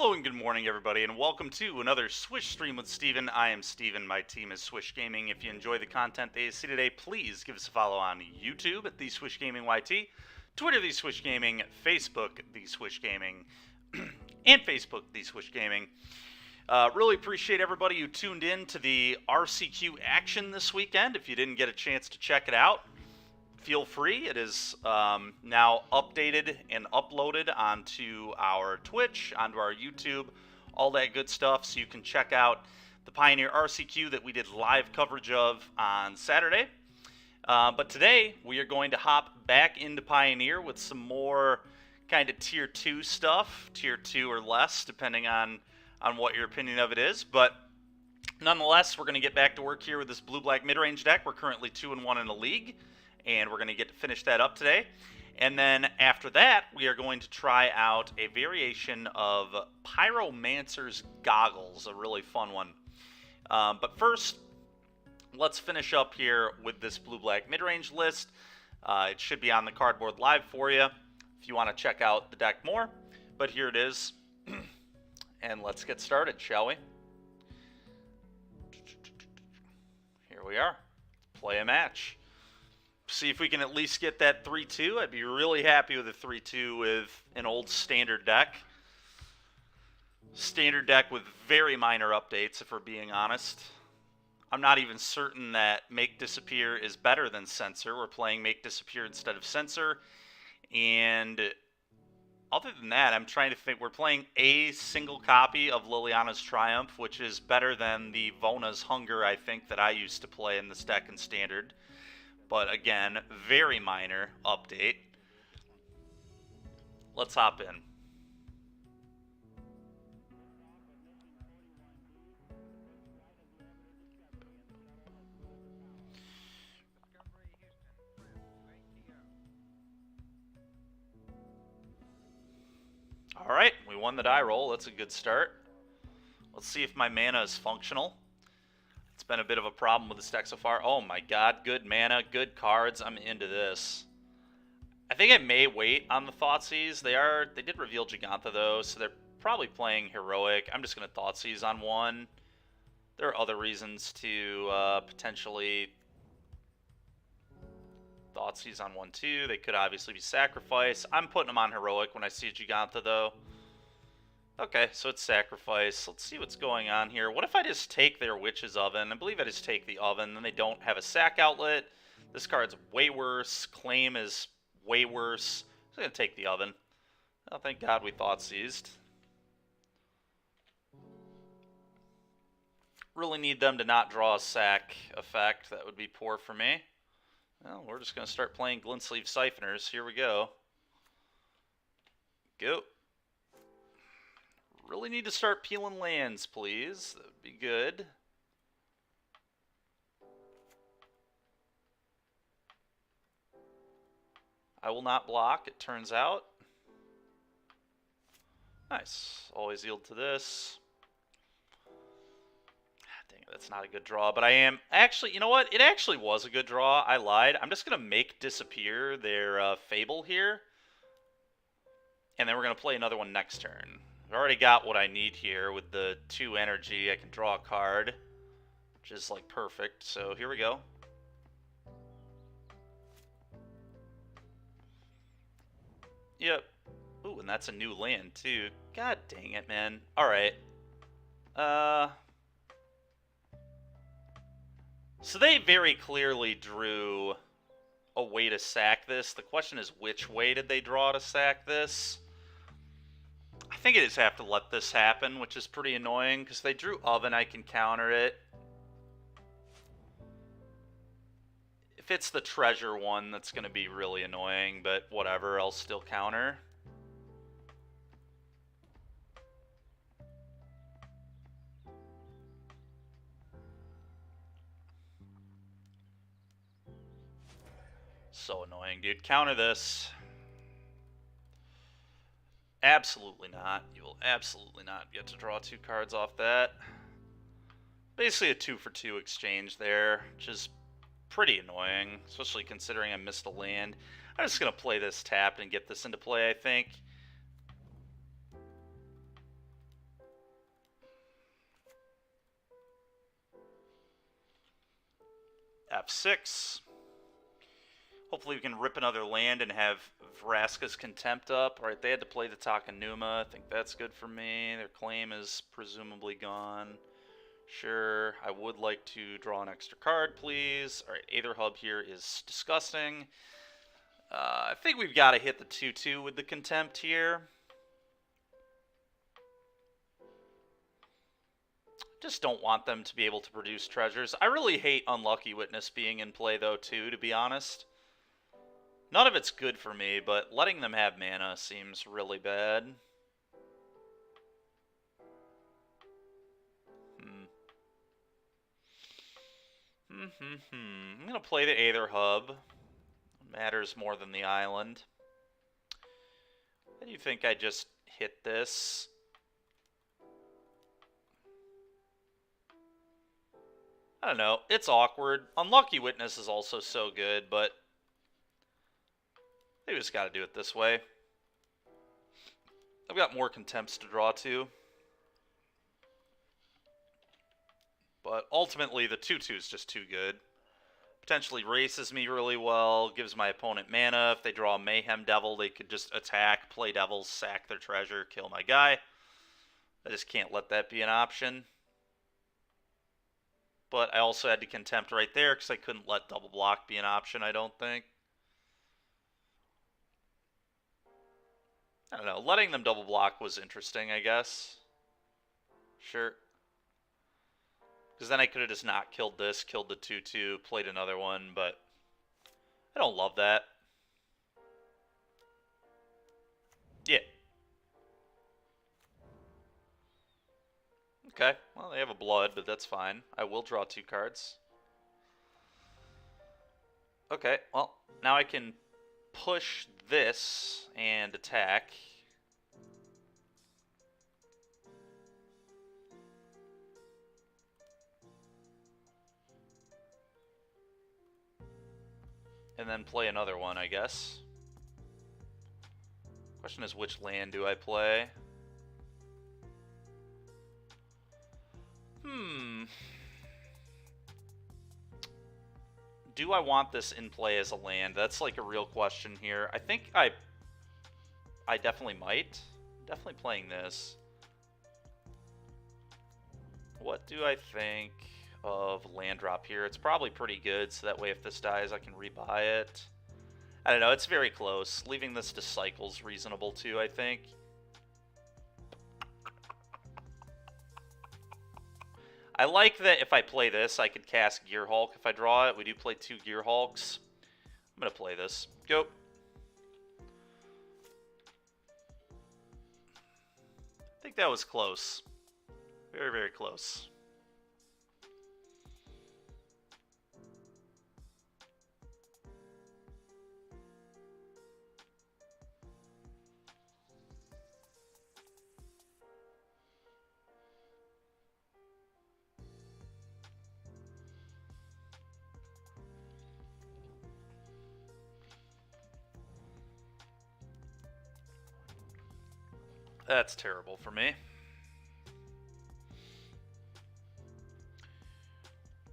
Hello and good morning, everybody, and welcome to another Swish stream with Steven. I am Steven. My team is Swish Gaming. If you enjoy the content that you see today, please give us a follow on YouTube at The Swish Gaming YT, Twitter, The Swish Gaming, Facebook, The Swish Gaming, and Facebook, The Swish Gaming. Really appreciate everybody who tuned in to the RCQ action this weekend. If you didn't get a chance to check it out, feel free. It is now updated and uploaded onto our Twitch, onto our YouTube, all that good stuff. So you can check out the Pioneer RCQ that we did live coverage of on Saturday. But today we are going to hop back into Pioneer with some more kind of Tier 2 stuff, Tier 2 or less, depending on what your opinion of it is. But nonetheless, we're going to get back to work here with this blue-black mid-range deck. We're currently 2-1 in the league, and we're going to get to finish that up today. And then after that, we are going to try out a variation of Pyromancer's Goggles, a really fun one. But first, let's finish up here with this blue-black mid-range list. It should be on the cardboard live for you if you want to check out the deck more. But here it is. And let's get started, shall we? Here we are. Play a match. See if we can at least get that 3-2. I'd be really happy with a 3-2 with an old standard deck. Standard deck with very minor updates, if we're being honest. I'm not even certain that Make Disappear is better than Censor. We're playing Make Disappear instead of Censor. And other than that, I'm trying to think. We're playing a single copy of Liliana's Triumph, which is better than the Vona's Hunger, I think, that I used to play in this deck in Standard. But again, very minor update. Let's hop in. Alright, we won the die roll. That's a good start. Let's see if my mana is functional. It's been a bit of a problem with this deck so far. Oh my god, good mana, good cards. I'm into this. I think I may wait on the Thoughtseize. They did reveal Giganta though, so they're probably playing Heroic. I'm just going to Thoughtseize on one. There are other reasons to potentially Thoughtseize on one too. They could obviously be Sacrifice. I'm putting them on Heroic when I see Giganta though. Okay, so it's Sacrifice. Let's see what's going on here. What if I just take their Witch's Oven? I believe I just take the Oven, then they don't have a sack outlet. This card's way worse. Claim is way worse. I'm going to take the Oven. Oh, thank God we Thoughtseized. Really need them to not draw a sack effect. That would be poor for me. Well, we're just going to start playing Glint Sleeve Siphoners. Here we go. Go. Really need to start peeling lands, please. That would be good. I will not block, it turns out. Nice. Always yield to this. Dang it, that's not a good draw, but I am... Actually, you know what? It actually was a good draw. I lied. I'm just going to Make Disappear their Fable here. And then we're going to play another one next turn. I've already got what I need here with the 2 energy. I can draw a card, which is like perfect. So here we go. Yep. Ooh, and that's a new land too. God dang it, man. Alright. So they very clearly drew a way to sack this. The question is, which way did they draw to sack this? I think I just have to let this happen, which is pretty annoying, because they drew Oven, I can counter it. If it's the treasure one, that's going to be really annoying, but whatever, I'll still counter. So annoying, dude. Counter this. Absolutely not. You will absolutely not get to draw 2 cards off that. Basically a 2-for-2 exchange there, which is pretty annoying, especially considering I missed a land. I'm just going to play this tapped and get this into play, I think. 2 for 2 exchange there, which is pretty annoying, especially considering I missed a land. I'm just going to play this tapped and get this into play, I think. 2 for 2 exchange there, which is pretty annoying, especially considering I missed a land. I'm just going to play this tapped and get this into play, I think. F6. Hopefully we can rip another land and have Vraska's Contempt up. Alright, they had to play the Takenuma. I think that's good for me. Their claim is presumably gone. Sure, I would like to draw an extra card, please. Alright, Aether Hub here is disgusting. I think we've got to hit the 2-2 with the Contempt here. Just don't want them to be able to produce treasures. I really hate Unlucky Witness being in play, though, too, to be honest. None of it's good for me, but letting them have mana seems really bad. I'm going to play the Aether Hub. It matters more than the island. How do you think I just hit this? I don't know. It's awkward. Unlucky Witness is also so good, but they just got to do it this way. I've got more Contempts to draw to. But ultimately, the 2-2 is just too good. Potentially races me really well, gives my opponent mana. If they draw a Mayhem Devil, they could just attack, play Devils, sack their treasure, kill my guy. I just can't let that be an option. But I also had to Contempt right there because I couldn't let double block be an option, I don't think. I don't know. Letting them double block was interesting, I guess. Sure. Because then I could have just not killed this, killed the 2-2, played another one, but I don't love that. Yeah. Okay, well, they have a blood, but that's fine. I will draw 2 cards. Okay, well, now I can push this and attack. And then play another one, I guess. Question is, which land do I play? Do I want this in play as a land? That's like a real question here. I think I definitely might. Definitely playing this. What do I think of land drop here? It's probably pretty good, so that way if this dies I can rebuy it. I don't know, it's very close. Leaving this to cycle's reasonable too, I think. I like that if I play this, I could cast Gear Hulk if I draw it. We do play 2 Gear Hulks. I'm going to play this. Go. I think that was close. Very, very close. That's terrible for me.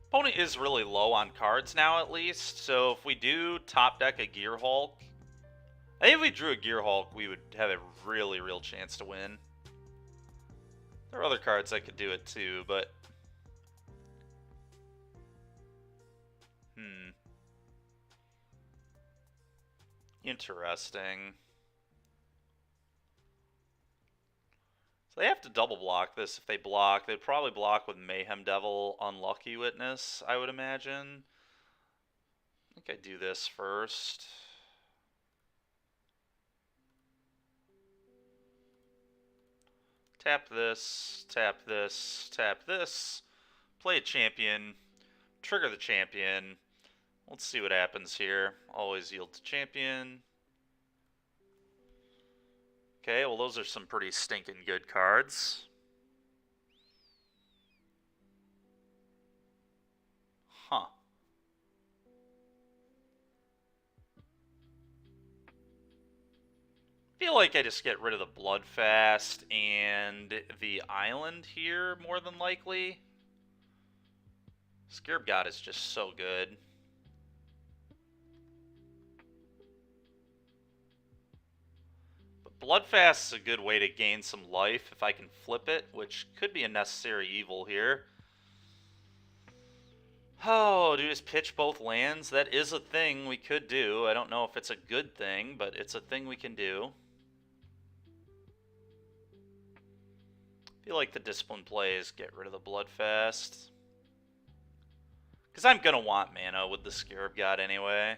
Opponent is really low on cards now, at least. So if we do top deck a Gear Hulk, I think if we drew a Gear Hulk, we would have a really real chance to win. There are other cards that could do it too, but interesting. So they have to double block this. If they block, they'd probably block with Mayhem Devil, Unlucky Witness, I would imagine. I think I do this first. Tap this, tap this, tap this. Play a champion. Trigger the champion. Let's see what happens here. Always yield to champion. Okay, well those are some pretty stinking good cards. Huh. Feel like I just get rid of the Bloodfast and the island here, more than likely. Scarab God is just so good. But Bloodfast is a good way to gain some life if I can flip it, which could be a necessary evil here. Oh, do you just pitch both lands? That is a thing we could do. I don't know if it's a good thing, but it's a thing we can do. I feel like the discipline play is get rid of the Bloodfast. Because I'm going to want mana with the Scarab God anyway.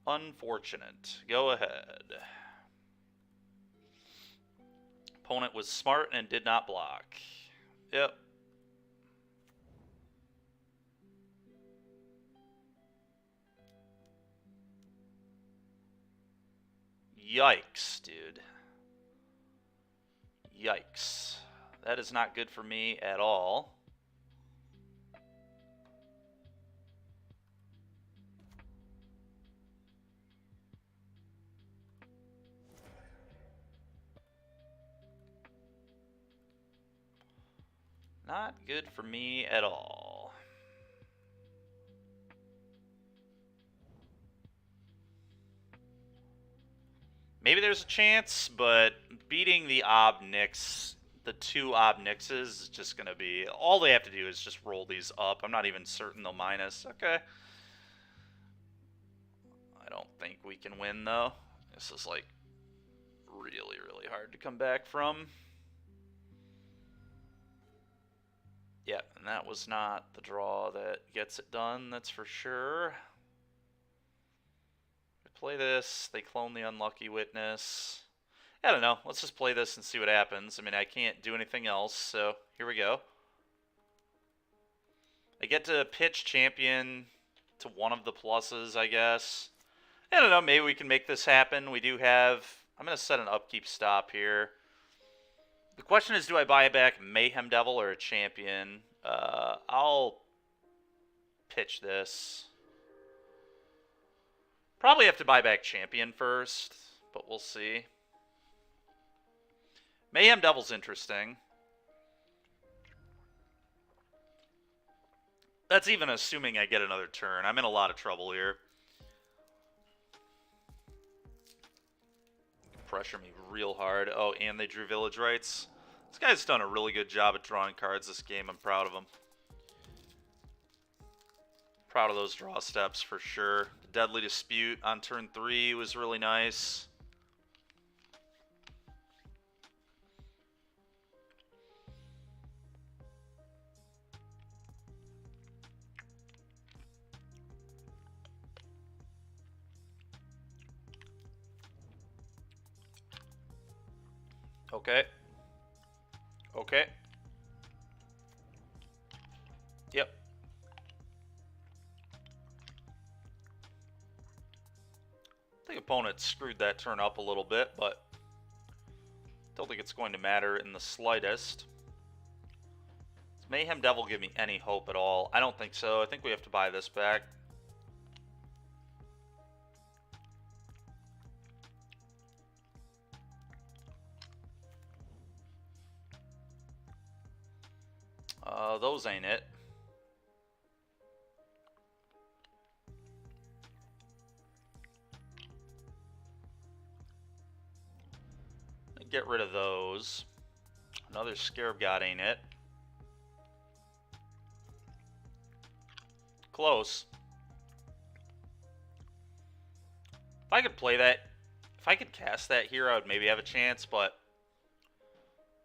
Unfortunate. Go ahead. Opponent was smart and did not block. Yep. Yikes, dude. Yikes. That is not good for me at all. Not good for me at all. Maybe there's a chance, but beating the Obnix, the two Obnixes, is just going to be... All they have to do is just roll these up. I'm not even certain they'll minus. Okay. I don't think we can win, though. This is, like, really, really hard to come back from. Yeah, and that was not the draw that gets it done, that's for sure. We play this, they clone the Unlucky Witness. I don't know, let's just play this and see what happens. I mean, I can't do anything else, so here we go. I get to pitch champion to one of the pluses, I guess. I don't know, maybe we can make this happen. We do have... I'm going to set an upkeep stop here. The question is, do I buy back Mayhem Devil or a champion? I'll pitch this. Probably have to buy back champion first, but we'll see. Mayhem Devil's interesting. That's even assuming I get another turn. I'm in a lot of trouble here. Pressure me real hard. Oh, and they drew Village Rites. This guy's done a really good job at drawing cards this game. I'm proud of him. Proud of those draw steps for sure. The Deadly Dispute on turn 3 was really nice. Okay. Okay. Yep. I think opponent screwed that turn up a little bit, but don't think it's going to matter in the slightest. Does Mayhem Devil give me any hope at all? I don't think so. I think we have to buy this back. Those ain't it. Get rid of those. Another Scarab God ain't it. Close. If I could play that, if I could cast that here, I would maybe have a chance, but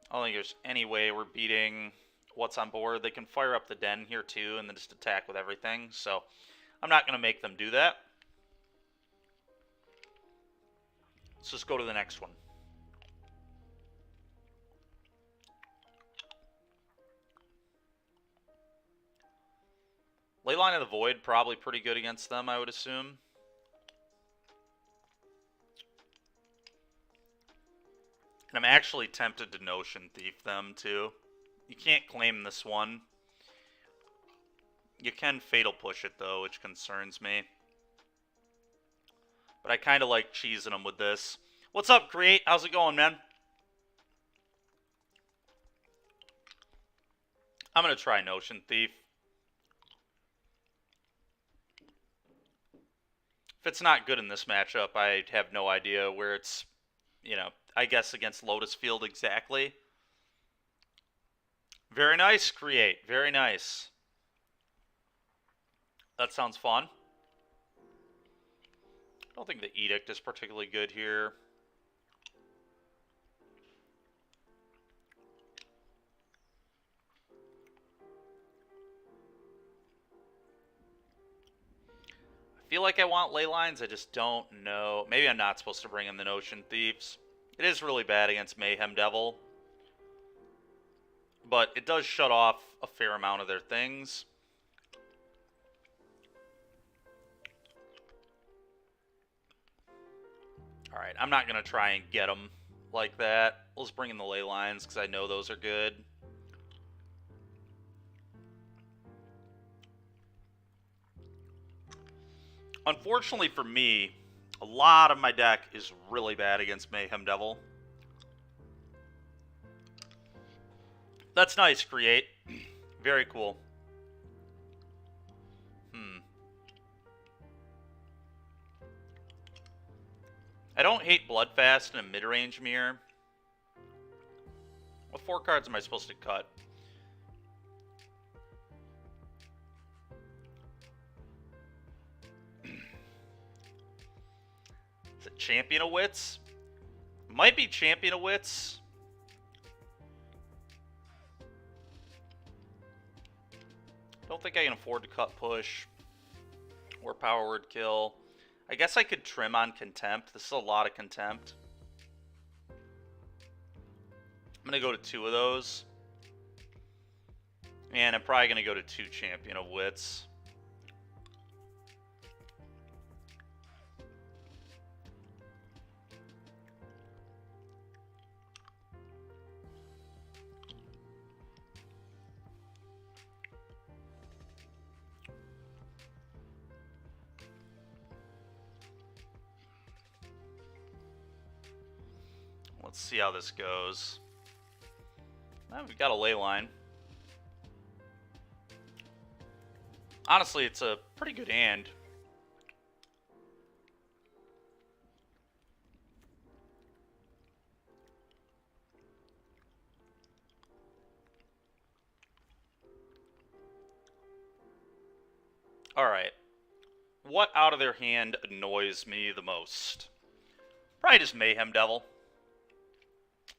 I don't think there's any way we're beating what's on board. They can fire up the den here too and then just attack with everything, so I'm not going to make them do that. Let's just go to the next one. Leyline of the Void, probably pretty good against them, I would assume. And I'm actually tempted to Notion Thief them, too. You can't claim this one. You can fatal push it, though, which concerns me. But I kind of like cheesing them with this. What's up, Create? How's it going, man? I'm going to try Notion Thief. If it's not good in this matchup, I have no idea where it's, you know, I guess against Lotus Field exactly. Very nice, Create. Very nice. That sounds fun. I don't think the Edict is particularly good here. I feel like I want ley lines, I just don't know. Maybe I'm not supposed to bring in the Notion Thieves. It is really bad against Mayhem Devil. But it does shut off a fair amount of their things. Alright, I'm not going to try and get them like that. We'll just bring in the ley lines because I know those are good. Unfortunately for me, a lot of my deck is really bad against Mayhem Devil. That's nice, Create. Very cool. I don't hate Bloodfast and a mid-range mirror. What 4 cards am I supposed to cut? Is it Champion of Wits? Might be Champion of Wits. Don't think I can afford to cut push or power word kill. I guess I could trim on Contempt. This is a lot of Contempt. I'm going to go to 2 of those. And I'm probably going to go to 2 Champion of Wits. Let's see how this goes. Well, we've got a ley line. Honestly, it's a pretty good hand. Alright. What out of their hand annoys me the most? Probably just Mayhem Devil.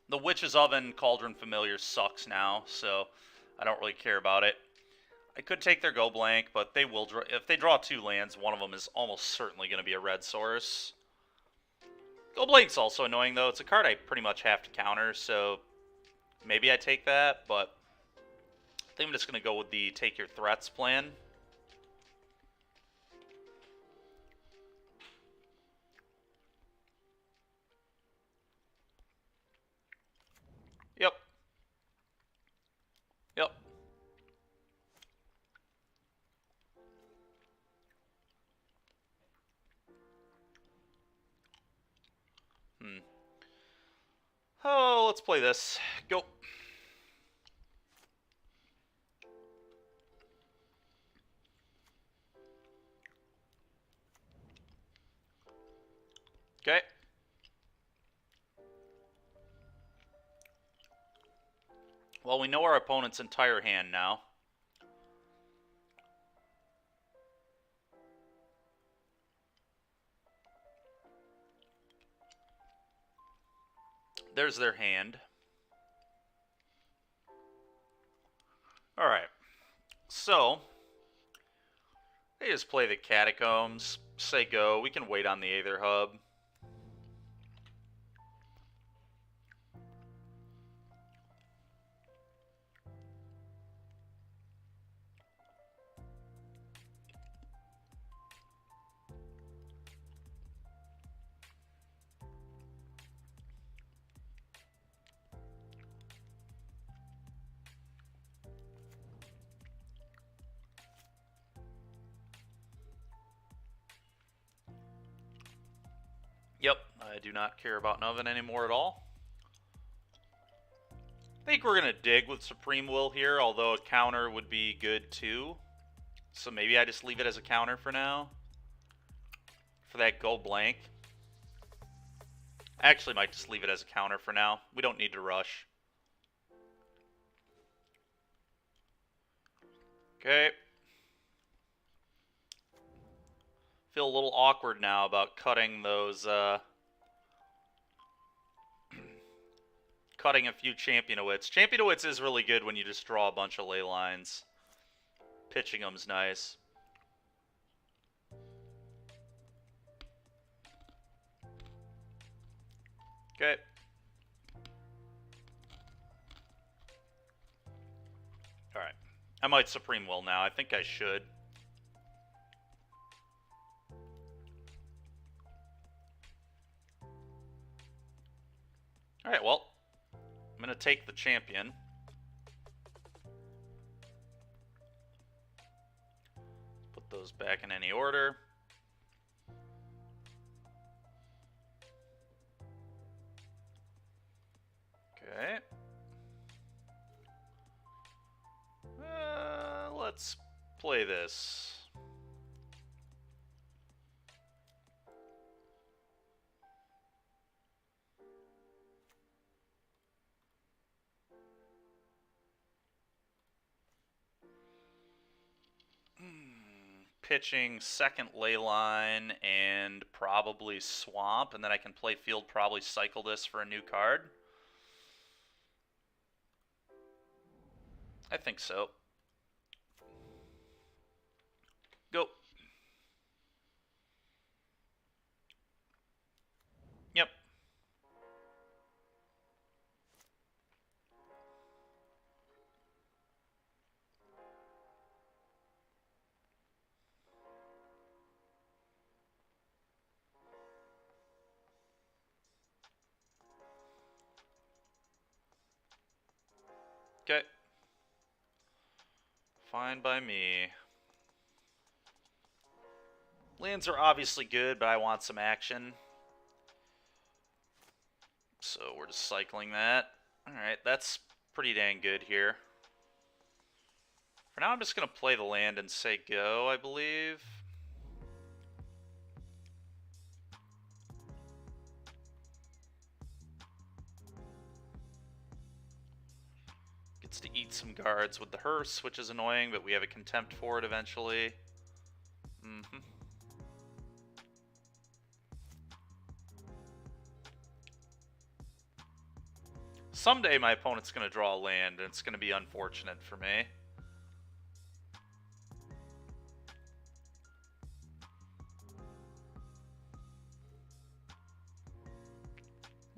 The Witch's Oven Cauldron Familiar sucks now, so I don't really care about it. I could take their Go Blank, but they will draw. If they draw 2 lands, one of them is almost certainly going to be a red source. Go Blank's also annoying, though. It's a card I pretty much have to counter, so maybe I take that, but I think I'm just going to go with the Take Your Threats plan. Yep. Yep. Oh, let's play this. Go. Okay. Well, we know our opponent's entire hand now. There's their hand. Alright. So, they just play the Catacombs, say go. We can wait on the Aether Hub. I do not care about an oven anymore at all. I think we're going to dig with Supreme Will here, although a counter would be good too. So maybe I just leave it as a counter for now. For that go blank. I actually might just leave it as a counter for now. We don't need to rush. Okay. Feel a little awkward now about cutting those, cutting a few Championowits. Championowits is really good when you just draw a bunch of ley lines. Pitching them's nice. Okay. Alright. I might Supreme Will now. I think I should. Alright, well. I'm going to take the champion. Put those back in any order. Okay. Let's play this. Pitching second ley line and probably swamp, and then I can play field, probably cycle this for a new card. I think so. Go. Yep. Okay. Fine by me. Lands are obviously good, but I want some action. So we're just cycling that. Alright, that's pretty dang good here. For now, I'm just going to play the land and say go, I believe. Gets to eat some guards with the hearse, which is annoying, but we have a contempt for it eventually. Someday my opponent's going to draw a land, and it's going to be unfortunate for me.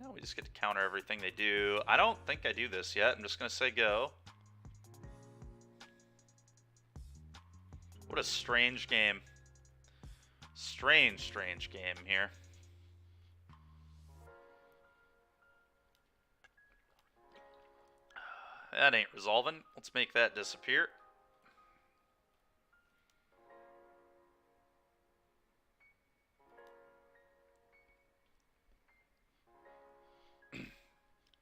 Yeah, we just get to counter everything they do. I don't think I do this yet. I'm just going to say go. What a strange game. Strange game here. That ain't resolving. Let's make that disappear.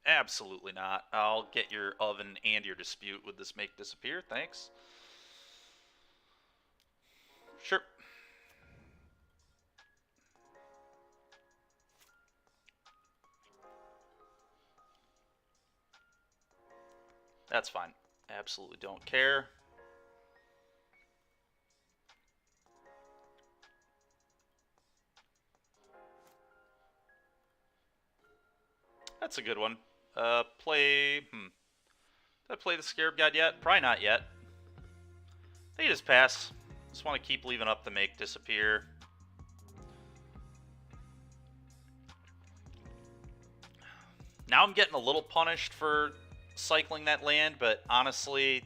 Absolutely not. I'll get your oven and your dispute with this make disappear. Thanks. Sure. That's fine. Absolutely don't care. That's a good one. Did I play the Scarab God yet? Probably not yet. They just pass. Just want to keep leaving up the make disappear. Now I'm getting a little punished for cycling that land, but honestly,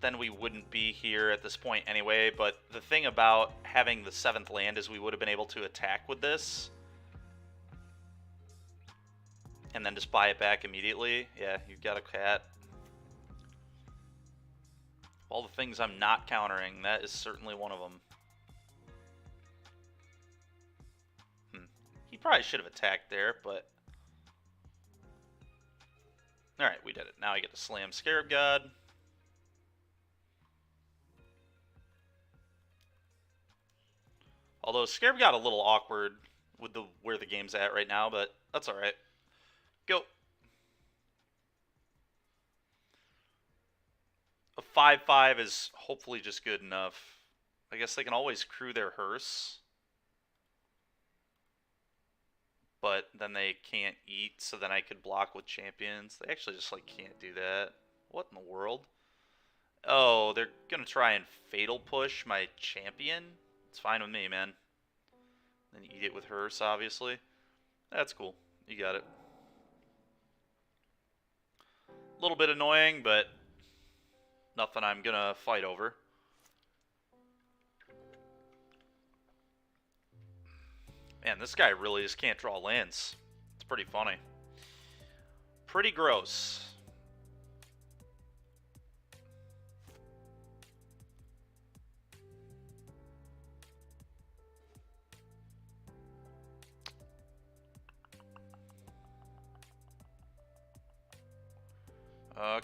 then we wouldn't be here at this point anyway. But the thing about having the 7th land is we would have been able to attack with this. And then just buy it back immediately. Yeah, you've got a cat. All the things I'm not countering, that is certainly one of them. Probably should have attacked there, but... Alright, we did it. Now I get to slam Scarab God. Although Scarab got a little awkward with where the game's at right now, but that's alright. Go. A 5/5 is hopefully just good enough. I guess they can always crew their hearse. But then they can't eat, so then I could block with champions. They actually just, like, can't do that. What in the world? Oh, they're gonna try and fatal push my champion? It's fine with me, man. Then eat it with hearse, obviously. That's cool. You got it. A little bit annoying, but nothing I'm gonna fight over. Man, this guy really just can't draw lands. It's pretty funny. Pretty gross.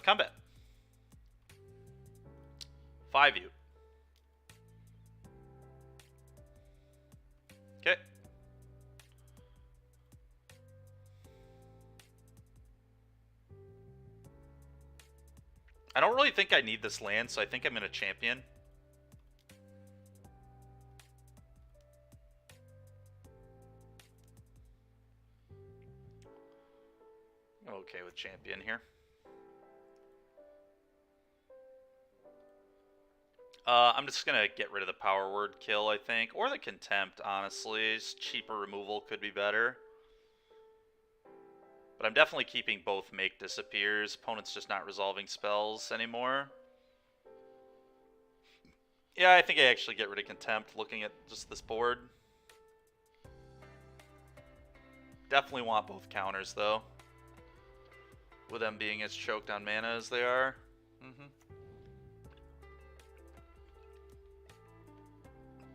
Combat. 5U. Okay. I don't really think I need this land, so I think I'm going to champion. I'm okay with champion here. I'm just going to get rid of the power word kill, I think. Or the contempt, honestly. Just cheaper removal could be better. But I'm definitely keeping both make disappears. Opponent's just not resolving spells anymore. Yeah, I think I actually get rid of contempt looking at just this board. Definitely want both counters, though. With them being as choked on mana as they are.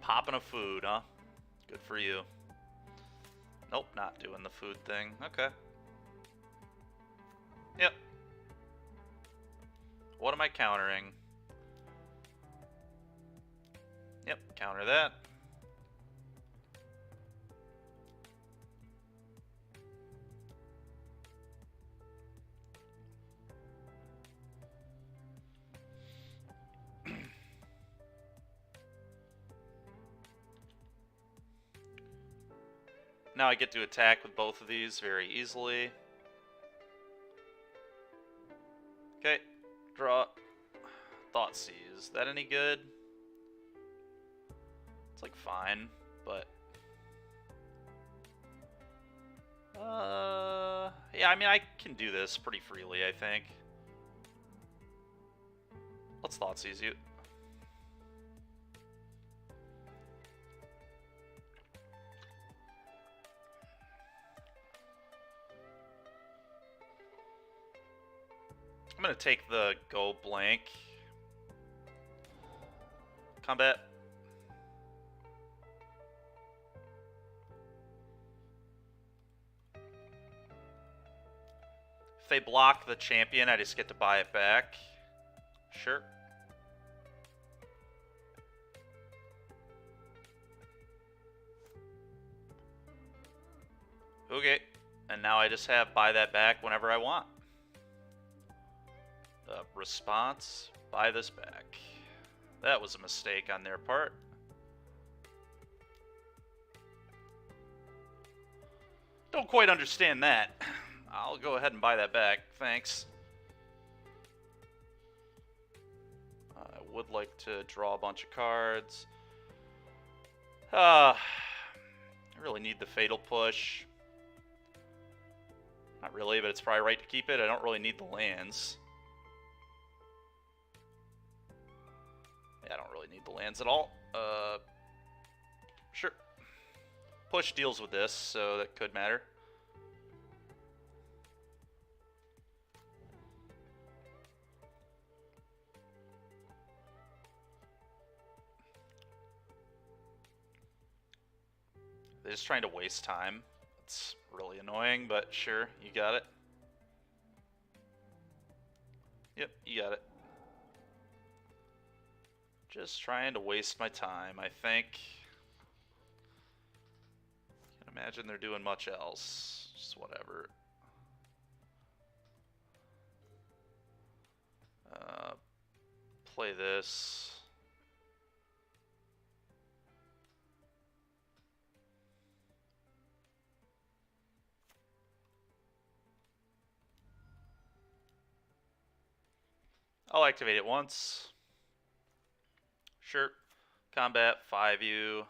Popping a food, huh? Good for you. Nope, not doing the food thing. Okay. Yep. What am I countering? Yep, counter that. Now I get to attack with both of these very easily. Okay, draw. Thoughtseize. Is that any good? It's like fine, but... yeah, I mean, I can do this pretty freely, I think. Let's Thoughtseize you. I'm gonna take the go blank. Combat. If they block the champion, I just get to buy it back. Sure. Okay. And now I just have buy that back whenever I want. Response, buy this back. That was a mistake on their part. Don't quite understand that. I'll go ahead and buy that back. Thanks. I would like to draw a bunch of cards. I really need the Fatal Push. Not really, but it's probably right to keep it. I don't really need the lands. Yeah, I don't really need the lands at all. Sure. Push deals with this, so that could matter. They're just trying to waste time. It's really annoying, but sure, you got it. Yep, you got it. Just trying to waste my time, I think. Can't imagine they're doing much else. Just whatever. Play this. I'll activate it once. Sure. Combat 5U.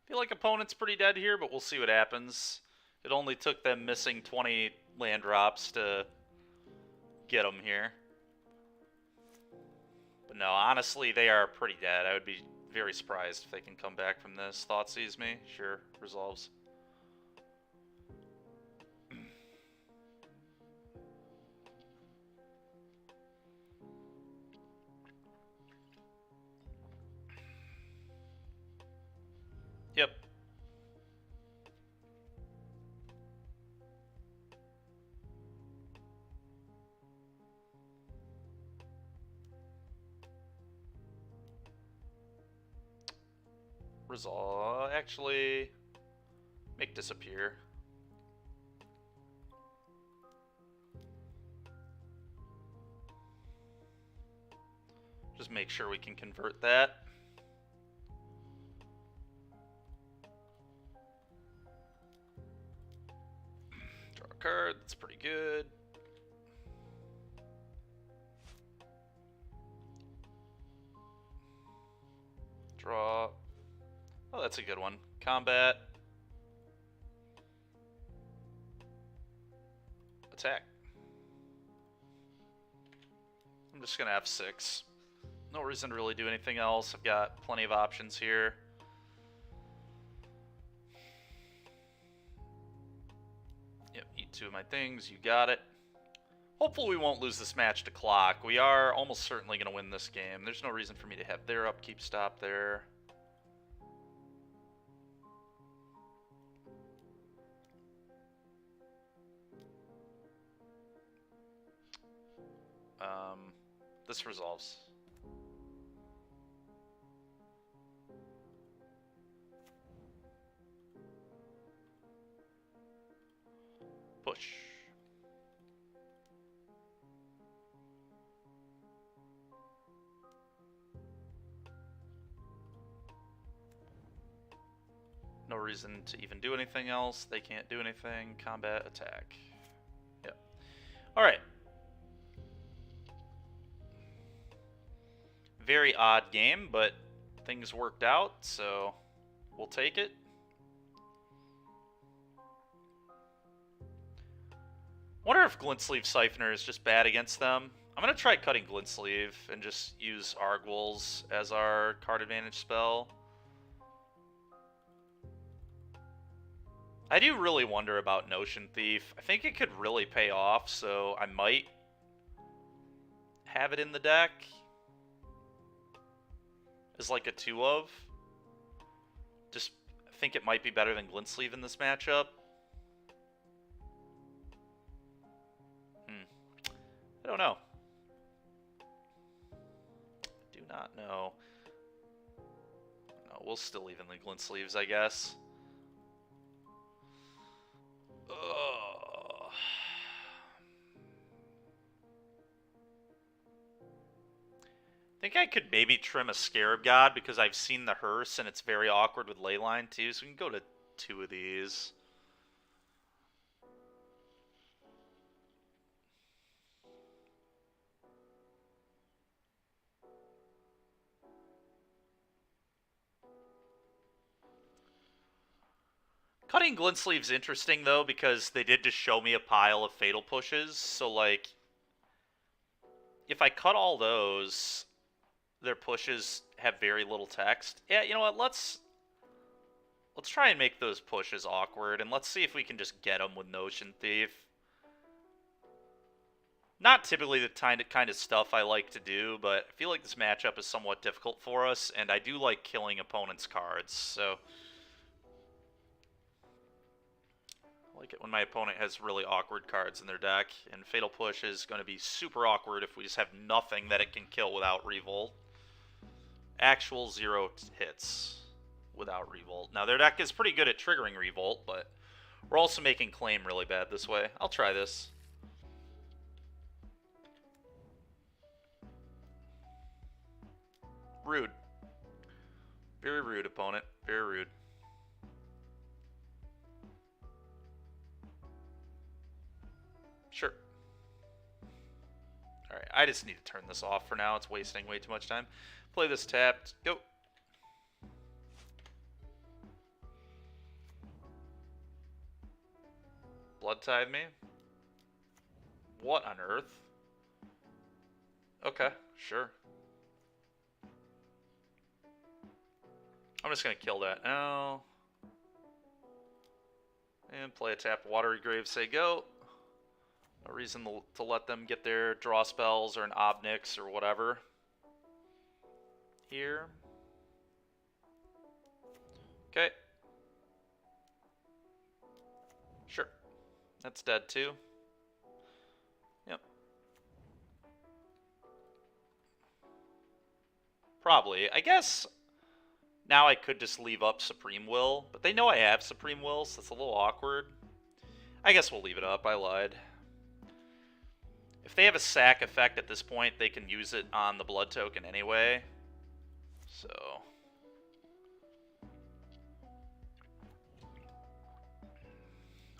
Feel like opponent's pretty dead here, but we'll see what happens. It only took them missing 20 land drops to get them here. But no, honestly, they are pretty dead. I would be very surprised if they can come back from this. Thought sees me. Sure, resolves. Yep. Resolve. Actually, make disappear. Just make sure we can convert that. Draw a card. That's pretty good. Draw. Oh, that's a good one. Combat. Attack. I'm just gonna F6. No reason to really do anything else. I've got plenty of options here. Yep, eat 2 of my things. You got it. Hopefully we won't lose this match to clock. We are almost certainly going to win this game. There's no reason for me to have their upkeep stop there. This resolves. Push. No reason to even do anything else. They can't do anything. Combat, attack. Yep. Alright. Very odd game, but things worked out, so we'll take it. Wonder if Glintsleeve Siphoner is just bad against them. I'm going to try cutting Glintsleeve and just use Argwolls as our card advantage spell. I do really wonder about Notion Thief. I think it could really pay off, so I might have it in the deck as like a 2-of. Just think it might be better than Glintsleeve in this matchup. I don't know. Do not know. No, we'll still evenly Glintsleeves, I guess. Ugh. I think I could maybe trim a Scarab God because I've seen the Hearse and it's very awkward with Leyline too, so we can go to 2 of these. Cutting Glintsleeve's interesting though because they did just show me a pile of Fatal Pushes, so like if I cut all those, their pushes have very little text. Yeah, you know what? Let's try and make those pushes awkward, and let's see if we can just get them with Notion Thief. Not typically the kind of stuff I like to do, but I feel like this matchup is somewhat difficult for us, and I do like killing opponents' cards, so I like it when my opponent has really awkward cards in their deck, and Fatal Push is going to be super awkward if we just have nothing that it can kill without Revolt. Actual 0 hits without Revolt. Now, their deck is pretty good at triggering Revolt, but we're also making Claim really bad this way. I'll try this. Rude. Very rude, opponent. Very rude. Sure. Alright, I just need to turn this off for now. It's wasting way too much time. Play this tapped. Go. Blood Tithe me? What on earth? Okay, sure. I'm just going to kill that now. And play a tap Watery Grave, say go. No reason to let them get their draw spells or an Obnix or whatever. Here. Okay. Sure. That's dead too. Yep. Probably. I guess now I could just leave up Supreme Will, but they know I have Supreme Will, so it's a little awkward. I guess we'll leave it up. I lied. If they have a sack effect at this point, they can use it on the blood token anyway. So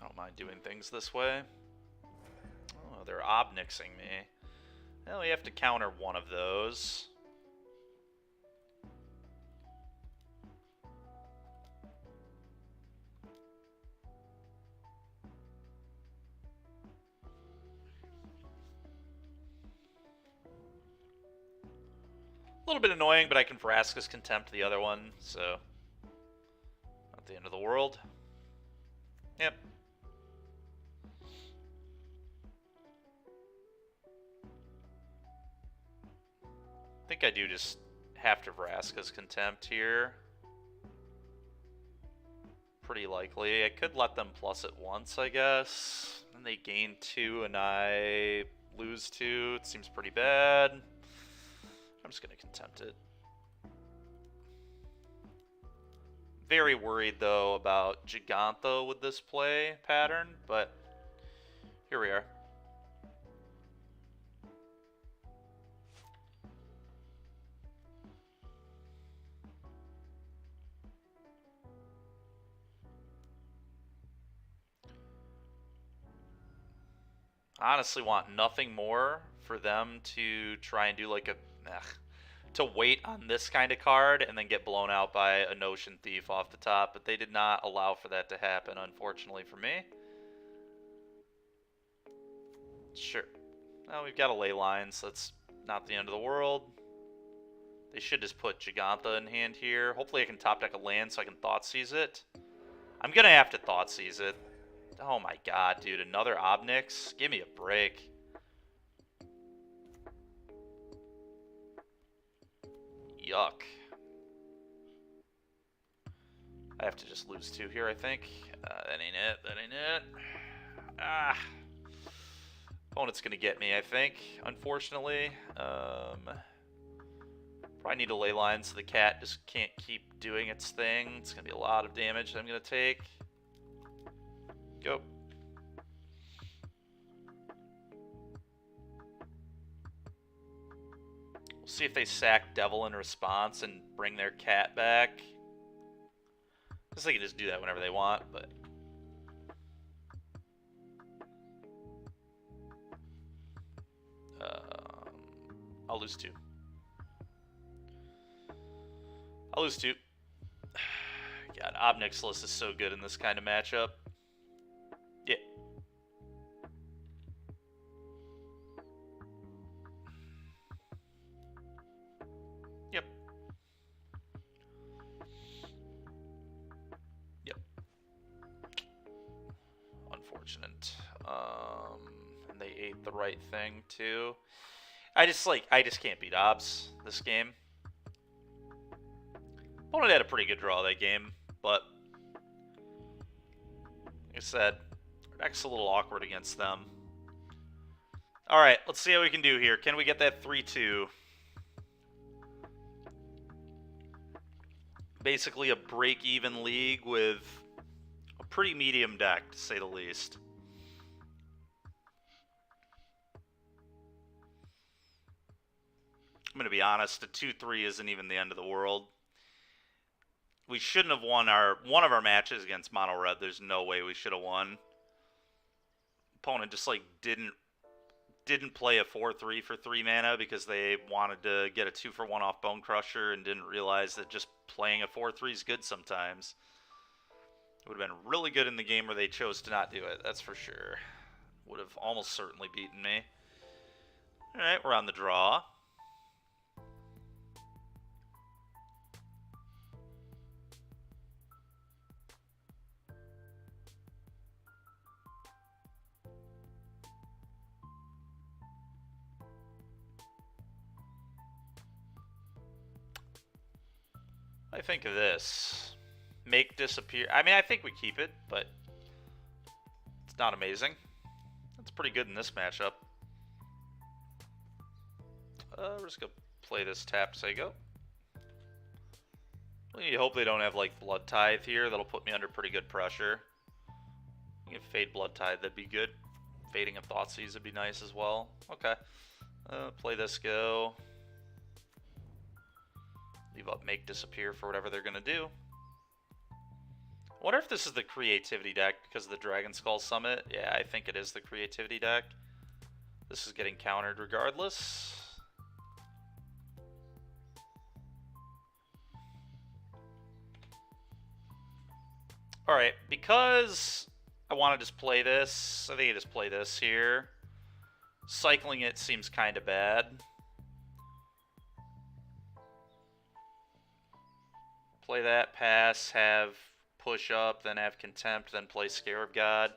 I don't mind doing things this way. Oh, they're Obnixing me. Well, we have to counter one of those. A little bit annoying, but I can Vraska's Contempt the other one, so not the end of the world. Yep. I think I do just have to Vraska's Contempt here. Pretty likely. I could let them plus it once, I guess. And they gain 2 and I lose 2. It seems pretty bad. I'm just going to Contempt it. Very worried, though, about Gigantho with this play pattern, but here we are. I honestly want nothing more for them to try and do like a... to wait on this kind of card and then get blown out by a Notion Thief off the top, but they did not allow for that to happen, unfortunately for me. Sure. Well, we've got a ley line, so that's not the end of the world. They should just put Gigantha in hand here. Hopefully I can top deck a land so I can Thoughtseize it. I'm going to have to Thoughtseize it. Oh my god, dude. Another Obnix? Give me a break. Yuck. I have to just lose 2 here, I think. That ain't it. That ain't it. Ah. Opponent's going to get me, I think, unfortunately. Probably need a ley line so the cat just can't keep doing its thing. It's going to be a lot of damage that I'm going to take. Go. We'll see if they sack Devil in response and bring their cat back. I guess they can just do that whenever they want, but... I'll lose 2. I'll lose 2. God, Obnixless is so good in this kind of matchup. Yeah. Yep. Yep. Unfortunate. And And they ate the right thing, too. I just can't beat Obs this game. Opponent had a pretty good draw that game, but like I said, our deck's a little awkward against them. Alright, let's see how we can do here. Can we get that 3-2? Basically a break-even league with a pretty medium deck, to say the least. I'm going to be honest, a 2-3 isn't even the end of the world. We shouldn't have won one of our matches against Mono Red. There's no way we should have won. Opponent just like didn't play a 4-3 for 3 mana because they wanted to get a 2-for-1 off Bone Crusher and didn't realize that just playing a 4-3 is good sometimes. It would have been really good in the game where they chose to not do it, that's for sure. Would have almost certainly beaten me. Alright, we're on the draw. I think of this. Make disappear. I mean, I think we keep it, but it's not amazing. That's pretty good in this matchup. We're just going to play this tap Sego. We hope they don't have, like, Blood Tithe here. That'll put me under pretty good pressure. You can fade Blood Tithe, that'd be good. Fading of Thoughtseize would be nice as well. Okay. Play this go. Leave up Make Disappear for whatever they're going to do. I wonder if this is the Creativity deck because of the Dragon Skull Summit. Yeah, I think it is the Creativity deck. This is getting countered regardless. Alright, because I want to just play this, I think I just play this here. Cycling it seems kind of bad. Play that, pass, have push up, then have Contempt, then play Scarab God.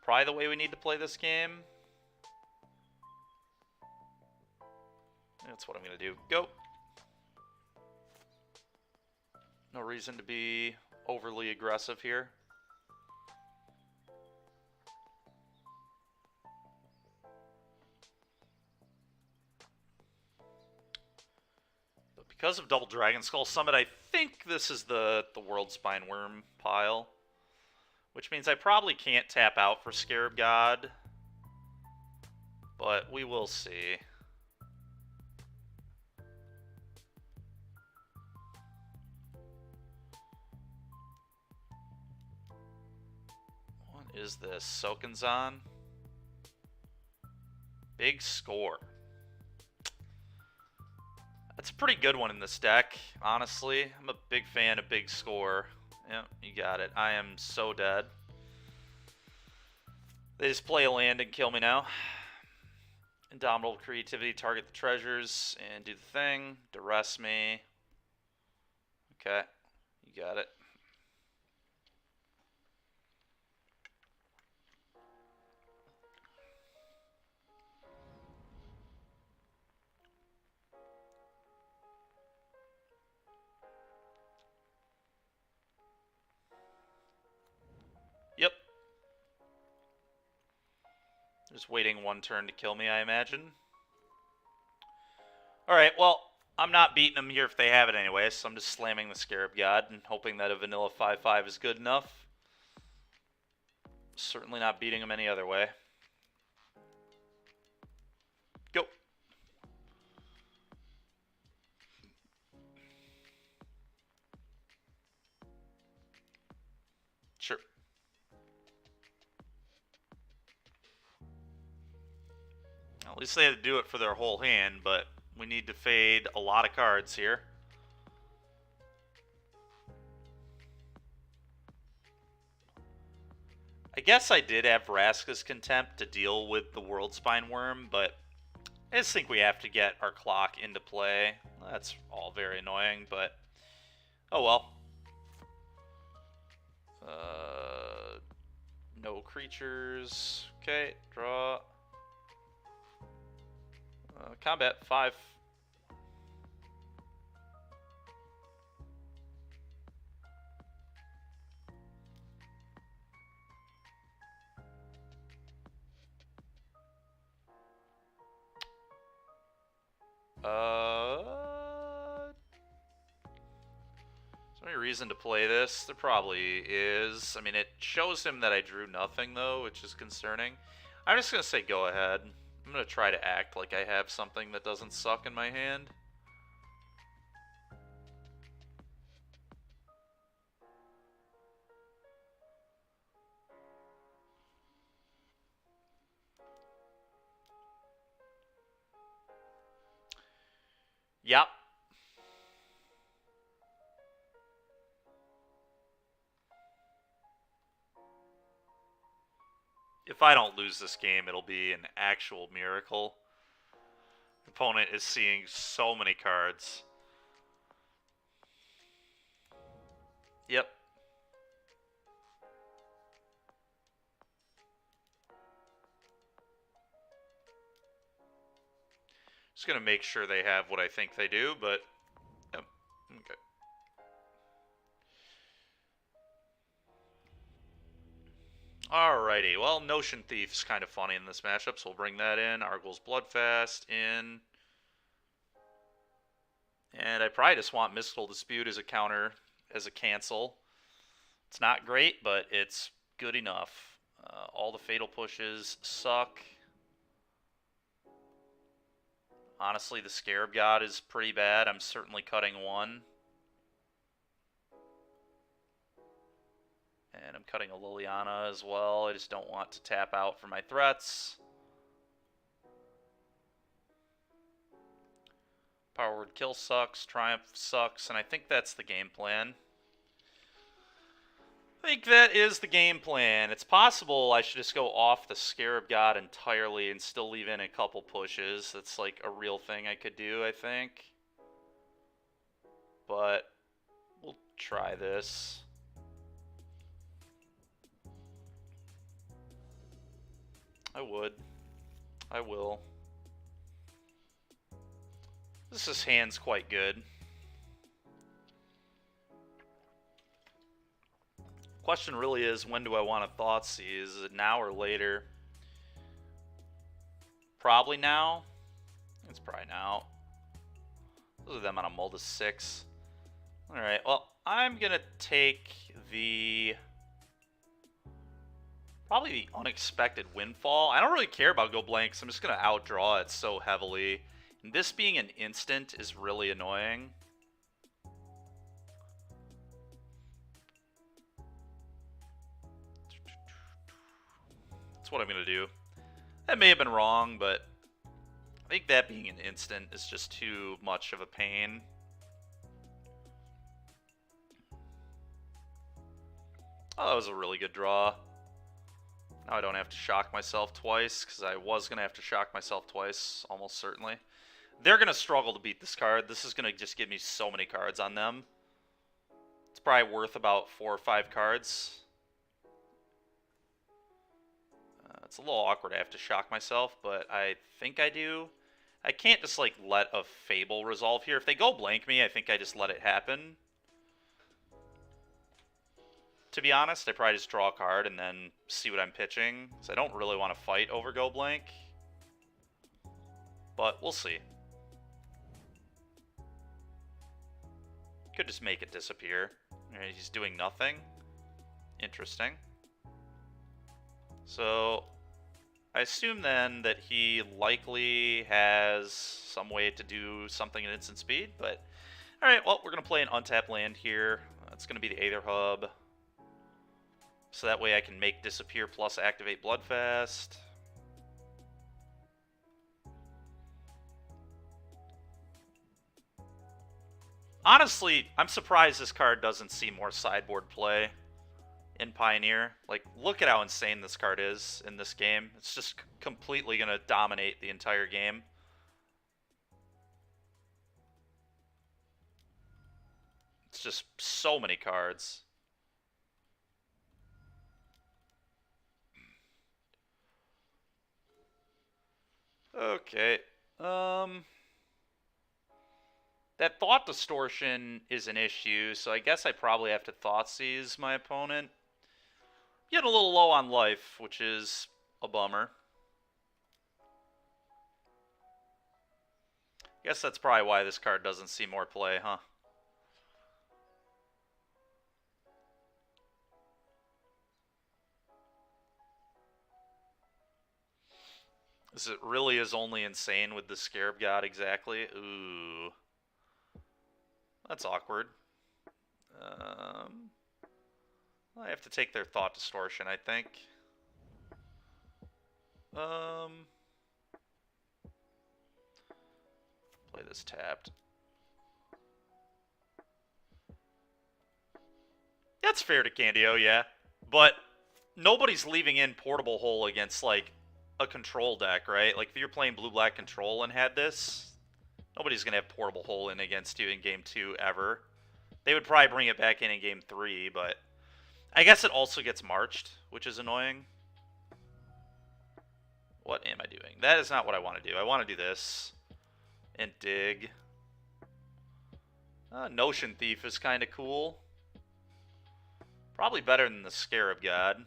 Probably the way we need to play this game. That's what I'm going to do. Go! No reason to be overly aggressive here. But because of Double Dragon Skull Summit, I think this is the World Spine Worm pile. Which means I probably can't tap out for Scarab God. But we will see. What is this? Sokenzan? Big Score. That's a pretty good one in this deck, honestly. I'm a big fan of Big Score. Yep, you got it. I am so dead. They just play a land and kill me now. Indomitable Creativity, target the treasures, and do the thing. Duress me. Okay, you got it. Yep. Just waiting one turn to kill me, I imagine. Alright, well, I'm not beating them here if they have it anyway, so I'm just slamming the Scarab God and hoping that a vanilla 5-5 is good enough. Certainly not beating them any other way. Go. Sure. At least they had to do it for their whole hand, but we need to fade a lot of cards here. I guess I did have Vraska's Contempt to deal with the World Spine Worm, but I just think we have to get our clock into play. That's all very annoying, but oh well. No creatures. Okay, draw. Combat 5. Is there any reason to play this? There probably is. I mean, it shows him that I drew nothing, though, which is concerning. I'm just going to say go ahead. I'm going to try to act like I have something that doesn't suck in my hand. Yep. If I don't lose this game, it'll be an actual miracle. The opponent is seeing so many cards. Yep. Just gonna make sure they have what I think they do, but yep. Okay. Alrighty, well, Notion Thief's kind of funny in this matchup, so we'll bring that in. Argyl's Bloodfast in. And I probably just want Mystical Dispute as a counter, as a cancel. It's not great, but it's good enough. All the Fatal Pushes suck. Honestly, the Scarab God is pretty bad. I'm certainly cutting one. And I'm cutting a Liliana as well. I just don't want to tap out for my threats. Power Word Kill sucks. Triumph sucks. And I think that's the game plan. I think that is the game plan. It's possible I should just go off the Scarab God entirely and still leave in a couple pushes. That's like a real thing I could do, I think. But we'll try this. I would. I will. This hand's quite good. Question really is, when do I want to Thoughtseize? Is it now or later? Probably now. It's probably now. Those are them on a mull to 6. Alright, well, I'm going to take the... probably the Unexpected Windfall. I don't really care about Go Blank, so I'm just going to outdraw it so heavily. And this being an instant is really annoying. That's what I'm going to do. That may have been wrong, but I think that being an instant is just too much of a pain. Oh, that was a really good draw. Now I don't have to shock myself twice, because I was going to have to shock myself twice, almost certainly. They're going to struggle to beat this card. This is going to just give me so many cards on them. It's probably worth about 4 or 5 cards. It's a little awkward. I have to shock myself, but I think I do. I can't just, like, let a Fable resolve here. If they go blank me, I think I just let it happen. To be honest, I probably just draw a card and then see what I'm pitching. So I don't really want to fight over go blank. But we'll see. Could just make it disappear. He's doing nothing. Interesting. So I assume then that he likely has some way to do something at instant speed, but alright, well, we're going to play an untapped land here. It's going to be the Aether Hub. So that way I can make disappear plus activate Bloodfast. Honestly, I'm surprised this card doesn't see more sideboard play in Pioneer. Like, look at how insane this card is in this game. It's just completely going to dominate the entire game. It's just so many cards. Okay. That thought distortion is an issue, so I guess I probably have to Thoughtseize my opponent. Getting a little low on life, which is a bummer. Guess that's probably why this card doesn't see more play, huh? Is it really is only insane with the Scarab God exactly? Ooh. That's awkward. I have to take their thought distortion, I think. Play this tapped. That's fair to Candio, yeah. But nobody's leaving in Portable Hole against, like, a control deck, right? Like, if you're playing blue-black control and had this, nobody's going to have Portable Hole in against you in Game 2 ever. They would probably bring it back in Game 3, but I guess it also gets marched, which is annoying. What am I doing? That is not what I want to do. I want to do this and dig. Notion Thief is kind of cool. Probably better than the Scarab God.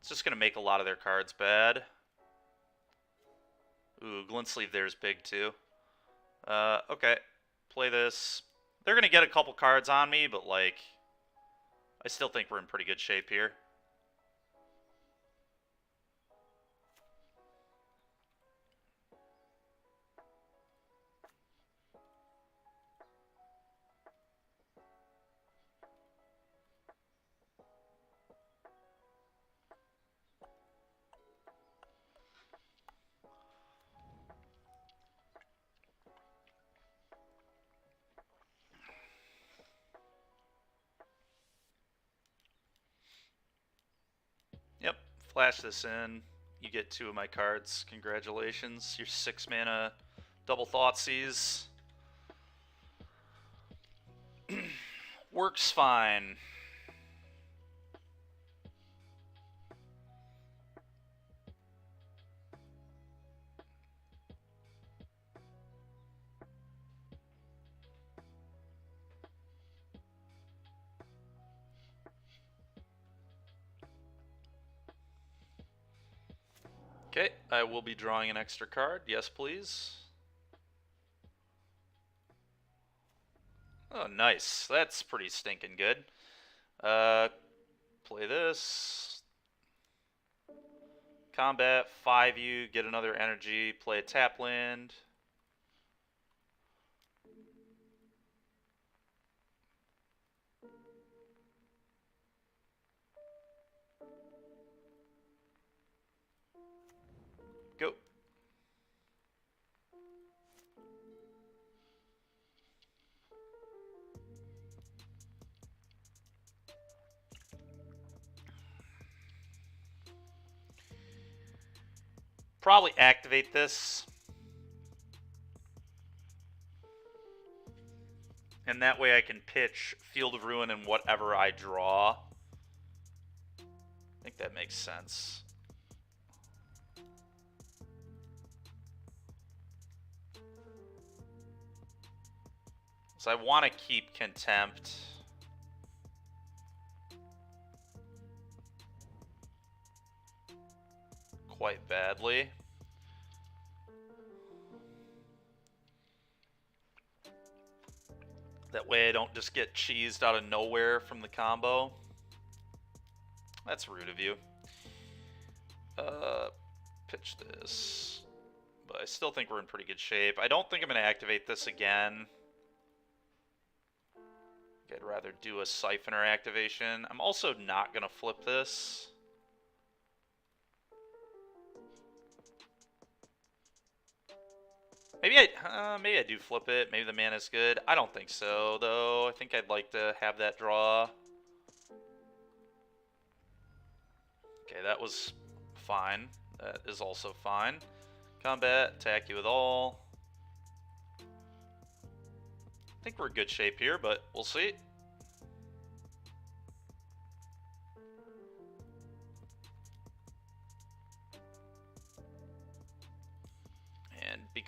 It's just going to make a lot of their cards bad. Ooh, Glint Sleeve there is big too. Okay. Play this. They're going to get a couple cards on me, but like, I still think we're in pretty good shape here. Yep, flash this in. You get 2 of my cards. Congratulations. Your 6 mana double Thoughtseize. Works fine. Okay, I will be drawing an extra card. Yes, please. Oh, nice. That's pretty stinking good. Play this. Combat, 5U, get another energy, play a tap land. Go. Probably activate this. And that way I can pitch Field of Ruin and whatever I draw. I think that makes sense. So I want to keep Contempt. Quite badly. That way I don't just get cheesed out of nowhere from the combo. That's rude of you. Pitch this. But I still think we're in pretty good shape. I don't think I'm going to activate this again. I'd rather do a Siphoner activation. I'm also not going to flip this. Maybe I do flip it. Maybe the mana's good. I don't think so, though. I think I'd like to have that draw. Okay, that was fine. That is also fine. Combat, attack you with all. I think we're in good shape here, but we'll see.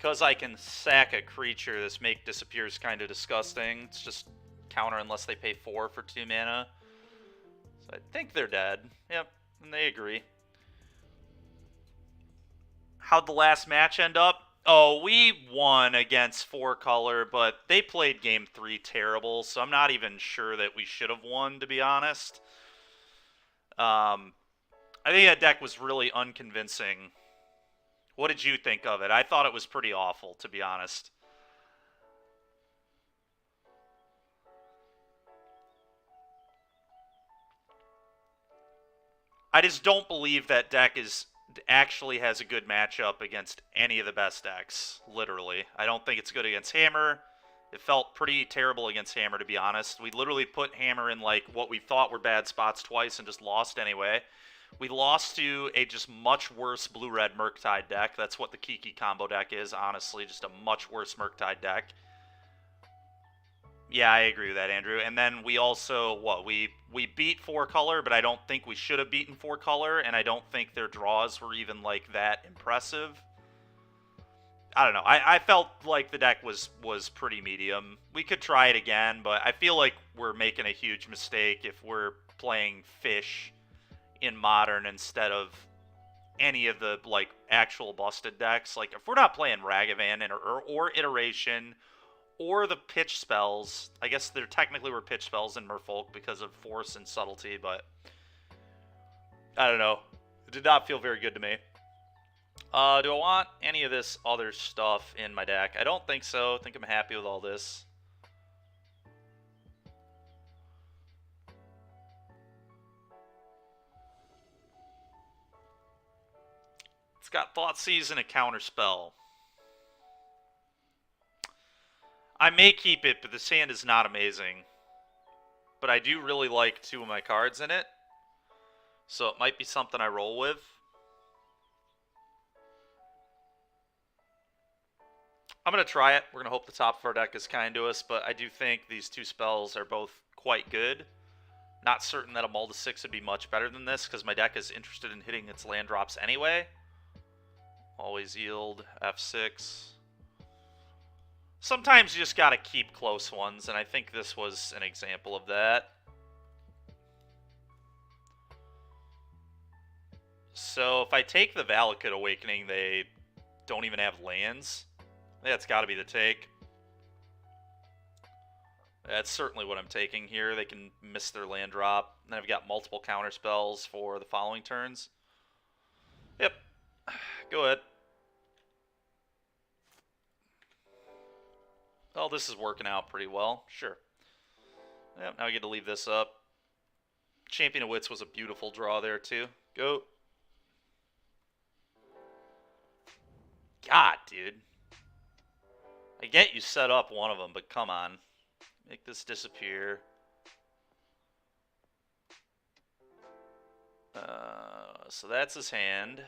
Because I can sack a creature, this make disappear is kind of disgusting. It's just counter unless they pay 4 for 2 mana. So I think they're dead. Yep, and they agree. How'd the last match end up? Oh, we won against 4-color, but they played game 3 terrible, so I'm not even sure that we should have won, to be honest. I think that deck was really unconvincing. What did you think of it? I thought it was pretty awful, to be honest. I just don't believe that deck actually has a good matchup against any of the best decks, literally. I don't think it's good against Hammer. It felt pretty terrible against Hammer, to be honest. We literally put Hammer in like what we thought were bad spots twice and just lost anyway. We lost to a just much worse blue-red Murktide deck. That's what the Kiki combo deck is, honestly. Just a much worse Murktide deck. Yeah, I agree with that, Andrew. And then we also, we beat 4-color, but I don't think we should have beaten 4-color, and I don't think their draws were even, like, that impressive. I don't know. I felt like the deck was pretty medium. We could try it again, but I feel like we're making a huge mistake if we're playing Fish in Modern instead of any of the, like, actual busted decks. Like, if we're not playing Ragavan or Iteration or the pitch spells, I guess there technically were pitch spells in Merfolk because of Force and Subtlety, but I don't know. It did not feel very good to me. Do I want any of this other stuff in my deck? I don't think so. I think I'm happy with all this. It's got Thoughtseize and a counter spell. I may keep it, but the sand is not amazing. But I do really like 2 of my cards in it. So it might be something I roll with. I'm going to try it. We're going to hope the top of our deck is kind to us, but I do think these 2 spells are both quite good. Not certain that a Mull to 6 would be much better than this, because my deck is interested in hitting its land drops anyway. Always yield, F6. Sometimes you just gotta keep close ones, and I think this was an example of that. So if I take the Valakut Awakening, they don't even have lands. That's gotta be the take. That's certainly what I'm taking here. They can miss their land drop. And then I've got multiple counter spells for the following turns. Yep. Go ahead. Well, this is working out pretty well. Sure. Yep, now I get to leave this up. Champion of Wits was a beautiful draw there, too. Go. God, dude. I get you set up one of them, but come on. Make this disappear. So that's his hand.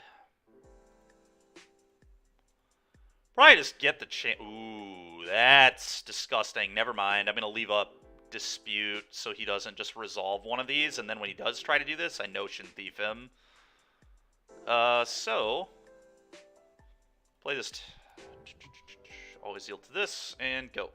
Probably just get the Ooh, that's disgusting. Never mind. I'm going to leave up Dispute so he doesn't just resolve one of these. And then when he does try to do this, I Notion Thief him. So play this. Always yield to this and go.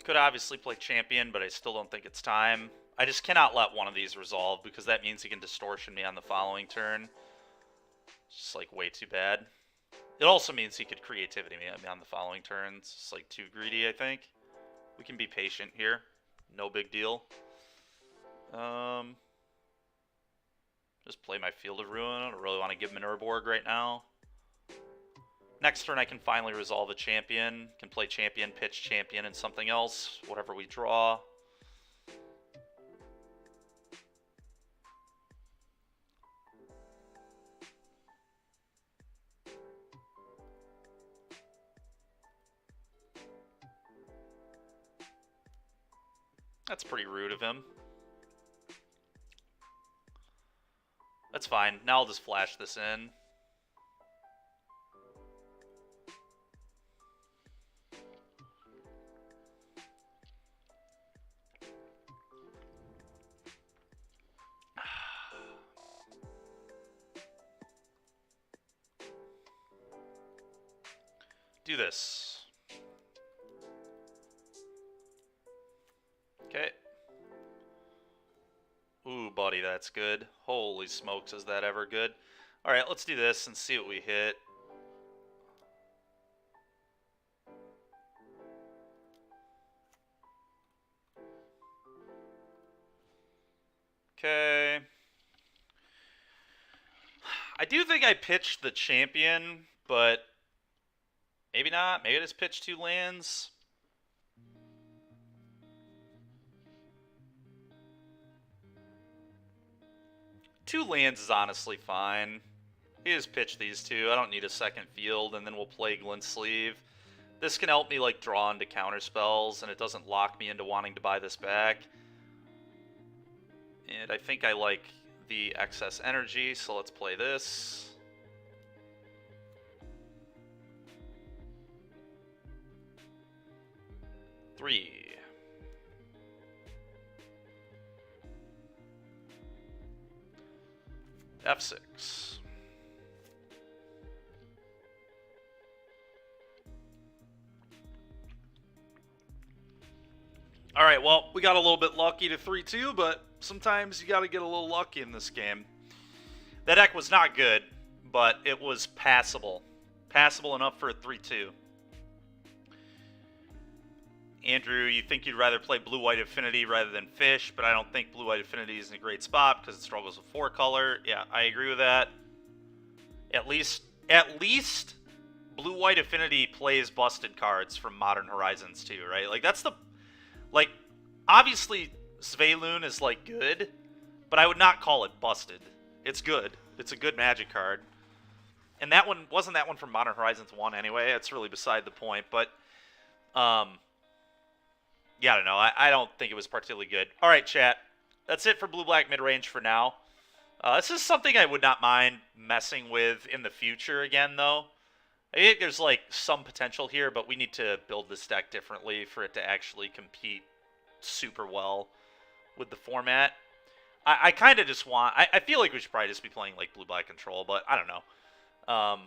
Could obviously play Champion, but I still don't think it's time. I just cannot let one of these resolve, because that means he can Distortion me on the following turn. It's just, like, way too bad. It also means he could Creativity me on the following turn. It's just, like, too greedy, I think. We can be patient here. No big deal. Just play my Field of Ruin. I don't really want to give him an Urborg right now. Next turn I can finally resolve a champion. Can play champion, pitch champion, and something else. Whatever we draw. That's pretty rude of him. That's fine. Now I'll just flash this in. Do this. Okay. Ooh, buddy, that's good. Holy smokes, is that ever good? Alright, let's do this and see what we hit. Okay. I do think I pitched the champion, but maybe not. Maybe I just pitched 2 lands. Two lands is honestly fine. You just pitch these 2. I don't need a second field, and then we'll play Glint Sleeve. This can help me like draw into counter spells, and it doesn't lock me into wanting to buy this back. And I think I like the excess energy, so let's play this. Three. F6. Alright, well, we got a little bit lucky to 3-2, but sometimes you gotta get a little lucky in this game. That deck was not good, but it was passable. Passable enough for a 3-2. Andrew, you think you'd rather play Blue-White Affinity rather than Fish, but I don't think Blue-White Affinity is in a great spot because it struggles with 4-color. Yeah, I agree with that. At least Blue-White Affinity plays busted cards from Modern Horizons too, right? Like, that's the... Like, obviously, Svelun is, like, good, but I would not call it busted. It's good. It's a good Magic card. And that one, wasn't that one from Modern Horizons 1 anyway? It's really beside the point, but, yeah, I don't know. I don't think it was particularly good. All right, chat. That's it for Blue-Black Midrange for now. This is something I would not mind messing with in the future again, though. I think there's, like, some potential here, but we need to build this deck differently for it to actually compete super well with the format. I kind of just want... I feel like we should probably just be playing, like, Blue-Black Control, but I don't know. I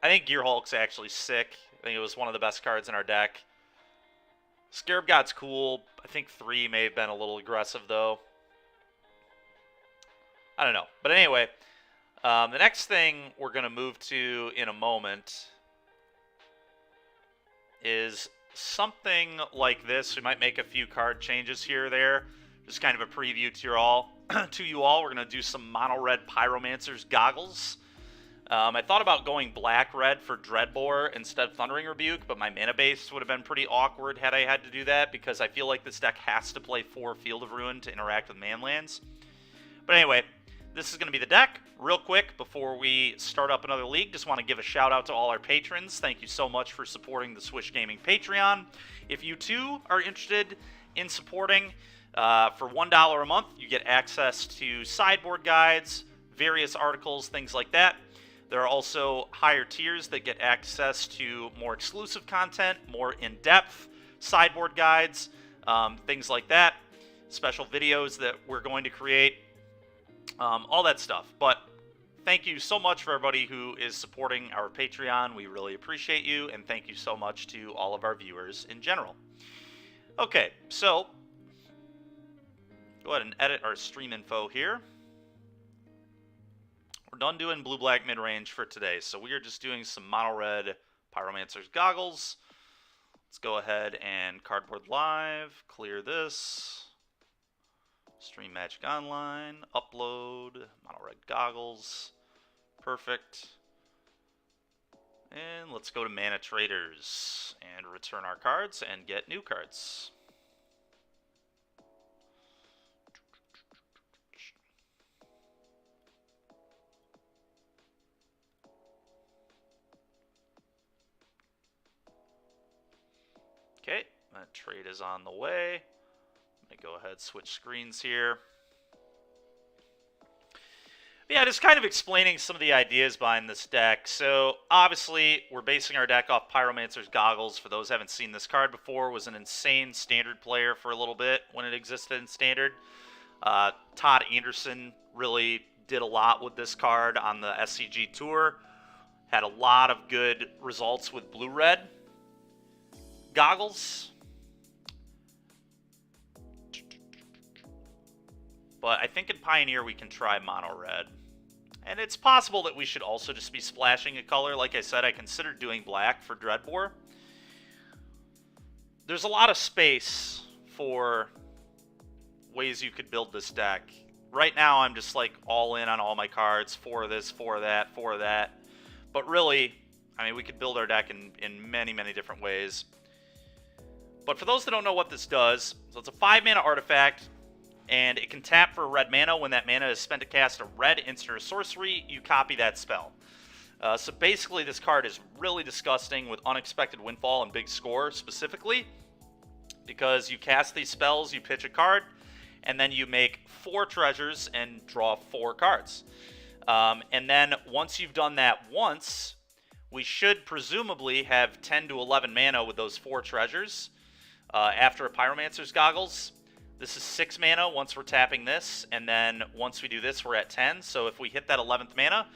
think Gear Hulk's actually sick. I think it was one of the best cards in our deck. Scarab God's cool. I think 3 may have been a little aggressive, though. I don't know. But anyway... the next thing we're going to move to in a moment is something like this. We might make a few card changes here or there. Just kind of a preview to you all. We're going to do some mono-red Pyromancer's Goggles. I thought about going black-red for Dreadbore instead of Thundering Rebuke, but my mana base would have been pretty awkward had I had to do that, because I feel like this deck has to play 4 Field of Ruin to interact with manlands. But anyway... This is going to be the deck. Real quick, before we start up another league, just want to give a shout out to all our patrons. Thank you so much for supporting the Swish Gaming Patreon. If you too are interested in supporting, for $1 a month, you get access to sideboard guides, various articles, things like that. There are also higher tiers that get access to more exclusive content, more in-depth sideboard guides, things like that, special videos that we're going to create. All that stuff. But thank you so much for everybody who is supporting our Patreon. We really appreciate you, and thank you so much to all of our viewers in general. Okay, so go ahead and edit our stream info here. We're done doing Blue-Black Midrange for today, so we are just doing some mono-red Pyromancer's Goggles. Let's go ahead and Cardboard Live, clear this. Stream Magic Online, upload, mono red goggles, perfect. And let's go to Mana Traders and return our cards and get new cards. Okay, that trade is on the way. Let me go ahead, switch screens here. Yeah, just kind of explaining some of the ideas behind this deck. So, obviously, we're basing our deck off Pyromancer's Goggles. For those who haven't seen this card before, was an insane Standard player for a little bit when it existed in Standard. Todd Anderson really did a lot with this card on the SCG Tour. Had a lot of good results with Blue-Red Goggles. But I think in Pioneer we can try Mono Red. And it's possible that we should also just be splashing a color. Like I said, I considered doing black for Dreadbore. There's a lot of space for ways you could build this deck. Right now I'm just like all in on all my cards. 4 of this, 4 of that, 4 of that. But really, I mean, we could build our deck in many, many different ways. But for those that don't know what this does, so it's a 5-mana artifact. And it can tap for a red mana. When that mana is spent to cast a red instant or sorcery, you copy that spell. So basically, this card is really disgusting with Unexpected Windfall and Big Score specifically. Because you cast these spells, you pitch a card, and then you make 4 treasures and draw 4 cards. And then once you've done that once, we should presumably have 10 to 11 mana with those 4 treasures after a Pyromancer's Goggles. This is 6 mana once we're tapping this, and then once we do this, we're at 10. So if we hit that 11th mana,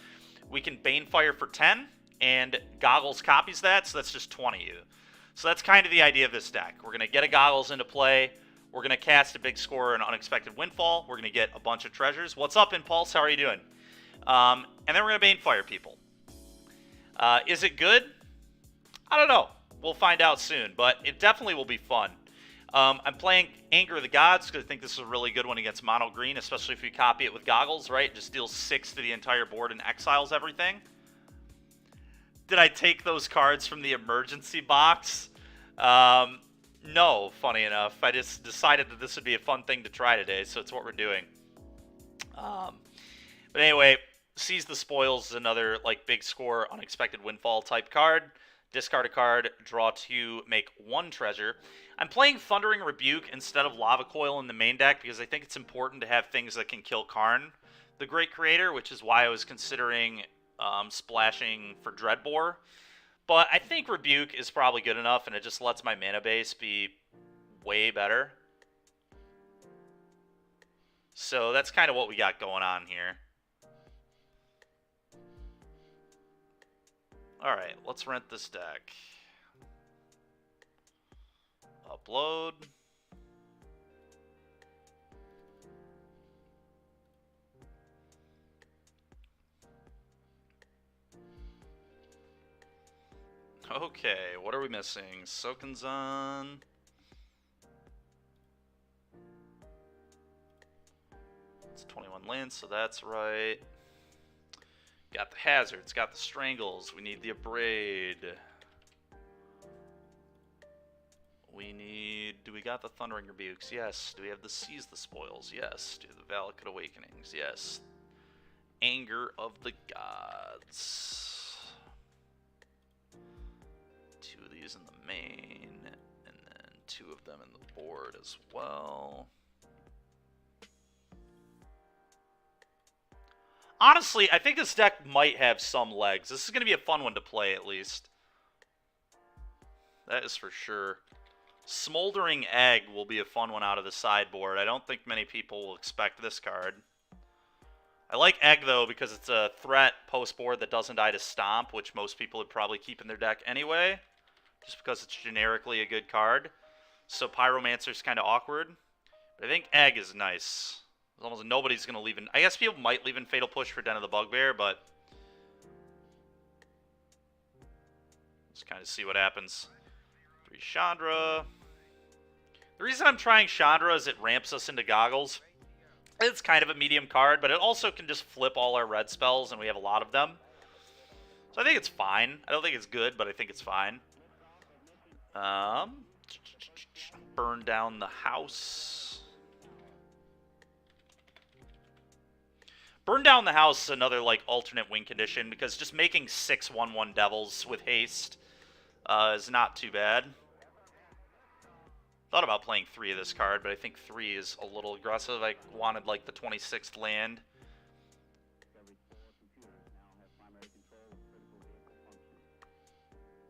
we can Banefire for 10, and Goggles copies that, so that's just 20. So that's kind of the idea of this deck. We're going to get a Goggles into play. We're going to cast a Big Score and Unexpected Windfall. We're going to get a bunch of treasures. What's up, Impulse? How are you doing? And then we're going to Banefire people. Is it good? I don't know. We'll find out soon, but it definitely will be fun. I'm playing Anger of the Gods because I think this is a really good one against mono green, especially if we copy it with Goggles, right? It just deals 6 to the entire board and exiles everything. Did I take those cards from the emergency box? No, funny enough. I just decided that this would be a fun thing to try today, so it's what we're doing. But anyway, Seize the Spoils is another like Big Score, Unexpected Windfall type card. Discard a card, draw 2, make 1 treasure. I'm playing Thundering Rebuke instead of Lava Coil in the main deck because I think it's important to have things that can kill Karn, the Great Creator, which is why I was considering splashing for Dreadbore. But I think Rebuke is probably good enough, and it just lets my mana base be way better. So that's kind of what we got going on here. Alright, let's rent this deck. Upload. Okay, what are we missing? Sokenzan. It's 21 lands, so that's right. Got the Hazards, got the Strangles, we need the Abrade. We need... Do we got the Thundering Rebukes? Yes. Do we have the Seize the Spoils? Yes. Do we have the Valakut Awakenings? Yes. Anger of the Gods. 2 of these in the main, and then 2 of them in the board as well. Honestly, I think this deck might have some legs. This is going to be a fun one to play, at least. That is for sure. Smoldering Egg will be a fun one out of the sideboard. I don't think many people will expect this card. I like Egg, though, because it's a threat post-board that doesn't die to Stomp, which most people would probably keep in their deck anyway, just because it's generically a good card. So Pyromancer's kind of awkward. But I think Egg is nice. Almost nobody's going to leave in... I guess people might leave in Fatal Push for Den of the Bugbear, but... Let's kind of see what happens. 3 Chandra. The reason I'm trying Chandra is it ramps us into Goggles. It's kind of a medium card, but it also can just flip all our red spells, and we have a lot of them. So I think it's fine. I don't think it's good, but I think it's fine. Burn down the house. Burn down the house is another like alternate win condition because just making 6 1/1 devils with haste is not too bad. Thought about playing 3 of this card, but I think 3 is a little aggressive. I wanted like the 26th land.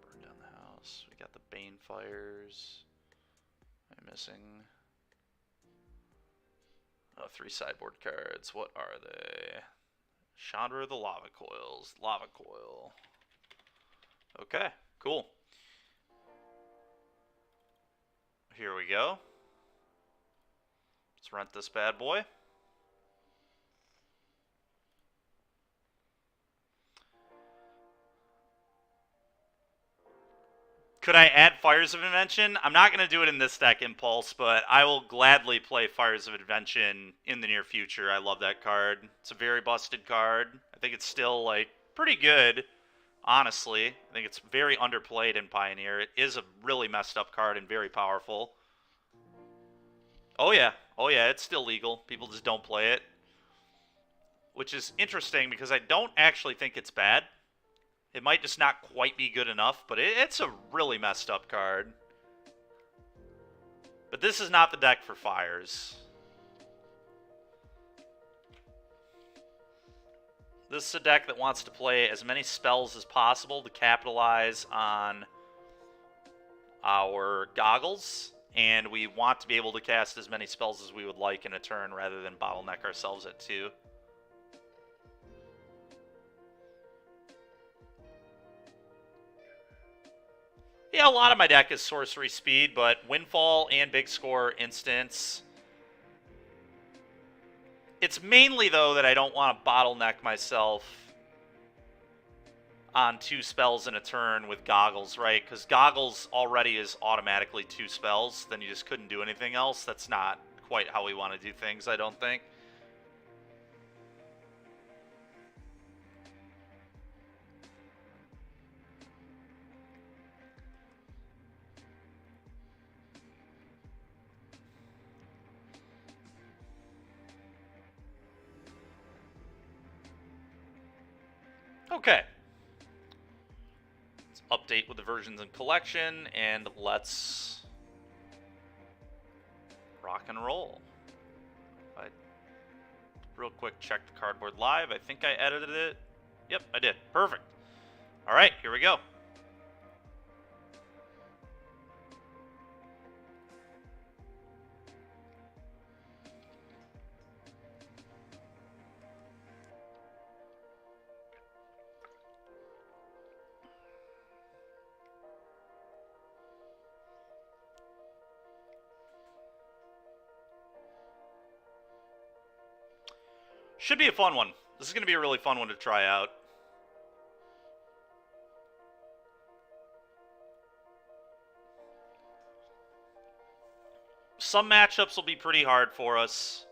Burn down the house. We got the Bane Fires. I'm missing. Oh, 3 sideboard cards. What are they? Chandra the Lava Coils. Lava Coil. Okay, cool. Here we go. Let's rent this bad boy. Could I add Fires of Invention? I'm not going to do it in this deck, Impulse, but I will gladly play Fires of Invention in the near future. I love that card. It's a very busted card. I think it's still, like, pretty good, honestly. I think it's very underplayed in Pioneer. It is a really messed up card and very powerful. Oh, yeah. Oh, yeah, it's still legal. People just don't play it. Which is interesting because I don't actually think it's bad. It might just not quite be good enough, but it's a really messed up card. But this is not the deck for Fires. This is a deck that wants to play as many spells as possible to capitalize on our goggles, and we want to be able to cast as many spells as we would like in a turn rather than bottleneck ourselves at 2. Yeah, a lot of my deck is sorcery speed, but Windfall and Big Score Instance. It's mainly, though, that I don't want to bottleneck myself on 2 spells in a turn with Goggles, right? Because Goggles already is automatically 2 spells, then you just couldn't do anything else. That's not quite how we want to do things, I don't think. Okay. Let's update with the versions and collection, and let's rock and roll. Real quick, check the cardboard live. I think I edited it. Yep, I did. Perfect. All right, here we go. Should be a fun one. This is going to be a really fun one to try out. Some matchups will be pretty hard for us.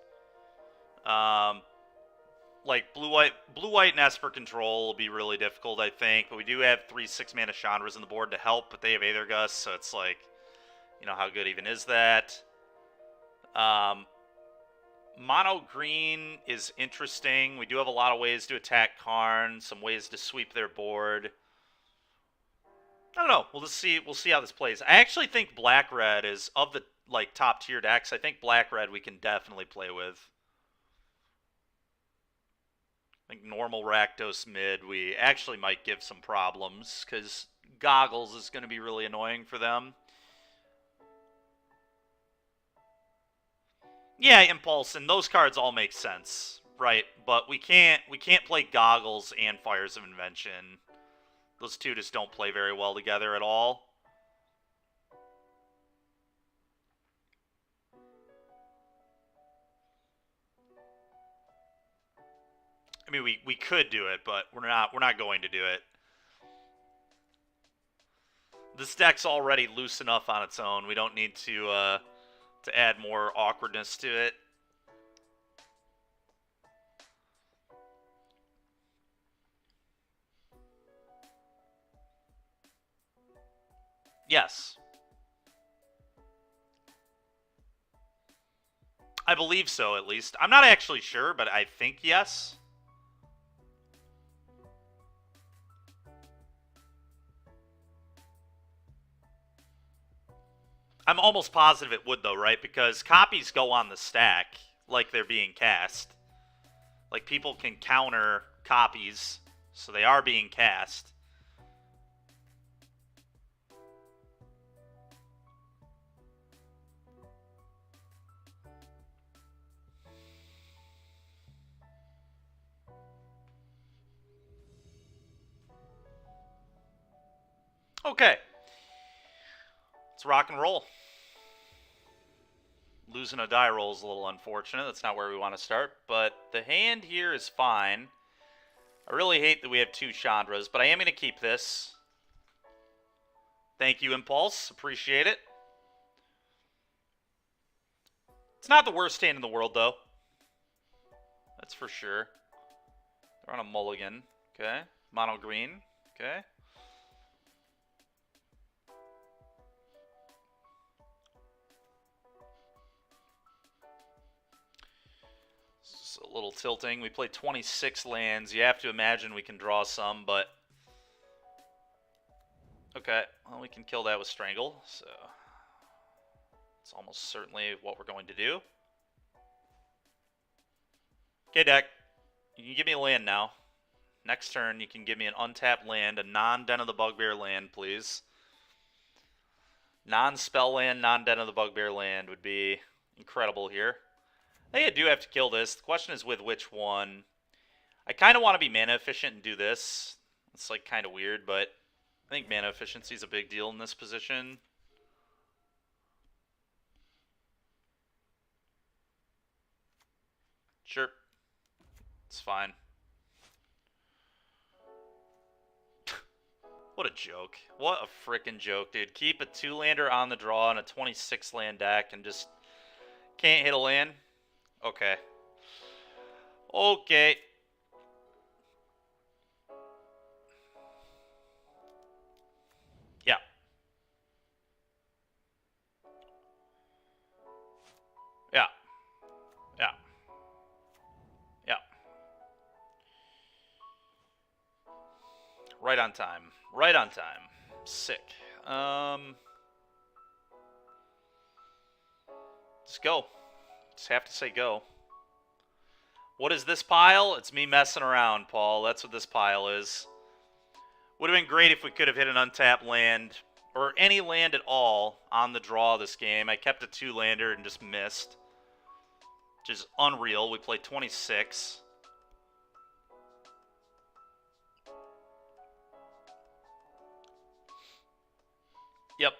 Like blue-white and Esper Control will be really difficult, I think. But we do have 3 6-mana Chandras on the board to help, but they have Aether Gust, so it's like, you know, how good even is that? Mono green is interesting. We do have a lot of ways to attack Karn, some ways to sweep their board. I don't know. We'll just see. We'll see how this plays. I actually think black red is, of the like top tier decks, I think black red we can definitely play with. I think normal Rakdos mid we actually might give some problems because Goggles is going to be really annoying for them. Yeah, Impulse, and those cards all make sense, right? But we can't play Goggles and Fires of Invention. Those two just don't play very well together at all. I mean, we could do it, but we're not going to do it. This deck's already loose enough on its own. We don't need to add more awkwardness to it. Yes. I believe so, at least. I'm not actually sure, but I think yes. I'm almost positive it would, though, right? Because copies go on the stack like they're being cast. Like, people can counter copies, so they are being cast. Okay. Let's rock and roll. Losing a die roll is a little unfortunate. That's not where we want to start. But the hand here is fine. I really hate that we have 2 Chandras, but I am going to keep this. Thank you, Impulse. Appreciate it. It's not the worst hand in the world, though. That's for sure. They're on a mulligan. Okay. Mono green. Okay. It's a little tilting. We play 26 lands. You have to imagine we can draw some, but... Okay. Well, we can kill that with Strangle, so... It's almost certainly what we're going to do. Okay, deck. You can give me a land now. Next turn, you can give me an untapped land, a non-Den of the Bugbear land, please. Non-spell land, non-Den of the Bugbear land would be incredible here. I think I do have to kill this. The question is with which one. I kind of want to be mana efficient and do this. It's like kind of weird, but I think mana efficiency is a big deal in this position. Sure. It's fine. What a joke. What a frickin' joke, dude. Keep a 2-lander on the draw and a 26-land deck and just can't hit a land? Okay. Okay. Yeah. Yeah. Yeah. Yeah. Right on time. Right on time. Sick. Just go. Just have to say go. What is this pile? It's me messing around, Paul. That's what this pile is. Would have been great if we could have hit an untapped land, or any land at all, on the draw this game. I kept a 2-lander and just missed, which is unreal. We played 26. Yep,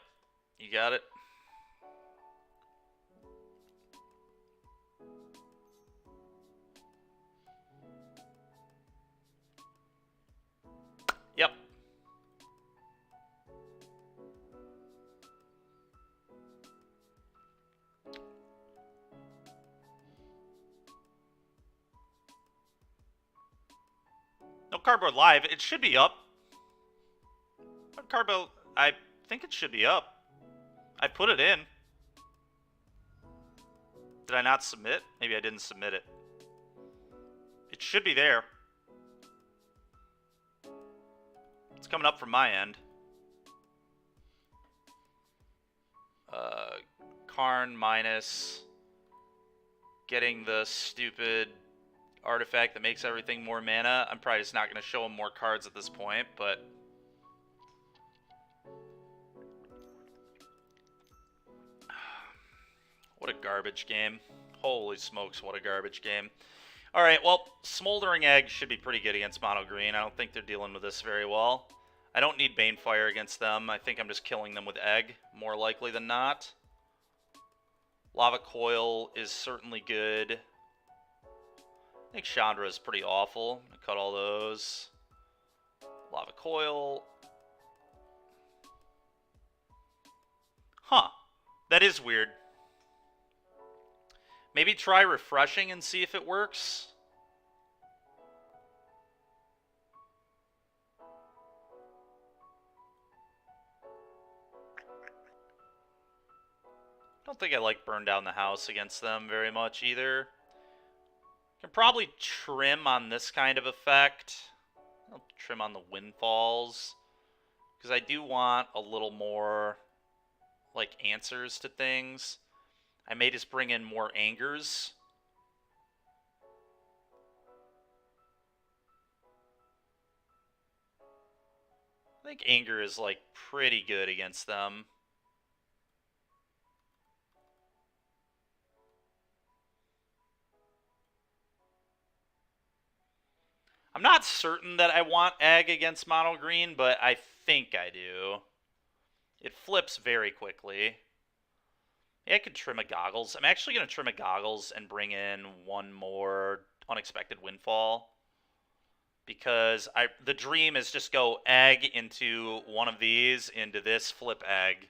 you got it. Yep. No cardboard live. It should be up. Cardboard, I think it should be up. I put it in. Did I not submit? Maybe I didn't submit it. It should be there. It's coming up from my end. Karn minus getting the stupid artifact that makes everything more mana. I'm probably just not going to show him more cards at this point, but... What a garbage game. Holy smokes, what a garbage game. Alright, well, Smoldering Egg should be pretty good against Mono Green. I don't think they're dealing with this very well. I don't need Banefire against them. I think I'm just killing them with Egg, more likely than not. Lava Coil is certainly good. I think Chandra is pretty awful. I cut all those. Lava Coil. Huh. That is weird. Maybe try refreshing and see if it works. I don't think I like Burn Down the House against them very much either. Can probably trim on this kind of effect. I'll trim on the Windfalls. Because I do want a little more, like, answers to things. I may just bring in more angers. I think anger is, like, pretty good against them. I'm not certain that I want Ag against mono green, but I think I do. It flips very quickly. Yeah, I could trim a Goggles. I'm actually going to trim a Goggles and bring in one more Unexpected Windfall. Because the dream is just go Ag into one of these, into this, flip Ag.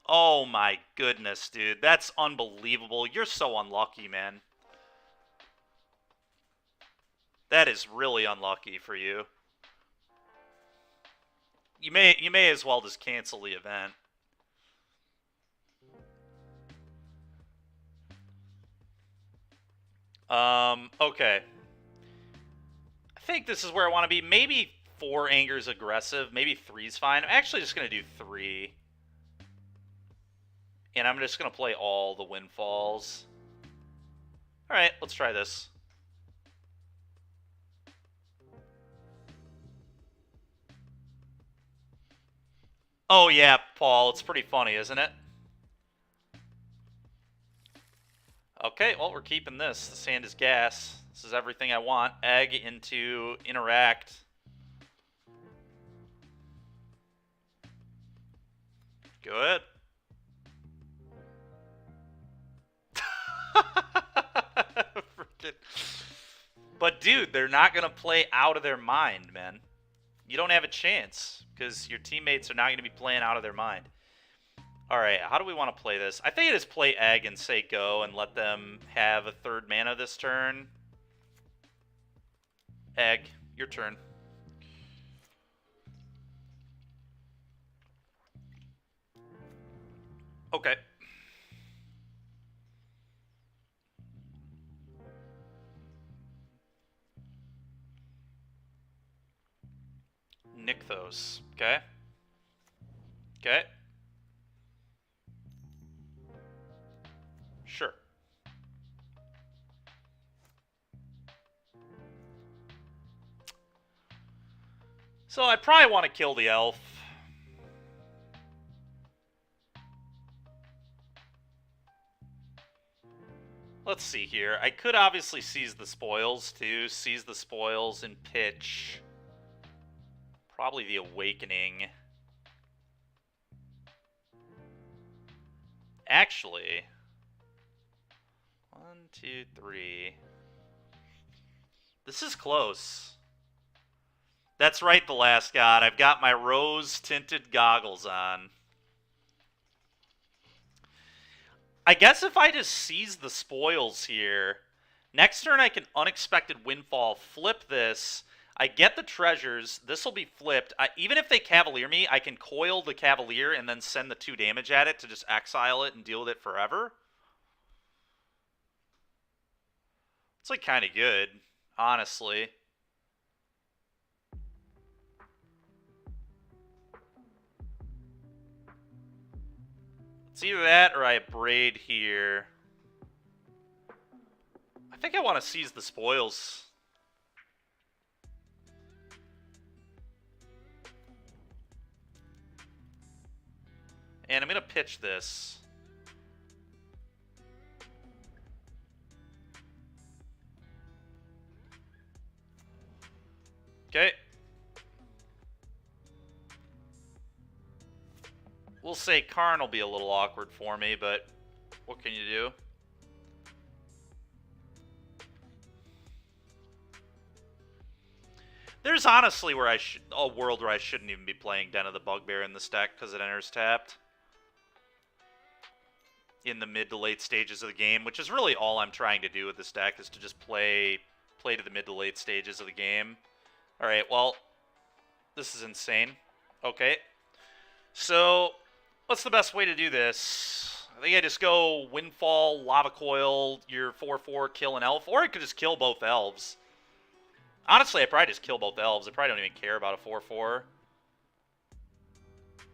Oh my goodness, dude. That's unbelievable. You're so unlucky, man. That is really unlucky for you. You may as well just cancel the event. Okay. I think this is where I want to be. Maybe 4 Anger's aggressive. Maybe 3's fine. I'm actually just going to do 3. And I'm just going to play all the Windfalls. Alright, let's try this. Oh yeah, Paul, it's pretty funny, isn't it? Okay, well, we're keeping this. The sand is gas. This is everything I want. Egg into interact. Go ahead. Freaking. But dude, they're not going to play out of their mind, man. You don't have a chance because your teammates are not going to be playing out of their mind. Alright, how do we want to play this? I think I just play Egg and say go and let them have a 3rd mana this turn. Egg, your turn. Okay. Nykthos. Okay. Okay. Sure. So I probably want to kill the elf. Let's see here. I could obviously seize the spoils too. Seize the spoils and pitch. Probably the Awakening. Actually. 1, 2, 3. This is close. That's right, the last god. I've got my rose-tinted goggles on. I guess if I just seize the spoils here, next turn I can Unexpected Windfall, flip this. I get the treasures. This will be flipped. Even if they Cavalier me, I can coil the Cavalier and then send the 2 damage at it to just exile it and deal with it forever. It's like kind of good, honestly. It's either that or I braid here. I think I want to seize the spoils. And I'm going to pitch this. Okay. We'll say Karn will be a little awkward for me, but what can you do? There's honestly a world where I shouldn't even be playing Den of the Bugbear in this deck because it enters tapped in the mid to late stages of the game, which is really all I'm trying to do with this deck is to just play to the mid to late stages of the game. All right, well, this is insane. Okay, so what's the best way to do this? I think I just go Windfall, Lava Coil, your 4/4, kill an elf, or I could just kill both elves. Honestly, I probably just kill both elves. I probably don't even care about a 4/4.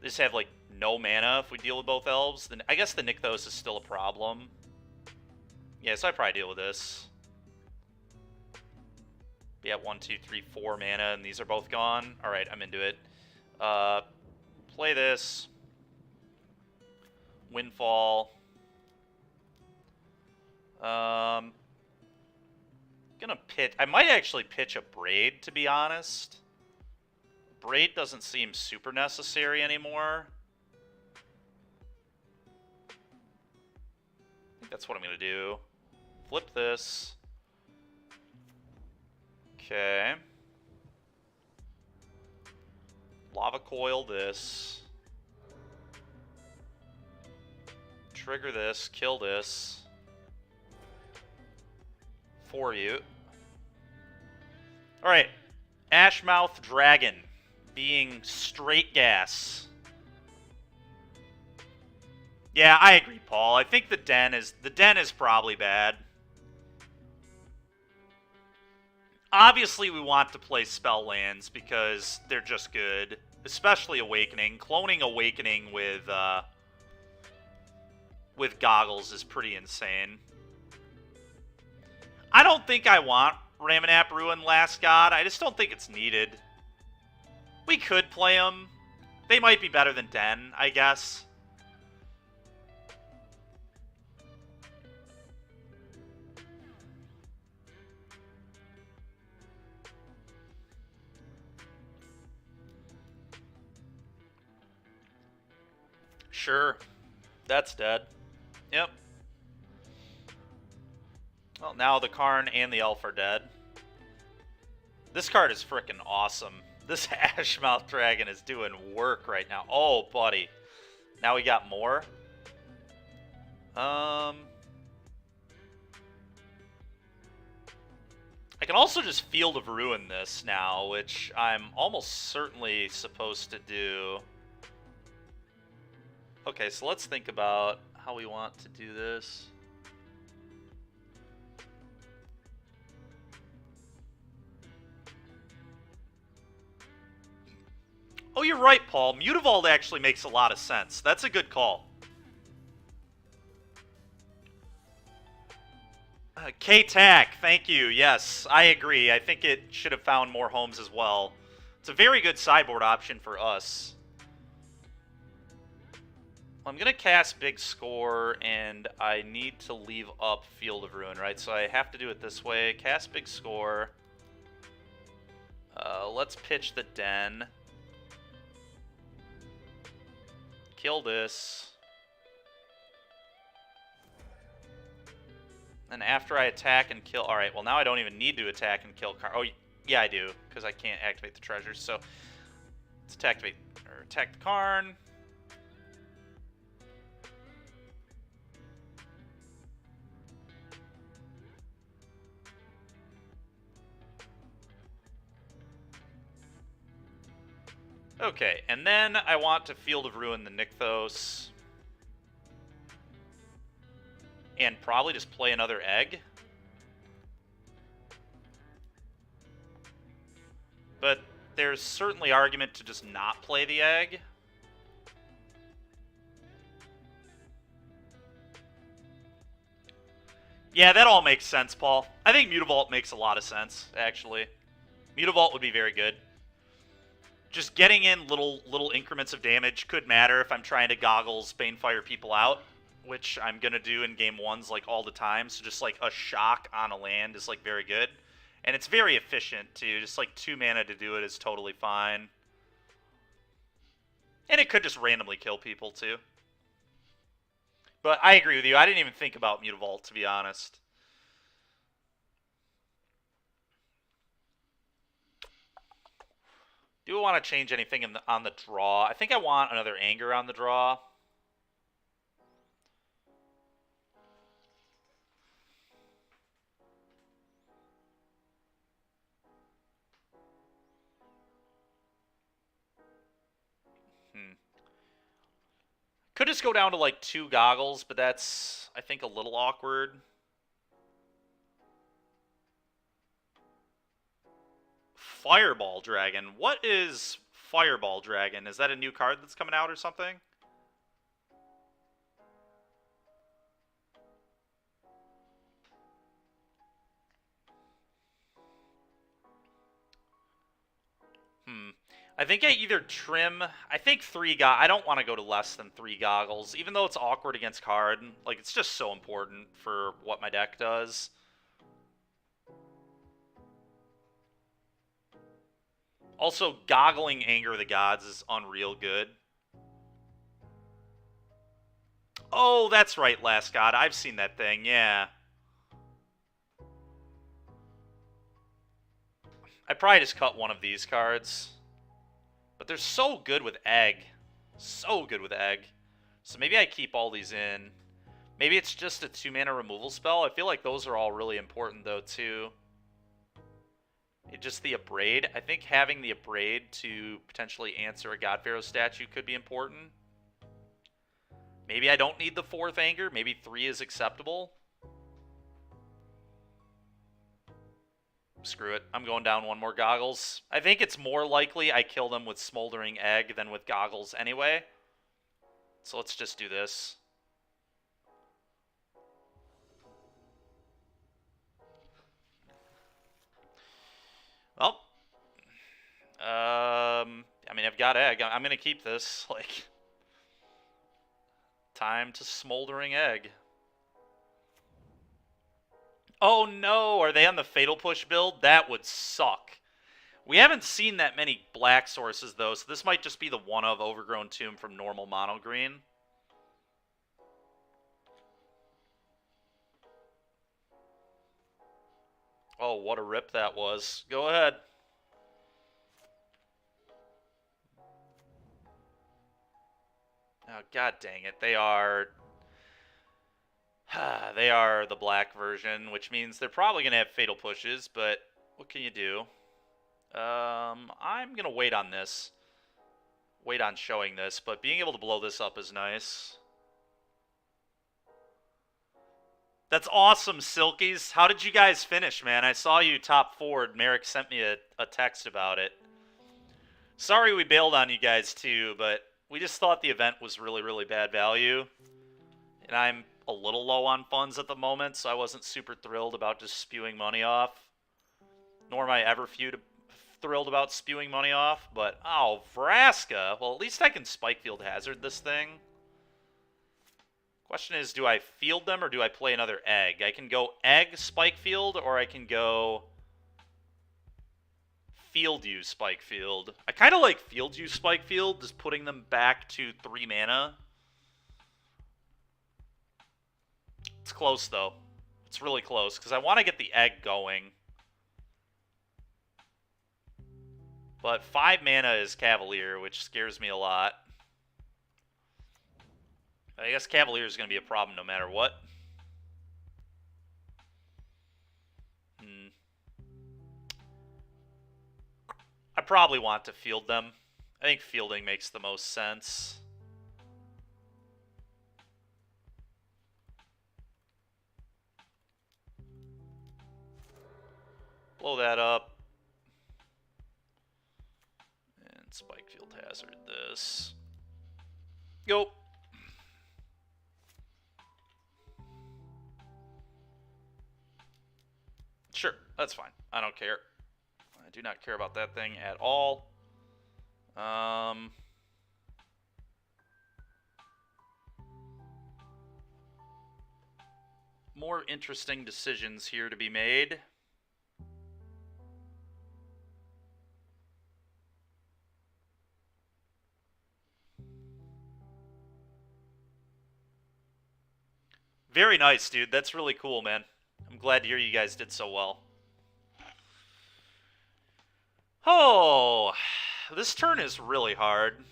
They just have, like, no mana if we deal with both elves. Then I guess the Nykthos is still a problem. Yeah, so I probably deal with this. We have 1, 2, 3, 4 mana, and these are both gone. Alright, I'm into it. Play this. Windfall. Gonna pitch. I might actually pitch a Braid, to be honest. Braid doesn't seem super necessary anymore. I think that's what I'm gonna do. Flip this. Okay. Lava coil this. Trigger this. Kill this. For you. Alright. Ashmouth Dragon. Being straight gas. Yeah, I agree, Paul. I think the den is probably bad. Obviously, we want to play spell lands because they're just good, especially Awakening. Cloning Awakening with Goggles is pretty insane. I don't think I want Ramanap Ruin Last God. I just don't think it's needed. We could play them. They might be better than Den, I guess. Sure. That's dead. Yep. Well, now the Karn and the Elf are dead. This card is freaking awesome. This Ashmouth Dragon is doing work right now. Oh, buddy. Now we got more. I can also just Field of Ruin this now, which I'm almost certainly supposed to do. Okay, so let's think about how we want to do this. Oh, you're right, Paul. Mutavault actually makes a lot of sense. That's a good call. K-Tac, thank you. Yes, I agree. I think it should have found more homes as well. It's a very good sideboard option for us. I'm going to cast Big Score, and I need to leave up Field of Ruin, right? So I have to do it this way. Cast Big Score. Let's pitch the Den. Kill this. And after I attack and kill... Alright, well now I don't even need to attack and kill Karn. Oh, yeah I do, because I can't activate the treasures. So, let's attack the Karn. Okay, and then I want to Field of Ruin the Nykthos. And probably just play another egg. But there's certainly argument to just not play the egg. Yeah, that all makes sense, Paul. I think Mutavault makes a lot of sense, actually. Mutavault would be very good. Just getting in little increments of damage could matter if I'm trying to Goggles Banefire people out, which I'm going to do in game ones like all the time. So just like a shock on a land is like very good. And it's very efficient too. Just like 2 mana to do it is totally fine. And it could just randomly kill people too. But I agree with you. I didn't even think about Mutavault, to be honest. Do I want to change anything on the draw? I think I want another Anger on the draw. Could just go down to like 2 Goggles, but that's, I think, a little awkward. Fireball Dragon. What is Fireball Dragon. Is that a new card that's coming out or something? I think I either trim... I think 3 I don't want to go to less than 3 goggles, even though it's awkward against card. Like, it's just so important for what my deck does. Also, goggling Anger of the Gods is unreal good. Oh, that's right, Last God. I've seen that thing, yeah. I probably just cut one of these cards. But they're so good with Egg. So good with Egg. So maybe I keep all these in. Maybe it's just a 2-mana removal spell. I feel like those are all really important, though, too. Just the Abrade. I think having the Abrade to potentially answer a God Pharaoh statue could be important. Maybe I don't need the 4th Anger. Maybe 3 is acceptable. Screw it. I'm going down 1 more Goggles. I think it's more likely I kill them with Smoldering Egg than with Goggles anyway. So let's just do this. Well, I mean, I've got Egg. I'm going to keep this. Like, time to Smoldering Egg. Oh no, are they on the Fatal Push build? That would suck. We haven't seen that many black sources, though, so this might just be the one of Overgrown Tomb from normal mono green. Oh, what a rip that was. Go ahead. Oh, god dang it. They are the black version, which means they're probably going to have Fatal Pushes, but what can you do? I'm going to wait on this. Wait on showing this, but being able to blow this up is nice. That's awesome, Silkies. How did you guys finish, man? I saw you top forward. Merrick sent me a text about it. Sorry we bailed on you guys, too, but we just thought the event was really, really bad value. And I'm a little low on funds at the moment, so I wasn't super thrilled about just spewing money off. Nor am I ever thrilled about spewing money off, but... Oh, Vraska! Well, at least I can Spikefield Hazard this thing. Question is, do I field them or do I play another Egg? I can go Egg Spikefield, or I can go Field You Spikefield. I kind of like Field You Spikefield, just putting them back to 3 mana. It's close, though. It's really close, because I want to get the Egg going. But 5 mana is Cavalier, which scares me a lot. I guess Cavalier is going to be a problem no matter what. I probably want to field them. I think fielding makes the most sense. Blow that up. And Spikefield Hazard this. Go. Sure, that's fine. I don't care. I do not care about that thing at all. More interesting decisions here to be made. Very nice, dude. That's really cool, man. I'm glad to hear you guys did so well. Oh, this turn is really hard.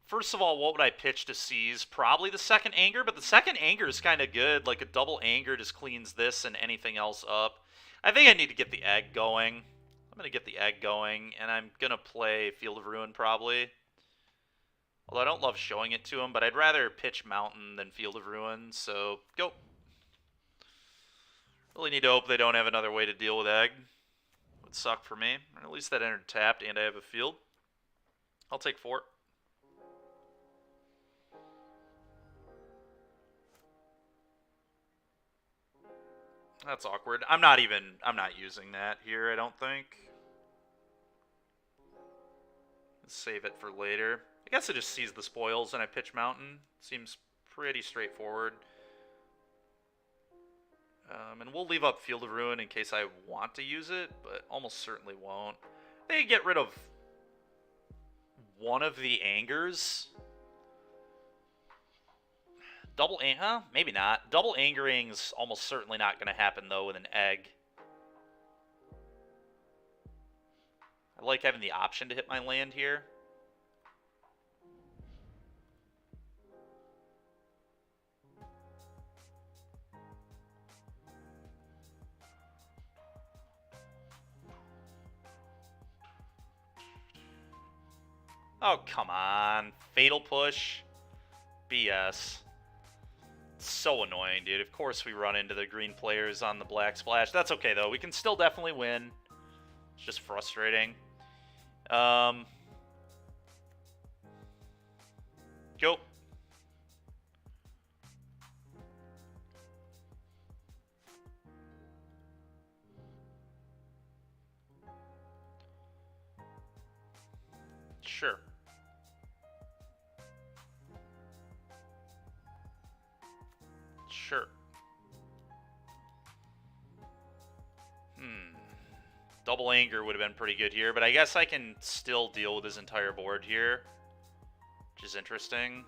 First of all, what would I pitch to seize? Probably the second Anger, but the second Anger is kind of good. Like, a double Anger just cleans this and anything else up. I think I need to get the Egg going. I'm going to get the Egg going, and I'm going to play Field of Ruin probably. Although I don't love showing it to him, but I'd rather pitch Mountain than Field of Ruin, so go. Really need to hope they don't have another way to deal with Egg. would suck for me. At least that entered tapped, and I have a field. I'll take 4. That's awkward. I'm not using that here, I don't think. Let's save it for later. I guess I just seize the spoils and I pitch Mountain. Seems pretty straightforward. And we'll leave up Field of Ruin in case I want to use it, but almost certainly won't. They get rid of one of the angers. Double huh? Maybe not. Double angering's almost certainly not going to happen, though, with an egg. I like having the option to hit my land here. Oh, come on. Fatal Push. BS. So annoying, dude. Of course we run into the green players on the black splash. That's okay, though. We can still definitely win. It's just frustrating. Go. Sure. Sure. Double anger would have been pretty good here, but I guess I can still deal with his entire board here, which is interesting.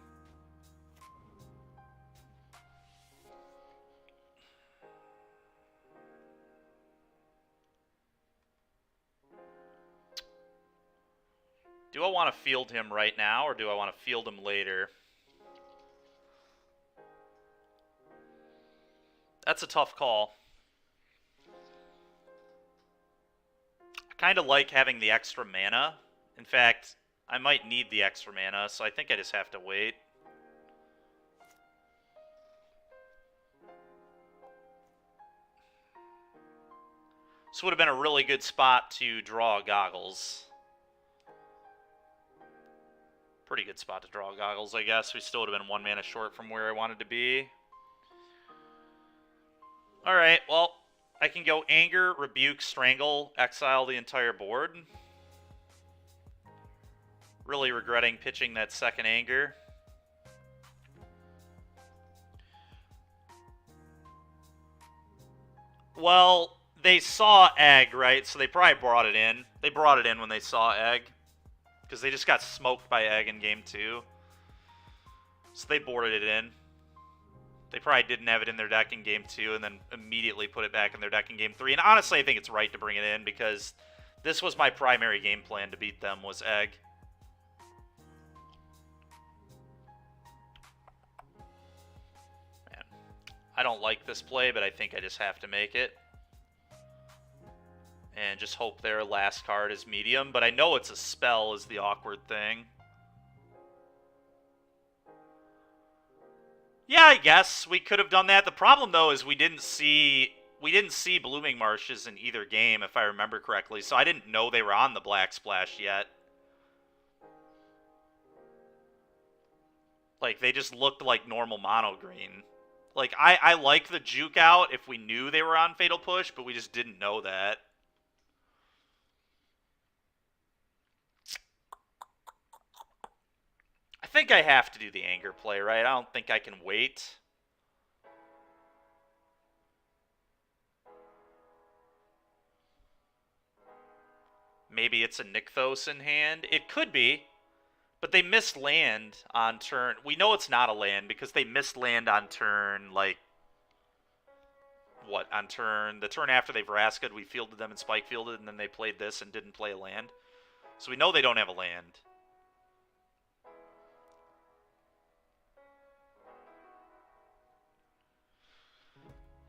Do I want to field him right now, or do I want to field him later? That's a tough call. I kind of like having the extra mana. In fact, I might need the extra mana, so I think I just have to wait. This would have been a really good spot to draw Goggles. Pretty good spot to draw Goggles, I guess. We still would have been 1 mana short from where I wanted to be. Alright, well, I can go Anger, Rebuke, Strangle, exile the entire board. Really regretting pitching that second Anger. Well, they saw Egg, right? So they probably brought it in. They brought it in when they saw Egg. Because they just got smoked by Egg in Game 2. So they boarded it in. They probably didn't have it in their deck in Game 2 and then immediately put it back in their deck in Game 3. And honestly, I think it's right to bring it in because this was my primary game plan to beat them was Egg. Man, I don't like this play, but I think I just have to make it. And just hope their last card is medium. But I know it's a spell is the awkward thing. Yeah, I guess we could have done that. The problem, though, is we didn't see Blooming Marshes in either game, if I remember correctly. So I didn't know they were on the Black Splash yet. Like, they just looked like normal mono green. Like, I like the juke out if we knew they were on Fatal Push, but we just didn't know that. I think I have to do the anger play, right? I don't think I can wait. Maybe it's a Nykthos in hand. It could be. But they missed land on turn. We know it's not a land because they missed land on turn, like... What? On turn... The turn after they Vraska'd, we fielded them and spike fielded, and then they played this and didn't play a land. So we know they don't have a land.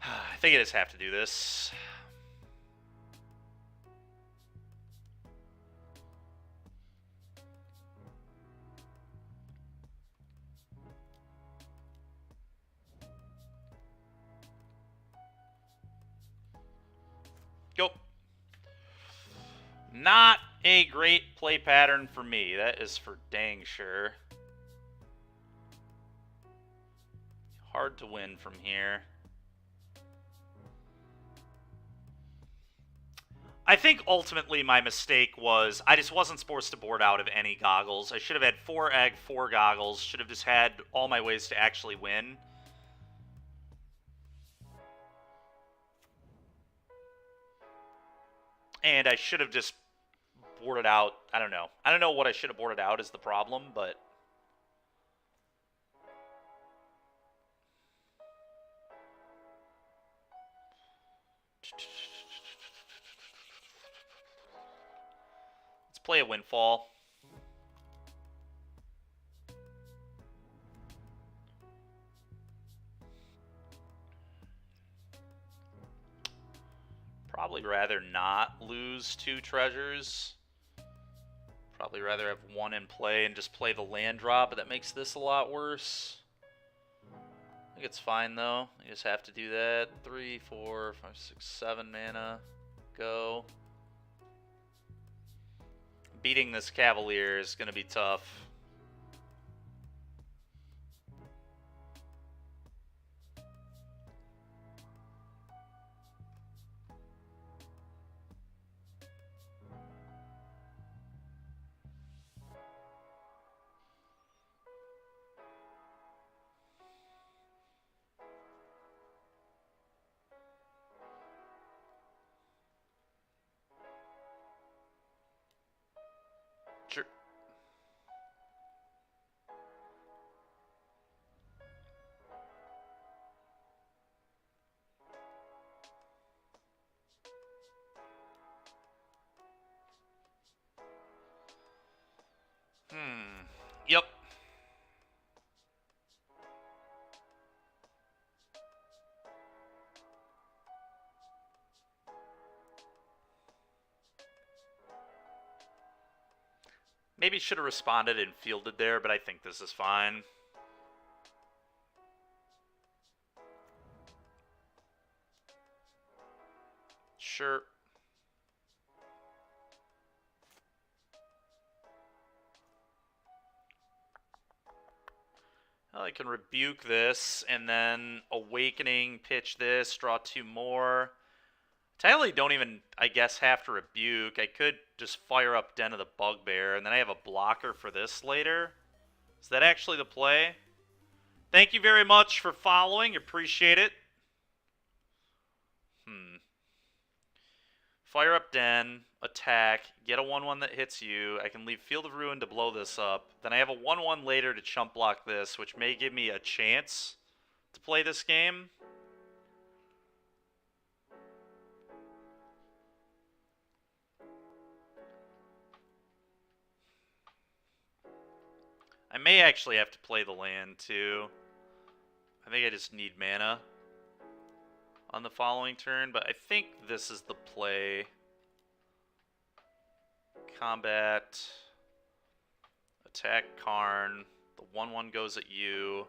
I think I just have to do this. Go. Not a great play pattern for me. That is for dang sure. Hard to win from here. I think ultimately my mistake was I just wasn't supposed to board out of any goggles. I should have had 4 egg, 4 goggles. Should have just had all my ways to actually win. And I should have just boarded out. I don't know. I don't know what I should have boarded out is the problem, but... Let's play a windfall. Probably rather not lose 2 treasures. Probably rather have 1 in play and just play the land drop, but that makes this a lot worse. I think it's fine though. You just have to do that. 3, 4, 5, 6, 7 mana. Go. Beating this Cavalier is going to be tough. Sure. Yep. Maybe should have responded and fielded there, but I think this is fine. Sure. Well, I can rebuke this, and then Awakening, pitch this, draw 2 more. Technically don't even, I guess, have to rebuke. I could just fire up Den of the Bugbear, and then I have a blocker for this later. Is that actually the play? Thank you very much for following. Appreciate it. Fire up Den, attack, get a 1-1 that hits you. I can leave Field of Ruin to blow this up. Then I have a 1-1 later to chump block this, which may give me a chance to play this game. I may actually have to play the land, too. I think I just need mana on the following turn, but I think this is the play. Combat. Attack Karn. The 1-1 goes at you.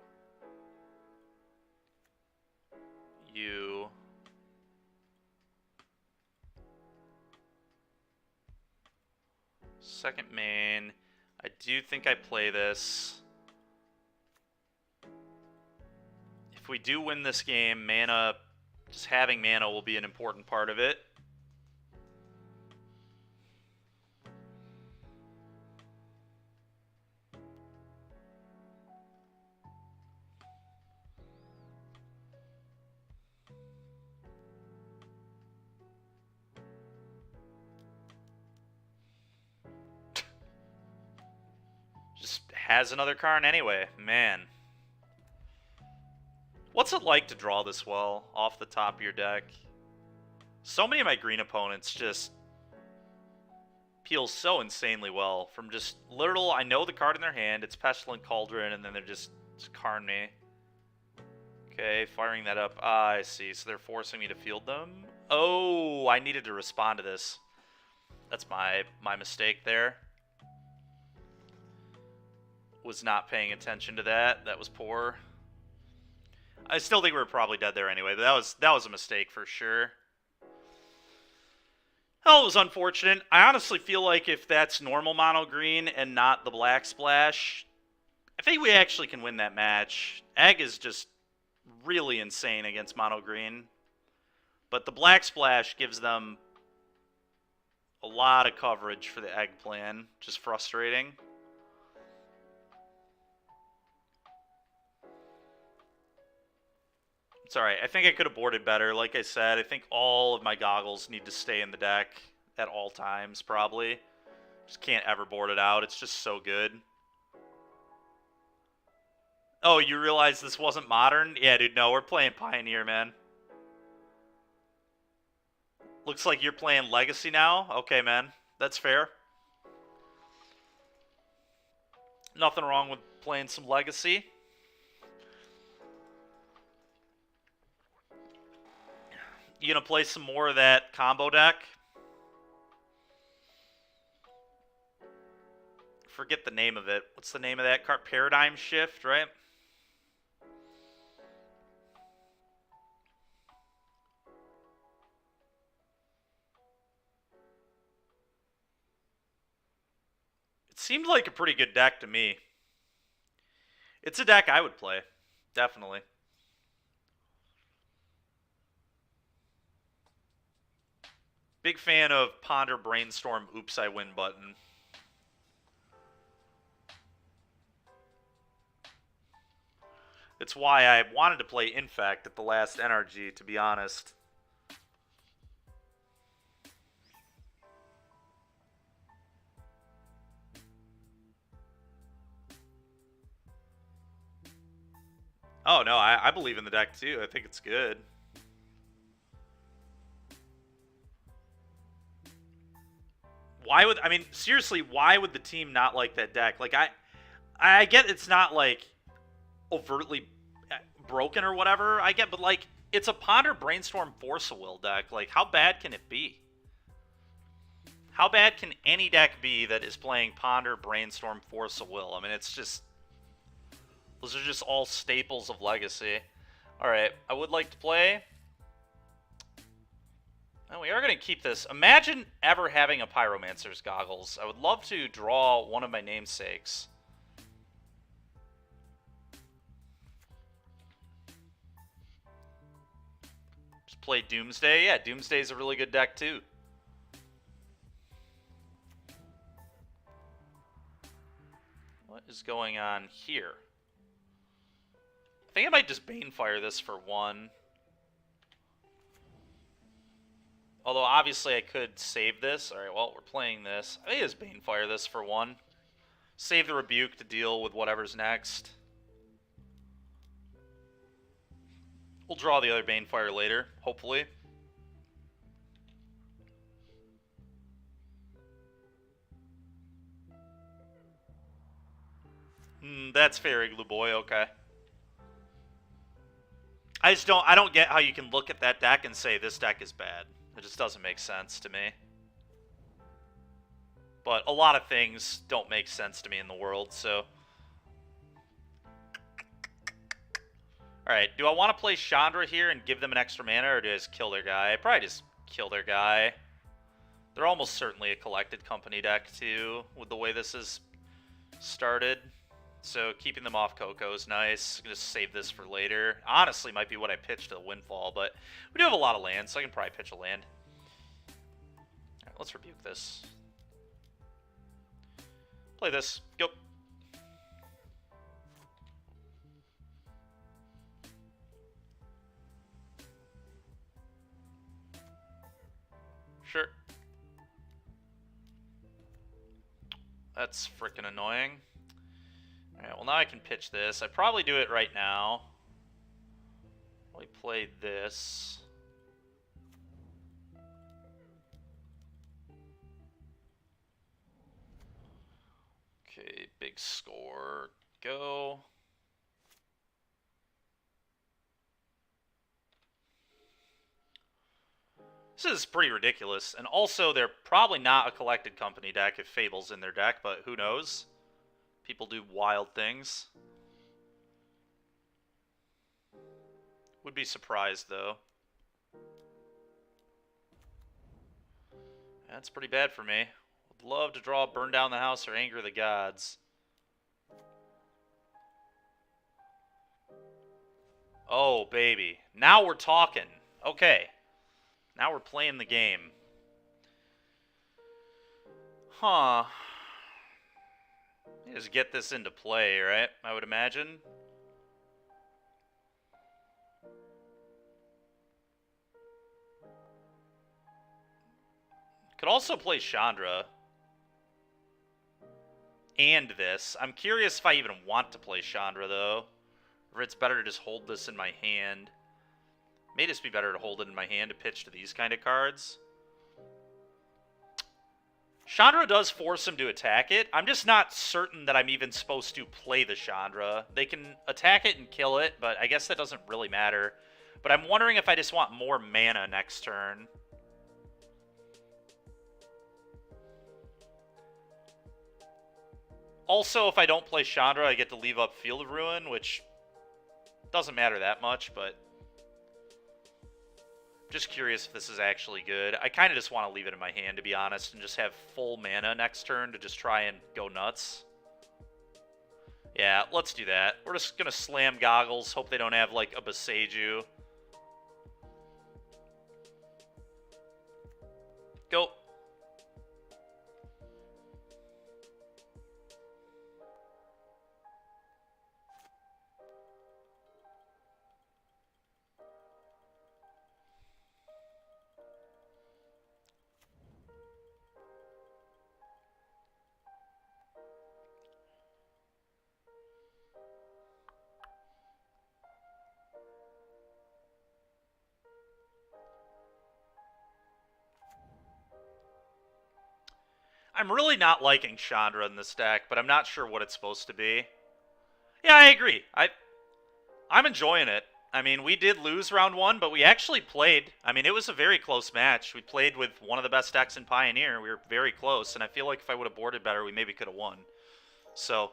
You. Second main. I do think I play this. If we do win this game, mana, just having mana will be an important part of it. Just has another Karn anyway, man. What's it like to draw this well off the top of your deck? So many of my green opponents just peel so insanely well from just literal, I know the card in their hand, it's Pestilent Cauldron, and then they're just Karn me. Okay, firing that up. Ah, I see. So they're forcing me to field them. Oh, I needed to respond to this. That's my mistake there. Was not paying attention to that. That was poor. I still think we were probably dead there anyway, but that was a mistake for sure. Oh, it was unfortunate. I honestly feel like if that's normal mono green and not the black splash, I think we actually can win that match. Egg is just really insane against mono green. But the black splash gives them a lot of coverage for the egg plan. Just frustrating. It's alright. I think I could have boarded better. Like I said, I think all of my goggles need to stay in the deck at all times, probably. Just can't ever board it out. It's just so good. Oh, you realize this wasn't modern? Yeah, dude, no, we're playing Pioneer, man. Looks like you're playing Legacy now? Okay, man. That's fair. Nothing wrong with playing some Legacy. You gonna play some more of that combo deck? Forget the name of it. What's the name of that card? Paradigm Shift, right? It seemed like a pretty good deck to me. It's a deck I would play. Definitely. Big fan of Ponder Brainstorm Oops I Win button. It's why I wanted to play Infect at the last NRG, to be honest. Oh, no, I believe in the deck, too. I think it's good. Why would... I mean, seriously, why would the team not like that deck? Like, I get it's not, like, overtly broken or whatever. I get, but, like, it's a Ponder Brainstorm Force-a-Will deck. Like, how bad can it be? How bad can any deck be that is playing Ponder Brainstorm Force-a-Will? I mean, it's just... Those are just all staples of Legacy. Alright, I would like to play. And we are going to keep this. Imagine ever having a Pyromancer's goggles. I would love to draw one of my namesakes. Just play Doomsday. Yeah, Doomsday is a really good deck too. What is going on here? I think I might just Banefire this for one. Although, obviously, I could save this. Alright, well, we're playing this. I think I just Banefire this for one. Save the Rebuke to deal with whatever's next. We'll draw the other Banefire later, hopefully. That's fair, Igloo Boy, okay. I don't get how you can look at that deck and say this deck is bad. It just doesn't make sense to me. But a lot of things don't make sense to me in the world, so... Alright, do I want to play Chandra here and give them an extra mana, or do I just kill their guy? I probably just kill their guy. They're almost certainly a Collected Company deck, too, with the way this is started. So keeping them off Coco is nice. I'm going to save this for later. Honestly, might be what I pitched to the Windfall, but we do have a lot of land, so I can probably pitch a land. Alright, let's Rebuke this. Play this. Go. Sure. That's freaking annoying. Alright, well now I can pitch this. I probably do it right now. We play this. Okay, big score. Go. This is pretty ridiculous. And also, they're probably not a Collected Company deck if Fable's in their deck, but who knows? People do wild things. Would be surprised, though. That's pretty bad for me. Would love to draw Burn Down the House or Anger the Gods. Oh, baby. Now we're talking. Okay. Now we're playing the game. Huh. Just get this into play, right? I would imagine. Could also play Chandra. And this. I'm curious if I even want to play Chandra, though. Or it's better to just hold this in my hand. May just be better to hold it in my hand to pitch to these kind of cards. Chandra does force him to attack it. I'm just not certain that I'm even supposed to play the Chandra. They can attack it and kill it, but I guess that doesn't really matter. But I'm wondering if I just want more mana next turn. Also, if I don't play Chandra, I get to leave up Field of Ruin, which doesn't matter that much, but just curious if this is actually good. I kind of just want to leave it in my hand, to be honest, and just have full mana next turn to just try and go nuts. Yeah, let's do that. We're just going to slam Goggles, hope they don't have, like, a Boseiju. Go. I'm really not liking Chandra in this deck, but I'm not sure what it's supposed to be. Yeah, I agree. I'm enjoying it. I mean, we did lose round one, but we actually played. I mean, it was a very close match. We played with one of the best decks in Pioneer. We were very close, and I feel like if I would have boarded better, we maybe could have won. So,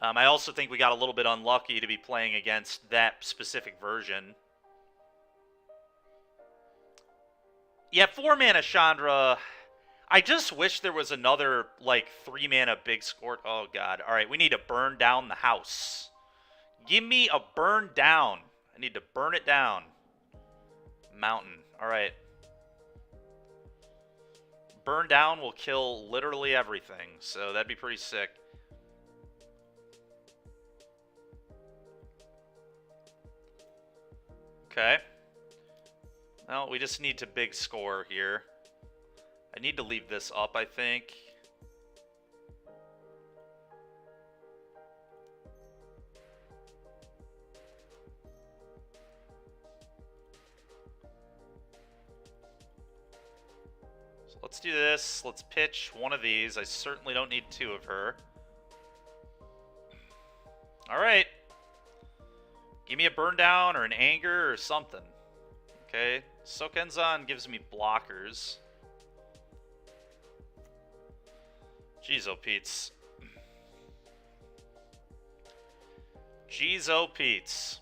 I also think we got a little bit unlucky to be playing against that specific version. Yeah, 4-mana Chandra. I just wish there was another, like, 3-mana big score. Oh, God. All right, we need to burn down the house. Give me a burn down. I need to burn it down. Mountain. All right. Burn down will kill literally everything, so that'd be pretty sick. Okay. Well, we just need to big score here. I need to leave this up, I think. So let's do this. Let's pitch one of these. I certainly don't need two of her. Alright. Give me a burn down or an anger or something. Okay. Sokenzan gives me blockers. Jeez, oh Pete's. Jeez, oh Pete's.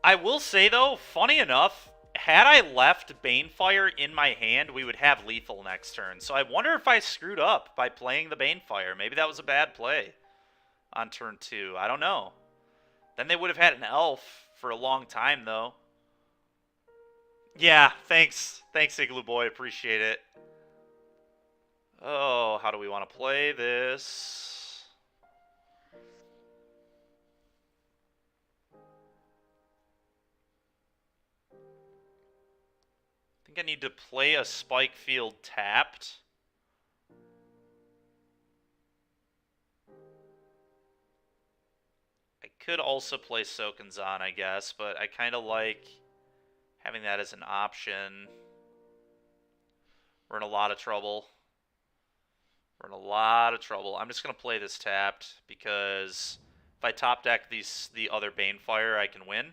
I will say, though, funny enough, had I left Banefire in my hand, we would have lethal next turn. So I wonder if I screwed up by playing the Banefire. Maybe that was a bad play on turn 2. I don't know. Then they would have had an elf for a long time, though. Yeah, thanks. Thanks, Igloo Boy. Appreciate it. Oh, how do we want to play this? I think I need to play a Spike Field tapped. I could also play Sokenzan, I guess, but I kind of like having that as an option. We're in a lot of trouble. We're in a lot of trouble. I'm just going to play this tapped because if I top deck the other Banefire, I can win.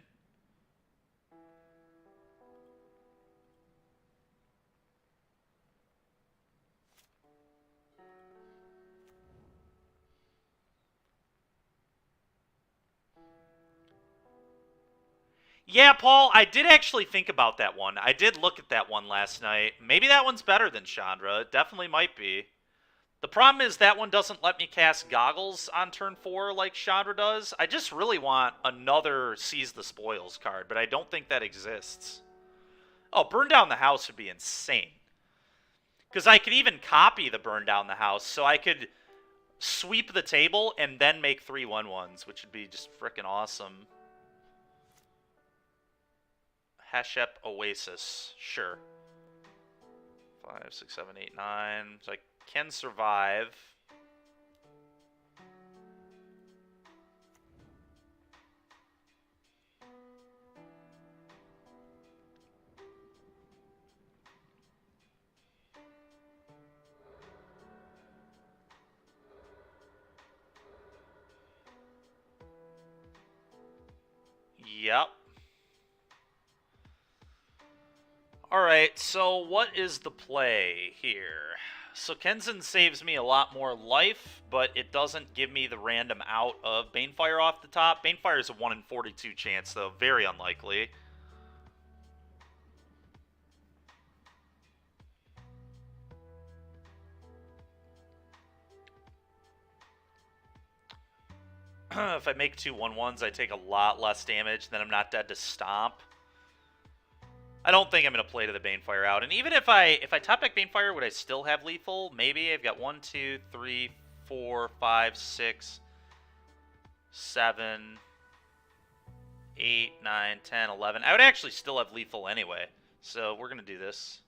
Yeah, Paul, I did actually think about that one. I did look at that one last night. Maybe that one's better than Chandra. It definitely might be. The problem is that one doesn't let me cast Goggles on turn 4 like Chandra does. I just really want another Seize the Spoils card, but I don't think that exists. Oh, Burn Down the House would be insane. Because I could even copy the Burn Down the House, so I could sweep the table and then make 3 1/1s, which would be just freaking awesome. Hashep Oasis, sure. 5, 6, 7, 8, 9. So I can survive. Yep. Alright, so what is the play here? So Kenzin saves me a lot more life, but it doesn't give me the random out of Banefire off the top. Banefire is a 1 in 42 chance, though. Very unlikely. If I make 2 1/1s, I take a lot less damage, then I'm not dead to Stomp. I don't think I'm going to play to the Banefire out. And even if I top deck Banefire, would I still have lethal? Maybe. I've got 1, 2, 3, 4, 5, 6, 7, 8, 9, 10, 11. I would actually still have lethal anyway. So we're going to do this.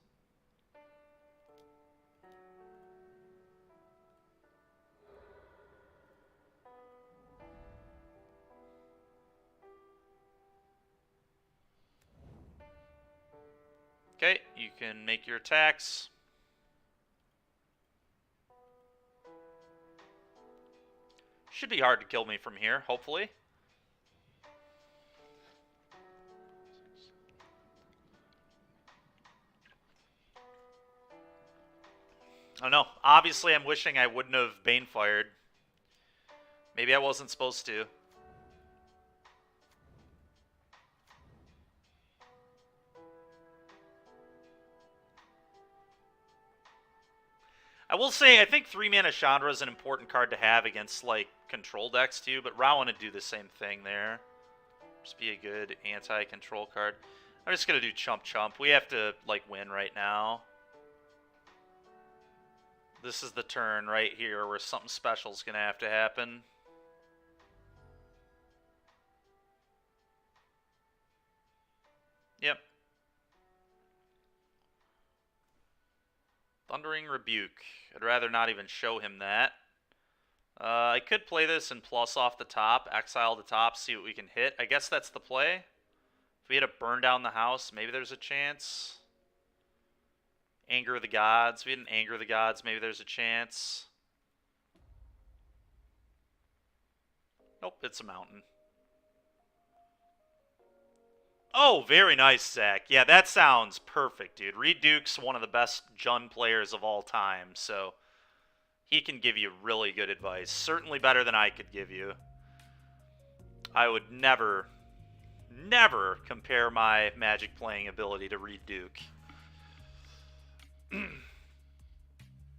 Okay, you can make your attacks. Should be hard to kill me from here, hopefully. Oh no, obviously I'm wishing I wouldn't have Banefired. Maybe I wasn't supposed to. I will say, I think 3-mana Chandra is an important card to have against, like, control decks, too, but Rowan would do the same thing there. Just be a good anti-control card. I'm just going to do Chump Chump. We have to, like, win right now. This is the turn right here where something special is going to have to happen. Yep. Thundering Rebuke. I'd rather not even show him that. I could play this and plus off the top, exile the top, see what we can hit. I guess that's the play. If we had to burn down the house, maybe there's a chance. Anger the Gods. If we didn't anger the Gods, maybe there's a chance. Nope, it's a mountain. Oh, very nice, Zach. Yeah, that sounds perfect, dude. Reed Duke's one of the best Jund players of all time, so he can give you really good advice. Certainly better than I could give you. I would never compare my Magic playing ability to Reed Duke.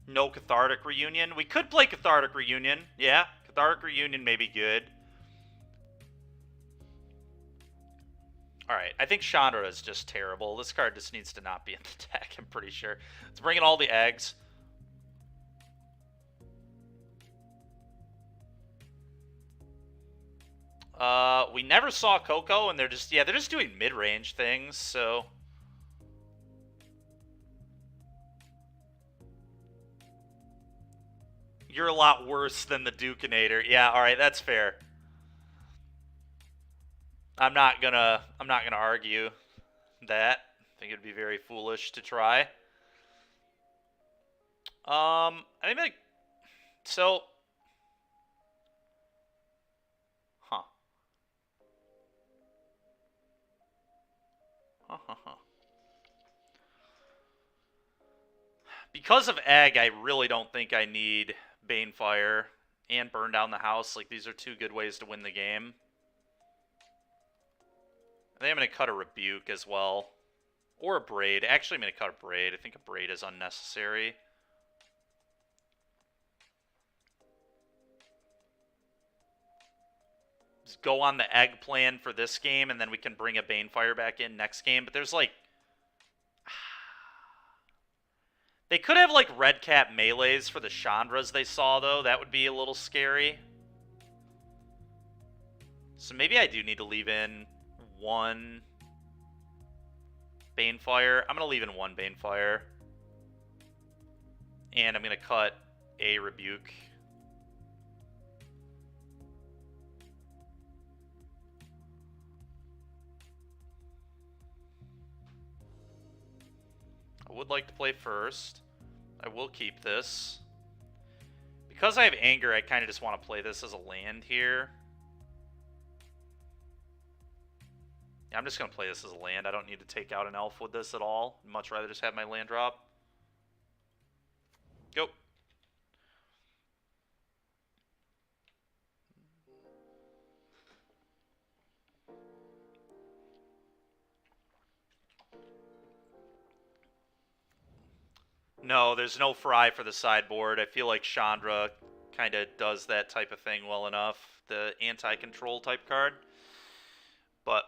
No Cathartic Reunion. We could play Cathartic Reunion. Yeah, Cathartic Reunion may be good. Alright, I think Chandra is just terrible. This card just needs to not be in the deck, I'm pretty sure. Let's bring in all the eggs. We never saw Coco, and they're just doing mid-range things, so... You're a lot worse than the Dukinator. Yeah, alright, that's fair. I'm not gonna argue that. I think it'd be very foolish to try. I think like, so, huh. Because of Egg, I really don't think I need Banefire and Burn Down the House. Like, these are two good ways to win the game. I think I'm going to cut a Rebuke as well. Or a Braid. Actually, I'm going to cut a Braid. I think a Braid is unnecessary. Just go on the egg plan for this game, and then we can bring a Banefire back in next game. But there's like... They could have like red cap melees for the Chandras they saw, though. That would be a little scary. So maybe I do need to leave in one Banefire. I'm going to leave in one Banefire. And I'm going to cut a Rebuke. I would like to play first. I will keep this. Because I have Anger, I kind of just want to play this as a land here. Yeah, I'm just going to play this as a land. I don't need to take out an elf with this at all. I'd much rather just have my land drop. Go. No, there's no Fry for the sideboard. I feel like Chandra kind of does that type of thing well enough. The anti-control type card. But...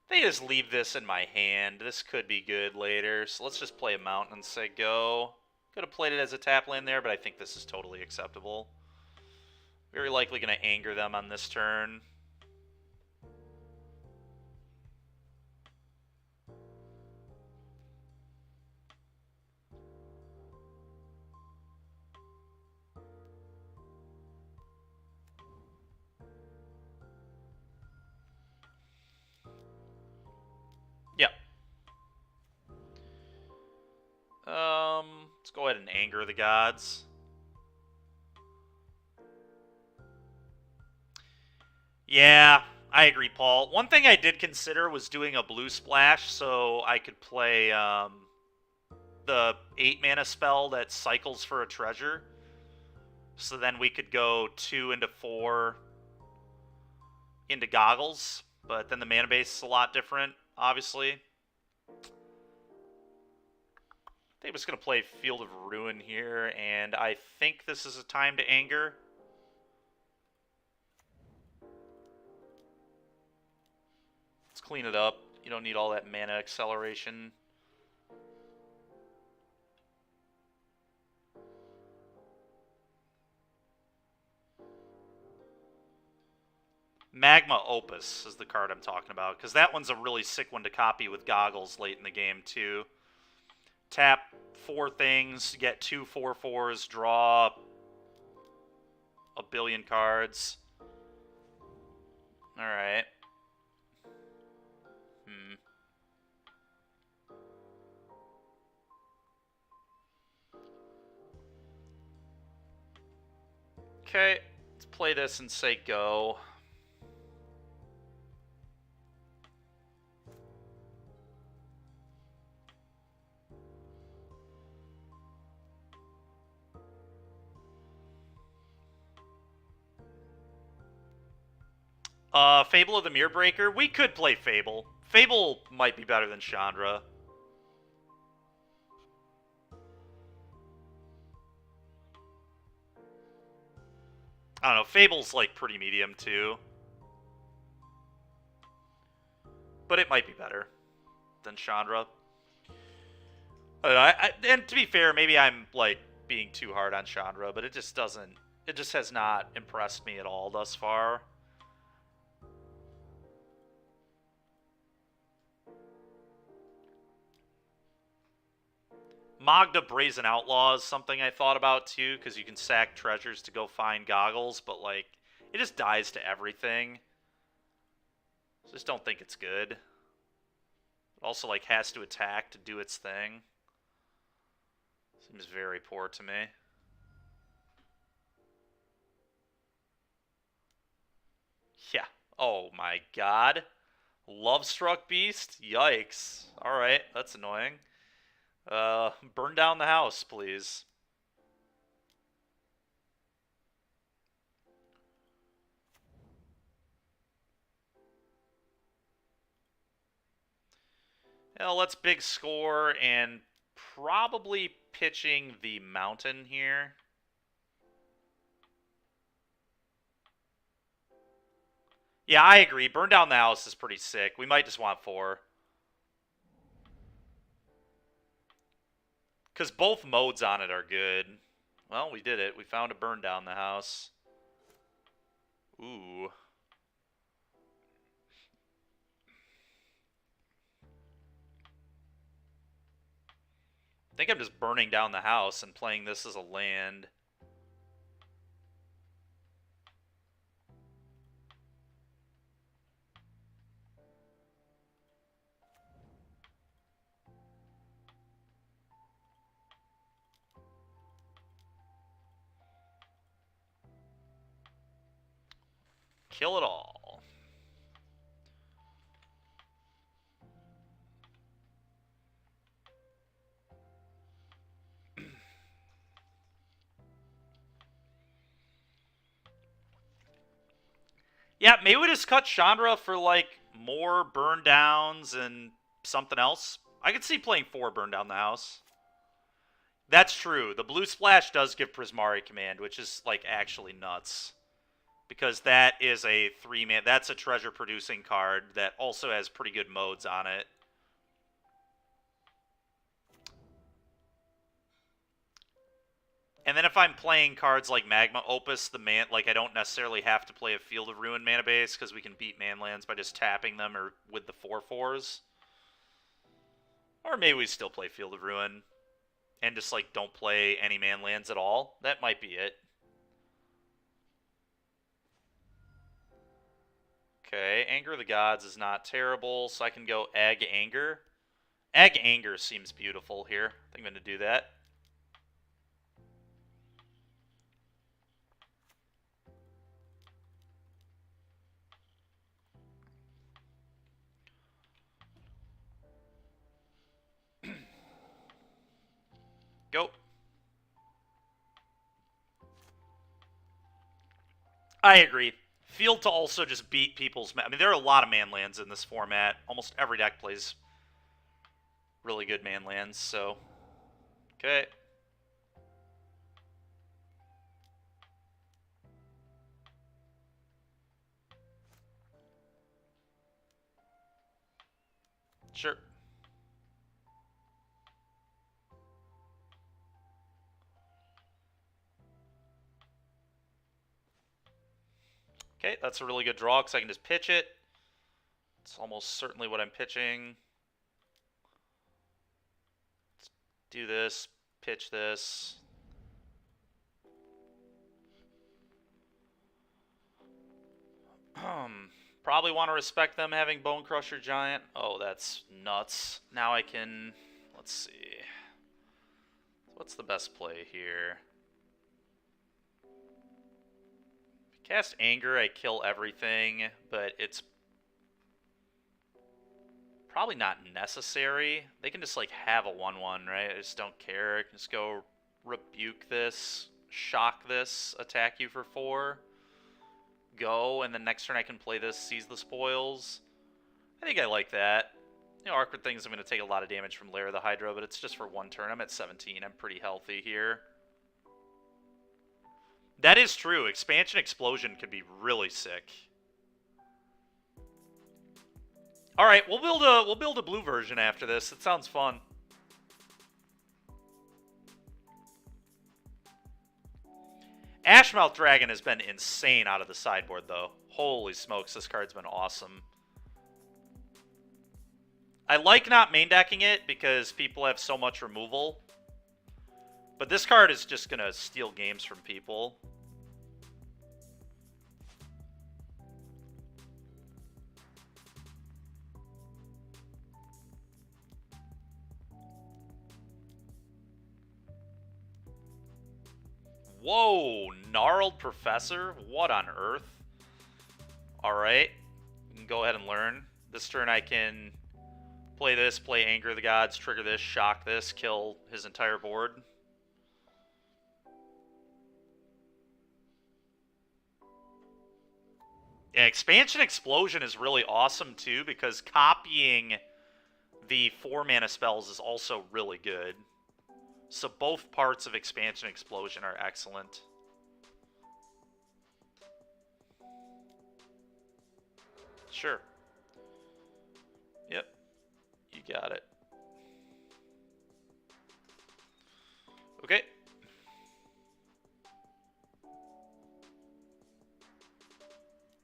They just leave this in my hand. This could be good later. So let's just play a mountain and say go. Could have played it as a tap land there, but I think this is totally acceptable. Very likely going to anger them on this turn. Yep. Let's go ahead and anger the gods. Yeah, I agree, Paul. One thing I did consider was doing a blue splash so I could play the 8-mana spell that cycles for a treasure. So then we could go 2 into 4 into Goggles. But then the mana base is a lot different, obviously. I think I'm just going to play Field of Ruin here, and I think this is a time to anger. Let's clean it up. You don't need all that mana acceleration. Magma Opus is the card I'm talking about, because that one's a really sick one to copy with Goggles late in the game, too. Tap 4 things, get 2 4/4s, draw a billion cards. Alright. Okay, let's play this and say go. Fable of the Mirror Breaker. We could play Fable. Fable might be better than Chandra. I don't know. Fable's like pretty medium too. But it might be better than Chandra. And to be fair, maybe I'm like being too hard on Chandra, but it just doesn't. It just has not impressed me at all thus far. Magda Brazen Outlaw is something I thought about too, because you can sack treasures to go find Goggles, but like, it just dies to everything. Just don't think it's good. It also like has to attack to do its thing. Seems very poor to me. Yeah. Oh my god. Love-struck beast? Yikes. Alright, that's annoying. Burn down the house, please. Well, let's big score and probably pitching the mountain here. Yeah, I agree. Burn down the house is pretty sick. We might just want 4. Because both modes on it are good. Well, we did it. We found a burn down the house. Ooh. I think I'm just burning down the house and playing this as a land. Kill it all. Yeah, maybe we just cut Chandra for, like, more burn downs and something else. I could see playing 4 burn down the house. That's true. The blue splash does give Prismari command, which is, like, actually nuts. Because that is a 3-man... That's a treasure-producing card that also has pretty good modes on it. And then if I'm playing cards like Magma Opus, I don't necessarily have to play a Field of Ruin mana base because we can beat manlands by just tapping them or with the 4/4s. Or maybe we still play Field of Ruin and just like don't play any manlands at all. That might be it. Okay, Anger of the Gods is not terrible, so I can go Egg Anger. Egg Anger seems beautiful here. I think I'm going to do that. Go. I agree. Field to also just beat people's... I mean, there are a lot of manlands in this format. Almost every deck plays really good manlands, so... Okay. Sure. Okay, that's a really good draw because I can just pitch it. It's almost certainly what I'm pitching. Let's do this, pitch this. Probably want to respect them having Bone Crusher Giant. Oh, that's nuts. Now I can... Let's see. What's the best play here? If I cast Anger, I kill everything, but it's probably not necessary. They can just, like, have a 1/1, right? I just don't care. I can just go Rebuke this, shock this, attack you for 4, go, and then next turn I can play this, seize the spoils. I think I like that. You know, Awkward Things, I'm going to take a lot of damage from Lair of the Hydra, but it's just for 1 turn. I'm at 17. I'm pretty healthy here. That is true. Expansion Explosion could be really sick. All right, we'll build a blue version after this. It sounds fun. Ashmouth Dragon has been insane out of the sideboard, though. Holy smokes, this card's been awesome. I like not main decking it because people have so much removal. But this card is just going to steal games from people. Whoa, Gnarled Professor? What on earth? Alright, we can go ahead and learn. This turn I can play this, play Anger of the Gods, trigger this, shock this, kill his entire board. Yeah, Expansion Explosion is really awesome too, because copying the 4-mana spells is also really good. So both parts of Expansion Explosion are excellent. Sure. Yep. You got it. Okay.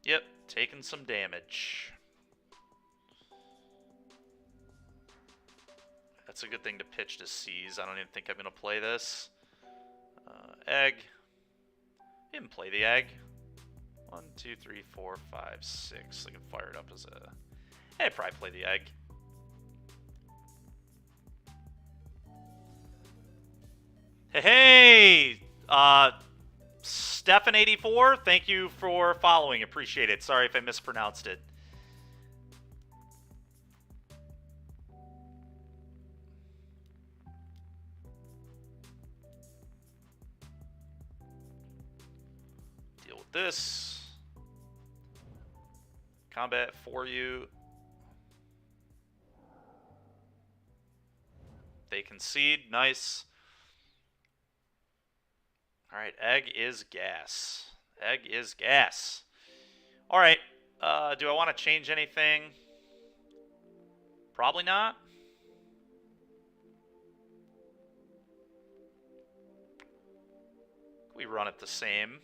Yep, taking some damage. That's a good thing to pitch to seize. I don't even think I'm going to play this. Egg. Didn't play the egg. 1, 2, 3, 4, 5, 6. I can fire it up as a... I'd probably play the egg. Hey! Stefan84, thank you for following. Appreciate it. Sorry if I mispronounced it. Deal with this. Combat for you. They concede. Nice. Alright, egg is gas. Egg is gas. Alright, do I want to change anything? Probably not. We run it the same.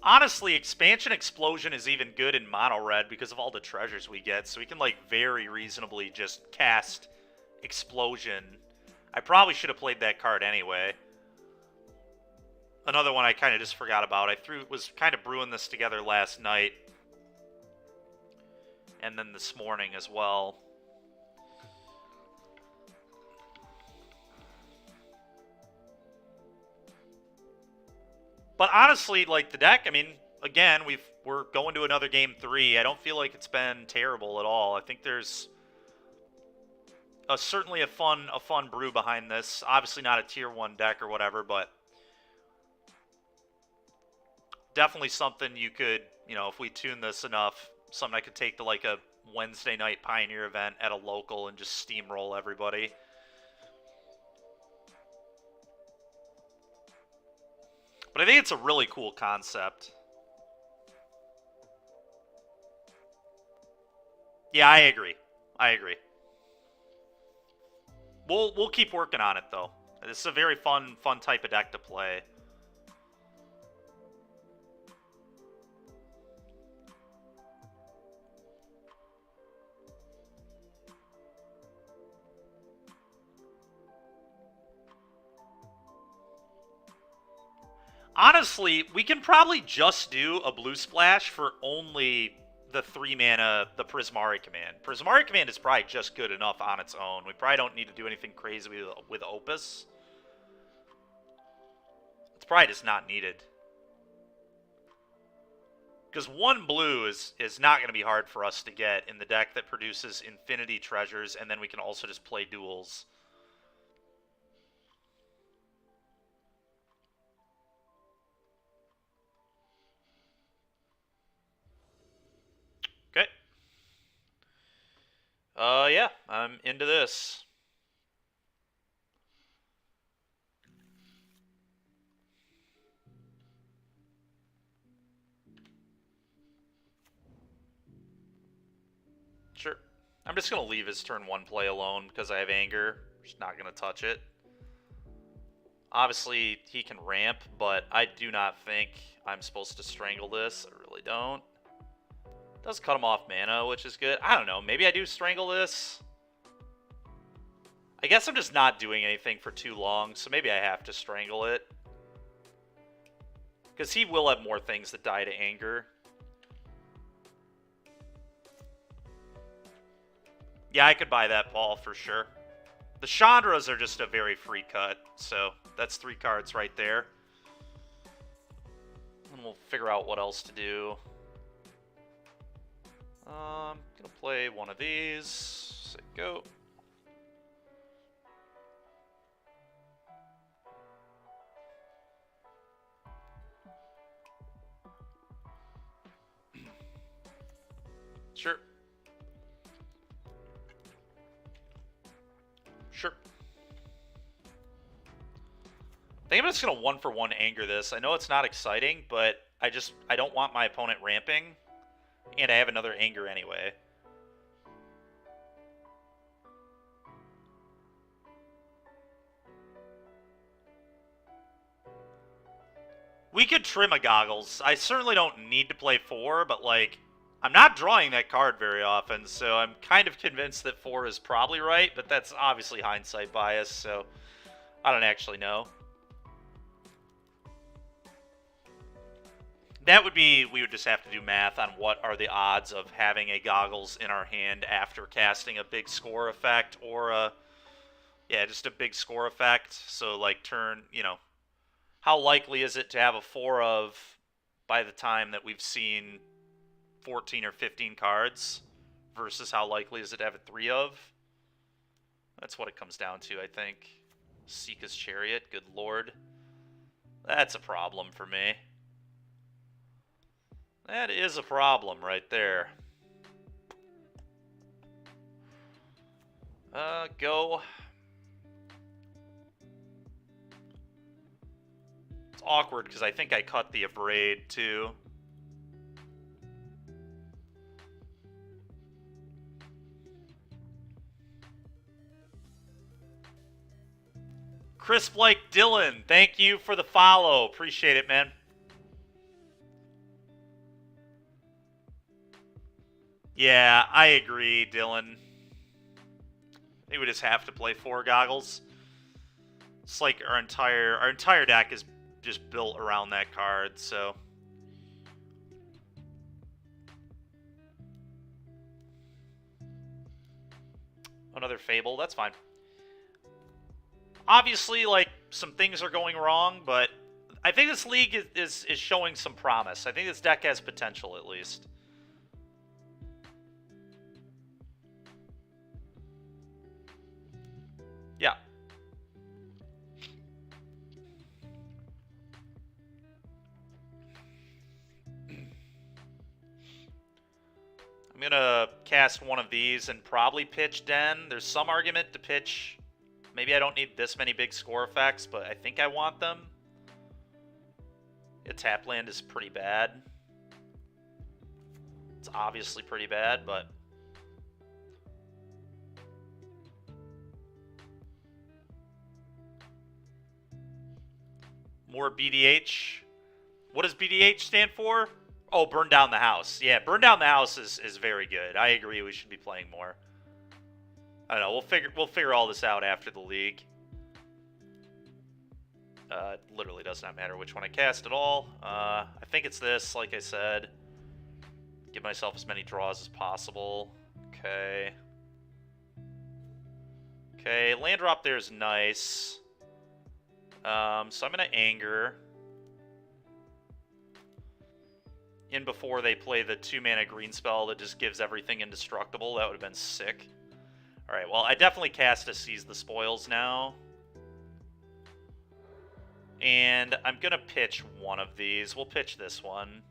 Honestly, Expansion Explosion is even good in mono red because of all the treasures we get, so we can like very reasonably just cast Explosion. I probably should have played that card anyway. Another one I kind of just forgot about. I was kind of brewing this together last night. And then this morning as well. But honestly, like the deck, I mean, again, we're going to another game 3. I don't feel like it's been terrible at all. I think there's certainly a fun brew behind this. Obviously not a tier 1 deck or whatever, but definitely something you could, you know, if we tune this enough, something I could take to like a Wednesday night Pioneer event at a local and just steamroll everybody. But I think it's a really cool concept. Yeah, I agree. I agree. We'll keep working on it though. This is a very fun type of deck to play. Honestly, we can probably just do a blue splash for only the 3-mana, the Prismari command. Prismari command is probably just good enough on its own. We probably don't need to do anything crazy with Opus. It's probably just not needed. Because 1 blue is not going to be hard for us to get in the deck that produces infinity treasures, and then we can also just play duels. Okay. Yeah, I'm into this. Sure. I'm just going to leave his turn 1 play alone because I have anger. Just not going to touch it. Obviously, he can ramp, but I do not think I'm supposed to strangle this. I really don't. Does cut him off mana, which is good. I don't know. Maybe I do strangle this. I guess I'm just not doing anything for too long, so maybe I have to strangle it. Because he will have more things that die to anger. Yeah, I could buy that, Paul, for sure. The Chandras are just a very free cut, so that's 3 cards right there. And we'll figure out what else to do. I'm gonna play one of these. Say go. Sure. Sure. I think I'm just gonna 1-for-1 anger this. I know it's not exciting, but I don't want my opponent ramping. And I have another anger anyway. We could trim a Goggles. I certainly don't need to play 4, but like, I'm not drawing that card very often, so I'm kind of convinced that 4 is probably right, but that's obviously hindsight bias, so I don't actually know. That would be, we would just have to do math on what are the odds of having a Goggles in our hand after casting a big score effect or yeah, just a big score effect. So like turn, you know, how likely is it to have a 4 of by the time that we've seen 14 or 15 cards versus how likely is it to have a 3 of? That's what it comes down to, I think. Sika's Chariot, good lord. That's a problem for me. That is a problem right there. Go. It's awkward because I think I cut the Abrade too. Crisp like Dylan, thank you for the follow. Appreciate it, man. Yeah, I agree, Dylan. I think we just have to play 4 Goggles. It's like our entire deck is just built around that card, so. Another Fable, that's fine. Obviously, like, some things are going wrong, but I think this league is showing some promise. I think this deck has potential, at least. Yeah. I'm gonna cast one of these and probably pitch Den. There's some argument to pitch. Maybe I don't need this many big score effects, but I think I want them. Yeah, tap land is pretty bad. It's obviously pretty bad, but... More BDH. What does BDH stand for? Oh, burn down the house. Yeah, burn down the house is very good. I agree we should be playing more. I don't know, we'll figure all this out after the league. It literally does not matter which one I cast at all. I think it's this, like I said. Give myself as many draws as possible. Okay. Okay, land drop there is nice. So I'm going to anger. In before they play the 2-mana green spell that just gives everything indestructible. That would have been sick. Alright, well, I definitely cast to Seize the Spoils now. And I'm going to pitch one of these. We'll pitch this one.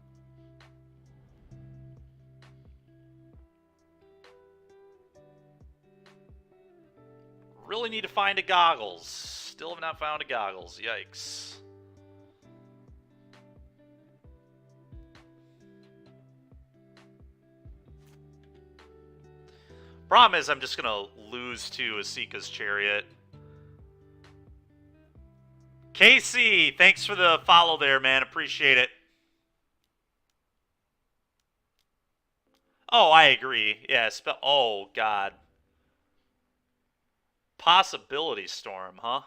Really need to find a Goggles. Still have not found a Goggles. Yikes. Problem is, I'm just going to lose to Asika's Chariot. Casey, thanks for the follow there, man. Appreciate it. Oh, I agree. Yeah, oh, God. Possibility Storm, huh?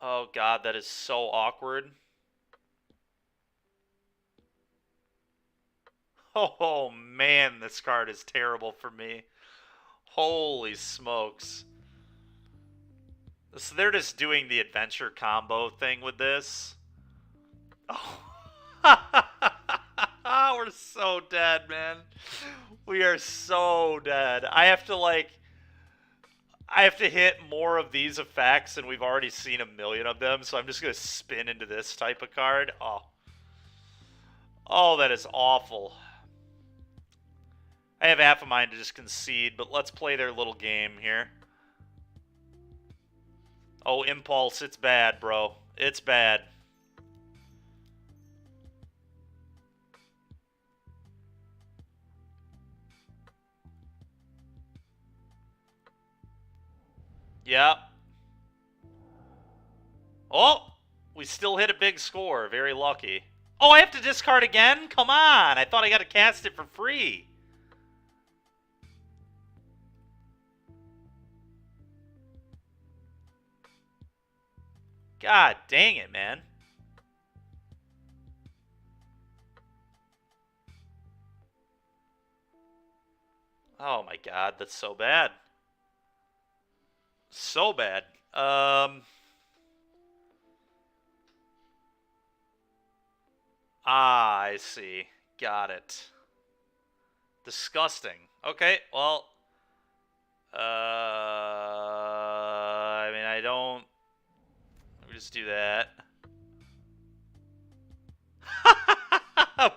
Oh, God, that is so awkward. Oh, man, this card is terrible for me. Holy smokes. So they're just doing the adventure combo thing with this. Oh. We're so dead, man. We are so dead. I have to hit more of these effects, and we've already seen a million of them, so I'm just going to spin into this type of card. Oh. Oh, that is awful. I have half a mind to just concede, but let's play their little game here. Oh, Impulse, it's bad, bro. It's bad. Yep. Oh, we still hit a big score. Very lucky. Oh, I have to discard again? Come on. I thought I got to cast it for free. God dang it, man. Oh my God, that's so bad. So bad. I see. Got it. Disgusting. Okay, well. I mean, I don't. Let me just do that.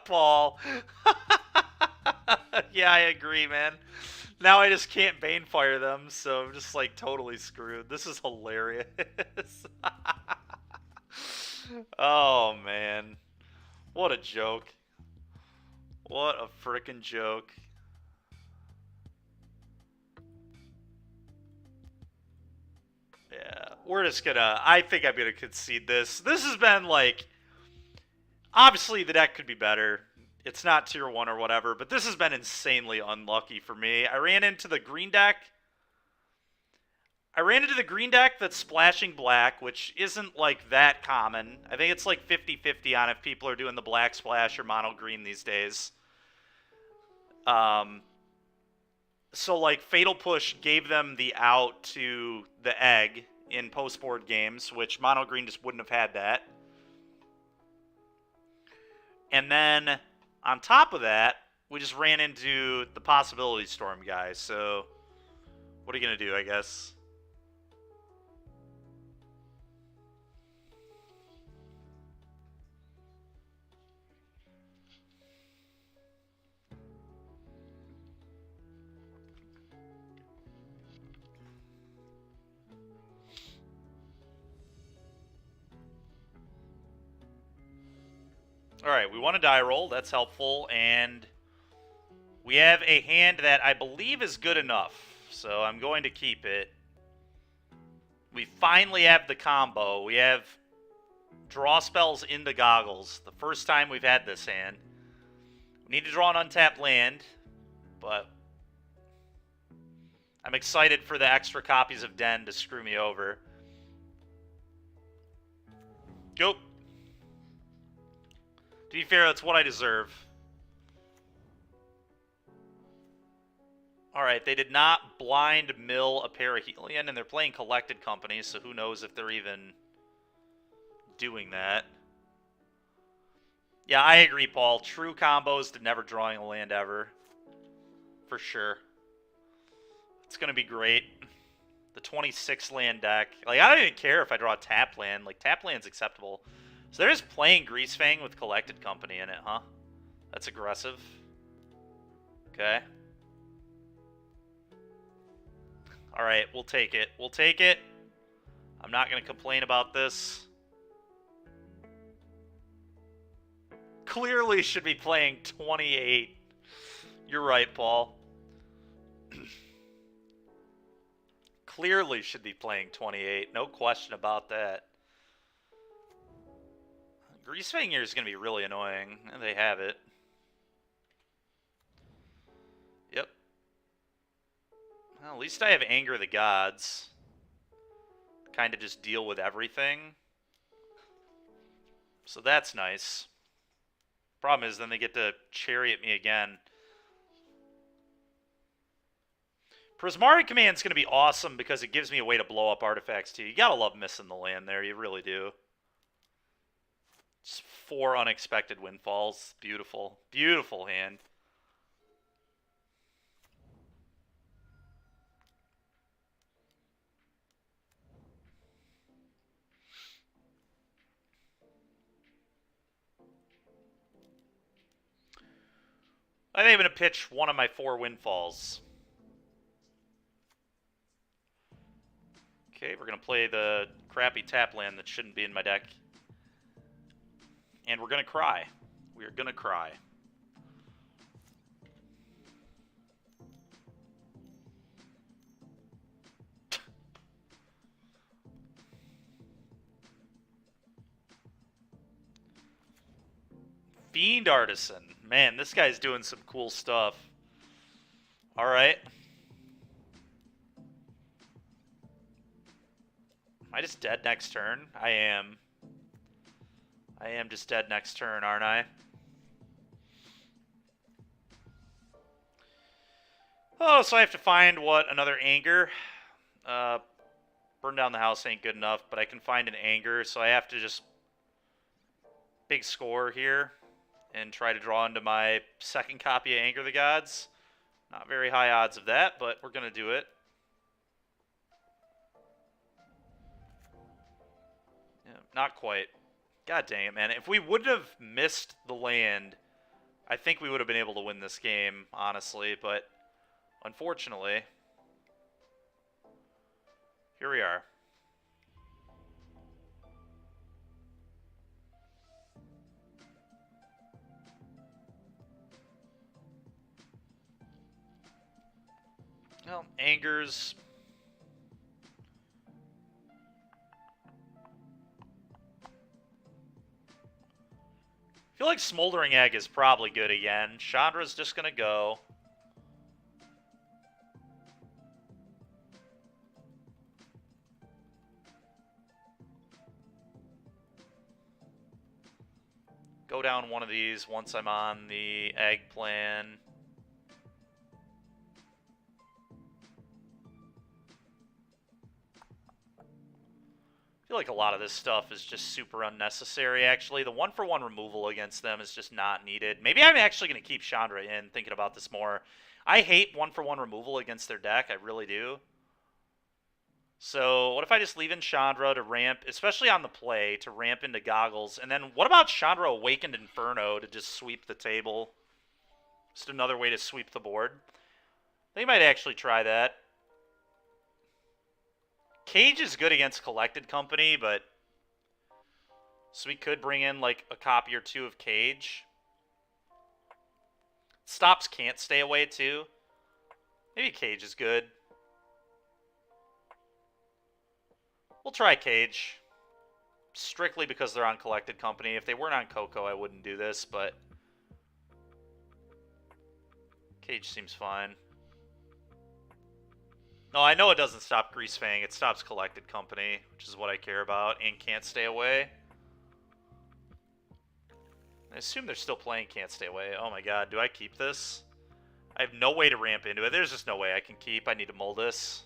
Paul. Yeah, I agree, man. Now I just can't Banefire them, so I'm just like totally screwed. This is hilarious. Oh, man. What a joke. What a frickin' joke. Yeah, we're just gonna... I think I'm gonna concede this. This has been, like... Obviously, the deck could be better. It's not tier 1 or whatever, but this has been insanely unlucky for me. I ran into the green deck that's splashing black, which isn't, like, that common. I think it's, like, 50-50 on if people are doing the black splash or mono green these days. So, like, Fatal Push gave them the out to the egg in post-board games, which mono green just wouldn't have had that. And then, on top of that, we just ran into the Possibility Storm guy, so what are you going to do, I guess? Alright, we won a die roll. That's helpful. And we have a hand that I believe is good enough. So I'm going to keep it. We finally have the combo. We have draw spells into Goggles. The first time we've had this hand. We need to draw an untapped land. But I'm excited for the extra copies of Den to screw me over. Go. To be fair, that's what I deserve. Alright, they did not blind mill a Perihelion, and they're playing Collected Company, so who knows if they're even doing that. Yeah, I agree, Paul. True combos to never drawing a land ever. For sure. It's going to be great. The 26 land deck. Like, I don't even care if I draw a tap land. Like, tap land's acceptable. So they're just playing Greasefang with Collected Company in it, huh? That's aggressive. Okay. Alright, we'll take it. We'll take it. I'm not going to complain about this. Clearly should be playing 28. You're right, Paul. Clearly should be playing 28. No question about that. Greasefang here is going to be really annoying. And they have it. Yep. Well, at least I have Anger of the Gods. Kind of just deal with everything. So that's nice. Problem is, then they get to chariot me again. Prismari Command's going to be awesome because it gives me a way to blow up artifacts too. You gotta love missing the land there, you really do. Just 4 unexpected windfalls. Beautiful. Beautiful hand. I think I'm going to pitch one of my 4 windfalls. Okay, we're going to play the crappy tap land that shouldn't be in my deck. And we're going to cry. We are going to cry. Fiend Artisan. Man, this guy's doing some cool stuff. Alright. Am I just dead next turn? I am. I am just dead next turn, aren't I? Oh, so I have to find, what, another Anger? Burn down the house ain't good enough, but I can find an Anger, so I have to just big score here and try to draw into my second copy of Anger of the Gods. Not very high odds of that, but we're going to do it. Yeah, not quite. God dang it, man. If we wouldn't have missed the land, I think we would have been able to win this game, honestly, but unfortunately, here we are. Well, Angers. I feel like Smoldering Egg is probably good again. Chandra's just going to go. Go down one of these once I'm on the egg plan. I feel like a lot of this stuff is just super unnecessary, actually. The 1-for-1 removal against them is just not needed. Maybe I'm actually going to keep Chandra in, thinking about this more. I hate 1-for-1 removal against their deck. I really do. So what if I just leave in Chandra to ramp, especially on the play, to ramp into Goggles? And then what about Chandra Awakened Inferno to just sweep the table? Just another way to sweep the board. They might actually try that. Cage is good against Collected Company, but so we could bring in like a copy or 2 of Cage. Stops Can't Stay Away too. Maybe Cage is good. We'll try Cage. Strictly because they're on Collected Company. If they weren't on Coco, I wouldn't do this, but Cage seems fine. No, I know it doesn't stop Greasefang. It stops Collected Company, which is what I care about, and Can't Stay Away. I assume they're still playing Can't Stay Away. Oh my god, do I keep this? I have no way to ramp into it. There's just no way I can keep. I need to mull this.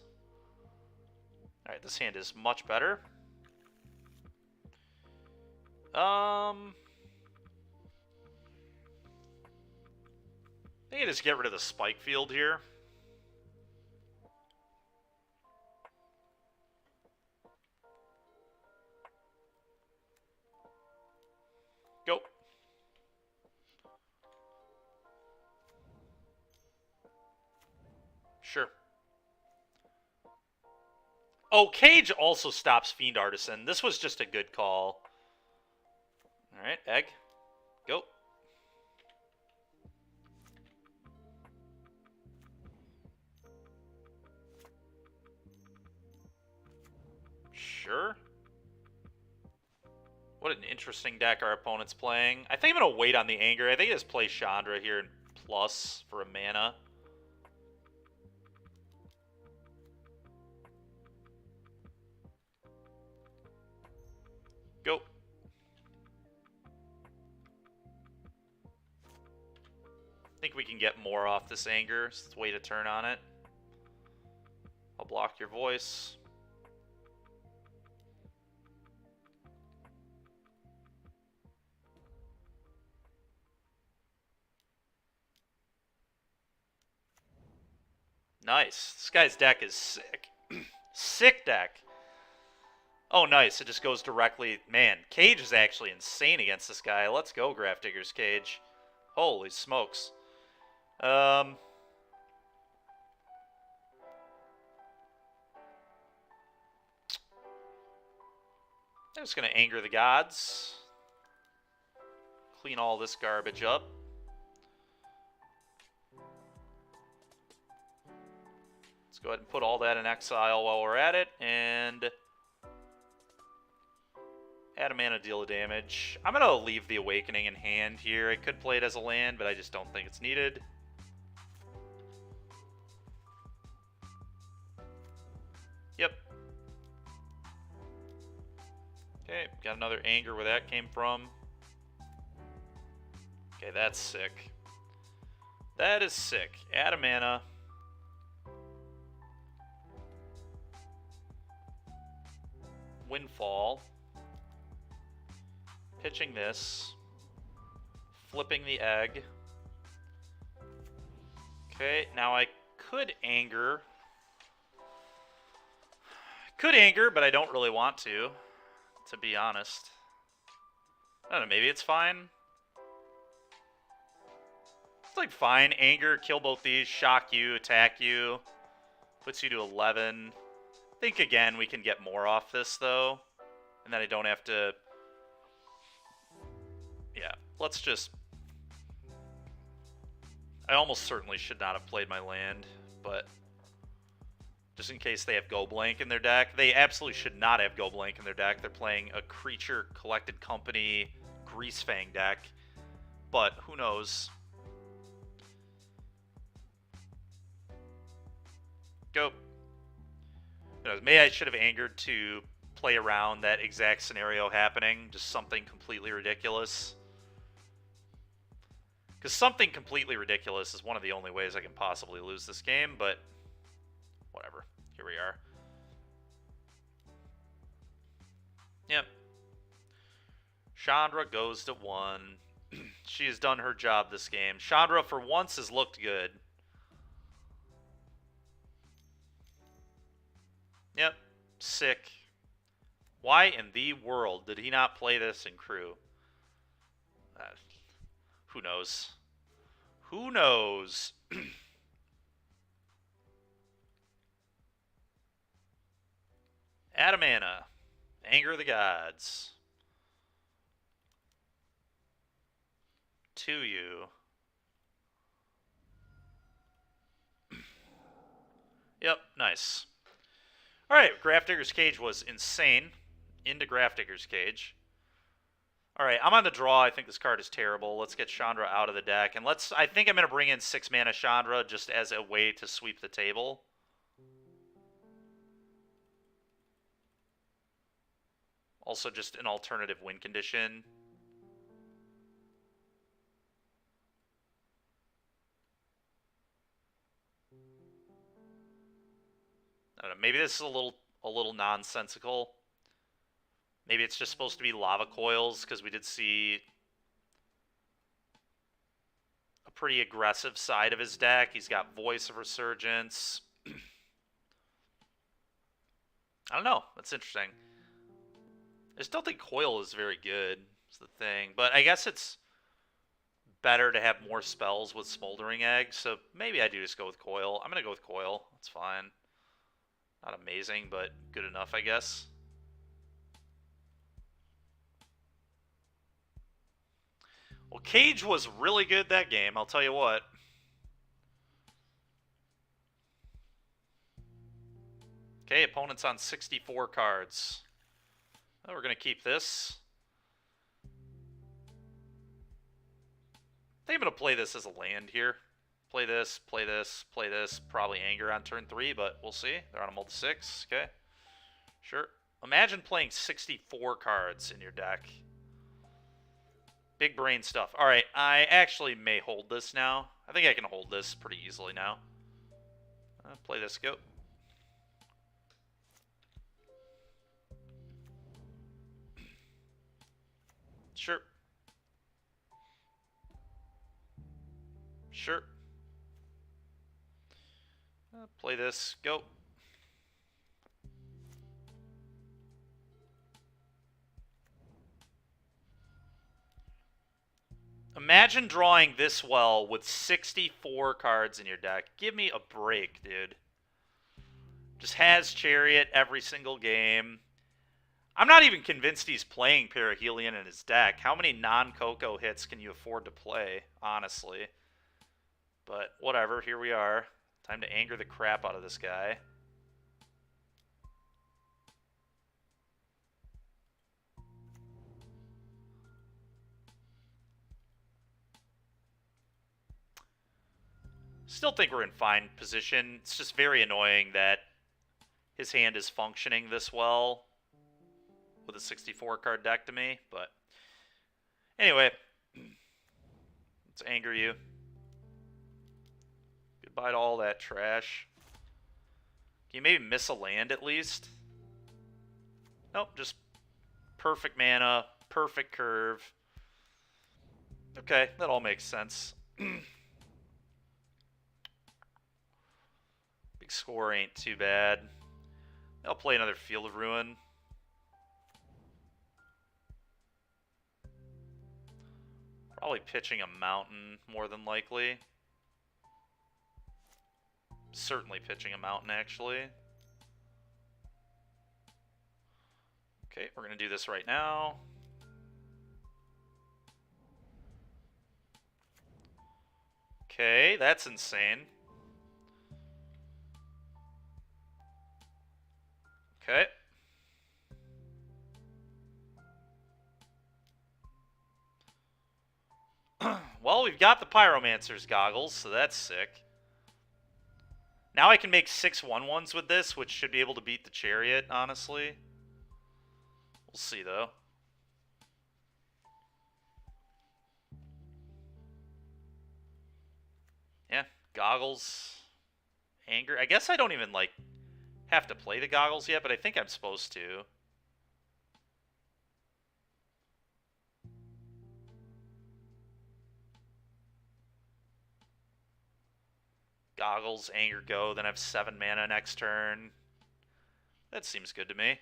Alright, this hand is much better. I think I just get rid of the Spike Field here. Go. Sure. Oh, Cage also stops Fiend Artisan. This was just a good call. Alright, egg. Go. Sure. What an interesting deck our opponent's playing. I think I'm going to wait on the anger. I think he just play Chandra here in plus for a mana. Go. I think we can get more off this anger. So let's wait a turn on it. I'll block your voice. Nice. This guy's deck is sick. Sick deck. Oh, nice. It just goes directly... Man, Cage is actually insane against this guy. Let's go, Grafdigger's Cage. Holy smokes. I'm just going to anger the gods. Clean all this garbage up. Let's go ahead and put all that in exile while we're at it, and add a mana, deal of damage. I'm going to leave the Awakening in hand here. I could play it as a land, but I just don't think it's needed. Yep. Okay, got another anger where that came from. Okay, that's sick. That is sick. Add a mana. Windfall. Pitching this. Flipping the egg. Okay, now I could anger. Could anger, but I don't really want to be honest. I don't know, maybe it's fine. It's like fine. Anger, kill both these, shock you, attack you. Puts you to 11. I think, again, we can get more off this, though. And then I don't have to... Yeah, let's just... I almost certainly should not have played my land, but... Just in case they have Go Blank in their deck. They absolutely should not have Go Blank in their deck. They're playing a Creature Collected Company Greasefang deck. But, who knows? Go. Maybe I should have angered to play around that exact scenario happening. Just something completely ridiculous. Because something completely ridiculous is one of the only ways I can possibly lose this game, but whatever. Here we are. Yep. Chandra goes to 1. She has done her job this game. Chandra, for once, has looked good. Yep. Sick. Why in the world did he not play this in crew? Who knows? Who knows? Add a mana. Anger the gods. To you. Yep, nice. Alright, Grafdigger's Cage was insane. Into Grafdigger's Cage. Alright, I'm on the draw. I think this card is terrible. Let's get Chandra out of the deck. And I think I'm going to bring in 6 mana Chandra just as a way to sweep the table. Also just an alternative win condition. I don't know, maybe this is a little nonsensical. Maybe it's just supposed to be lava coils, because we did see a pretty aggressive side of his deck. He's got Voice of Resurgence. I don't know. That's interesting. I just don't think Coil is very good, is the thing. But I guess it's better to have more spells with Smoldering Egg, so maybe I do just go with Coil. I'm going to go with Coil. That's fine. Not amazing, but good enough, I guess. Well, Cage was really good that game, I'll tell you what. Okay, opponent's on 64 cards. Well, we're going to keep this. think I'm going to play this as a land here. Play this, play this, play this. Probably Anger on turn 3, but we'll see. They're on a multi-6. Okay. Sure. Imagine playing 64 cards in your deck. Big brain stuff. All right, I actually may hold this now. I think I can hold this pretty easily now. Play this, go. Sure. Sure. Play this, go. Imagine drawing this well with 64 cards in your deck. Give me a break, dude. Just has Chariot every single game. I'm not even convinced he's playing Perihelion in his deck. How many non-Coco hits can you afford to play, honestly? But whatever, here we are. Time to anger the crap out of this guy. Still think we're in fine position. It's just very annoying that his hand is functioning this well with a 64 card deck to me, but anyway, let's anger you. Goodbye to all that trash. Can you maybe miss a land at least? Nope, just perfect mana, perfect curve. Okay, that all makes sense. Big score ain't too bad. I'll play another Field of Ruin. Probably pitching a mountain more than likely. Certainly pitching a mountain, actually. Okay, we're going to do this right now. Okay, that's insane. Okay. Well, we've got the Pyromancer's goggles, so that's sick. Now I can make 6 1/1s with this, which should be able to beat the Chariot, honestly. We'll see, though. Yeah, goggles, anger. I guess I don't even, like, have to play the goggles yet, but I think I'm supposed to. Goggles, anger, go. Then I have 7 mana next turn. That seems good to me.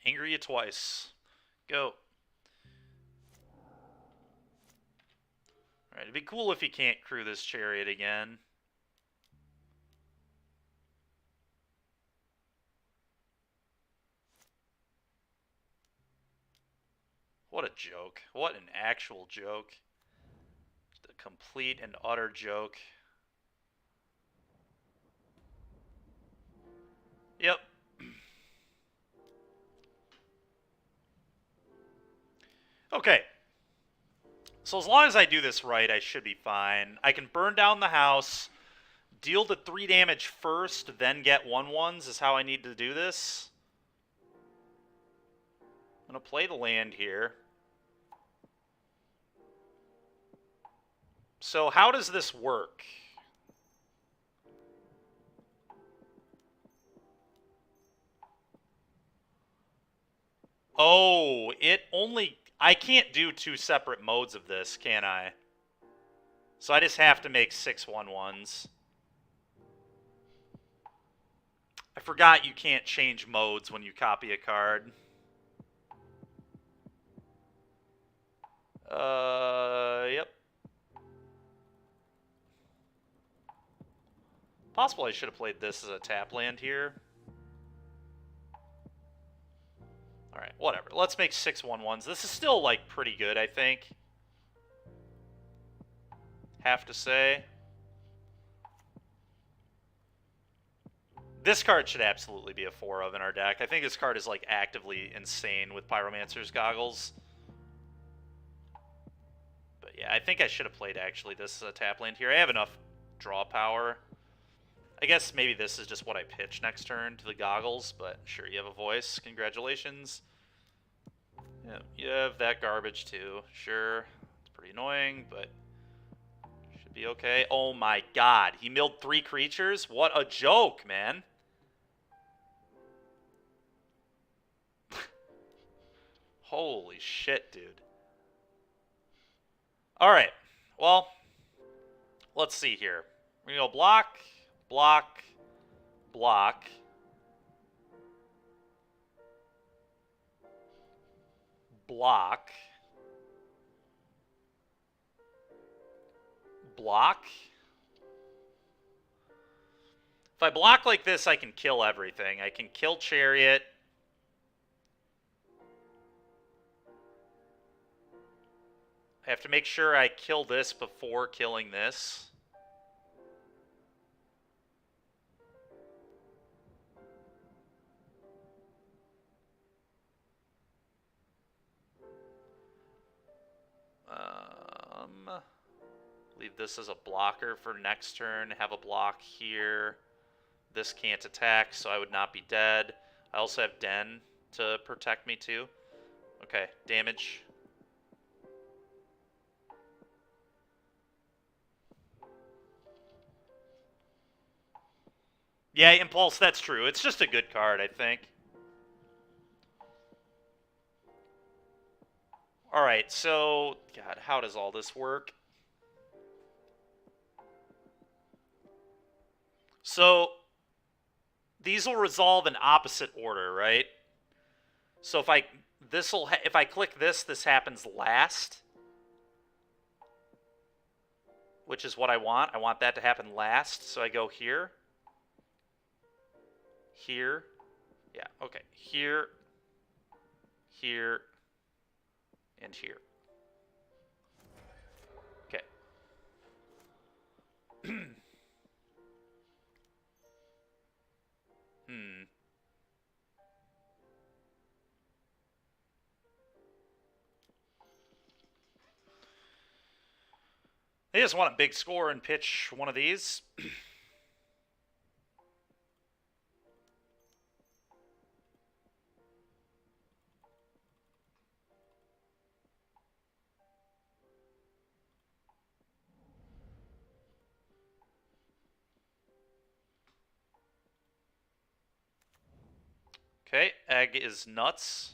Anger you twice. Go. Alright, it'd be cool if he can't crew this Chariot again. What a joke. What an actual joke. Just a complete and utter joke. Yep. Okay. So as long as I do this right, I should be fine. I can burn down the house, deal the 3 damage first, then get 1/1s is how I need to do this. I'm going to play the land here. So how does this work? Oh, it only... I can't do 2 separate modes of this, can I? So I just have to make 6 1/1s. I forgot you can't change modes when you copy a card. Yep. Possible I should have played this as a tap land here. Alright, Whatever. Let's make 6 1/1s. This is still, like, pretty good, I think. Have to say. This card should absolutely be a 4 of in our deck. I think this card is, like, actively insane with Pyromancer's Goggles. But yeah, I think I should have played, actually, this tap land here. I have enough draw power. I guess maybe this is just what I pitch next turn to the Goggles, but sure, you have a voice. Congratulations. Yeah, you have that garbage, too. Sure, it's pretty annoying, but should be okay. Oh my god, he milled 3 creatures? What a joke, man. Holy shit, dude. Alright, well, let's see here. We're going to go block, block, block. Block. Block. If I block like this, I can kill everything. I can kill Chariot. I have to make sure I kill this before killing this. Leave this as a blocker for next turn. Have a block here. This can't attack, so I would not be dead. I also have Den to protect me too. Okay, damage. Yeah, Impulse, that's true. It's just a good card, I think. Alright, so... God, how does all this work? So, these will resolve in opposite order, right? So if I click this, this happens last. Which is what I want. I want that to happen last, so I go here. Here. Yeah, okay. Here. Here. And here. Okay. They just want a big score and pitch one of these. Okay, Egg is nuts.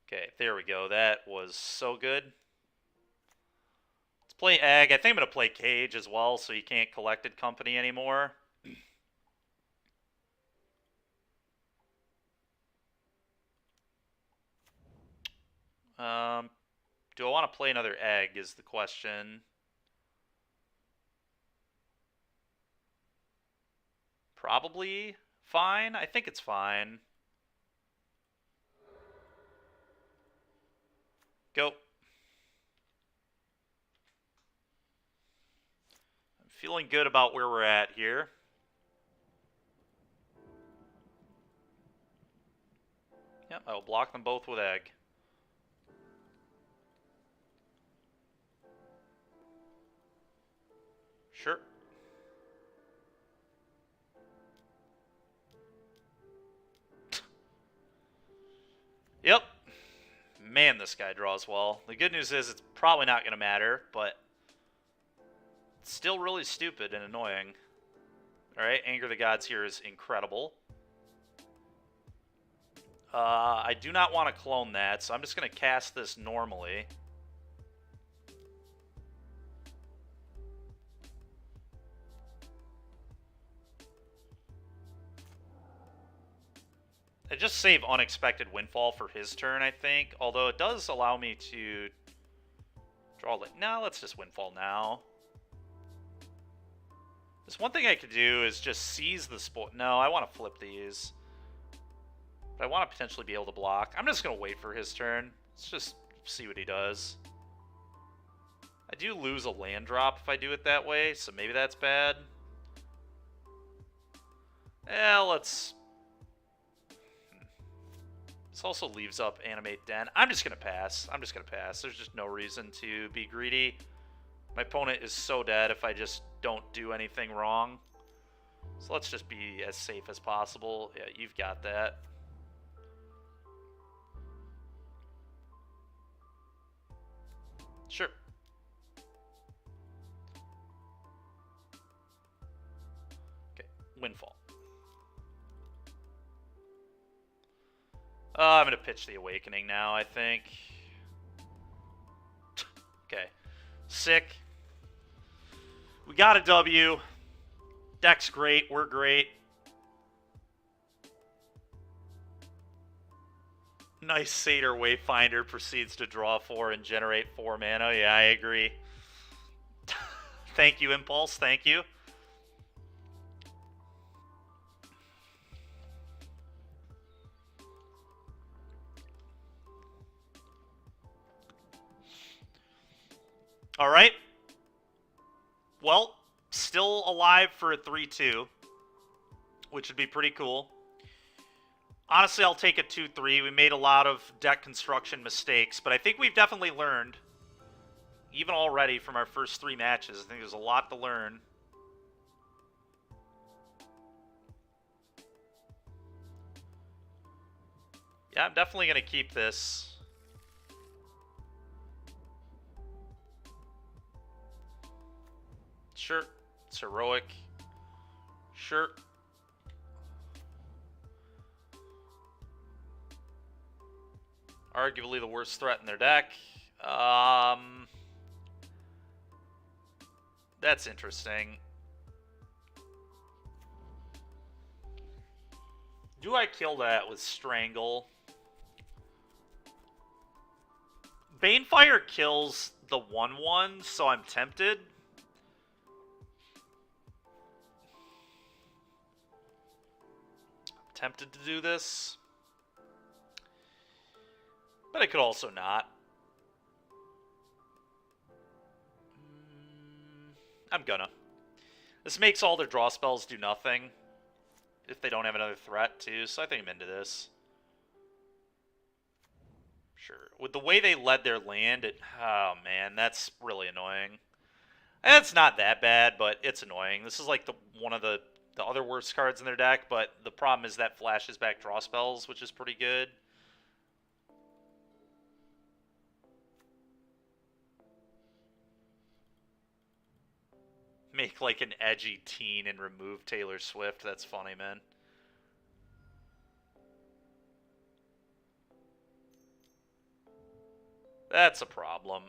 Okay, there we go. That was so good. Let's play Egg. I think I'm going to play Cage as well, so you can't Collected Company anymore. Do I want to play another Egg is the question. Probably fine. I think it's fine. Go. I'm feeling good about where we're at here. Yep, I will block them both with Egg. Sure. Yep. Man, this guy draws well. The good news is it's probably not going to matter, but it's still really stupid and annoying. Alright, Anger the Gods here is incredible. I do not want to clone that, so I'm just going to cast this normally. I just save Unexpected Windfall for his turn, I think. Although it does allow me to draw... No, let's just Windfall now. There's one thing I could do is just seize the spoil... No, I want to flip these. But I want to potentially be able to block. I'm just going to wait for his turn. Let's just see what he does. I do lose a land drop if I do it that way, so maybe that's bad. Let's... This also leaves up Animate Den. I'm just going to pass. There's just no reason to be greedy. My opponent is so dead if I just don't do anything wrong. So let's just be as safe as possible. Yeah, you've got that. Sure. Okay, Windfall. I'm going to pitch the Awakening now, I think. Okay. Sick. We got a W. Deck's great. We're great. Nice Satyr Wayfinder proceeds to draw 4 and generate 4 mana. Yeah, I agree. Thank you, Impulse. Thank you. All right. Well, still alive for a 3-2, which would be pretty cool. Honestly, I'll take a 2-3. We made a lot of deck construction mistakes, but I think we've definitely learned, even already from our first 3 matches. I think there's a lot to learn. Yeah, I'm definitely going to keep this. Sure. It's heroic. Sure. Arguably the worst threat in their deck. That's interesting. Do I kill that with Strangle? Banefire kills the 1/1, so I'm tempted. Tempted to do this. But I could also not. I'm gonna. This makes all their draw spells do nothing if they don't have another threat, too, so I think I'm into this. Sure. With the way they led their land, oh, man, that's really annoying. And it's not that bad, but it's annoying. This is like one of the other worst cards in their deck, but the problem is that flashes back draw spells, which is pretty good. Make like an edgy teen and remove Taylor Swift. That's funny, man. That's a problem.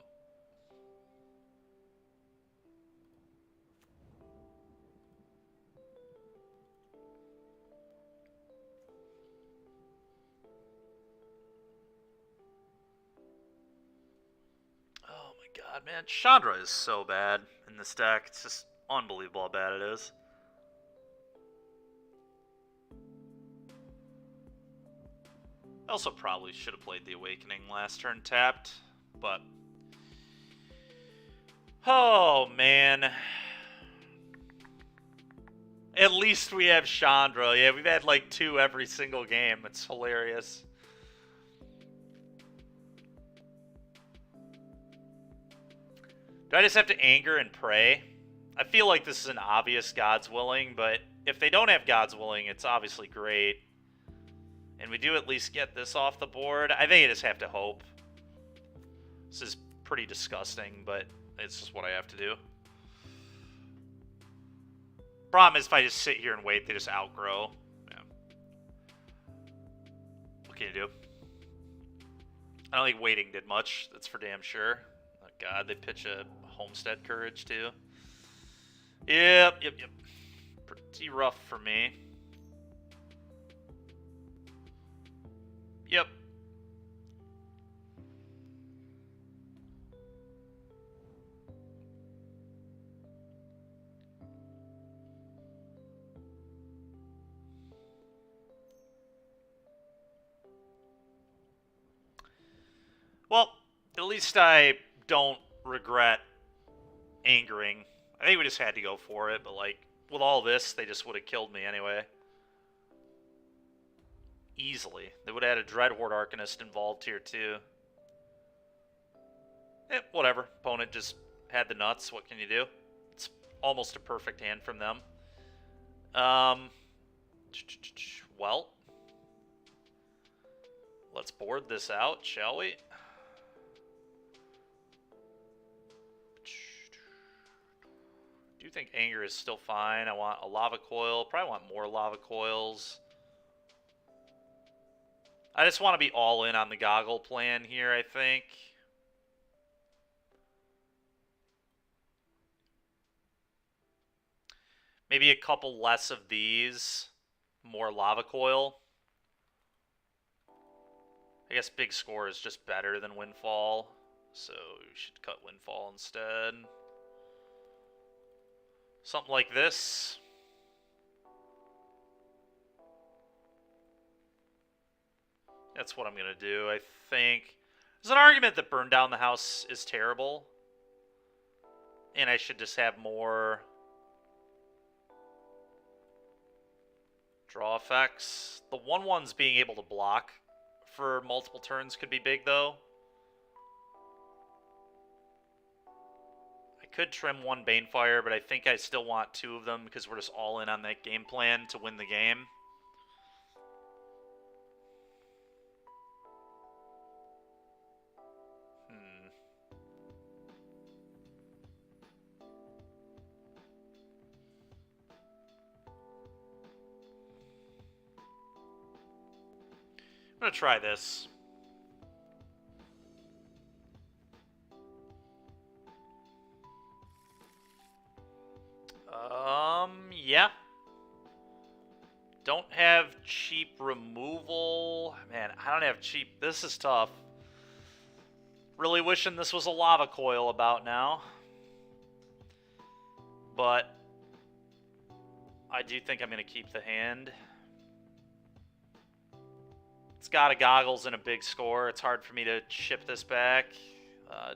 Oh my god, man. Chandra is so bad in this deck. It's just unbelievable how bad it is. I also probably should have played the Awakening last turn tapped, but... Oh, man. At least we have Chandra. Yeah, we've had like 2 every single game. It's hilarious. Do I just have to anger and pray? I feel like this is an obvious God's Willing, but if they don't have God's Willing, it's obviously great. And we do at least get this off the board. I think I just have to hope. This is pretty disgusting, but it's just what I have to do. Problem is, if I just sit here and wait, they just outgrow. Yeah. What can you do? I don't think waiting did much. That's for damn sure. Oh god, they pitch a Homestead Courage too. Yep. Pretty rough for me. Yep. least I don't regret angering. I think we just had to go for it, but like with all this, they just would have killed me anyway. Easily. They would have had a Dreadhorde Arcanist involved here too. Whatever. Opponent just had the nuts. What can you do? It's almost a perfect hand from them. Well, let's board this out, shall we? Do you think anger is still fine? I want a lava coil. Probably want more lava coils. I just want to be all in on the goggle plan here, I think. Maybe a couple less of these. More lava coil. I guess big score is just better than windfall. So we should cut windfall instead. Something like this. That's what I'm going to do, I think. There's an argument that burn down the house is terrible. And I should just have more draw effects. The 1/1s being able to block for multiple turns could be big, though. I could trim one Banefire, but I think I still want 2 of them because we're just all in on that game plan to win the game. I'm going to try this. Yeah. Don't have cheap removal. Man, I don't have cheap. This is tough. Really wishing this was a lava coil about now. But I do think I'm going to keep the hand. It's got a goggles and a big score. It's hard for me to ship this back.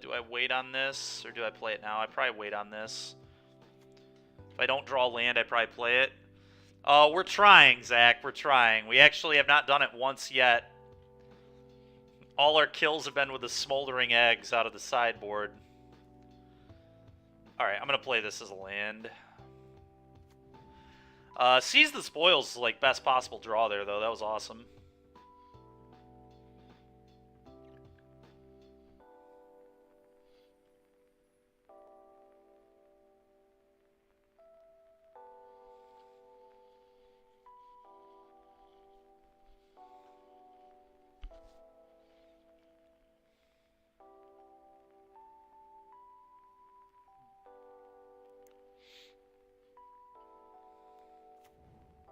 Do I wait on this, or do I play it now? I probably wait on this. If I don't draw land, I probably play it. We're trying, Zach. We're trying. We actually have not done it once yet. All our kills have been with the smoldering eggs out of the sideboard. Alright, I'm going to play this as a land. Seize the Spoils, like, best possible draw there, though. That was awesome.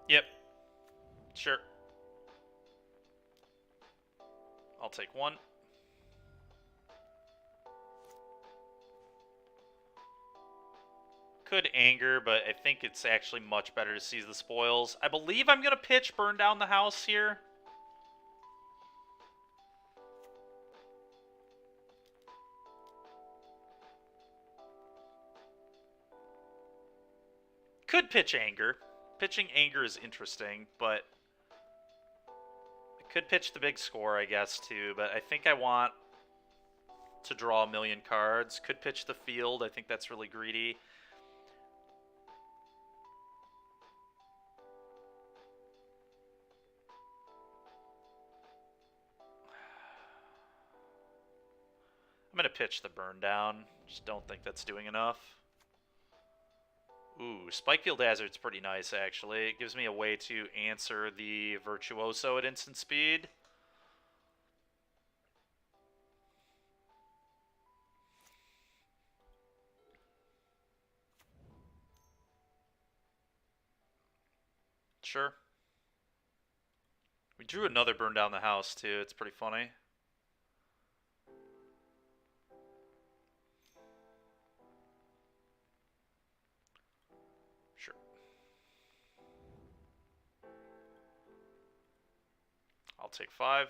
Yep. Sure. I'll take one. Could anger, but I think it's actually much better to seize the spoils. I believe I'm going to pitch burn down the house here. Could pitch anger. Pitching anger is interesting, but I could pitch the big score, I guess, too. But I think I want to draw a million cards. Could pitch the field. I think that's really greedy. I'm going to pitch the burn down. Just don't think that's doing enough. Ooh, Spikefield Hazard's pretty nice, actually. It gives me a way to answer the Virtuoso at instant speed. Sure. We drew another burn down the house, too. It's pretty funny. Sure. I'll take 5.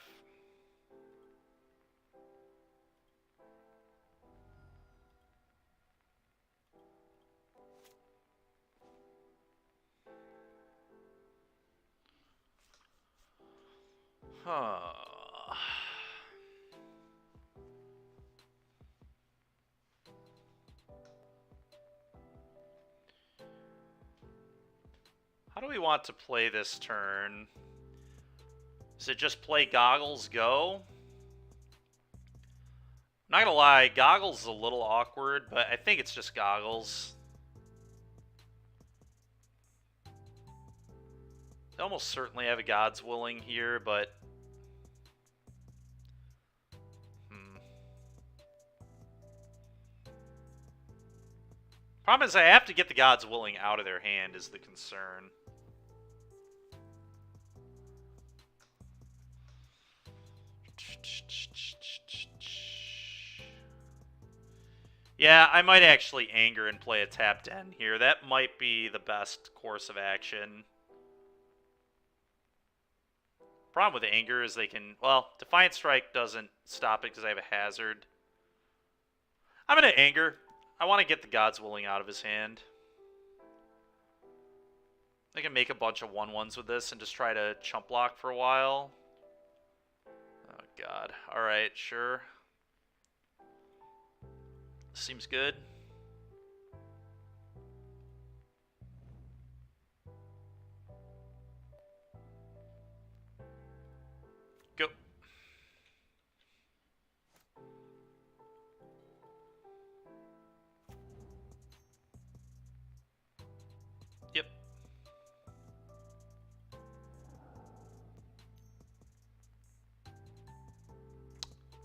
Huh. How do we want to play this turn? Is it just play Goggles Go? I'm not gonna lie, Goggles is a little awkward, but I think it's just Goggles. They almost certainly have a God's Willing here, but... Problem is I have to get the God's Willing out of their hand is the concern. Yeah, I might actually anger and play a tapped end here. That might be the best course of action. Problem with anger is they can... Well, Defiant Strike doesn't stop it because I have a hazard. I'm going to anger. I want to get the God's Willing out of his hand. I can make a bunch of 1/1s with this and just try to chump block for a while. Oh, God. Alright, sure. Seems good. Go. Yep.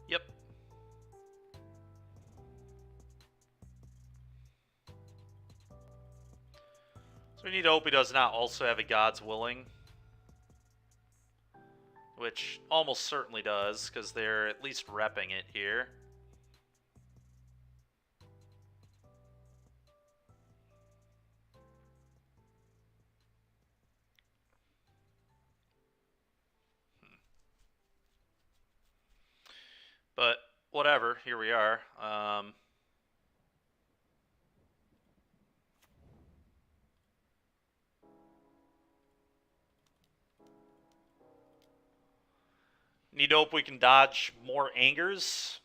Yep. So we need to hope he does not also have a God's Willing. Which almost certainly does, because they're at least repping it here. But whatever, here we are. Need to hope we can dodge more angers.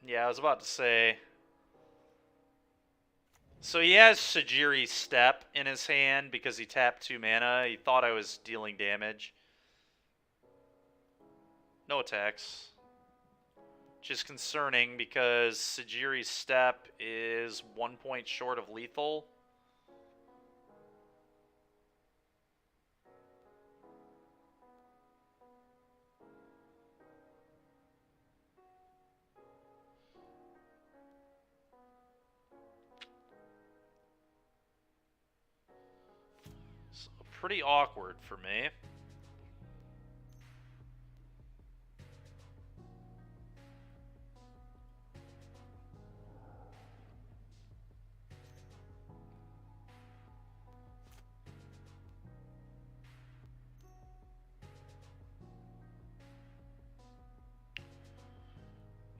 Yeah, I was about to say. So he has Sajiri's Step in his hand because he tapped 2 mana. He thought I was dealing damage. No attacks. Which is concerning because Sajiri's Step is 1 point short of lethal. So pretty awkward for me.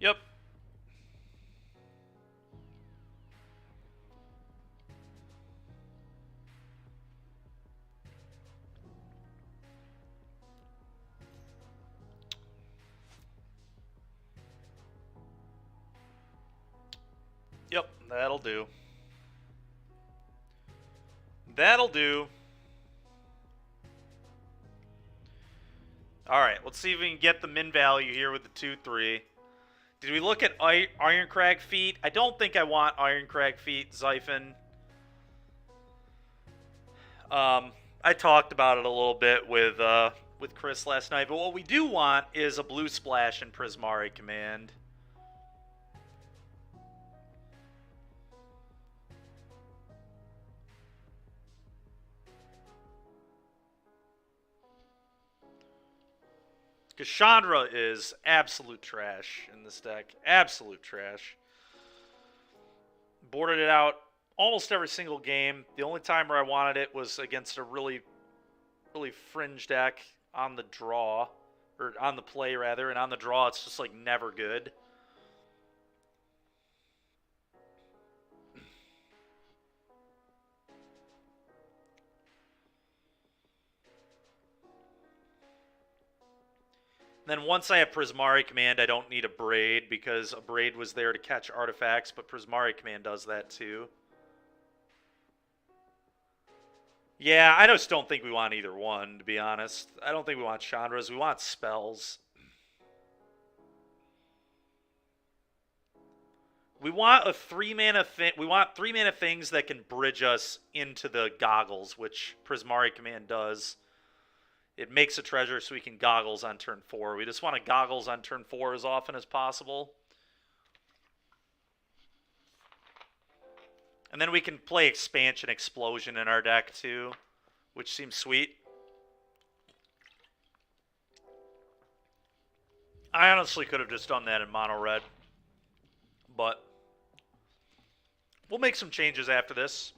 Yep. Yep, that'll do. That'll do. Alright, let's see if we can get the min value here with the 2-3. Did we look at Ironcrag Feet? I don't think I want Ironcrag Feet, Zyphon. I talked about it a little bit with Chris last night, but what we do want is a Blue Splash and Prismari Command. Because Chandra is absolute trash in this deck. Absolute trash. Boarded it out almost every single game. The only time where I wanted it was against a really fringe deck on the draw. Or on the play, rather. And on the draw, it's just, like, never good. Then once I have Prismari Command, I don't need a Braid because a Braid was there to catch artifacts, but Prismari Command does that too. Yeah, I just don't think we want either one, to be honest. I don't think we want Chandras. We want spells. We want a 3-mana thing. We want 3-mana things that can bridge us into the Goggles, which Prismari Command does. It makes a treasure so we can Goggles on turn 4. We just want to Goggles on turn 4 as often as possible. And then we can play Expansion Explosion in our deck too, which seems sweet. I honestly could have just done that in mono red, but we'll make some changes after this.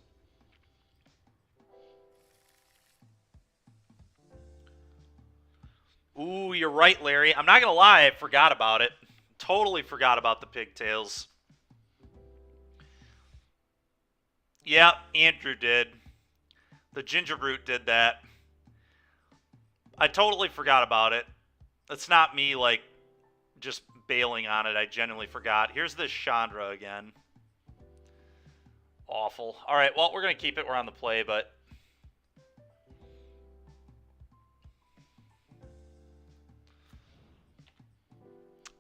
Ooh, you're right, Larry. I'm not going to lie, I forgot about it. Totally forgot about the pigtails. Yeah, Andrew did. The ginger root did that. I totally forgot about it. That's not me, like, just bailing on it. I genuinely forgot. Here's this Chandra again. Awful. All right, well, we're going to keep it. We're on the play, but...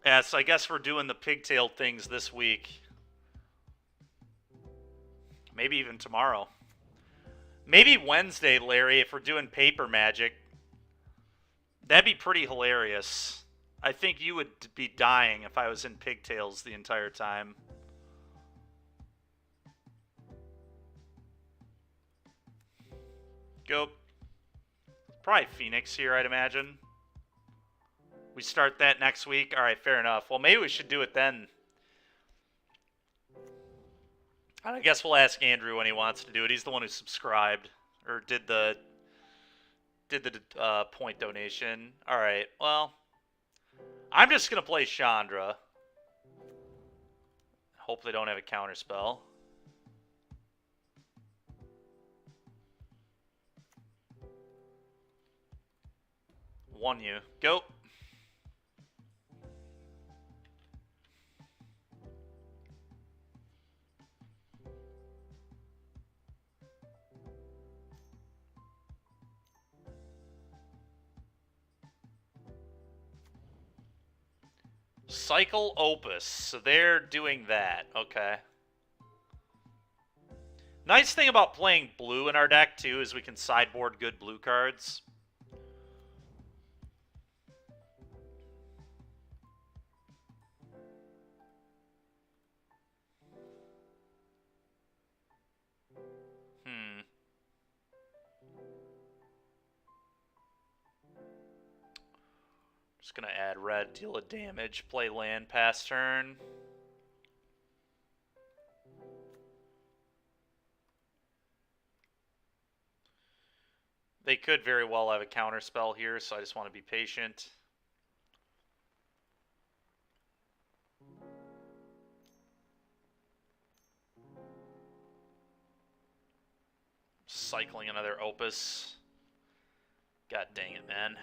yeah, so I guess we're doing the pigtail things this week. Maybe even tomorrow. Maybe Wednesday, Larry, if we're doing paper magic. That'd be pretty hilarious. I think you would be dying if I was in pigtails the entire time. Go. Probably Phoenix here, I'd imagine. We start that next week? Alright, fair enough. Well, maybe we should do it then. I guess we'll ask Andrew when he wants to do it. He's the one who subscribed. Or did the point donation. Alright, well. I'm just going to play Chandra. Hope they don't have a counterspell. Won you. Go. Cycle Opus. So they're doing that. Okay. Nice thing about playing blue in our deck, too, is we can sideboard good blue cards. Just gonna add red, deal a damage, play land, pass turn. They could very well have a counter spell here, so I just want to be patient. Cycling another Opus. God dang it, man.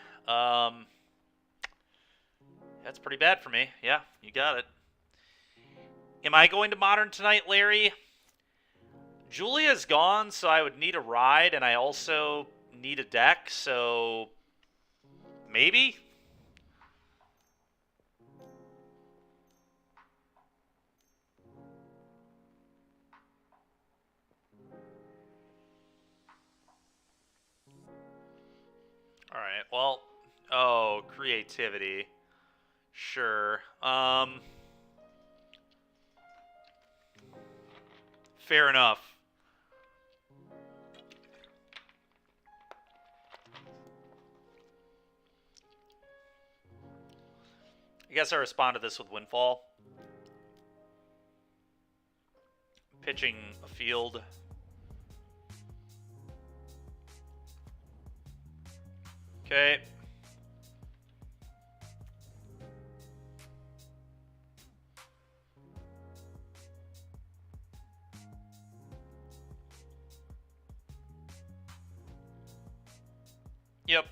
That's pretty bad for me. Yeah, you got it. Am I going to Modern tonight, Larry? Julia's gone, so I would need a ride, and I also need a deck, so maybe? Alright, well, oh, creativity. Sure. Fair enough. I guess I respond to this with Windfall. Pitching a field. Okay. Yep.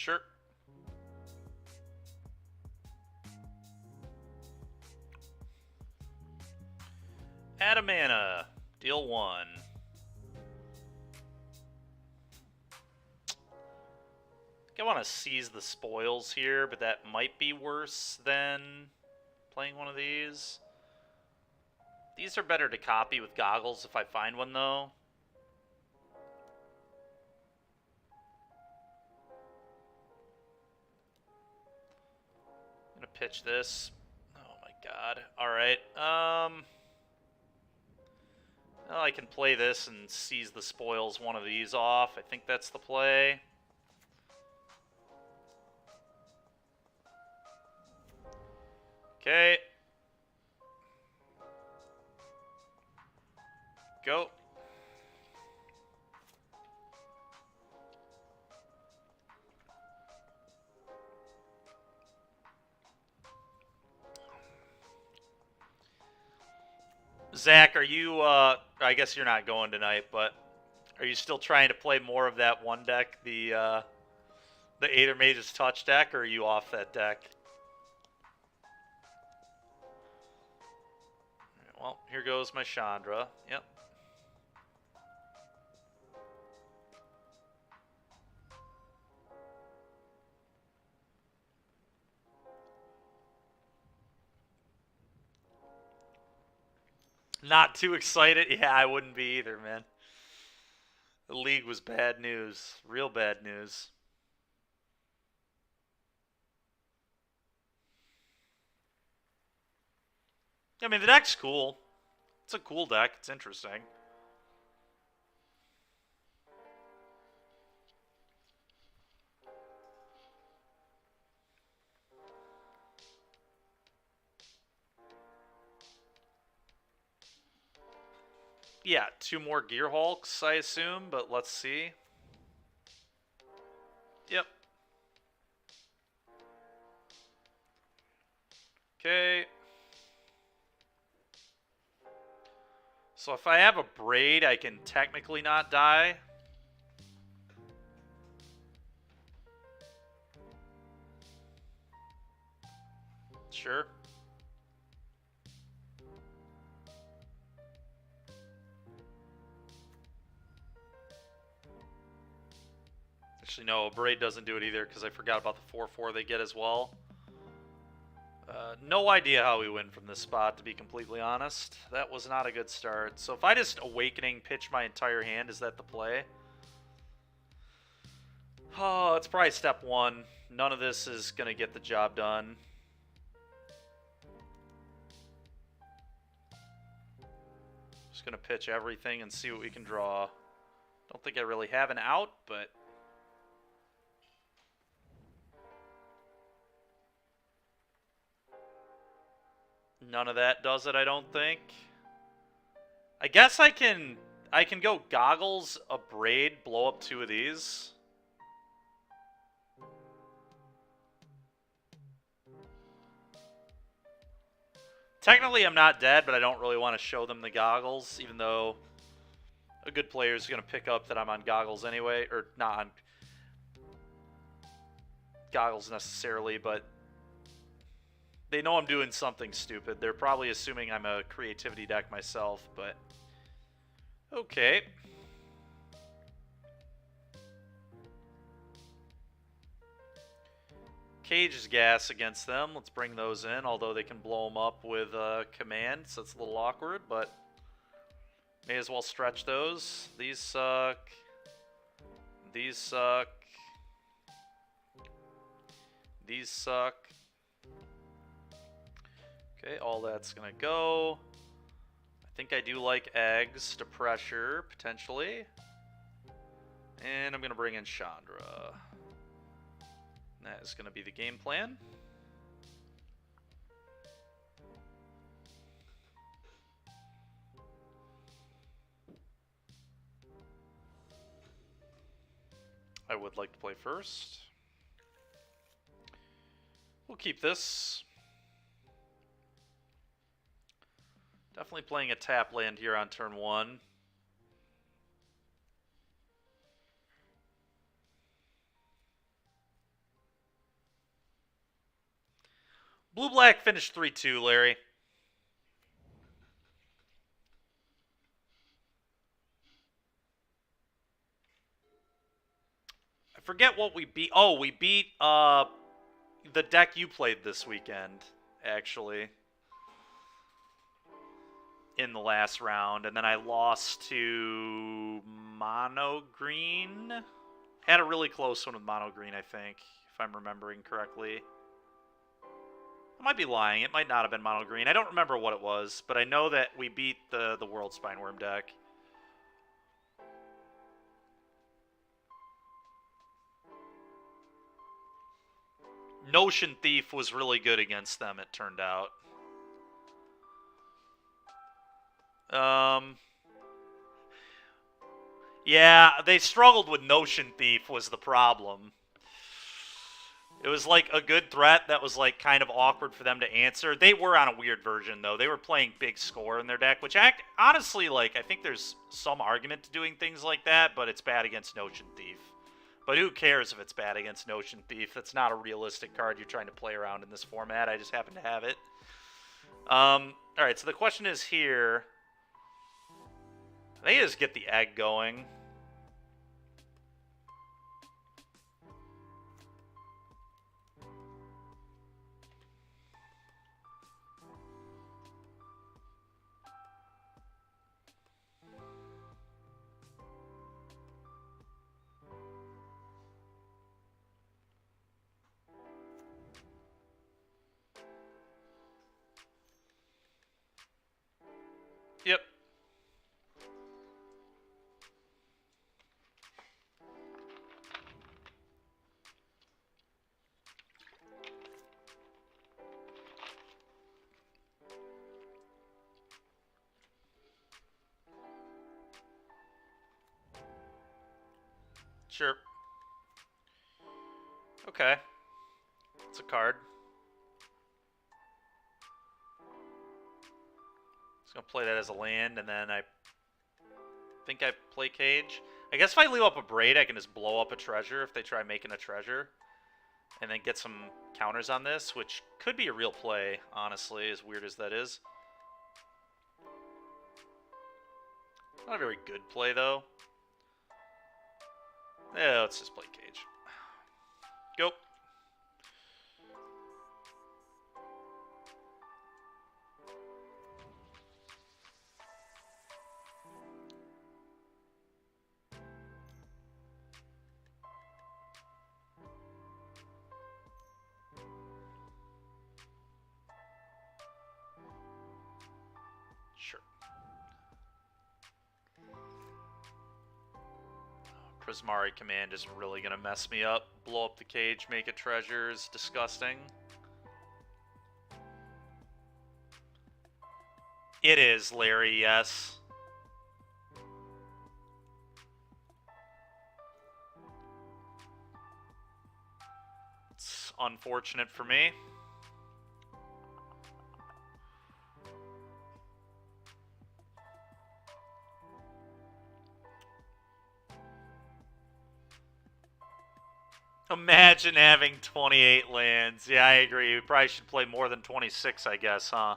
Sure. Add a mana. Deal 1. I want to seize the spoils here, but that might be worse than playing one of these. These are better to copy with goggles if I find one, though. I'm going to pitch this. Oh my god. Alright. Well, I can play this and seize the spoils one of these off. I think that's the play. Okay. Go. Zach, are you, I guess you're not going tonight, but are you still trying to play more of that one deck, the Aether Mage's Touch deck, or are you off that deck? Well, here goes my Chandra. Yep. Not too excited? Yeah, I wouldn't be either, man. The league was bad news. Real bad news. I mean, the deck's cool. It's a cool deck. It's interesting. Yeah, 2 more Gear Hulks, I assume, but let's see. Yep. Okay. So if I have a Braid, I can technically not die. Sure. Actually, no, Braid doesn't do it either because I forgot about the 4/4 they get as well. No idea how we win from this spot, to be completely honest. That was not a good start. So if I just Awakening pitch my entire hand, is that the play? Oh, it's probably step 1. None of this is going to get the job done. Just going to pitch everything and see what we can draw. Don't think I really have an out, but... none of that does it, I don't think. I guess I can go Goggles, a Braid, blow up 2 of these. Technically, I'm not dead, but I don't really want to show them the Goggles, even though a good player is going to pick up that I'm on Goggles anyway, or not on Goggles necessarily, but they know I'm doing something stupid. They're probably assuming I'm a creativity deck myself, but okay. Cage's Gas against them. Let's bring those in, although they can blow them up with command, so it's a little awkward, but may as well stretch those. These suck. These suck. These suck. Okay, all that's gonna go. I think I do like eggs to pressure, potentially. And I'm gonna bring in Chandra. That is gonna be the game plan. I would like to play first. We'll keep this. Definitely playing a tap land here on turn 1. Blue-black finished 3-2, Larry. I forget what we beat. Oh, we beat the deck you played this weekend, actually, in the last round. And then I lost to Mono Green. Had a really close one with Mono Green, I think, if I'm remembering correctly. I might be lying. It might not have been Mono Green. I don't remember what it was, but I know that we beat the World Spineworm deck. Notion Thief was really good against them, it turned out. Yeah, they struggled with Notion Thief was the problem. It was like a good threat that was like kind of awkward for them to answer. They were on a weird version though. They were playing big score in their deck, which honestly, like, I think there's some argument to doing things like that, but it's bad against Notion Thief. But who cares if it's bad against Notion Thief? That's not a realistic card you're trying to play around in this format. I just happen to have it. Alright, so the question is here. I think I just get the egg going. Yep. Sure. Okay. It's a card. Just gonna play that as a land, and then I think I play Cage. I guess if I leave up a Braid, I can just blow up a treasure if they try making a treasure. And then get some counters on this, which could be a real play, honestly, as weird as that is. Not a very good play, though. Yeah, let's just play Cage. Go. Sure. Prismari Command is really going to mess me up. Blow up the cage, make it treasures. Disgusting. It is, Larry, yes. It's unfortunate for me. Imagine having 28 lands. Yeah, I agree. We probably should play more than 26, I guess, huh?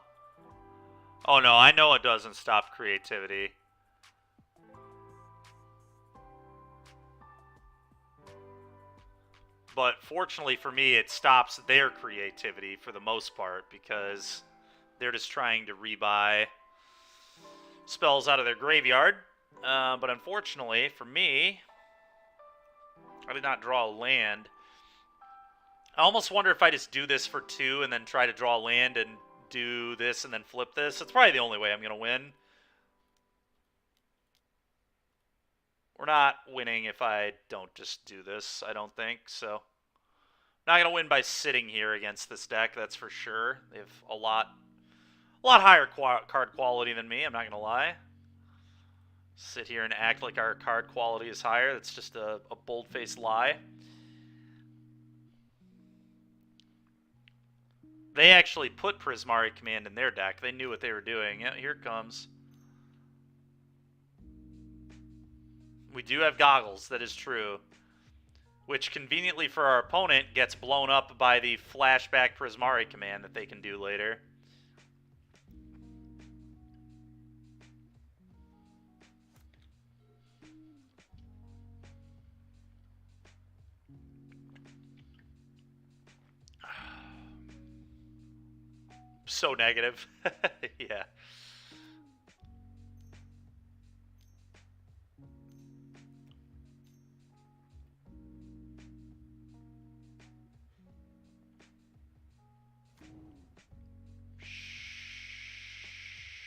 Oh no, I know it doesn't stop creativity. But fortunately for me, it stops their creativity for the most part, because they're just trying to rebuy spells out of their graveyard. But unfortunately for me, I did not draw a land. I almost wonder if I just do this for 2 and then try to draw a land and do this and then flip this. It's probably the only way I'm going to win. We're not winning if I don't just do this, I don't think. So, not going to win by sitting here against this deck, that's for sure. They have a lot higher card quality than me, I'm not going to lie. Sit here and act like our card quality is higher. That's just a bold-faced lie. They actually put Prismari Command in their deck. They knew what they were doing. Yeah, here it comes. We do have goggles, that is true. which conveniently for our opponent gets blown up by the flashback Prismari command that they can do later. So negative. Yeah.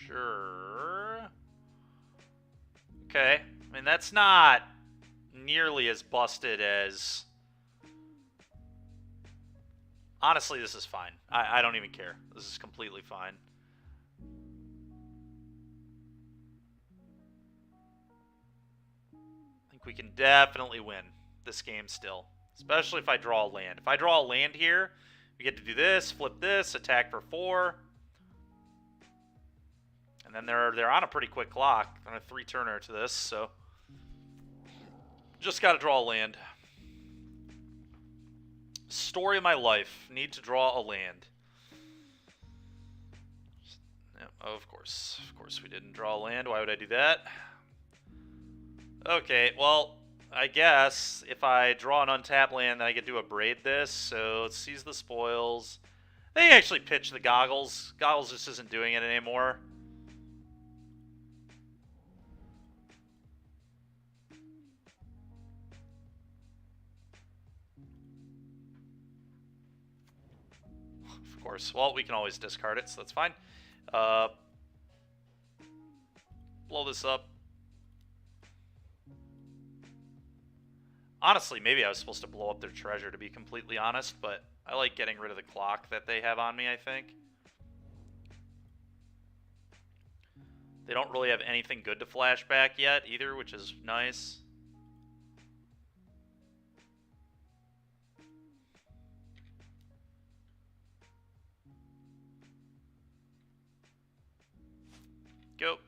Sure. Okay. I mean, that's not nearly as busted as... Honestly, this is fine. I don't even care. This is completely fine. I think we can definitely win this game still. Especially if I draw a land. If I draw a land here, we get to do this, flip this, attack for 4. And then they're on a pretty quick clock. They're on a 3-turner to this, so... Just gotta draw a land. Story of my life. Need to draw a land. Yep, of course. Of course we didn't draw a land. Why would I do that? Okay, well, I guess if I draw an untapped land, then I get to abrade this. So let's seize the spoils. They actually pitch the goggles. Goggles just isn't doing it anymore. Of course. Well, we can always discard it, so that's fine. Blow this up. Honestly, maybe I was supposed to blow up their treasure, to be completely honest, but I like getting rid of the clock that they have on me, I think. They don't really have anything good to flashback yet, either, which is nice. Go.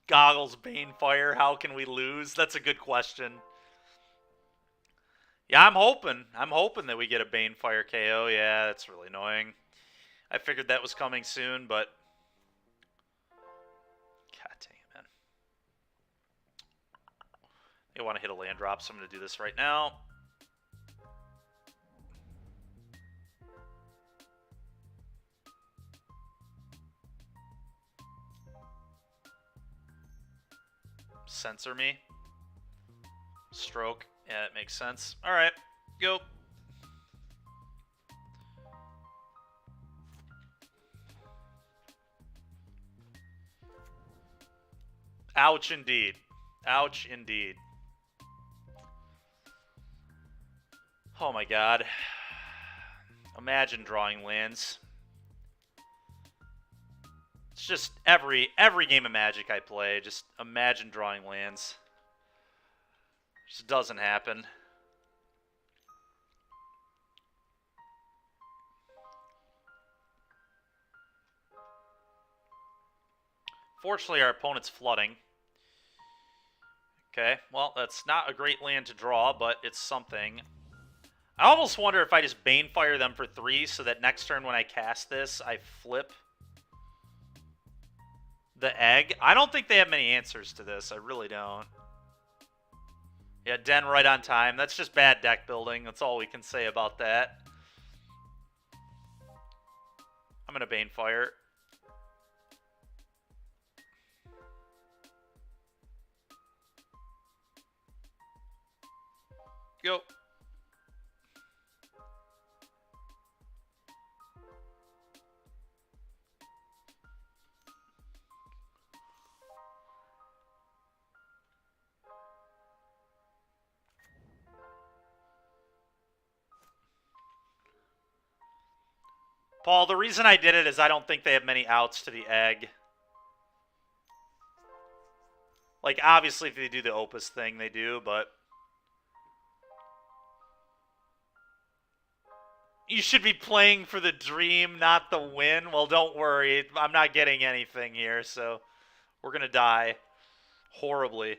Goggles, Banefire, how can we lose? That's a good question. Yeah, I'm hoping. I'm hoping that we get a Banefire KO. Yeah, that's really annoying. I figured that was coming soon, but... God dang it, man. They want to hit a land drop, so I'm going to do this right now. Censor me. Stroke. Yeah, that makes sense. Alright, go. Ouch indeed. Ouch indeed. Oh my god. Imagine drawing lands. It's just every game of Magic I play, just imagine drawing lands. Just doesn't happen. Fortunately, our opponent's flooding. Okay, well, that's not a great land to draw, but it's something. I almost wonder if I just Banefire them for 3 so that next turn when I cast this, I flip the egg. I don't think they have many answers to this. I really don't. Yeah, Den right on time. That's just bad deck building. That's all we can say about that. I'm going to Banefire. Go. Paul, the reason I did it is I don't think they have many outs to the egg. Like, obviously, if they do the Opus thing, they do, but... You should be playing for the dream, not the win. Well, don't worry. I'm not getting anything here, so we're going to die horribly.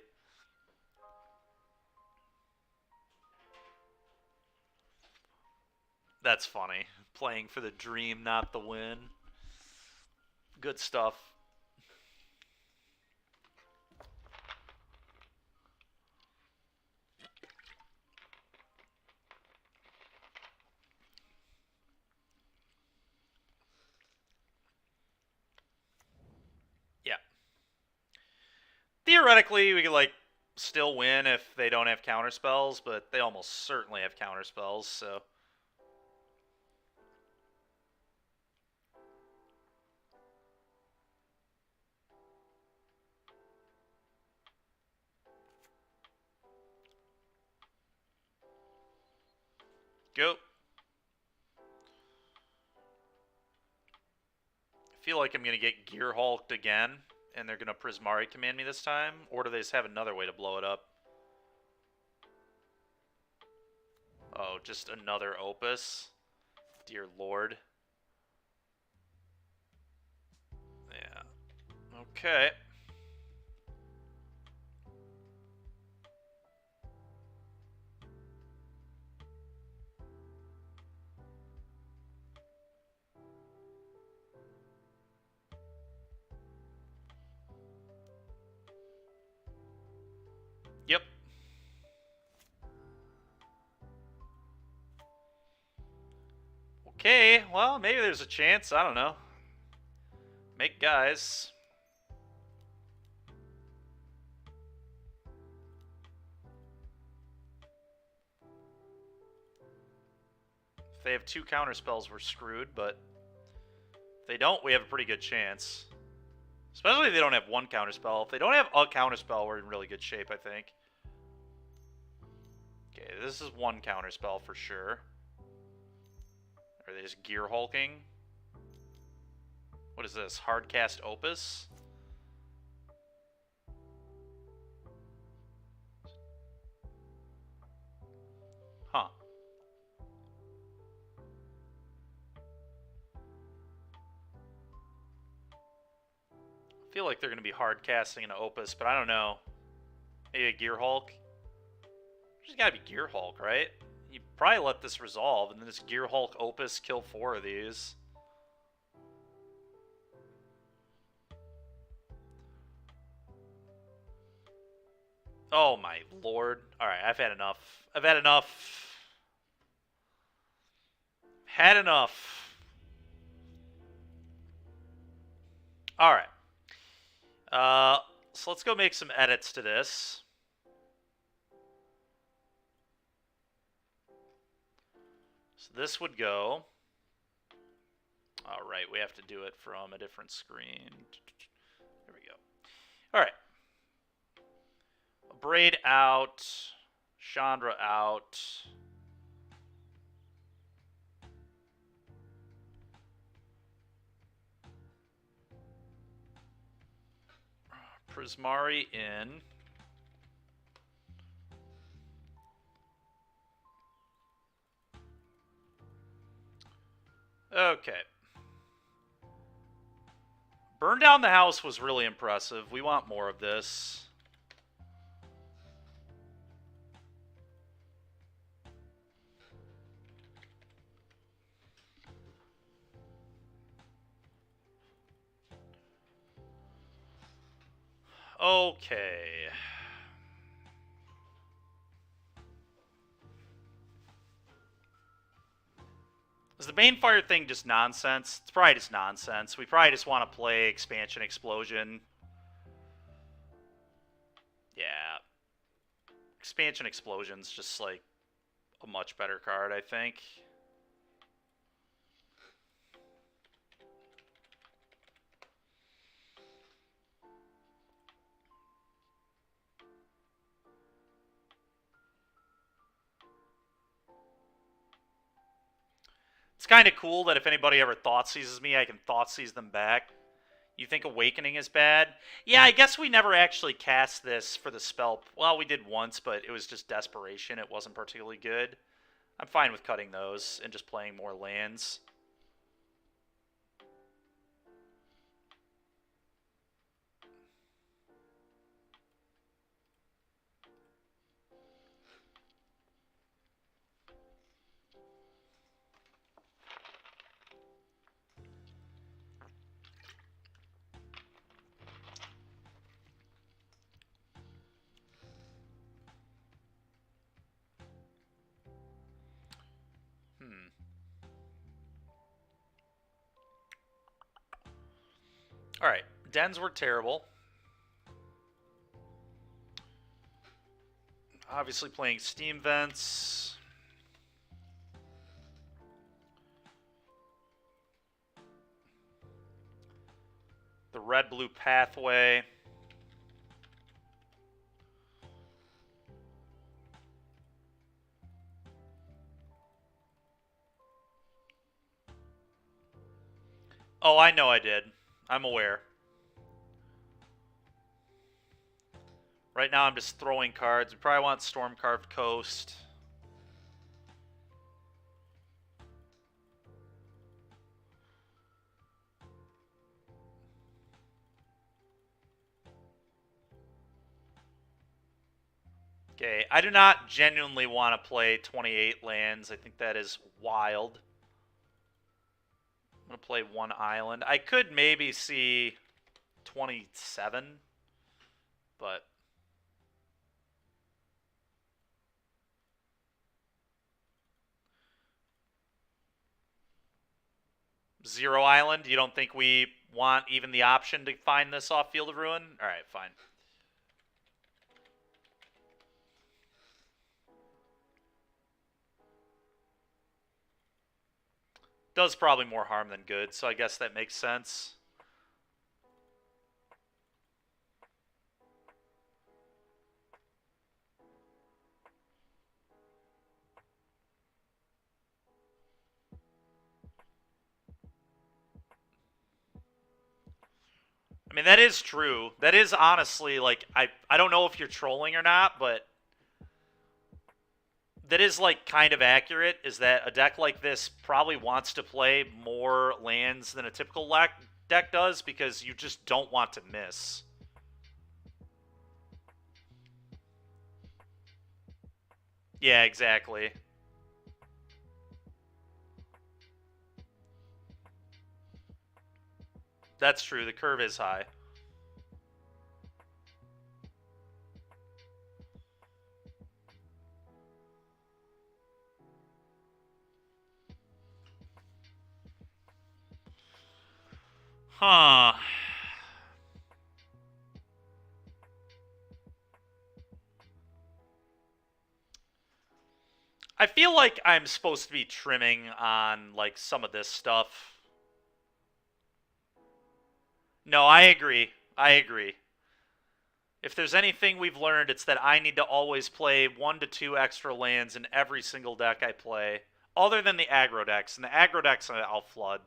That's funny. Playing for the dream, not the win. Good stuff. Yeah. Theoretically, we could, like, still win if they don't have counterspells, but they almost certainly have counterspells, so... Go. I feel like I'm going to get Gear Hulked again, and they're going to Prismari command me this time, or do they just have another way to blow it up? Oh, just another Opus? Dear Lord. Yeah. Okay. Yep. Okay, well, maybe there's a chance. I don't know. Make guys. If they have 2 counterspells, we're screwed, but if they don't, we have a pretty good chance. Especially if they don't have 1 counterspell. If they don't have a counterspell, we're in really good shape, I think. Okay, this is 1 counterspell for sure. Are they just Gear Hulking? What is this? Hardcast Opus? Huh. I feel like they're going to be hardcasting an Opus, but I don't know. Maybe a Gear Hulk? There's got to be Gear Hulk, right? You probably let this resolve, and then this Gear Hulk Opus kill 4 of these. Oh my lord. Alright, I've had enough. I've had enough. Had enough. Alright. So let's go make some edits to this. So this would go... Alright, we have to do it from a different screen. There we go. Alright. Braid out. Chandra out. Prismari in. Okay. Burn down the house was really impressive. We want more of this. Okay. Is the Banefire thing just nonsense? It's probably just nonsense. We probably just want to play Expansion Explosion. Yeah. Expansion Explosion's just like a much better card, I think. It's kind of cool that if anybody ever thought seizes me, I can thought seize them back. You think Awakening is bad? Yeah, I guess we never actually cast this for the spell. Well, we did once, but it was just desperation. It wasn't particularly good. I'm fine with cutting those and just playing more lands. Alright, dens were terrible. Obviously playing Steam Vents. The red-blue pathway. Oh, I know I did. I'm aware. Right now I'm just throwing cards. We probably want Storm-Carved Coast. Okay, I do not genuinely want to play 28 lands. I think that is wild. I'm going to play one island. I could maybe see 27, but... Zero Island? You don't think we want even the option to find this off Field of Ruin? Alright, fine. Does probably more harm than good, so I guess that makes sense. I mean, that is true. That is honestly, like, I don't know if you're trolling or not, but that is, like, kind of accurate, is that a deck like this probably wants to play more lands than a typical deck does, because you just don't want to miss. Yeah, exactly. That's true. The curve is high. Huh. I feel like I'm supposed to be trimming on, like, some of this stuff. No, I agree. I agree. If there's anything we've learned, it's that I need to always play 1 to 2 extra lands in every single deck I play, other than the aggro decks. And the aggro decks I'll flood,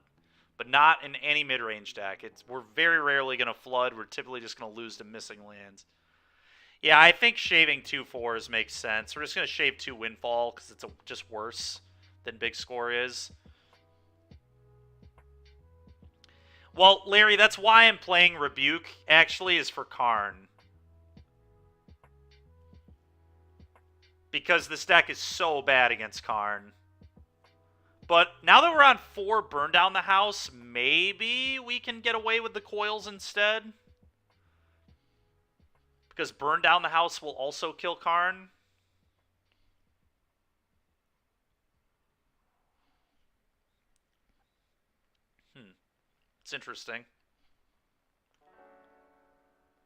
but not in any mid-range deck. We're very rarely going to flood. We're typically just going to lose to missing lands. Yeah, I think shaving 2 4s makes sense. We're just going to shave 2 Windfall because it's just worse than Big Score is. Well, Larry, that's why I'm playing Rebuke, actually, is for Karn. Because this deck is so bad against Karn. But now that we're on 4 Burn Down the House, maybe we can get away with the coils instead. Because Burn Down the House will also kill Karn. It's interesting.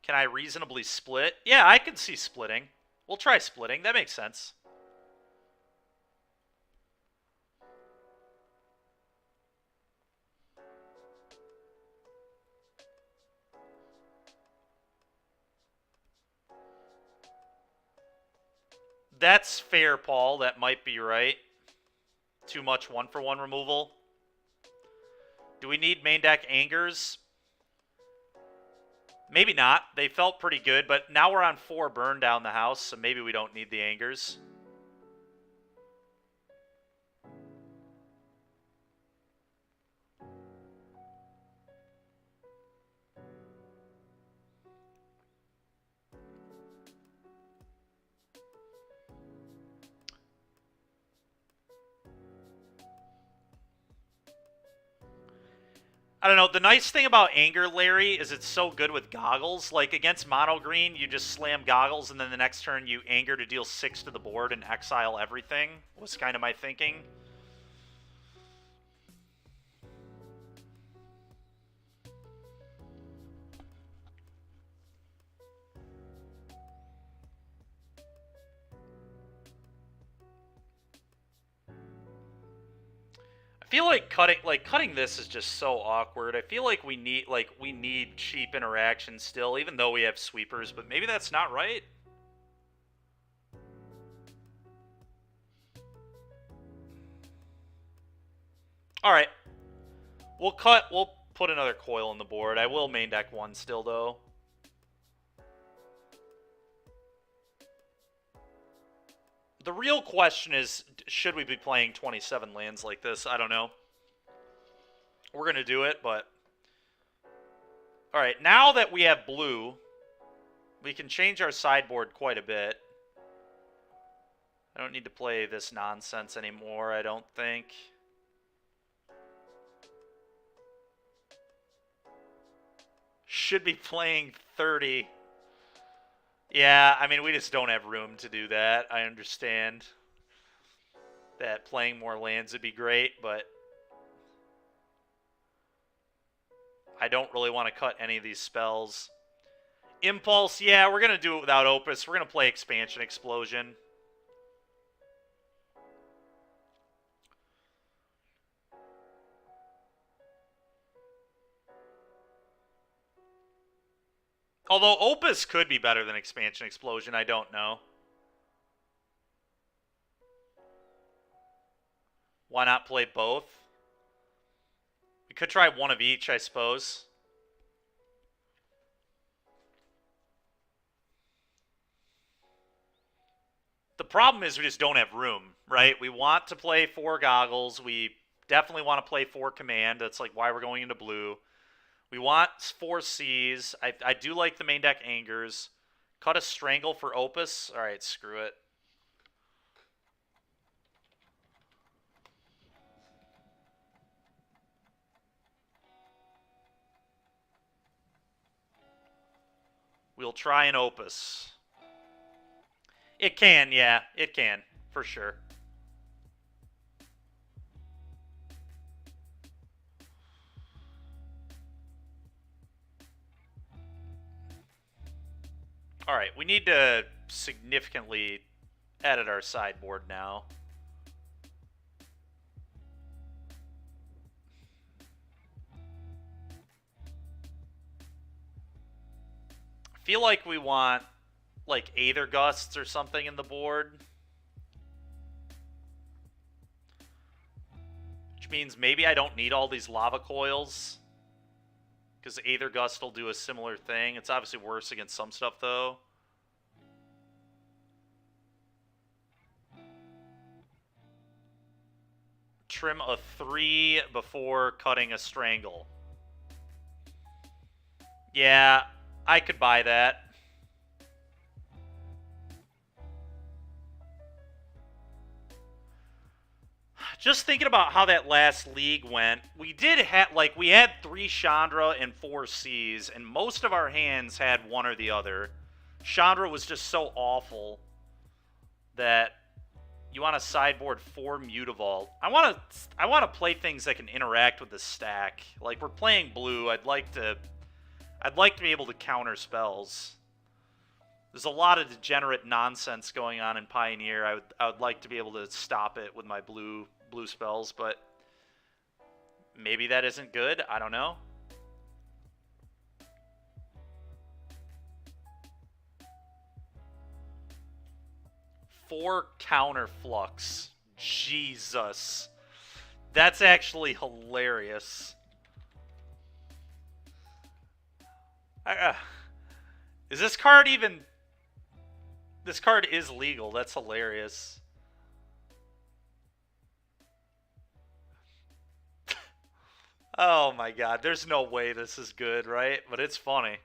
Can I reasonably split? Yeah, I can see splitting. We'll try splitting. That makes sense. That's fair, Paul. That might be right. Too much 1-for-1 removal. Do we need main deck Angers? Maybe not. They felt pretty good, but now we're on 4 burn down the house, so maybe we don't need the Angers. I don't know. The nice thing about Anger, Larry, is it's so good with Goggles. Like, against Mono Green, you just slam Goggles, and then the next turn you Anger to deal 6 to the board and exile everything, was kind of my thinking. I feel like cutting this is just so awkward. I feel like we need cheap interaction still, even though we have sweepers, but maybe that's not right. Alright. We'll put another coil on the board. I will main deck 1 still, though. The real question is, should we be playing 27 lands like this? I don't know. We're going to do it, but... Alright, now that we have blue, we can change our sideboard quite a bit. I don't need to play this nonsense anymore, I don't think. Should be playing 30. Yeah, I mean, we just don't have room to do that. I understand that playing more lands would be great, but I don't really want to cut any of these spells. Impulse, yeah, we're going to do it without Opus. We're going to play Expansion Explosion. Although Opus could be better than Expansion Explosion, I don't know. Why not play both? We could try one of each, I suppose. The problem is we just don't have room, right? We want to play 4 Goggles. We definitely want to play 4 Command. That's like why we're going into blue. We want 4 Cs. I do like the main deck Angers. Cut a Strangle for Opus. All right, screw it. We'll try an Opus. It can, yeah. It can, for sure. All right, we need to significantly edit our sideboard now. I feel like we want like Aether Gusts or something in the board. Which means maybe I don't need all these lava coils. Because Aether Gust will do a similar thing. It's obviously worse against some stuff, though. Trim a 3 before cutting a Strangle. Yeah, I could buy that. Just thinking about how that last league went, we did have, like, we had 3 Chandra and 4 Cs, and most of our hands had one or the other. Chandra was just so awful that you want to sideboard 4 Mutavault. I want to play things that can interact with the stack. Like, we're playing blue. I'd like to be able to counter spells. There's a lot of degenerate nonsense going on in Pioneer. I would like to be able to stop it with my blue spells, but maybe that isn't good. I don't know. Four counter flux. Jesus. That's actually hilarious. Is this card even... This card is legal. That's hilarious. Oh my god. There's no way this is good, right? But it's funny.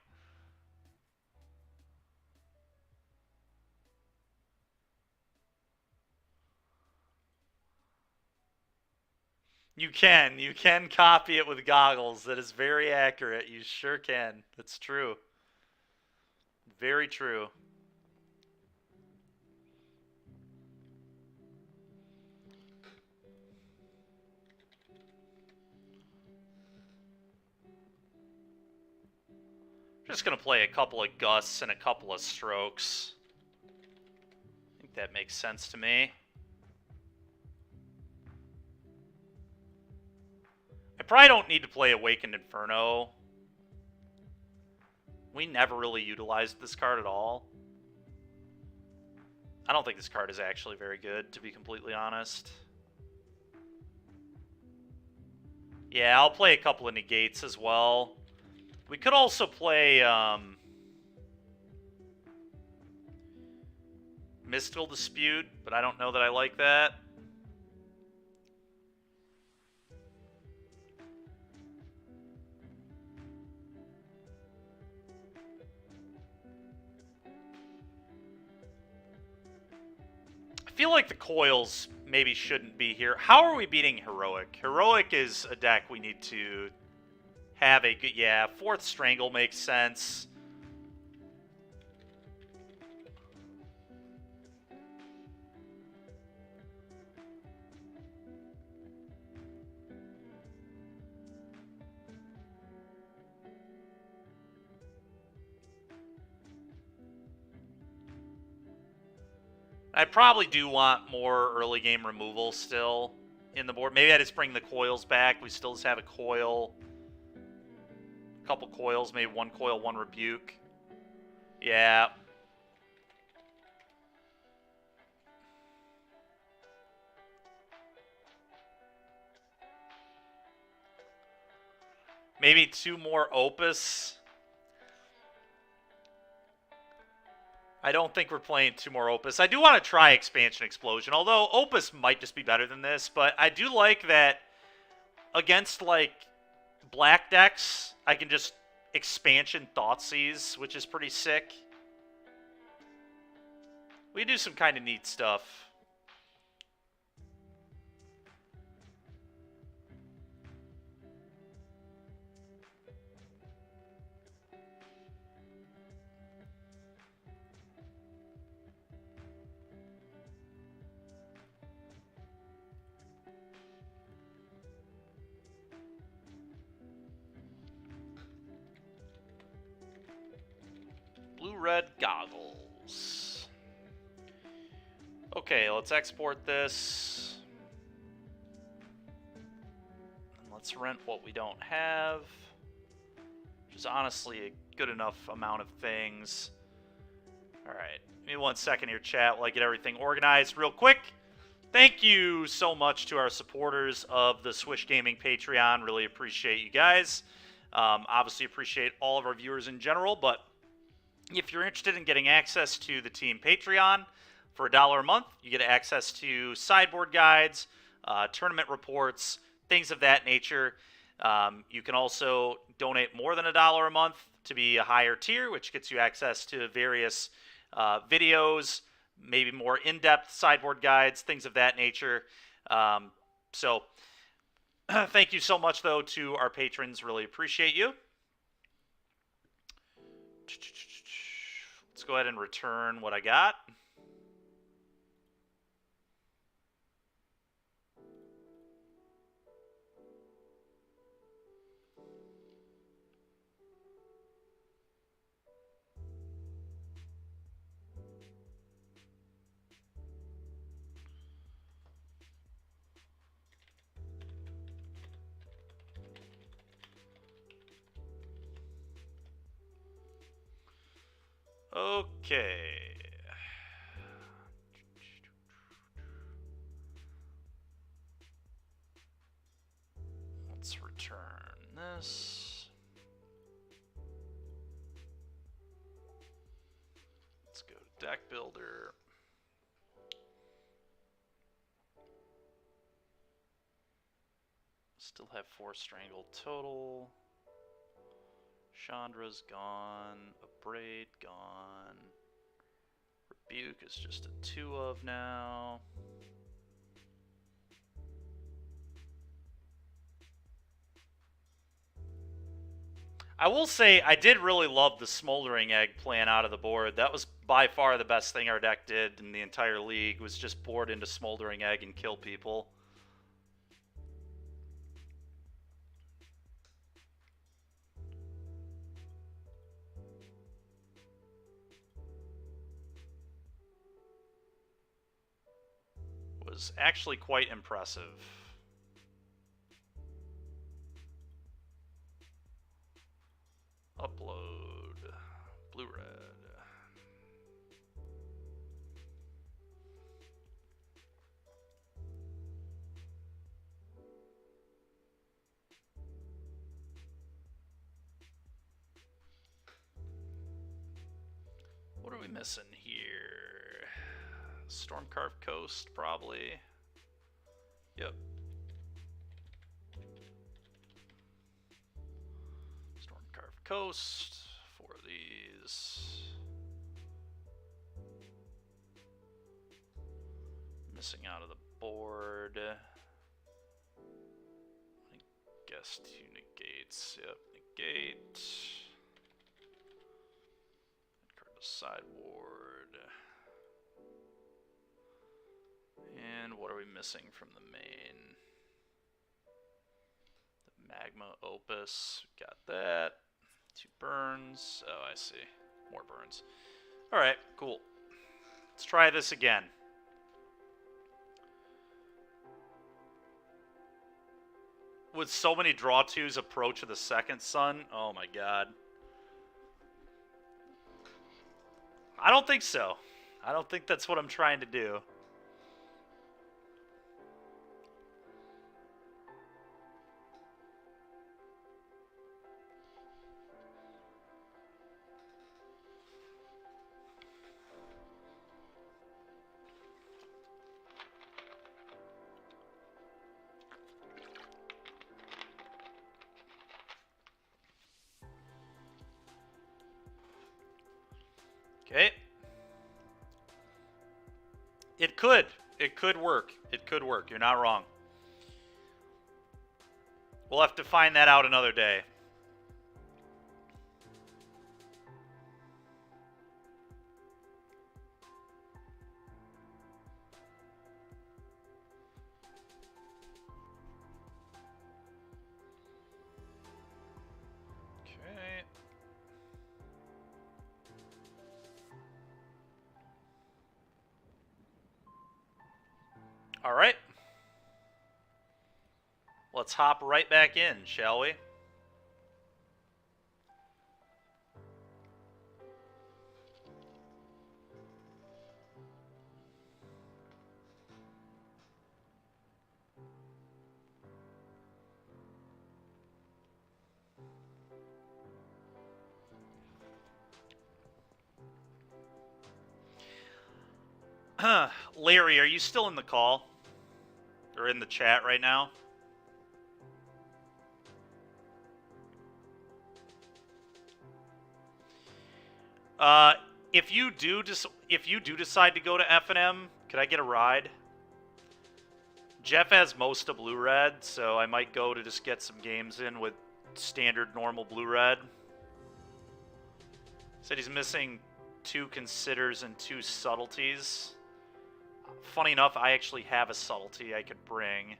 You can copy it with goggles. That is very accurate. You sure can. That's true. Very true. Just gonna play a couple of gusts and a couple of strokes. I think that makes sense to me. I probably don't need to play Awakened Inferno. We never really utilized this card at all. I don't think this card is actually very good, to be completely honest. Yeah, I'll play a couple of negates as well. We could also play Mystical Dispute, but I don't know that I like that. I feel like the coils maybe shouldn't be here. How are we beating Heroic? Heroic is a deck we need to have a good... Yeah, Fourth Strangle makes sense. I probably do want more early game removal still in the board. Maybe I just bring the coils back. We still just have a coil. A couple coils, maybe one coil, one rebuke. Yeah. Maybe two more Opus. I don't think we're playing two more Opus. I do want to try Expansion Explosion, although Opus might just be better than this, but I do like that against, like, black decks, I can just Expansion Thoughtseize, which is pretty sick. We do some kind of neat stuff. Blue-red goggles. Okay, let's export this. And let's rent what we don't have. Which is honestly a good enough amount of things. Alright, give me 1 second here, chat, while I get everything organized real quick. Thank you so much to our supporters of the Swish Gaming Patreon. Really appreciate you guys. Obviously appreciate all of our viewers in general, but if you're interested in getting access to the team Patreon, for $1 a month, you get access to sideboard guides, tournament reports, things of that nature. You can also donate more than $1 a month to be a higher tier, which gets you access to various videos, maybe more in-depth sideboard guides, things of that nature. So thank you so much, though, to our patrons. Really appreciate you. Let's go ahead and return what I got. Okay. Let's return this. deck builder. Still have 4 strangled total. Chandra's gone. Abrade gone. Rebuke is just a 2 of now. I will say I did really love the Smoldering Egg plan out of the board. That was by far the best thing our deck did in the entire league, was just board into Smoldering Egg and kill people. Was actually quite impressive. Upload. Blue-red. What are we missing here? Stormcarved Coast, probably. Yep. Stormcarved Coast. 4 of these. Missing out of the board. I guess 2 negates. Yep, negate. Card to sideboard. And what are we missing from the main? The Magma Opus. Got that. 2 burns. Oh, I see. More burns. Alright, cool. Let's try this again. With so many draw 2s approach of the second sun, oh my god. I don't think so. I don't think that's what I'm trying to do. Okay. It could. It could work. It could work. You're not wrong. We'll have to find that out another day. Okay. All right. Let's hop right back in, shall we? Larry, are you still in the call? Or in the chat right now? If you do decide to go to F&M, could I get a ride? Jeff has most of blue-red, so I might go to just get some games in with standard normal blue-red. Said he's missing 2 considers and 2 subtleties. Funny enough, I actually have a subtlety I could bring.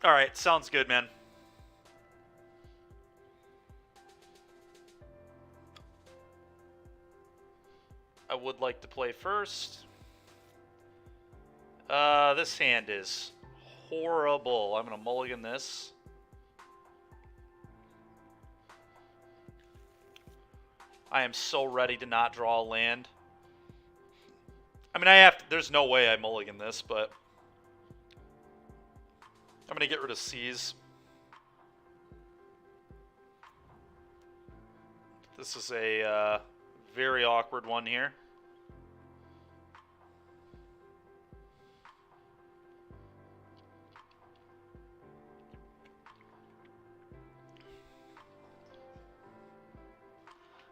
Alright, sounds good, man. I would like to play first. This hand is horrible. I'm going to mulligan this. I am so ready to not draw a land. I mean, I have to, there's no way I mulligan this, but I'm going to get rid of C's. This is a very awkward one here.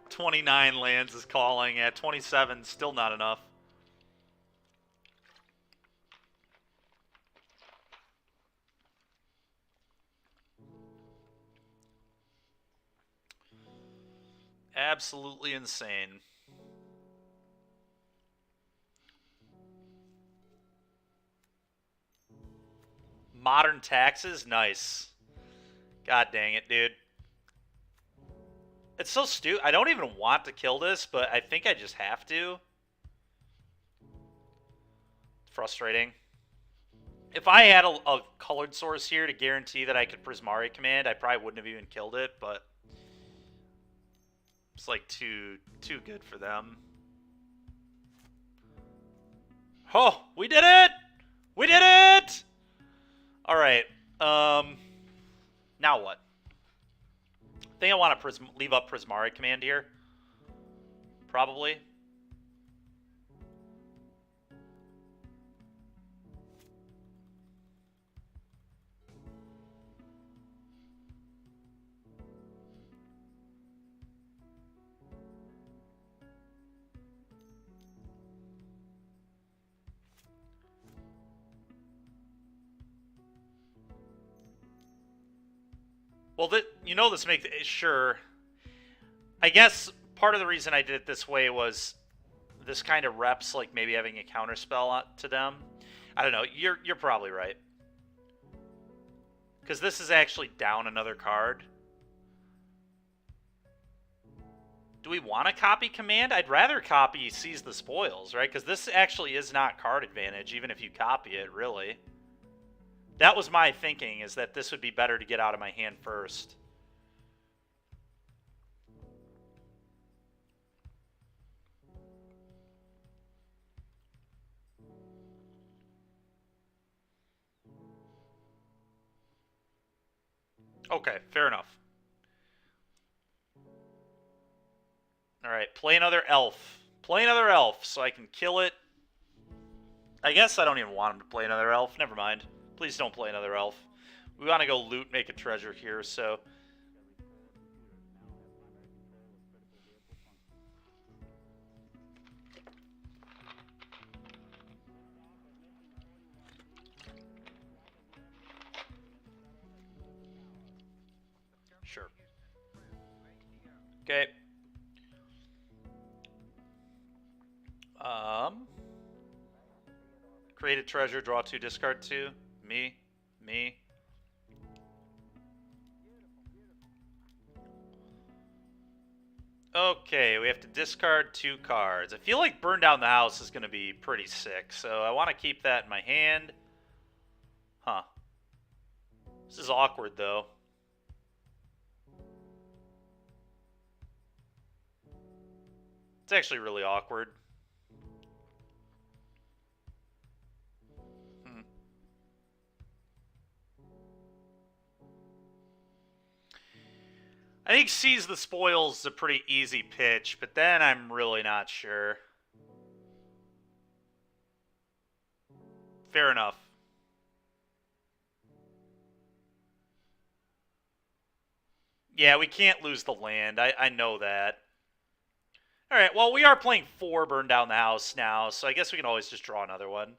$29 lands is calling. At 27, still not enough. Absolutely insane. Modern taxes? Nice. God dang it, dude. It's so stupid. I don't even want to kill this, but I think I just have to. Frustrating. If I had a colored source here to guarantee that I could Prismari command, I probably wouldn't have even killed it, but it's like too good for them. Oh, we did it! We did it! All right. Now what? I think I want to leave up Prismari command here. Probably. Well, this makes it sure. I guess part of the reason I did it this way was this kind of reps like maybe having a counter spell to them. I don't know. You're probably right. Because this is actually down another card. Do we want to copy command? I'd rather copy Seize the Spoils, right? Because this actually is not card advantage, even if you copy it, really. That was my thinking, is that this would be better to get out of my hand first. Okay, fair enough. Alright, play another elf. Play another elf so I can kill it. I guess I don't even want him to play another elf. Never mind. Please don't play another elf. We want to go loot, make a treasure here, so... Sure. Okay. Create a treasure, draw 2, discard 2. Me. Okay, we have to discard 2 cards. I feel like Burn Down the House is going to be pretty sick, so I want to keep that in my hand. Huh. This is awkward, though. It's actually really awkward. I think Seize the Spoils is a pretty easy pitch, but then I'm really not sure. Fair enough. Yeah, we can't lose the land. I know that. Alright, well, we are playing 4 Burn Down the House now, so I guess we can always just draw another one.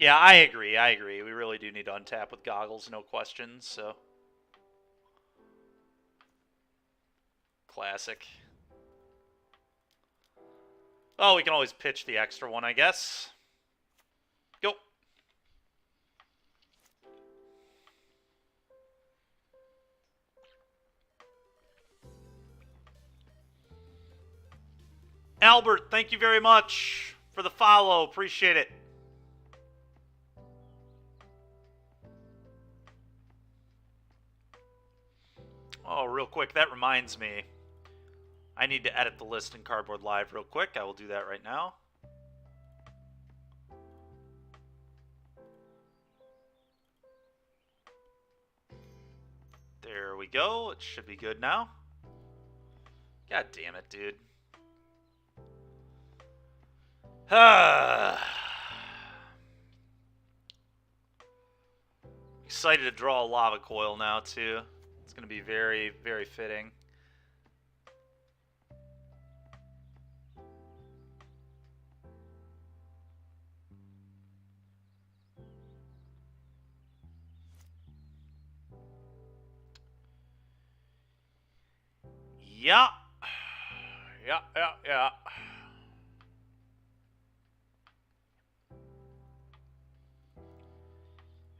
Yeah, I agree. We really do need to untap with Goggles, no questions, so... Classic. Oh, we can always pitch the extra one, I guess. Go. Albert, thank you very much for the follow. Appreciate it. Oh, real quick, that reminds me. I need to edit the list in Cardboard Live real quick. I will do that right now. There we go. It should be good now. God damn it, dude. Excited to draw a lava coil now, too. It's going to be very, very fitting. Yeah. Yeah.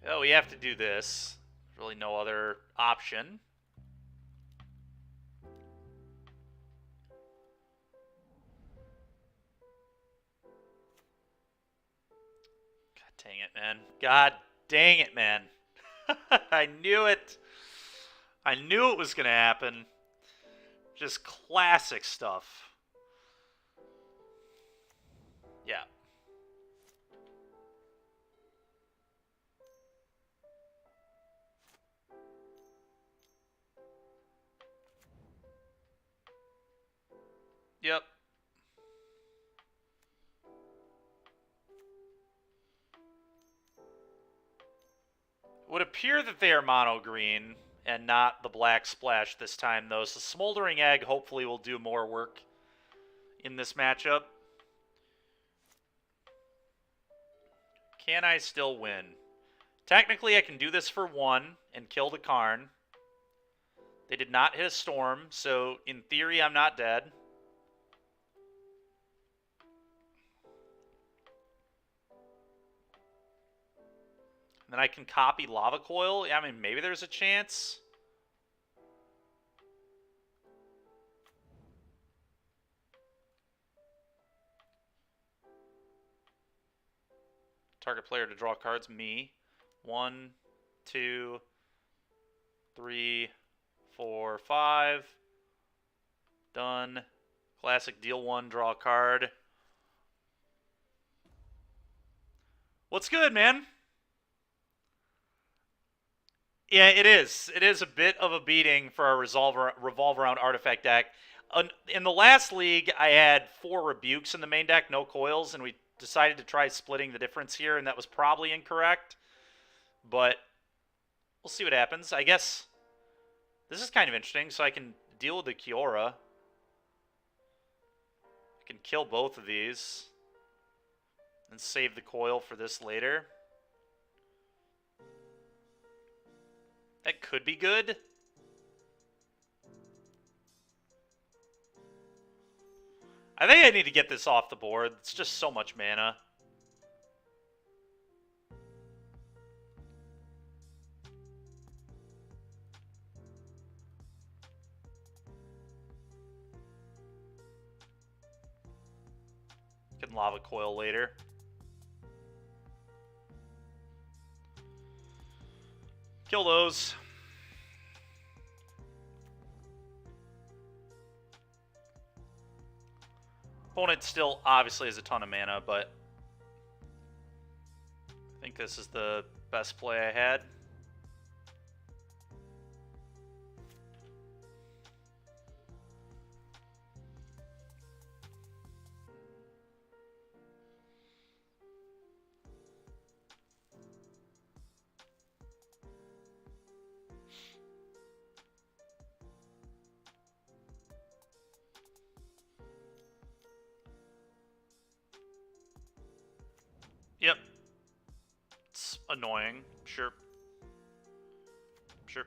Oh, we have to do this. There's really no other option. God dang it, man. God dang it, man. I knew it. I knew it was going to happen. Just classic stuff. Yeah. Yep. It would appear that they are mono green and not the black splash this time, though. So Smoldering Egg hopefully will do more work in this matchup. Can I still win? Technically, I can do this for 1 and kill the Karn. They did not hit a storm, so in theory, I'm not dead. And then I can copy Lava Coil. I mean, maybe there's a chance. Target player to draw cards, me. 1, 2, 3, 4, 5. Done. Classic, deal 1, draw a card. What's good, man? Yeah, it is. It is a bit of a beating for our revolve around artifact deck. In the last league, I had 4 rebukes in the main deck, no coils, and we decided to try splitting the difference here, and that was probably incorrect. But we'll see what happens. I guess this is kind of interesting, so I can deal with the Kiora. I can kill both of these and save the coil for this later. That could be good. I think I need to get this off the board. It's just so much mana. Can Lava Coil later. Kill those. Opponent still obviously has a ton of mana, but I think this is the best play I had. Yep. It's annoying. Sure. Sure.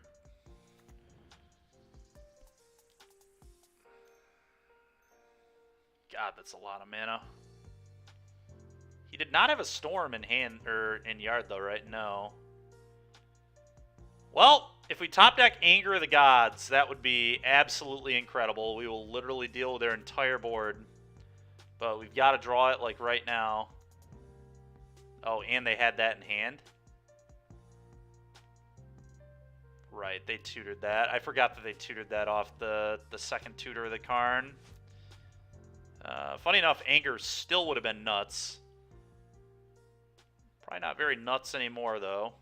God, that's a lot of mana. He did not have a storm in hand or in yard though, right? No. Well, if we top deck Anger of the Gods, that would be absolutely incredible. We will literally deal with their entire board. But we've got to draw it like right now. Oh, and they had that in hand? Right, they tutored that. I forgot that they tutored that off the second tutor of the Karn. Funny enough, Anger still would have been nuts. Probably not very nuts anymore, though.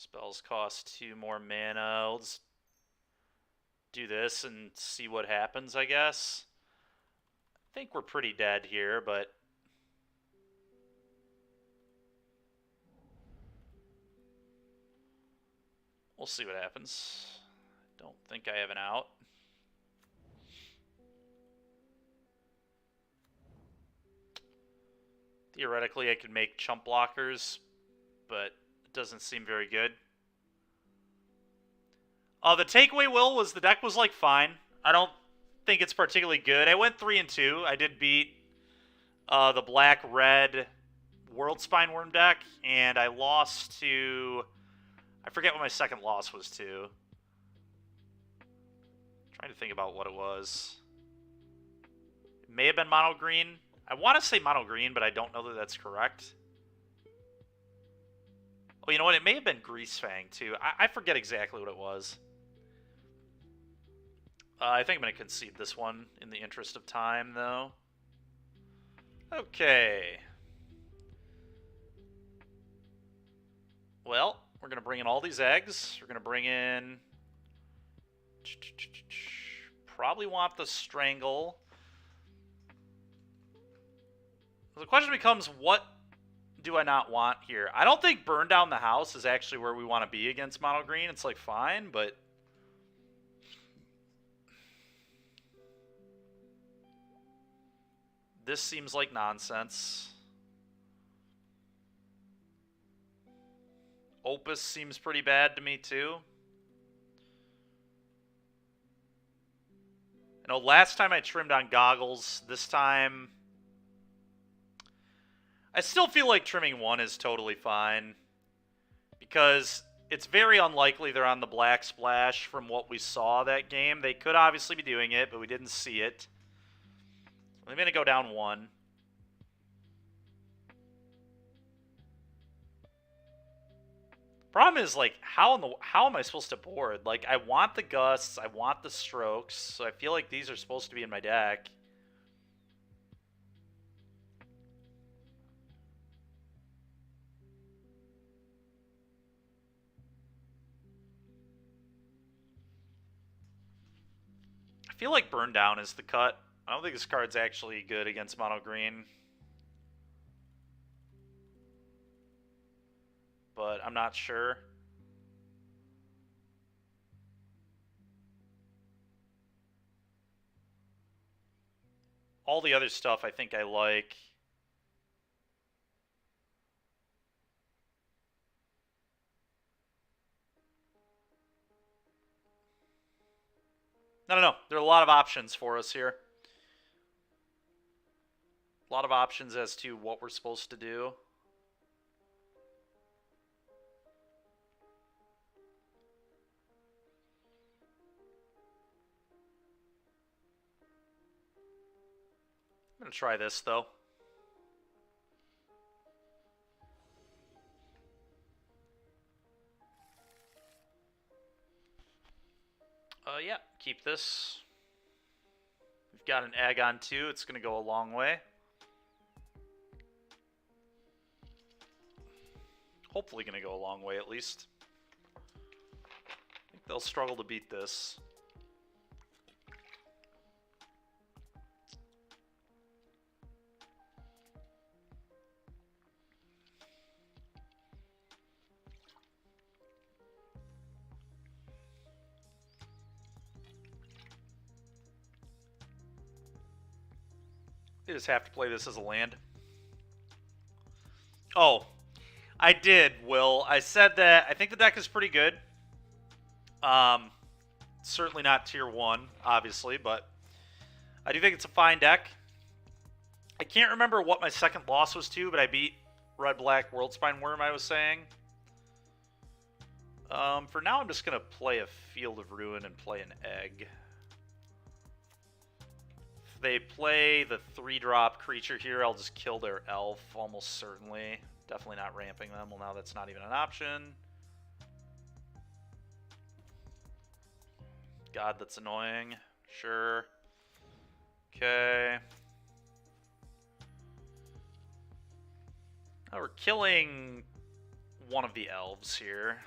Spells cost 2 more mana. Let's do this and see what happens, I guess. I think we're pretty dead here, but we'll see what happens. Don't think I have an out. Theoretically, I could make chump blockers, but it doesn't seem very good. The takeaway, Will, was the deck was, like, fine. I don't think it's particularly good. I went 3-2. I did beat the black-red World Spine Worm deck, and I lost to... I forget what my second loss was to. I'm trying to think about what it was. It may have been mono green. I want to say mono green, but I don't know that that's correct. Oh, you know what? It may have been Greasefang, too. I forget exactly what it was. I think I'm going to concede this one in the interest of time, though. Okay. Well, we're going to bring in all these eggs. We're going to bring in... Probably want the Strangle. The question becomes, what do I not want here? I don't think Burn Down the House is actually where we want to be against mono green. It's, like, fine, but... This seems like nonsense. Opus seems pretty bad to me, too. You know, last time I trimmed on Goggles. This time... I still feel like trimming 1 is totally fine. Because it's very unlikely they're on the Black Splash from what we saw that game. They could obviously be doing it, but we didn't see it. I'm going to go down 1. Problem is, like, how am I supposed to board? Like, I want the Gusts, I want the Strokes, so I feel like these are supposed to be in my deck. I feel like Burn Down is the cut. I don't think this card's actually good against mono green. But I'm not sure. All the other stuff I think I like. No. There are a lot of options for us here. A lot of options as to what we're supposed to do. I'm going to try this, though. Yeah, keep this. We've got an Agon, too. It's going to go a long way. Hopefully going to go a long way, at least. I think they'll struggle to beat this. They just have to play this as a land. Oh, I did, Will. I said that I think the deck is pretty good. Certainly not tier 1, obviously, but I do think it's a fine deck. I can't remember what my second loss was to, but I beat Red-Black World Spine Worm, I was saying. For now, I'm just going to play a Field of Ruin and play an egg. If they play the 3-drop creature here, I'll just kill their elf, almost certainly. Definitely not ramping them. Well, now that's not even an option. God, that's annoying. Sure. Okay. Now we're killing one of the elves here.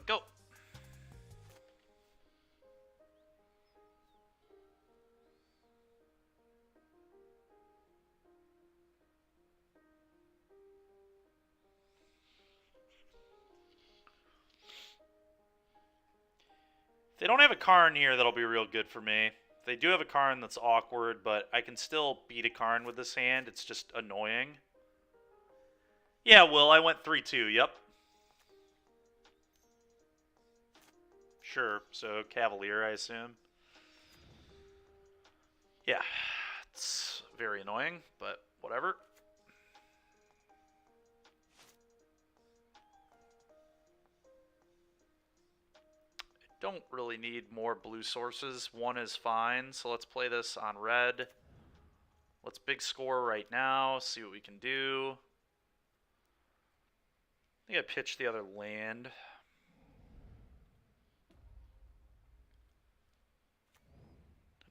Go. If they don't have a Karn here, that'll be real good for me. If they do have a Karn, that's awkward, but I can still beat a Karn with this hand. It's just annoying. Yeah, Will, I went 3-2, yep. Sure, so Cavalier, I assume. Yeah, it's very annoying, but whatever. I don't really need more blue sources. One is fine, so let's play this on red. Let's big score right now, see what we can do. I think I pitched the other land.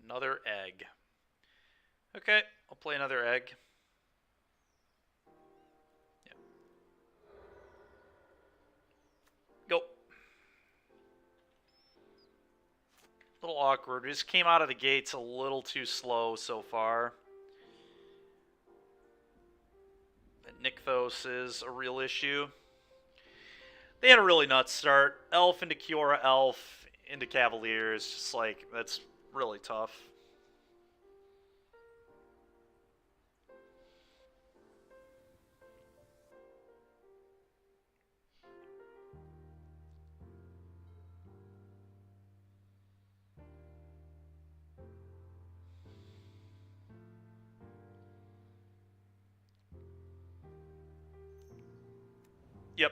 Another egg. Okay, I'll play another egg. Yeah. Go. A little awkward. We just came out of the gates a little too slow so far. And Nykthos is a real issue. They had a really nuts start. Elf into Kiora Elf into Cavaliers. Just like, that's really tough. Yep.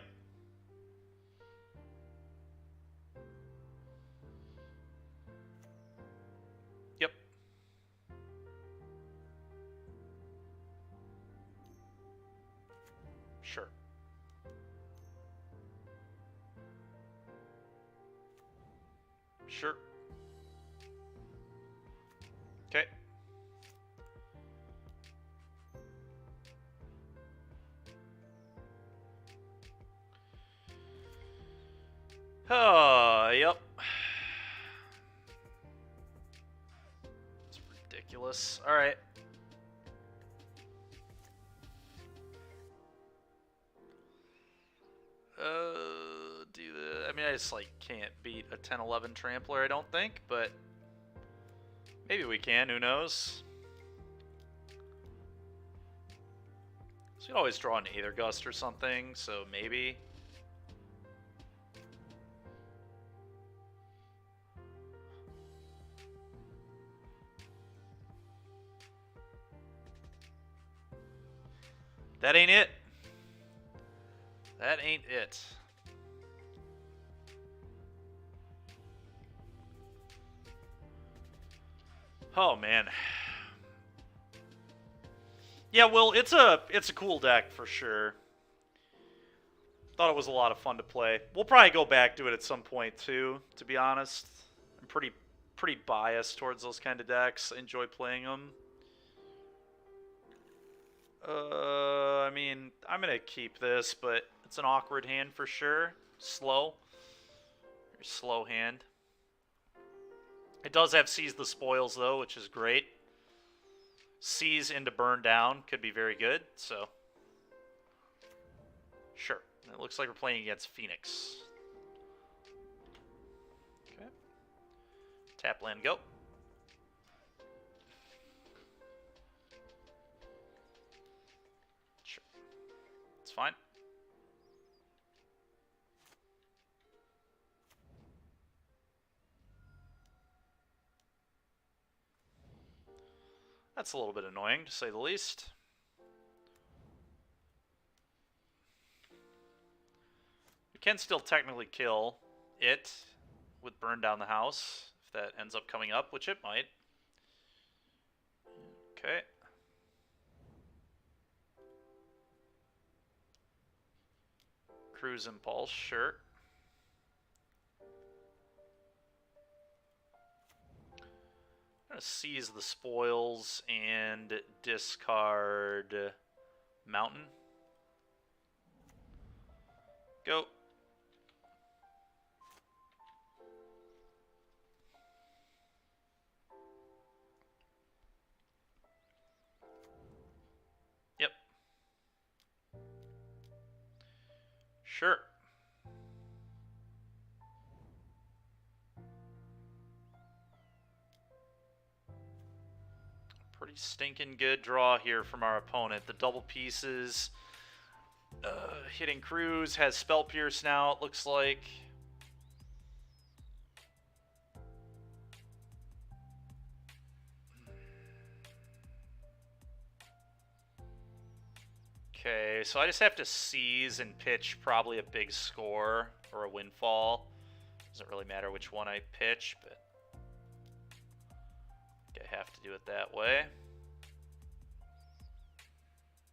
Yep. Sure. Sure. Okay. Yep. It's ridiculous. Alright. Do the... I mean, I just, like, can't beat a 10-11 Trampler, I don't think, but... Maybe we can, who knows? So you can always draw an Aether Gust or something, so maybe... That ain't it. That ain't it. Oh man. Yeah, well, it's a cool deck for sure. Thought it was a lot of fun to play. We'll probably go back to it at some point too, to be honest. I'm pretty biased towards those kind of decks. I enjoy playing them. I mean, I'm gonna keep this, but it's an awkward hand for sure. Slow. Very slow hand. It does have Seize the Spoils, though, which is great. Seize into Burn Down could be very good, so... Sure. It looks like we're playing against Phoenix. Okay. Tap land, go. Sure. It's fine. That's a little bit annoying, to say the least. We can still technically kill it with Burn Down the House, if that ends up coming up, which it might. Okay. Cruise Impulse, sure. I'm going to Seize the Spoils and discard Mountain. Go. Sure. Pretty stinking good draw here from our opponent. The double pieces. Hitting Cruise. Has Spell Pierce now, it looks like. Okay, so I just have to seize and pitch probably a big score or a windfall. Doesn't really matter which one I pitch, but I think I have to do it that way.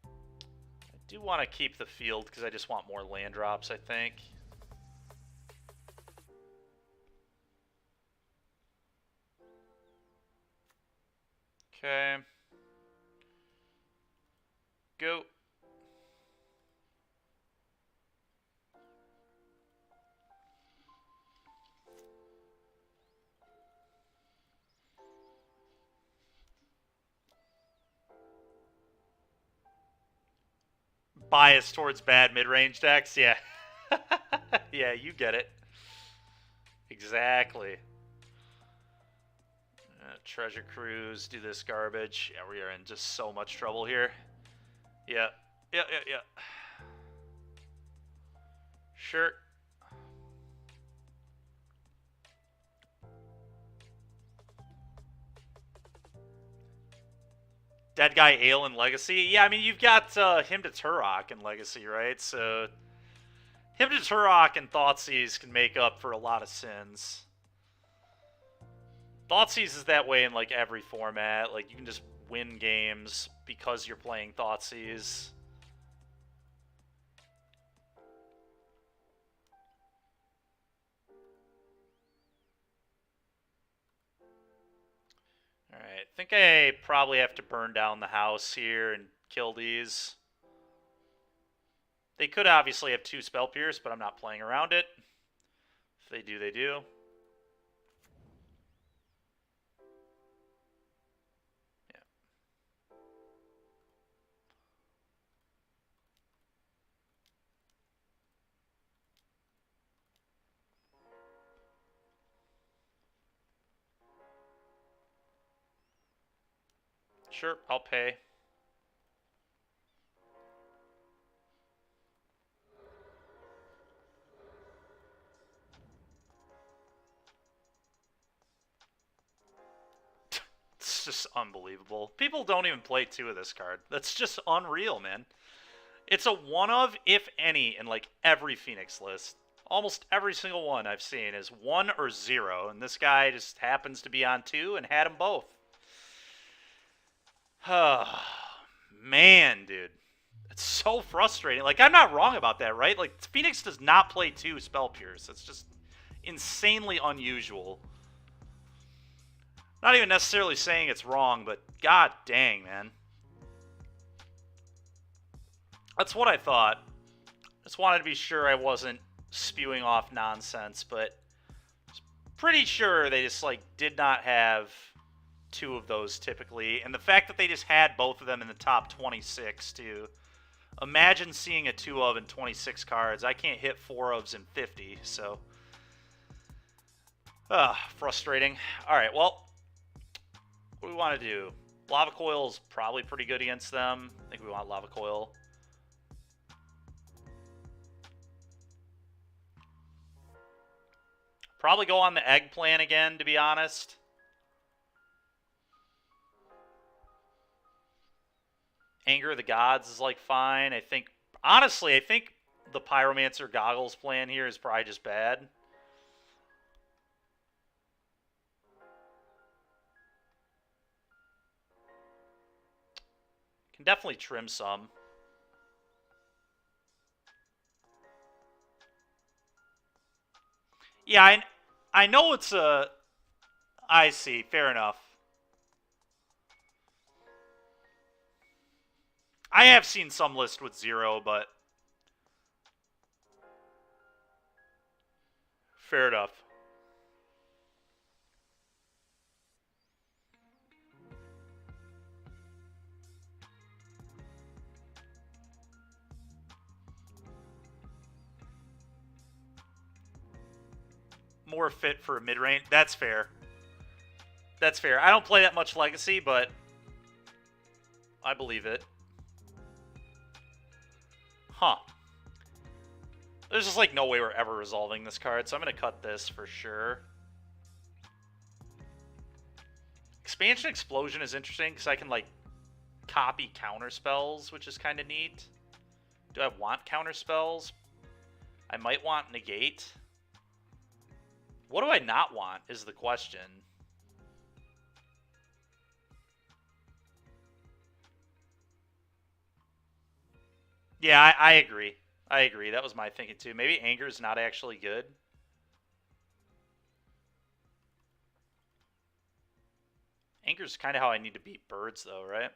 I do want to keep the field because I just want more land drops, I think. Okay. Go. Bias towards bad mid-range decks? Yeah. Yeah, you get it. Exactly. Treasure Cruise, do this garbage. Yeah, we are in just so much trouble here. Yeah. Yeah. Sure. Dead Guy Ale in Legacy? Yeah, I mean, you've got Hymn to Turok in Legacy, right? So, Hymn to Turok and Thoughtseize can make up for a lot of sins. Thoughtseize is that way in, like, every format. Like, you can just win games because you're playing Thoughtseize. Alright, I think I probably have to burn down the house here and kill these. They could obviously have 2 Spell Pierce, but I'm not playing around it. If they do, they do. Yeah. Sure, I'll pay. It's just unbelievable. People don't even play 2 of this card. That's just unreal, man. It's a one of, if any, in like every Phoenix list. Almost every single one I've seen is 1 or 0, and this guy just happens to be on 2 and had them both. Man, dude. It's so frustrating. Like, I'm not wrong about that, right? Like, Phoenix does not play 2 Spell Pierce. It's just insanely unusual. Not even necessarily saying it's wrong, but god dang, man. That's what I thought. Just wanted to be sure I wasn't spewing off nonsense, but pretty sure they just, like, did not have 2 of those typically. And the fact that they just had both of them in the top 26, too. Imagine seeing a 2 of in 26 cards. I can't hit 4 ofs in 50, so. Frustrating. Alright, well. What do we want to do? Lava Coil's probably pretty good against them. I think we want Lava Coil. Probably go on the egg plan again, to be honest. Anger of the Gods is, like, fine. I think, honestly, I think the Pyromancer Goggles plan here is probably just bad. Can definitely trim some. Yeah, I know it's a... I see, fair enough. I have seen some list with 0, but... Fair enough. more fit for a mid-range. That's fair. That's fair. I don't play that much Legacy, but I believe it. Huh. There's just like no way we're ever resolving this card, so I'm going to cut this for sure. Expansion Explosion is interesting because I can like copy counter spells, which is kind of neat. Do I want counter spells? I might want Negate. What do I not want is the question. Yeah, I agree. I agree. That was my thinking too. Maybe Anger is not actually good. Anger is kind of how I need to beat birds, though, right?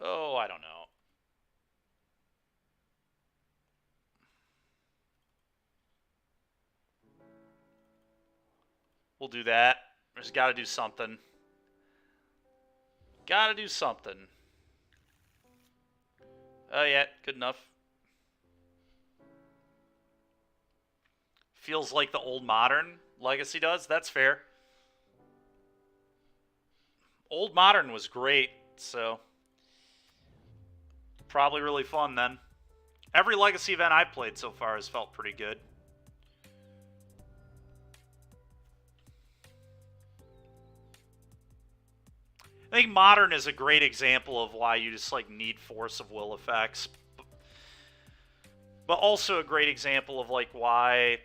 Oh, I don't know. We'll do that. There's got to do something. Gotta do something. Oh, yeah, good enough. Feels like the old Modern Legacy does. That's fair. Old Modern was great, so probably really fun then. Every Legacy event I've played so far has felt pretty good. I think Modern is a great example of why you just like need Force of Will effects, but also a great example of like why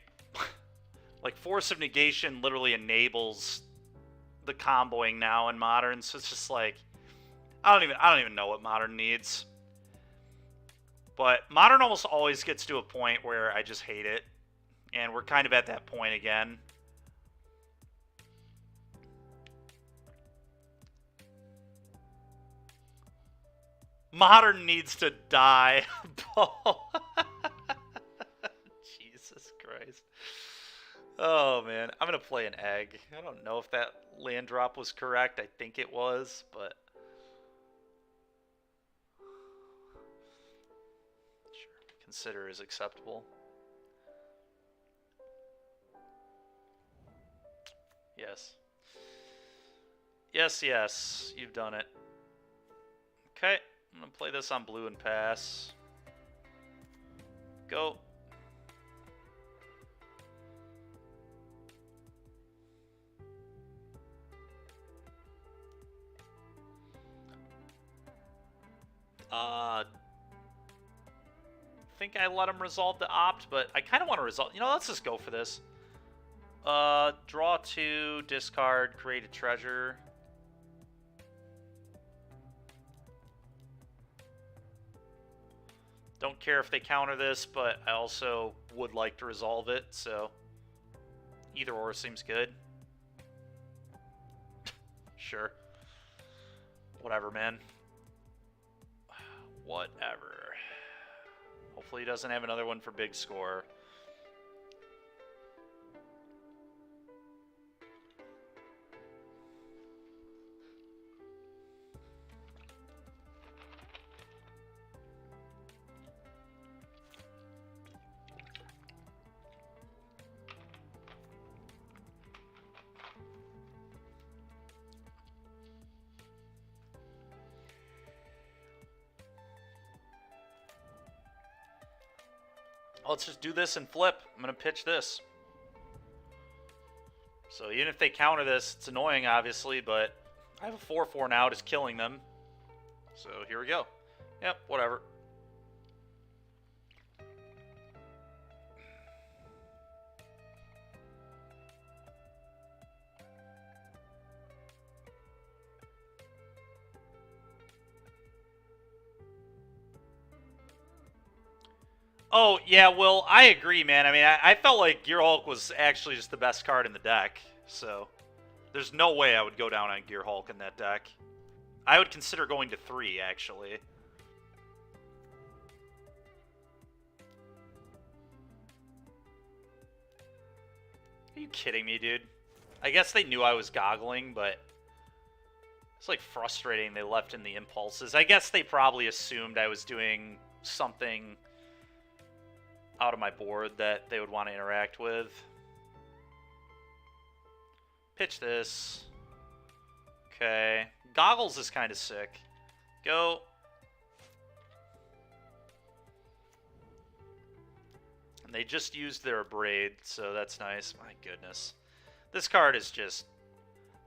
like Force of Negation literally enables the comboing now in Modern. So it's just like I don't even know what Modern needs. But Modern almost always gets to a point where I just hate it, and we're kind of at that point again. Modern needs to die. Jesus Christ. Oh, man. I'm going to play an egg. I don't know if that land drop was correct. I think it was, but sure. Consider is acceptable. Yes. Yes, yes. You've done it. Okay. I'm going to play this on blue and pass. Go. I think I let him resolve the opt, but I kind of want to resolve. You know, let's just go for this. Draw 2, discard, create a treasure. Don't care if they counter this, but I also would like to resolve it, so either or seems good. Sure. Whatever, man. Whatever. Hopefully he doesn't have another one for big score. Let's just do this and flip. I'm going to pitch this. So even if they counter this, it's annoying, obviously, but I have a 4-4 now, just killing them. So here we go. Yep, whatever. Oh, yeah, well, I agree, man. I mean, I felt like Gear Hulk was actually just the best card in the deck, so there's no way I would go down on Gear Hulk in that deck. I would consider going to 3, actually. Are you kidding me, dude? I guess they knew I was goggling, but it's like frustrating they left in the impulses. I guess they probably assumed I was doing something out of my board that they would want to interact with. Pitch this. Okay. Goggles is kind of sick. Go. And they just used their Abrade, so that's nice. My goodness. This card is just...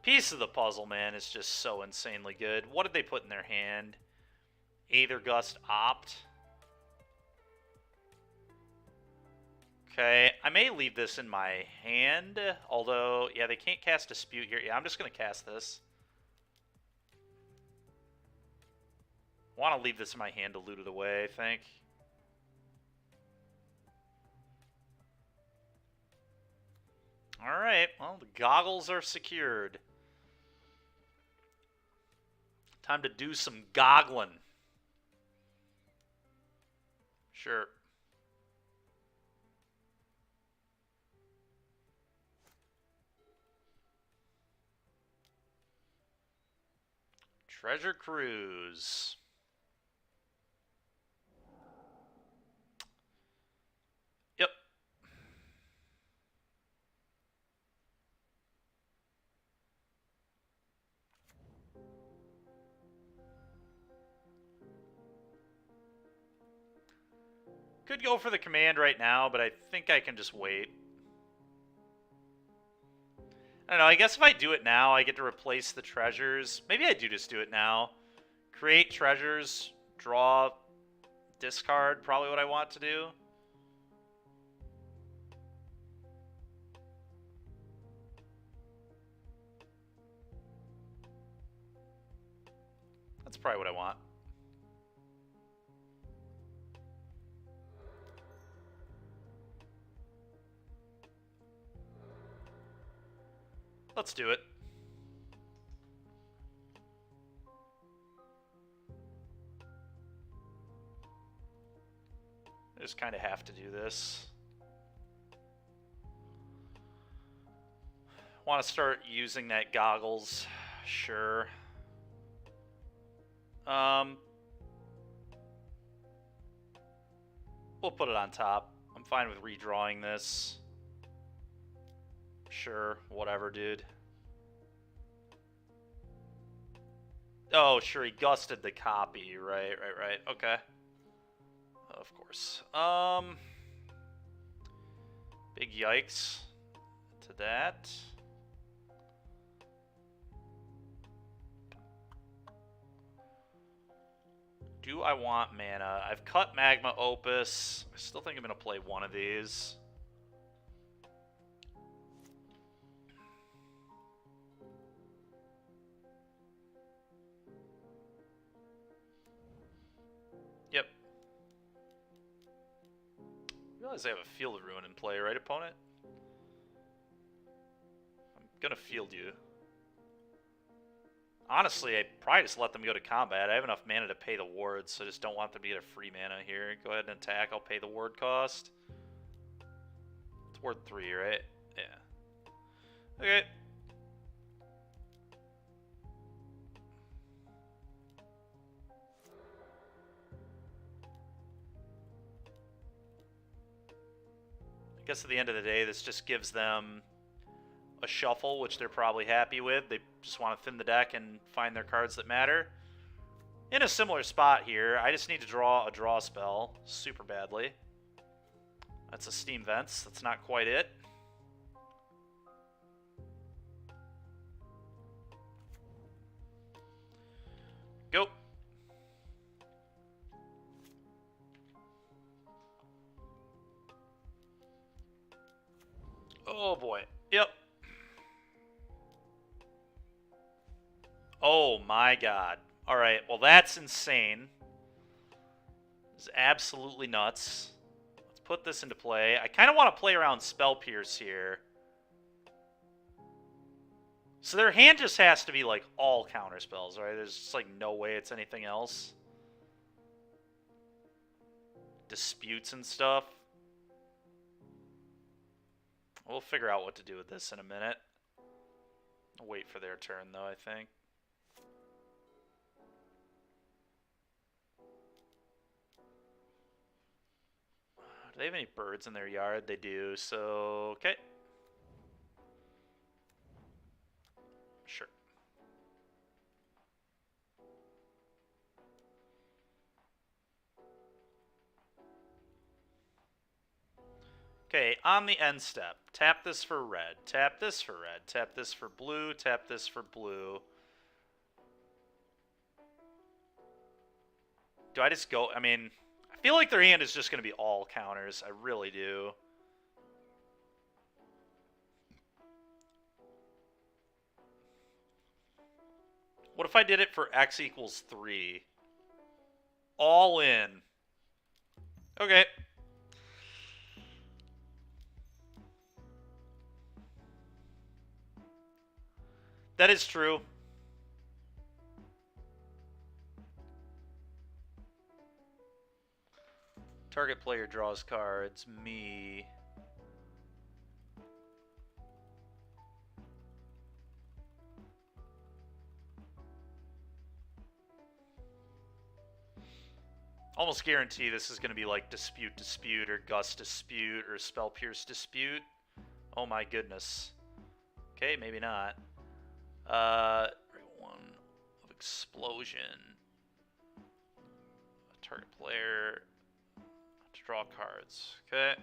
piece of the puzzle, man. It's just so insanely good. What did they put in their hand? Aether Gust Opt. Okay, I may leave this in my hand, although, yeah, they can't cast Dispute here. Yeah, I'm just going to cast this. I want to leave this in my hand to loot it away, I think. Alright, well, the goggles are secured. Time to do some goggling. Sure. Treasure Cruise. Yep. Could go for the command right now, but I think I can just wait. I don't know, I guess if I do it now, I get to replace the treasures. Maybe I do just do it now. Create treasures, draw, discard, probably what I want to do. That's probably what I want. Let's do it. I just kind of have to do this. Want to start using that goggles? Sure. We'll put it on top. I'm fine with redrawing this. Sure, whatever, dude. Oh, sure, he gusted the copy. Right. Okay. Of course. Big yikes to that. Do I want mana? I've cut Magma Opus. I still think I'm going to play one of these. Yep. I realize I have a Field of Ruin in play, right, opponent? I'm going to field you. Honestly, I'd probably just let them go to combat. I have enough mana to pay the wards, so I just don't want them to get a free mana here. Go ahead and attack. I'll pay the ward cost. It's ward 3, right? Yeah. Okay. I guess at the end of the day, this just gives them a shuffle, which they're probably happy with. They just want to thin the deck and find their cards that matter. In a similar spot here, I just need to draw a draw spell super badly. That's a Steam Vents. That's not quite it. Go. Oh boy. Yep. Oh my god. Alright, well that's insane. It's absolutely nuts. Let's put this into play. I kind of want to play around Spell Pierce here. So their hand just has to be like all counter spells, right? There's just like no way it's anything else. Disputes and stuff. We'll figure out what to do with this in a minute. I'll wait for their turn though, I think. Do they have any birds in their yard? They do, so... Okay. Sure. Okay, on the end step, tap this for red, tap this for red, tap this for blue, tap this for blue. Do I just go? I mean, I feel like their hand is just going to be all counters. I really do. What if I did it for x equals 3? All in. Okay. That is true. Target player draws cards. Me. Almost guarantee this is going to be like Dispute Dispute or Gust Dispute or Spell Pierce Dispute. Oh my goodness. Okay, maybe not. One of Explosion. Target player to draw cards. Okay.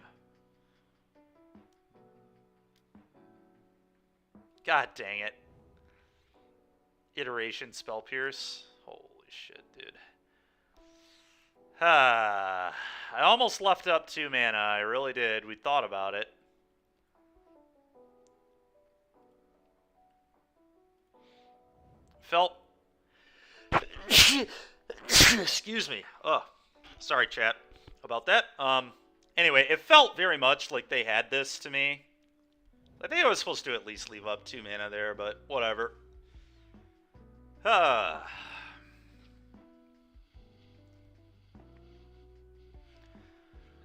God dang it. Iteration Spell Pierce. Holy shit, dude. I almost left up 2 mana. I really did. We thought about it. Felt... Excuse me. Oh, sorry, chat, about that. Anyway, it felt very much like they had this to me. I think I was supposed to at least leave up 2 mana there, but whatever.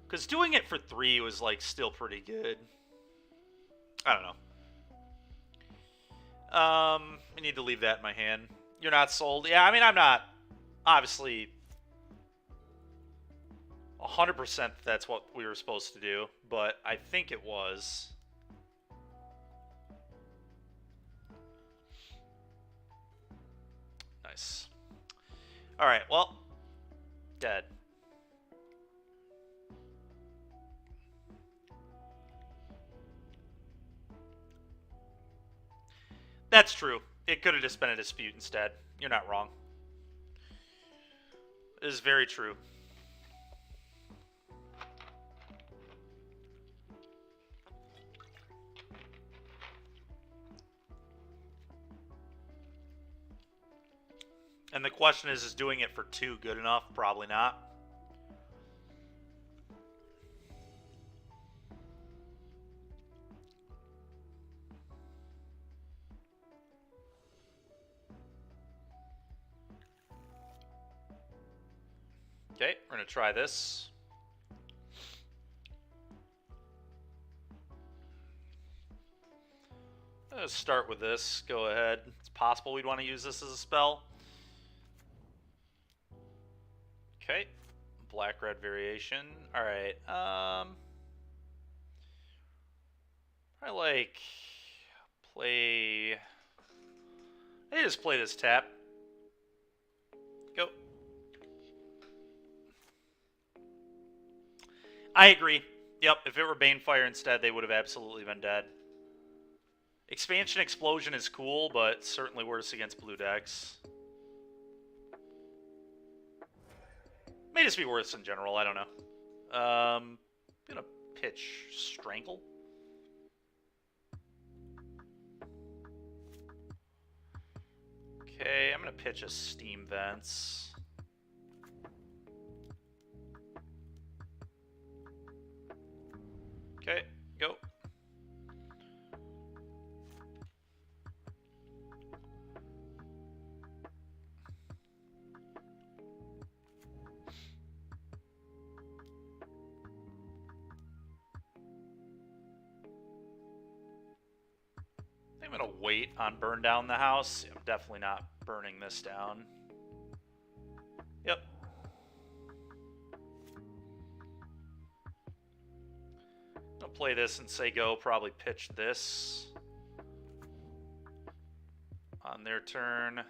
Because doing it for 3 was, like, still pretty good. I don't know. I need to leave that in my hand. You're not sold? Yeah, I mean, I'm not, obviously, 100% that's what we were supposed to do, but I think it was. Nice. Alright, well, dead. That's true. It could have just been a dispute instead. You're not wrong. It is very true. And the question is doing it for 2 good enough? Probably not. Okay, we're going to try this. Let's start with this. Go ahead. It's possible we'd want to use this as a spell. Okay, black-red variation. Alright, I like play... I just play this tap. Go. I agree. Yep, if it were Banefire instead, they would have absolutely been dead. Expansion Explosion is cool, but certainly worse against blue decks. May just be worse in general, I don't know. Gonna pitch Strangle. Okay, I'm gonna pitch a Steam Vents. Okay, go. I'm gonna wait on burn down the house. I'm definitely not burning this down. Yep. Don't play this and say go. Probably pitch this on their turn.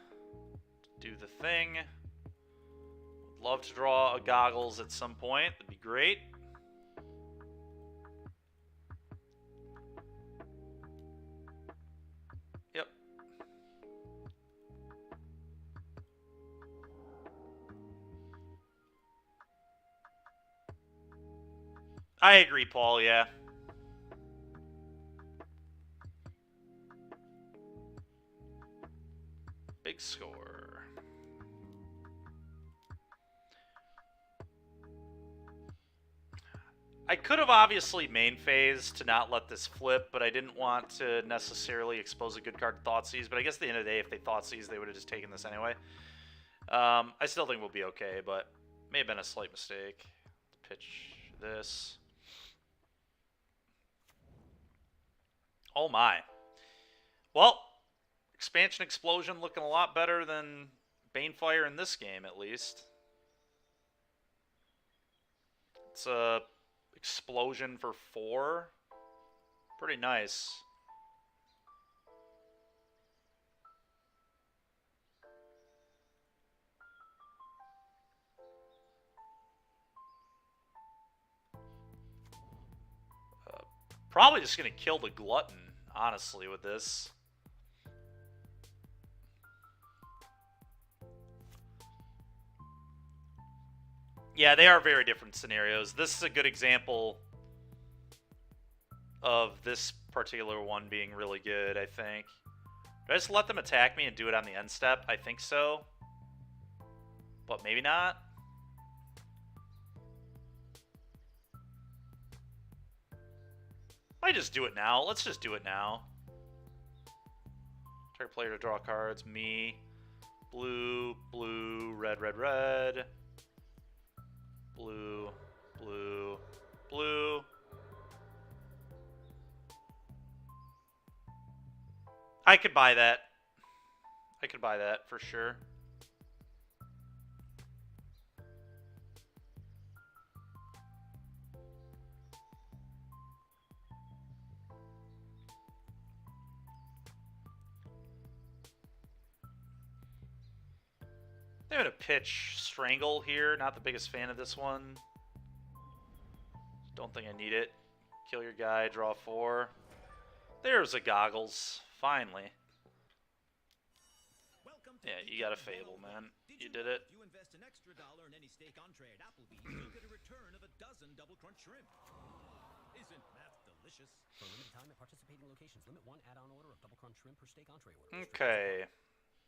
Do the thing. Would love to draw a goggles at some point. That'd be great. Yep. I agree, Paul, yeah. Big score. I could have obviously main phased to not let this flip, but I didn't want to necessarily expose a good card to Thoughtseize. But I guess at the end of the day, if they Thoughtseize, they would have just taken this anyway. I still think we'll be okay, but may have been a slight mistake. Pitch this. Oh my. Well, Expansion Explosion looking a lot better than Banefire in this game, at least. It's a explosion for 4. Pretty nice. Probably just going to kill the Glutton, honestly, with this. Yeah, they are very different scenarios. This is a good example of this particular one being really good, I think. Do I just let them attack me and do it on the end step? I think so. But maybe not. Might just do it now. Let's just do it now. Target player to draw cards. Me. Blue, blue, red, red, red. Blue, blue, blue. I could buy that. I could buy that for sure. I'm going to pitch Strangle here. Not the biggest fan of this one. Don't think I need it. Kill your guy, draw 4. There's a Goggles. Finally. Yeah, you got a Fable, man. You did it. You invest an extra $1 in any steak entree at Applebee's, you'll get a return of a dozen Double Crunch shrimp. Isn't that delicious? For a limited time at participating locations, limit 1 add-on order of Double Crunch shrimp per steak entree order. Okay.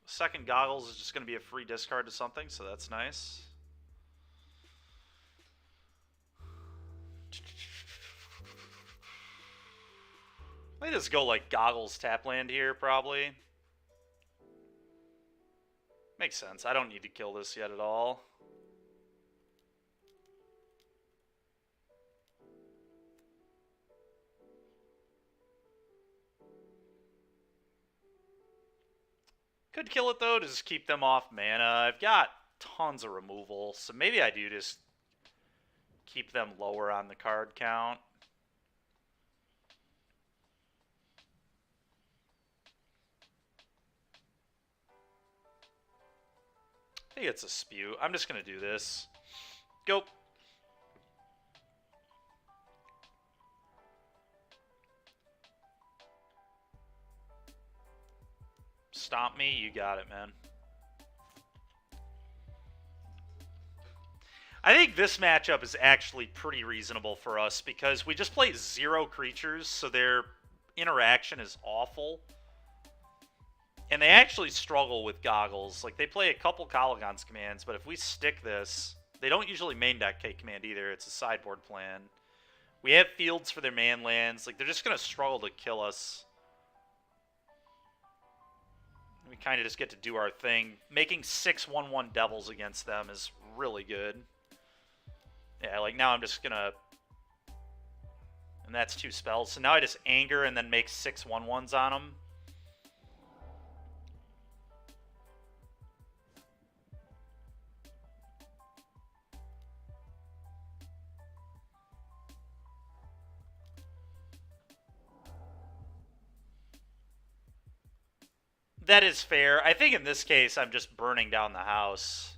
Second Goggles is just going to be a free discard to something, so that's nice. Let me just go like Goggles tap land here, probably. Makes sense. I don't need to kill this yet at all. Could kill it, though, to just keep them off mana. I've got tons of removal, so maybe I do just keep them lower on the card count. I think it's a spew. I'm just going to do this. Go. Stomp me, you got it, man. I think this matchup is actually pretty reasonable for us because we just play 0 creatures, so their interaction is awful. And they actually struggle with Goggles. Like, they play a couple Colligon's commands, but if we stick this, they don't usually main deck K command either. It's a sideboard plan. We have fields for their man lands. Like, they're just going to struggle to kill us. We kind of just get to do our thing. Making 6 1/1 devils against them is really good. Yeah, like now I'm just going to... And that's 2 spells. So now I just anger and then make 6 1/1s on them. That is fair. I think in this case, I'm just burning down the house.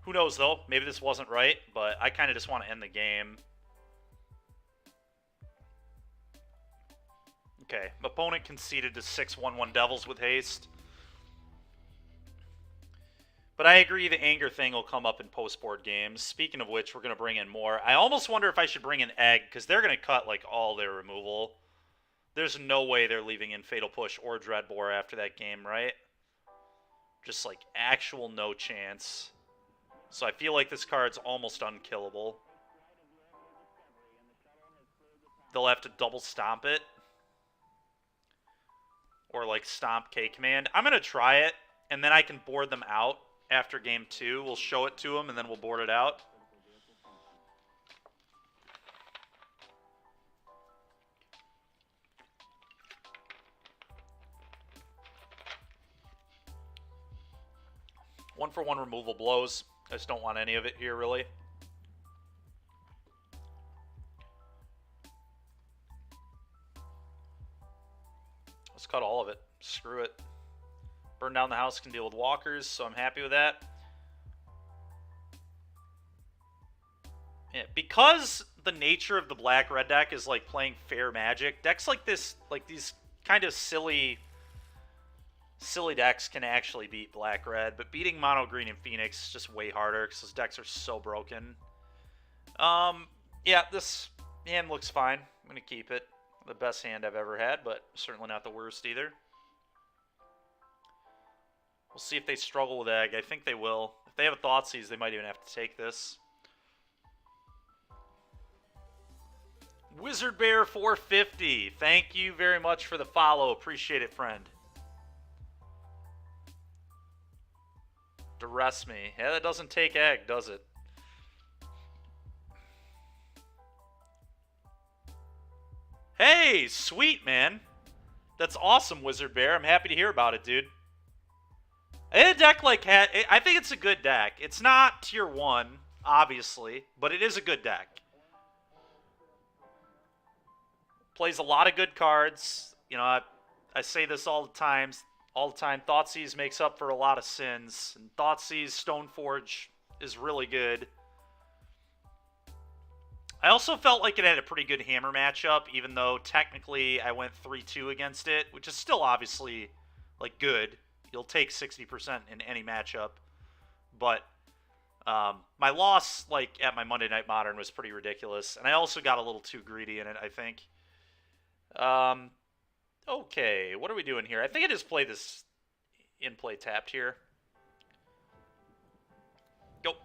Who knows, though? Maybe this wasn't right, but I kind of just want to end the game. Okay, my opponent conceded to 6/1/1 Devils with haste. But I agree the anger thing will come up in post-board games. Speaking of which, we're going to bring in more. I almost wonder if I should bring in Egg, because they're going to cut, like, all their removal. There's no way they're leaving in Fatal Push or Dreadbore after that game, right? Just, like, actual no chance. So I feel like this card's almost unkillable. They'll have to double stomp it. Or, like, stomp K-Command. I'm going to try it, and then I can board them out after game 2. We'll show it to them, and then we'll board it out. One-for-one removal blows. I just don't want any of it here, really. Let's cut all of it. Screw it. Burn down the house can deal with walkers, so I'm happy with that. Yeah, because the nature of the black-red deck is like playing fair Magic, decks like this, like these kind of silly decks can actually beat black-red, but beating mono green and Phoenix is just way harder because those decks are so broken. Yeah, this hand looks fine. I'm gonna keep it. The best hand I've ever had, but certainly not the worst either. We'll see if they struggle with Egg. I think they will. If they have a Thoughtseize, they might even have to take this. Wizard Bear 450. Thank you very much for the follow. Appreciate it, friend. Duress me. Yeah, that doesn't take Egg, does it? Hey, sweet, man. That's awesome, Wizard Bear. I'm happy to hear about it, dude. A deck like I think it's a good deck. It's not tier 1, obviously, but it is a good deck. Plays a lot of good cards. You know, I say this all the time. Thoughtseize makes up for a lot of sins. And Thoughtseize Stoneforge is really good. I also felt like it had a pretty good hammer matchup, even though technically I went 3-2 against it, which is still obviously, like, good. You'll take 60% in any matchup. But my loss, like, at my Monday Night Modern was pretty ridiculous. And I also got a little too greedy in it, I think. Okay, what are we doing here? I think I just play this in-play tapped here. Go.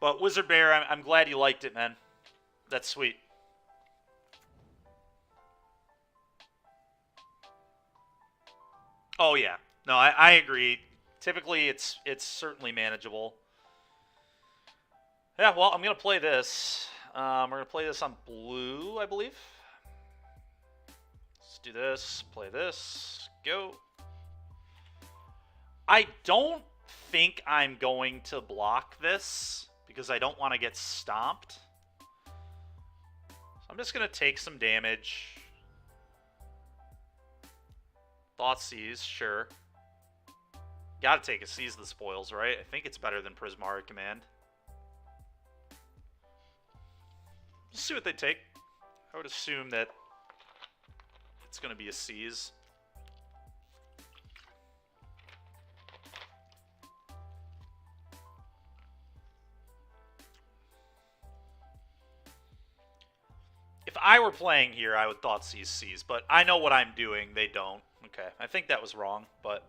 But Wizard Bear, I'm glad you liked it, man. That's sweet. Oh, yeah. No, I agree. Typically, it's certainly manageable. Yeah, well, I'm going to play this. We're going to play this on blue, I believe. Let's do this. Play this. Go. I don't think I'm going to block this because I don't want to get stomped. So I'm just going to take some damage. Thoughtseize, sure. Gotta take a Seize the Spoils, right? I think it's better than Prismari Command. We'll see what they take. I would assume that it's going to be a Seize. If I were playing here, I would Thoughtseize Seize, but I know what I'm doing. They don't. Okay, I think that was wrong, but...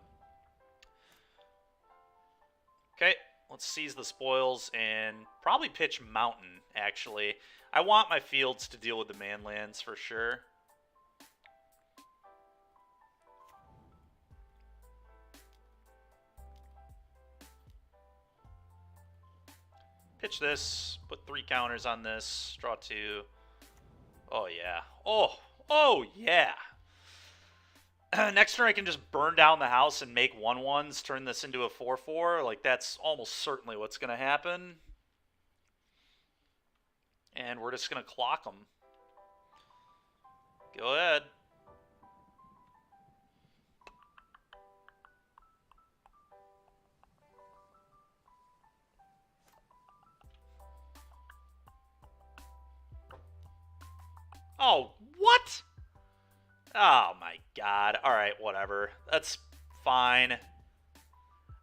Okay, let's Seize the Spoils and probably pitch Mountain, actually. I want my fields to deal with the manlands for sure. Pitch this, put 3 counters on this, draw 2. Oh, yeah. Oh, yeah. Next turn I can just burn down the house and make 1/1s, turn this into a 4/4. Like, that's almost certainly what's going to happen. And we're just going to clock them. Go ahead. Oh, what? Oh my god. Alright, whatever. That's fine.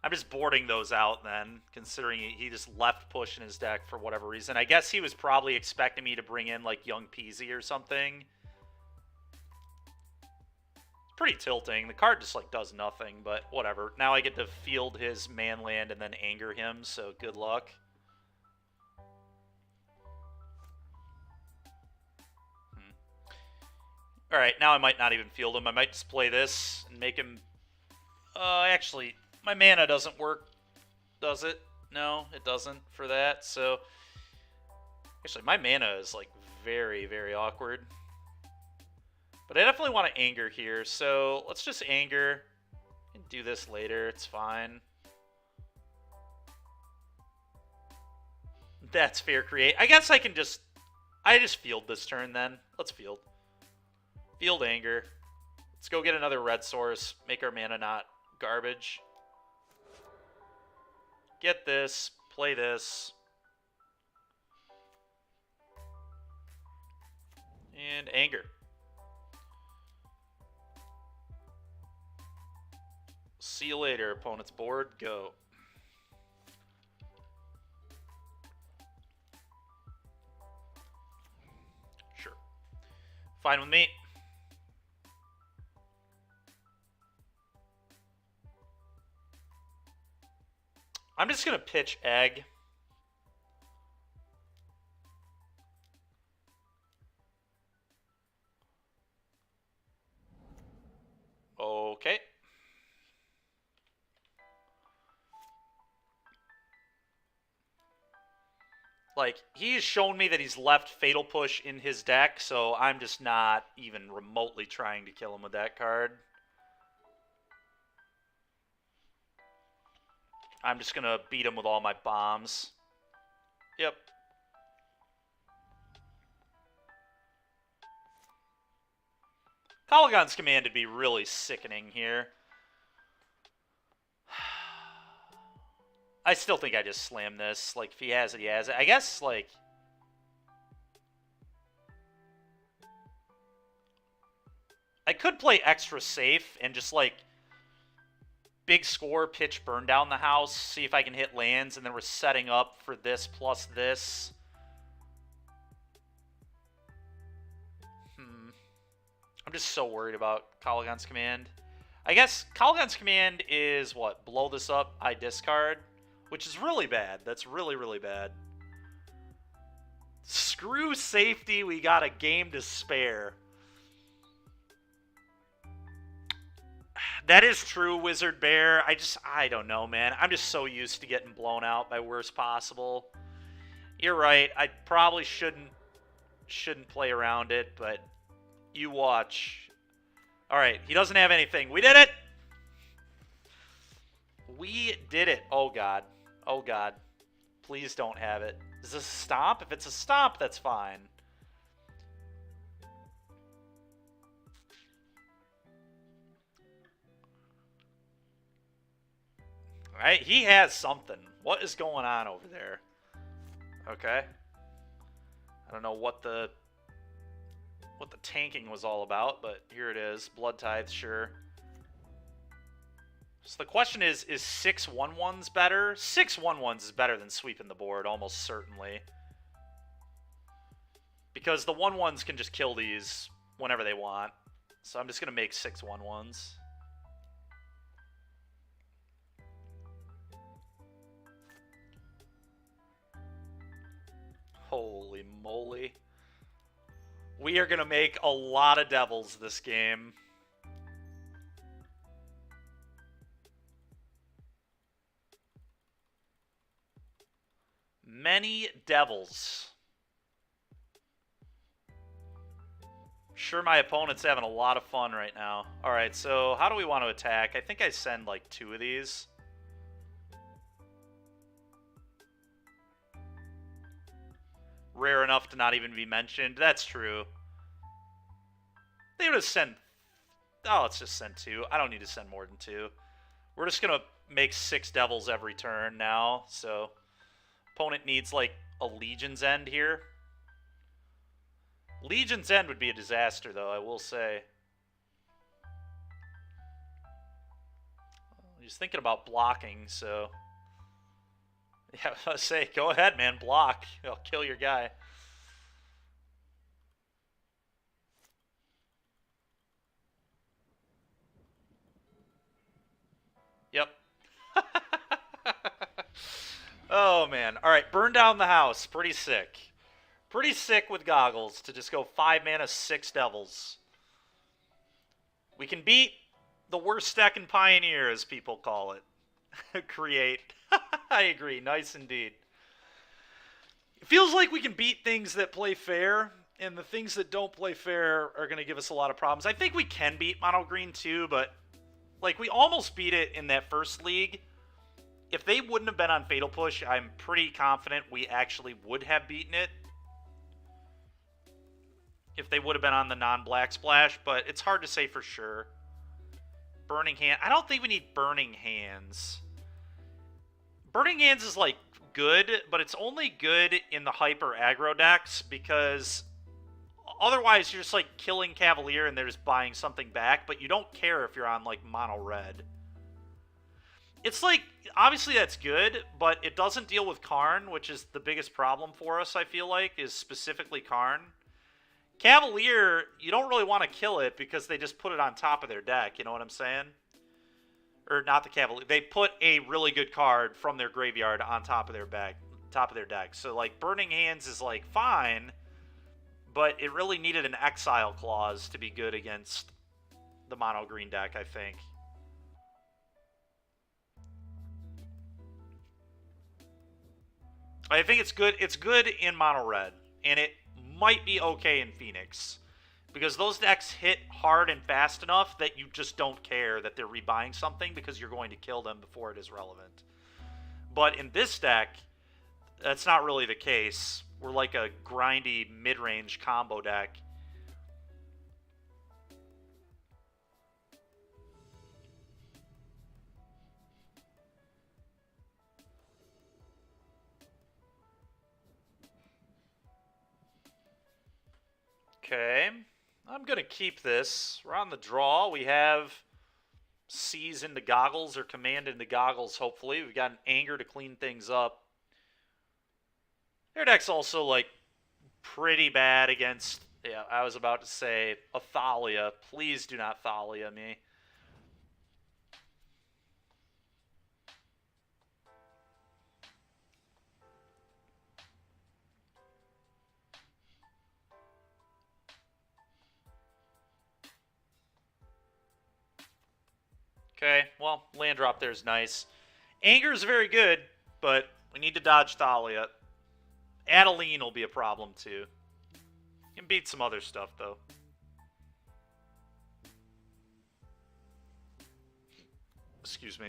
I'm just boarding those out then, considering he just left push in his deck for whatever reason. I guess he was probably expecting me to bring in, like, Young Peasy or something. It's pretty tilting. The card just, like, does nothing, but whatever. Now I get to field his man land and then anger him, so good luck. Alright, now I might not even field him. I might just play this and make him... actually, my mana doesn't work, does it? No, it doesn't for that, so... Actually, my mana is, like, very, very awkward. But I definitely want to anger here, so let's just anger. And do this later, it's fine. That's fair create. I guess I can just... I just field this turn then. Let's field. Field anger. Let's go get another red source. Make our mana not garbage. Get this. Play this. And anger. See you later, opponent's board. Go. Sure. Fine with me. I'm just going to pitch egg. Okay. Like, he's shown me that he's left Fatal Push in his deck, so I'm just not even remotely trying to kill him with that card. I'm just going to beat him with all my bombs. Yep. Caligon's Command would be really sickening here. I still think I just slam this. Like, if he has it, he has it. I guess, like... I could play extra safe and just, like... Big score, pitch, burn down the house, see if I can hit lands, and then we're setting up for this plus this. I'm just so worried about Caligon's Command. I guess Caligon's Command is, what, blow this up, I discard, which is really bad. That's really, really bad. Screw safety, we got a game to spare. That is true, Wizard Bear. I don't know, man. I'm just so used to getting blown out by worst possible. You're right. I probably shouldn't play around it, but you watch. All right, he doesn't have anything. We did it. We did it. Oh, God. Oh, God. Please don't have it. Is this a stomp? If it's a stomp, that's fine. All right, he has something. What is going on over there? Okay. I don't know what the tanking was all about, but here it is. Blood Tithe, sure. So the question is 6 1/1s better? 6 1/1s is better than sweeping the board, almost certainly. Because the 1/1s can just kill these whenever they want. So I'm just going to make 6 1/1s. Holy moly. We are going to make a lot of devils this game. Many devils. Sure, my opponent's having a lot of fun right now. Alright, so how do we want to attack? I think I send like 2 of these. Rare enough to not even be mentioned. That's true. They would have sent... Oh, let's just send 2. I don't need to send more than 2. We're just going to make 6 devils every turn now, so... Opponent needs, like, a Legion's End here. Legion's End would be a disaster, though, I will say. He's thinking about blocking, so... Yeah, I was say, go ahead, man, block. I'll kill your guy. Yep. Oh, man. All right, burn down the house. Pretty sick. Pretty sick with goggles to just go 5 mana, 6 devils. We can beat the worst deck in Pioneer, as people call it. Create. I agree. Nice indeed. It feels like we can beat things that play fair, and the things that don't play fair are going to give us a lot of problems. I think we can beat Mono Green too, but like we almost beat it in that first league. If they wouldn't have been on Fatal Push, I'm pretty confident we actually would have beaten it. If they would have been on the non-Black Splash, but it's hard to say for sure. Burning Hand. I don't think we need Burning Hands. Burning Hands is, like, good, but it's only good in the hyper aggro decks because otherwise you're just, like, killing Cavalier and they're just buying something back, but you don't care if you're on, like, mono red. It's like, obviously that's good, but it doesn't deal with Karn, which is the biggest problem for us, I feel like, is specifically Karn. Cavalier, you don't really want to kill it because they just put it on top of their deck, you know what I'm saying? Or not the Cavalier. They put a really good card from their graveyard on top of their deck. So, like, Burning Hands is, like, fine, but it really needed an Exile clause to be good against the mono green deck, I think. I think it's good. It's good in mono red, and it might be okay in Phoenix, because those decks hit hard and fast enough that you just don't care that they're rebuying something because you're going to kill them before it is relevant. But in this deck, that's not really the case. We're like a grindy mid-range combo deck. Okay, I'm going to keep this. We're on the draw. We have Seize into Goggles or Command into Goggles, hopefully. We've got an Anger to clean things up. Their deck's also, like, pretty bad against, yeah, I was about to say, a Thalia. Please do not Thalia me. Okay, well, land drop there is nice. Anger is very good, but we need to dodge Thalia. Adeline will be a problem, too. You can beat some other stuff, though. Excuse me.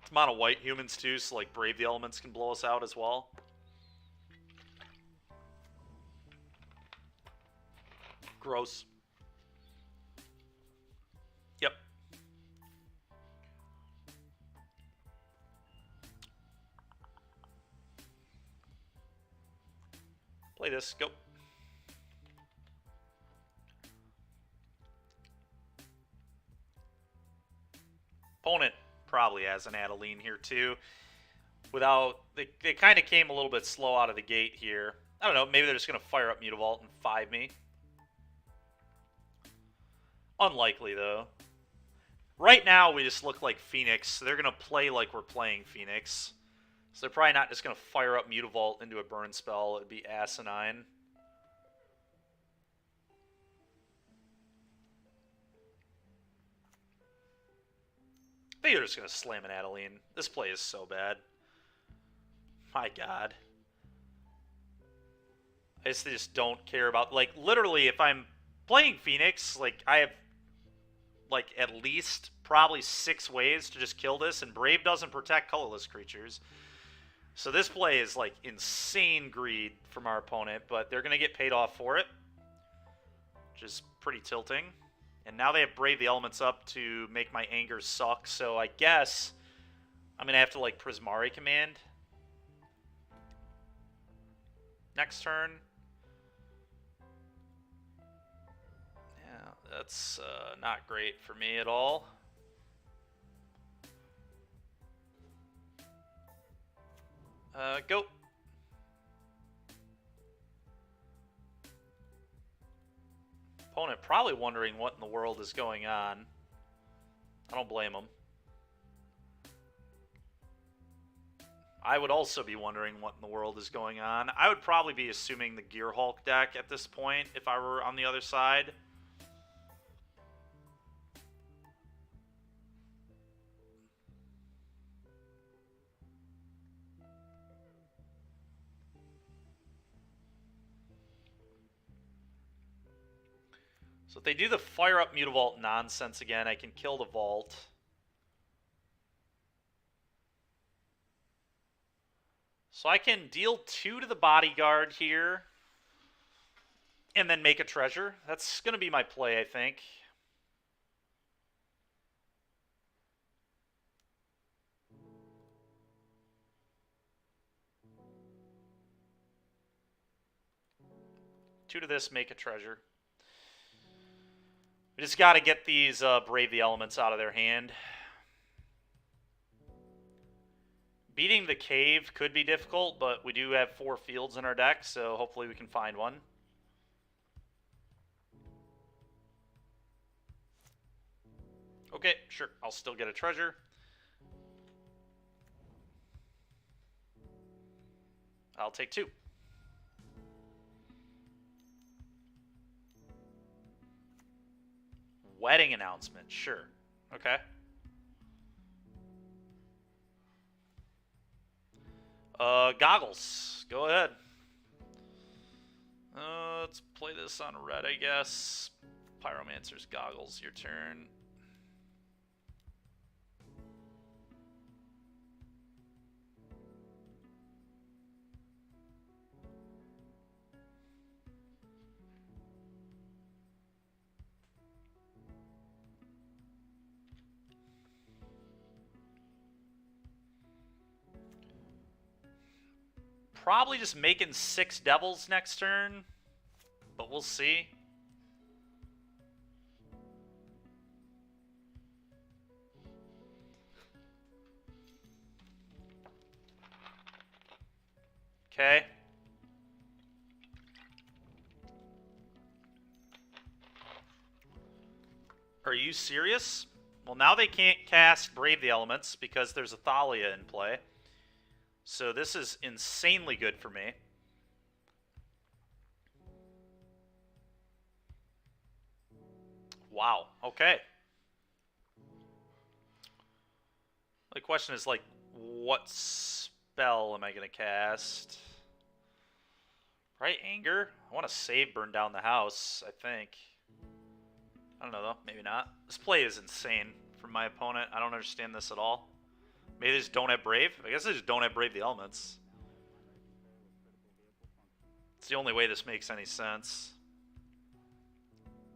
It's mono white humans, too, so, like, Brave the Elements can blow us out as well. Gross. Yep. Play this. Go. Opponent probably has an Adeline here too. Without they kind of came a little bit slow out of the gate here. I don't know. Maybe they're just gonna fire up Mutavault and 5 me. Unlikely though. Right now, we just look like Phoenix, so they're going to play like we're playing Phoenix. So they're probably not just going to fire up Mutavault into a burn spell. It would be asinine. I think they're just going to slam an Adeline. This play is so bad. My god. I just don't care about, like, literally, if I'm playing Phoenix, like, I have, like, at least probably 6 ways to just kill this, and Brave doesn't protect colorless creatures. So this play is, like, insane greed from our opponent, but they're going to get paid off for it, which is pretty tilting. And now they have Brave the Elements up to make my anger suck, so I guess I'm going to have to, like, Prismari command next turn. Yeah, that's not great for me at all. Go. Opponent probably wondering what in the world is going on. I don't blame him. I would also be wondering what in the world is going on. I would probably be assuming the Gear Hulk deck at this point if I were on the other side. So if they do the Fire Up Mutavault nonsense again, I can kill the Vault. So I can deal 2 to the Bodyguard here and then make a treasure. That's going to be my play, I think. Two to this, make a treasure. We just got to get these Brave the Elements out of their hand. Beating the Cave could be difficult, but we do have 4 fields in our deck, so hopefully we can find one. Okay, sure, I'll still get a treasure. I'll take 2. Wedding announcement, sure. Okay. Goggles. Go ahead. Let's play this on red, I guess. Pyromancer's Goggles, your turn. Probably just making 6 devils next turn, but we'll see. Okay. Are you serious? Well, now they can't cast Brave the Elements because there's a Thalia in play. So this is insanely good for me. Wow, okay. The question is, like, what spell am I going to cast? Right, Anger? I want to save Burn Down the House, I think. I don't know, though. Maybe not. This play is insane from my opponent. I don't understand this at all. Maybe they just don't have Brave? I guess they just don't have Brave the Elements. It's the only way this makes any sense.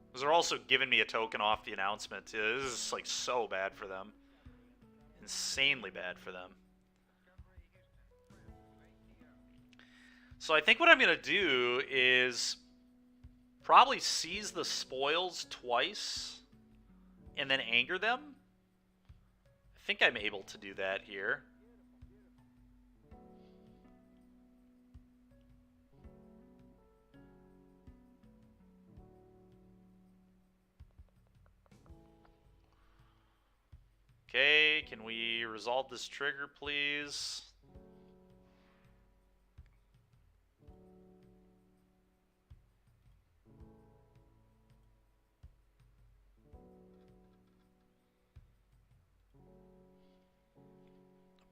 Because they're also giving me a token off the announcement, too. This is, like, so bad for them. Insanely bad for them. So I think what I'm going to do is probably seize the spoils twice and then anger them. I think I'm able to do that here. Okay, can we resolve this trigger, please?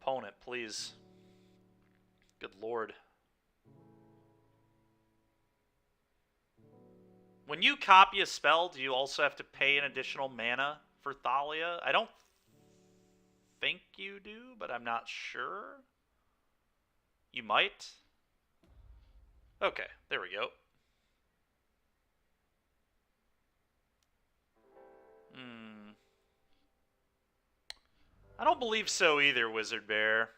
Opponent, please. Good lord. When you copy a spell, do you also have to pay an additional mana for Thalia? I don't think you do, but I'm not sure. You might. Okay, there we go. I don't believe so either, Wizard Bear.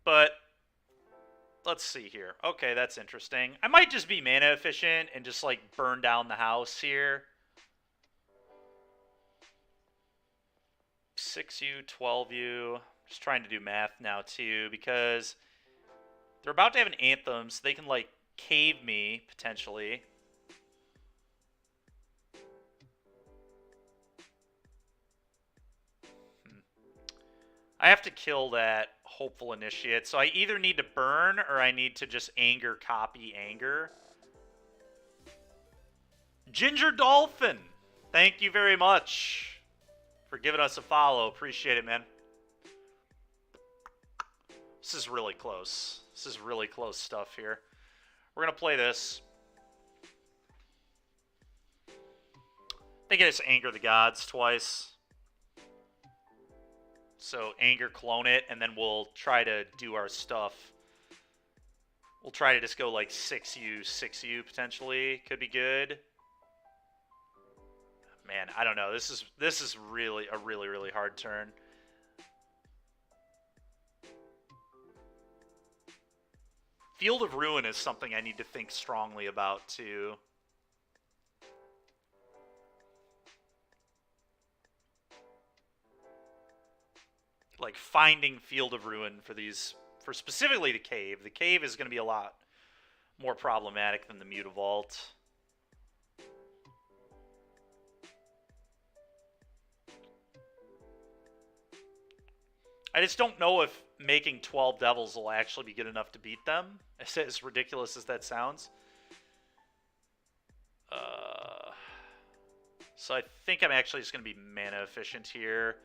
But let's see here. Okay, that's interesting. I might just be mana efficient and just like burn down the house here. 6U, 12U. Just trying to do math now too, because they're about to have an anthem, so they can like cave me potentially. I have to kill that hopeful initiate, so I either need to burn or I need to just anger copy anger. Ginger Dolphin, thank you very much for giving us a follow. Appreciate it, man. This is really close. This is really close stuff here. We're going to play this. I think I just anger the gods twice. So anger, clone it, and then we'll try to do our stuff. We'll try to just go like 6U, 6U potentially. Could be good. Man, I don't know. This is really a really hard turn. Field of Ruin is something I need to think strongly about too. Like finding Field of Ruin for these, for specifically the cave. The cave is going to be a lot more problematic than the Mutavault. I just don't know if making 12 Devils will actually be good enough to beat them, as ridiculous as that sounds. So I think I'm actually just going to be mana efficient here.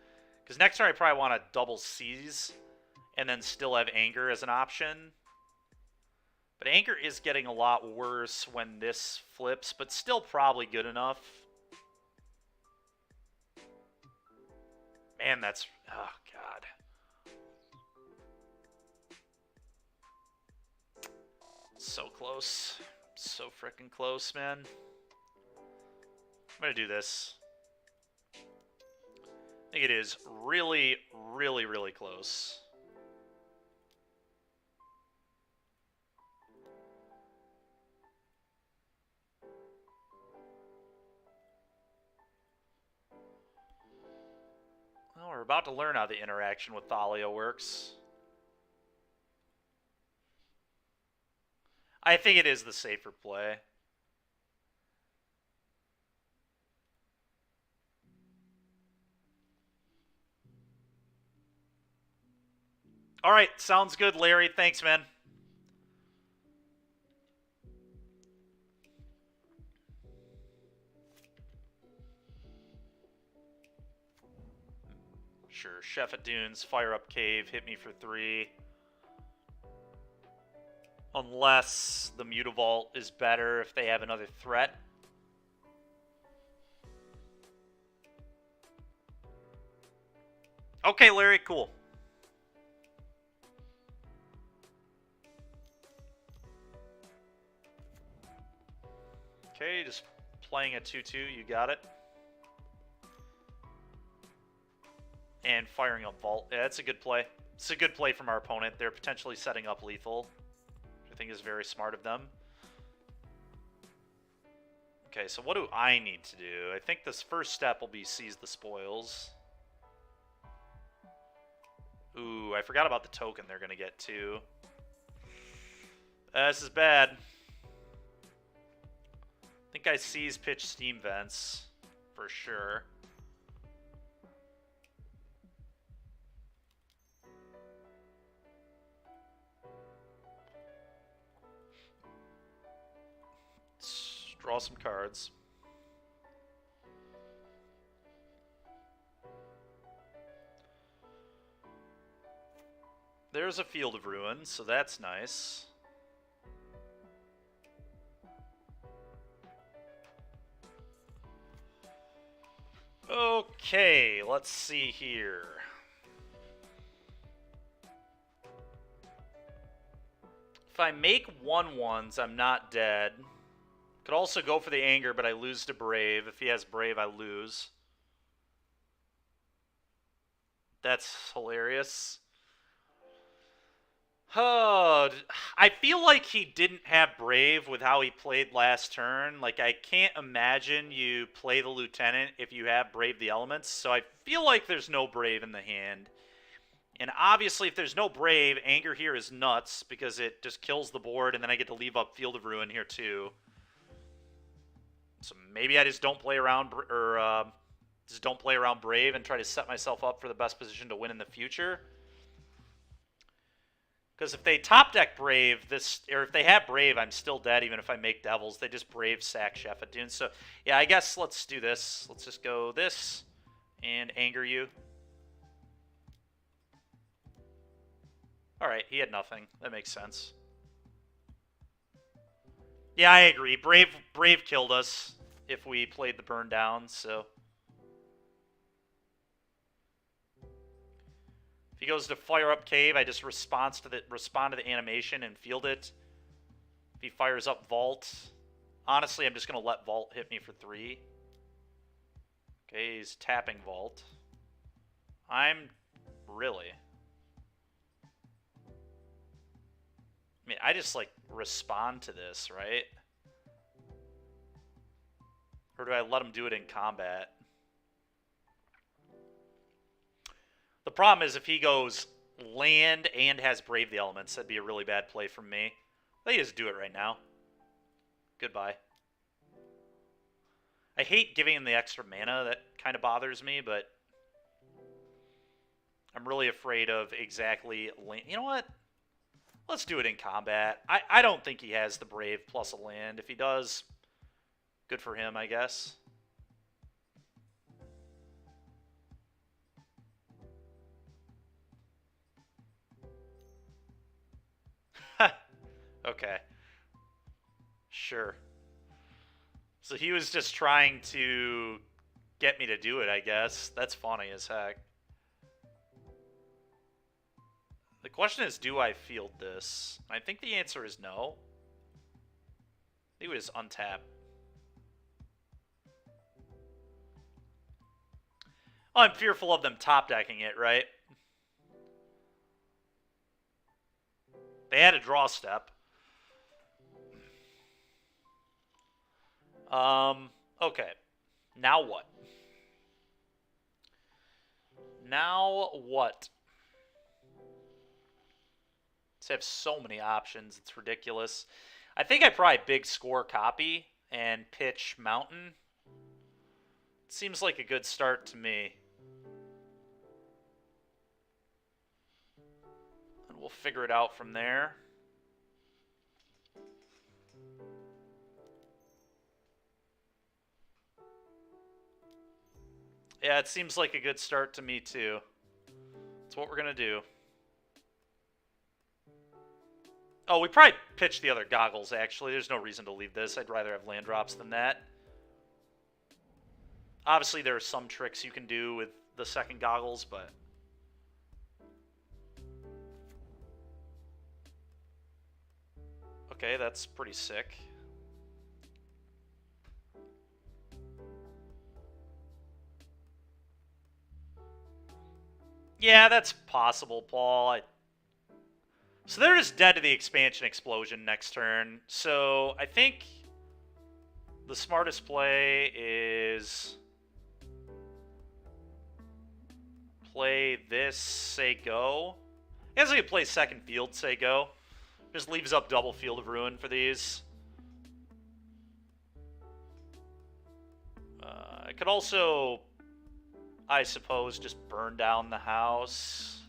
Because next turn I probably want to double seize and then still have anger as an option. But anger is getting a lot worse when this flips, but still probably good enough. Man, that's... oh, God. So close. So freaking close, man. I'm going to do this. I think it is really close. Well, we're about to learn how the interaction with Thalia works. I think it is the safer play. All right, sounds good, Larry. Thanks, man. Sure, Chef at Dunes, fire up cave, hit me for 3. Unless the Mutavault is better if they have another threat. Okay, Larry, cool. Okay, just playing a 2-2, you got it. And firing up Vault. Yeah, that's a good play. It's a good play from our opponent. They're potentially setting up lethal, which I think is very smart of them. Okay, so what do I need to do? I think this first step will be seize the spoils. Ooh, I forgot about the token they're going to get too. This is bad. I think I seize pitch steam vents for sure. Let's draw some cards. There's a Field of Ruin, so that's nice. Okay, let's see here. If I make 1/1s, I'm not dead. Could also go for the anger, but I lose to Brave. If he has Brave, I lose. That's hilarious. Oh, I feel like he didn't have Brave with how he played last turn. Like, I can't imagine you play the Lieutenant if you have Brave the Elements. So I feel like there's no Brave in the hand. And obviously, if there's no Brave, Anger here is nuts because it just kills the board, and then I get to leave up Field of Ruin here too. So maybe I just don't play around, or just don't play around Brave and try to set myself up for the best position to win in the future. Because if they top deck Brave, or if they have Brave, I'm still dead even if I make Devils. They just Brave sack Chef at Dune. So yeah, I guess let's do this. Let's just go this and anger you. Alright, he had nothing. That makes sense. Yeah, I agree. Brave killed us if we played the burn down, so. If he goes to fire up Cave, I just respond to the animation and field it. If he fires up Vault, honestly, I'm just going to let Vault hit me for 3. Okay, he's tapping Vault. I'm really. I mean, I just, like, respond to this, right? Or do I let him do it in combat? The problem is if he goes land and has Brave the Elements, that'd be a really bad play from me. Let me just do it right now. Goodbye. I hate giving him the extra mana. That kind of bothers me, but I'm really afraid of exactly land. You know what? Let's do it in combat. I don't think he has the Brave plus a land. If he does, good for him, I guess. Okay. Sure. So he was just trying to get me to do it, I guess. That's funny as heck. The question is, do I field this? I think the answer is no. He was untapped. Oh, I'm fearful of them top decking it, right? They had a draw step. Okay. Now what? Now what? They have so many options. It's ridiculous. I think I probably big score copy and pitch Mountain. Seems like a good start to me. And we'll figure it out from there. Yeah, it seems like a good start to me too. That's what we're going to do. Oh, we probably pitched the other goggles, actually. There's no reason to leave this. I'd rather have land drops than that. Obviously, there are some tricks you can do with the second goggles, but... Okay, that's pretty sick. Yeah, that's possible, Paul. So they're just dead to the expansion explosion next turn. So I think the smartest play is play this, say go. I guess I could play second field, say go. Just leaves up double Field of Ruin for these. I could also, I suppose, just burn down the house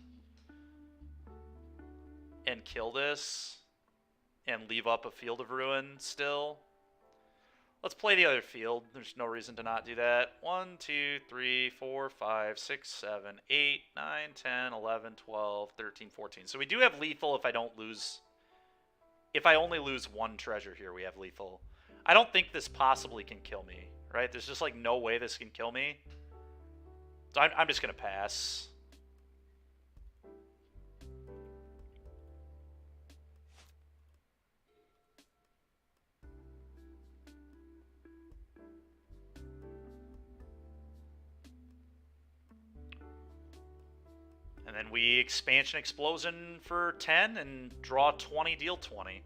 and kill this and leave up a Field of Ruin still. Let's play the other field. There's no reason to not do that. 1, 2, 3, 4, 5, 6, 7, 8, 9, 10, 11, 12, 13, 14. So we do have lethal if I don't lose. If I only lose one treasure here, we have lethal. I don't think this possibly can kill me, right? There's just like no way this can kill me. So I'm just going to pass. And then we expansion explosion for 10 and draw 20, deal 20.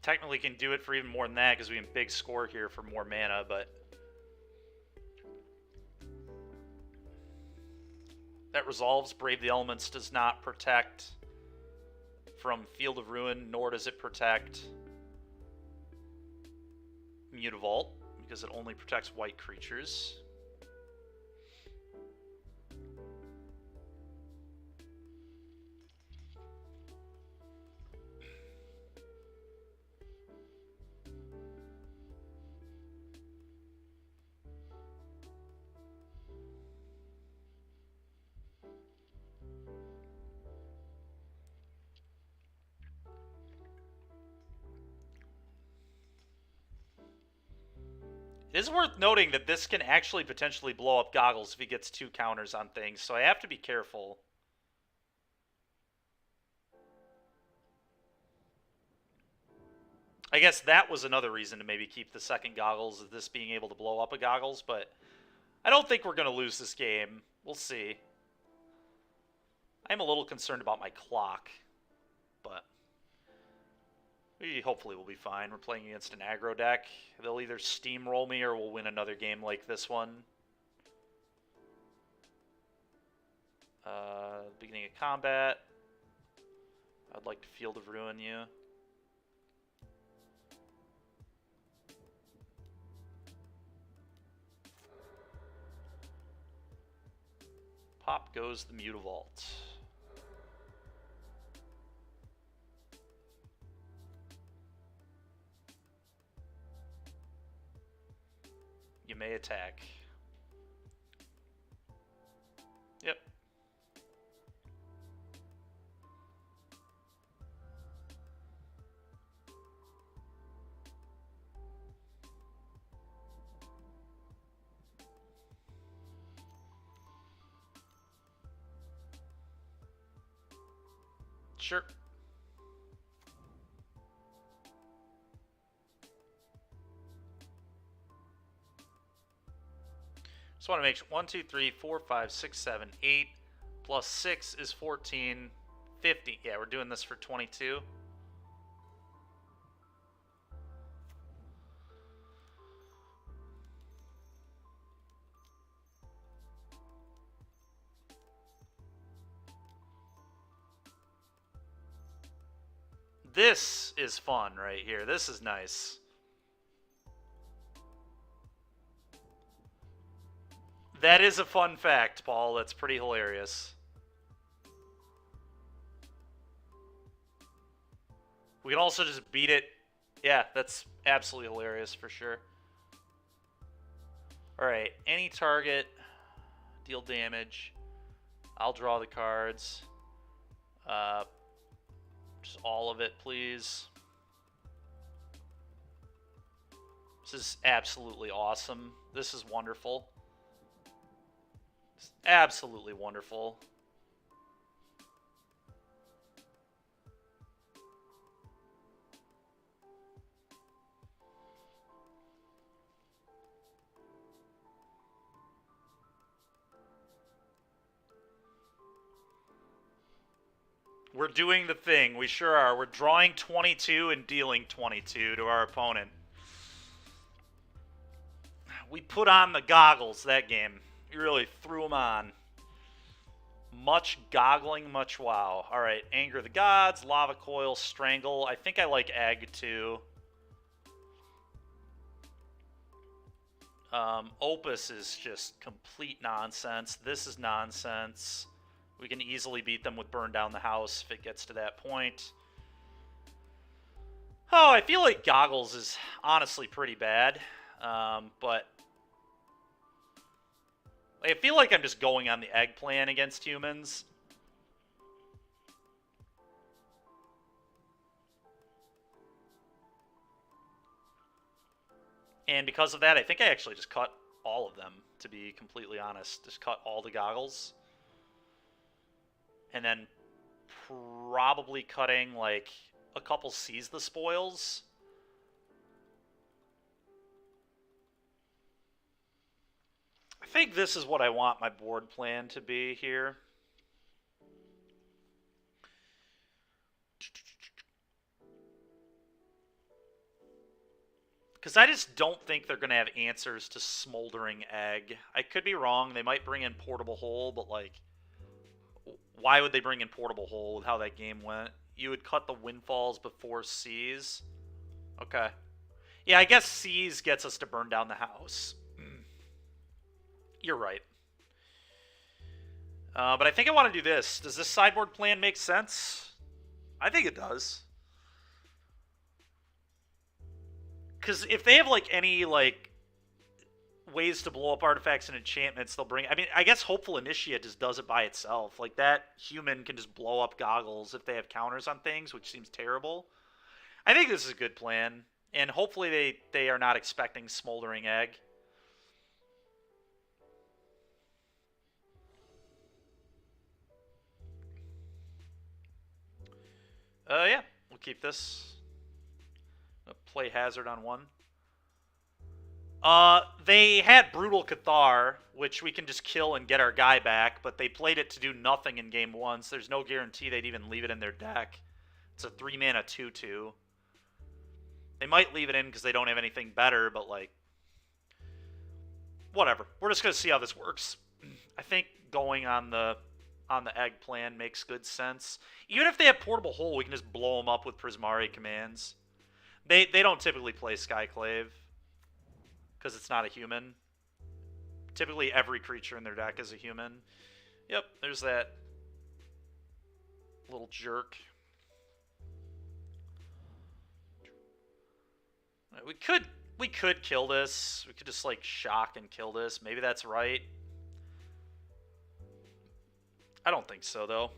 Technically can do it for even more than that because we have big score here for more mana, but that resolves. Brave the Elements does not protect from Field of Ruin, nor does it protect Mutavault, because it only protects white creatures. It is worth noting that this can actually potentially blow up Goggles if he gets 2 counters on things, so I have to be careful. I guess that was another reason to maybe keep the second Goggles, is this being able to blow up a Goggles, but I don't think we're going to lose this game. We'll see. I'm a little concerned about my clock, but we hopefully will be fine. We're playing against an aggro deck. They'll either steamroll me or we'll win another game like this one. Beginning of combat. I'd like to Field of Ruin you. Pop goes the Mutavault. You may attack. Yep. Sure. Just want to make sure. 1, 2, 3, 4, 5, 6, 7, 8 plus 6 is 14, 50. Yeah, we're doing this for 22. This is fun right here. This is nice. That is a fun fact, Paul. That's pretty hilarious. We can also just beat it. Yeah, that's absolutely hilarious for sure. Alright, any target, deal damage. I'll draw the cards. Just all of it, please. This is absolutely awesome. This is wonderful. It's absolutely wonderful. We're doing the thing. We sure are. We're drawing 22 and dealing 22 to our opponent. We put on the goggles that game. We really threw them on. Much goggling, much wow. Alright, Anger the Gods, Lava Coil, Strangle. I think I like Egg too. Opus is just complete nonsense. This is nonsense. We can easily beat them with Burn Down the House if it gets to that point. Oh, I feel like Goggles is honestly pretty bad. But I feel like I'm just going on the egg plan against humans. And because of that, I think I actually just cut all of them, to be completely honest. Just cut all the goggles. And then probably cutting, like, a couple Seize the Spoils. I think this is what I want my board plan to be here. Because I just don't think they're going to have answers to Smoldering Egg. I could be wrong. They might bring in Portable Hole, but, like, why would they bring in Portable Hole with how that game went? You would cut the Windfalls before Seize. Okay. Yeah, I guess Seize gets us to burn down the house. You're right. But I think I want to do this. Does this sideboard plan make sense? I think it does. Because if they have, like, any, like, ways to blow up artifacts and enchantments, they'll bring... I mean, I guess Hopeful Initiate just does it by itself. Like, that human can just blow up goggles if they have counters on things, which seems terrible. I think this is a good plan. And hopefully they are not expecting Smoldering Egg. Yeah, we'll keep this. Play Hazard on one. They had Brutal Cathar, which we can just kill and get our guy back, but they played it to do nothing in game one, so there's no guarantee they'd even leave it in their deck. It's a 3-mana 2/2. They might leave it in because they don't have anything better, but, like, whatever. We're just going to see how this works. I think going on the egg plan makes good sense. Even if they have Portable Hole, we can just blow them up with Prismari commands. They don't typically play Skyclave because it's not a human. Typically every creature in their deck is a human. Yep, there's that little jerk. We could kill this. We could just, like, shock and kill this. Maybe that's right. I don't think so, though.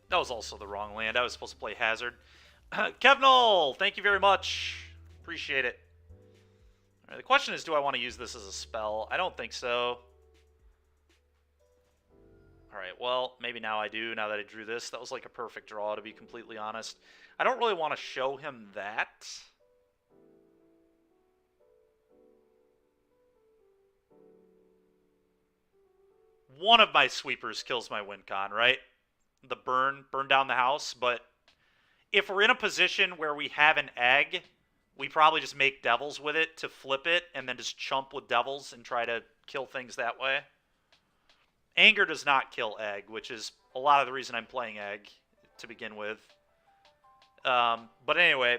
That was also the wrong land. I was supposed to play Hazard. Kevnol, thank you very much. Appreciate it. All right, the question is, do I want to use this as a spell? I don't think so. All right, well, maybe now I do, now that I drew this. That was like a perfect draw, to be completely honest. I don't really want to show him that. One of my sweepers kills my win con, right? The burn down the house, but if we're in a position where we have an egg, we probably just make devils with it to flip it and then just chump with devils and try to kill things that way. Anger does not kill egg, which is a lot of the reason I'm playing egg to begin with. But anyway,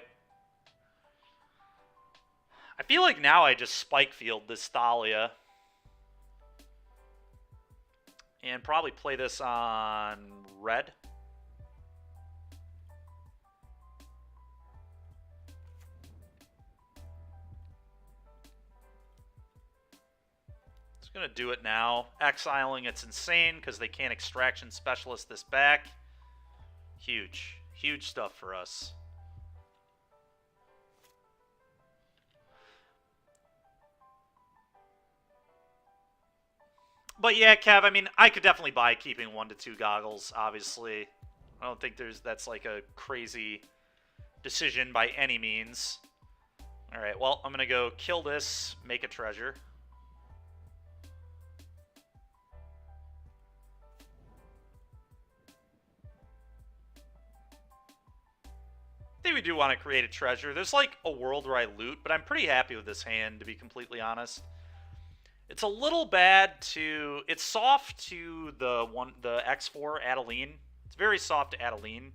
I feel like now I just spike field this Thalia. And probably play this on red. It's going to do it now. Exiling, it's insane because they can't Extraction Specialist this back. Huge. Huge stuff for us. But yeah, Kev, I mean, I could definitely buy keeping 1 to 2 goggles, obviously. I don't think that's like a crazy decision by any means. Alright, well, I'm going to go kill this, make a treasure. I think we do want to create a treasure. There's like a world where I loot, but I'm pretty happy with this hand, to be completely honest. It's a little bad to... It's soft to the X4 Adeline. It's very soft to Adeline.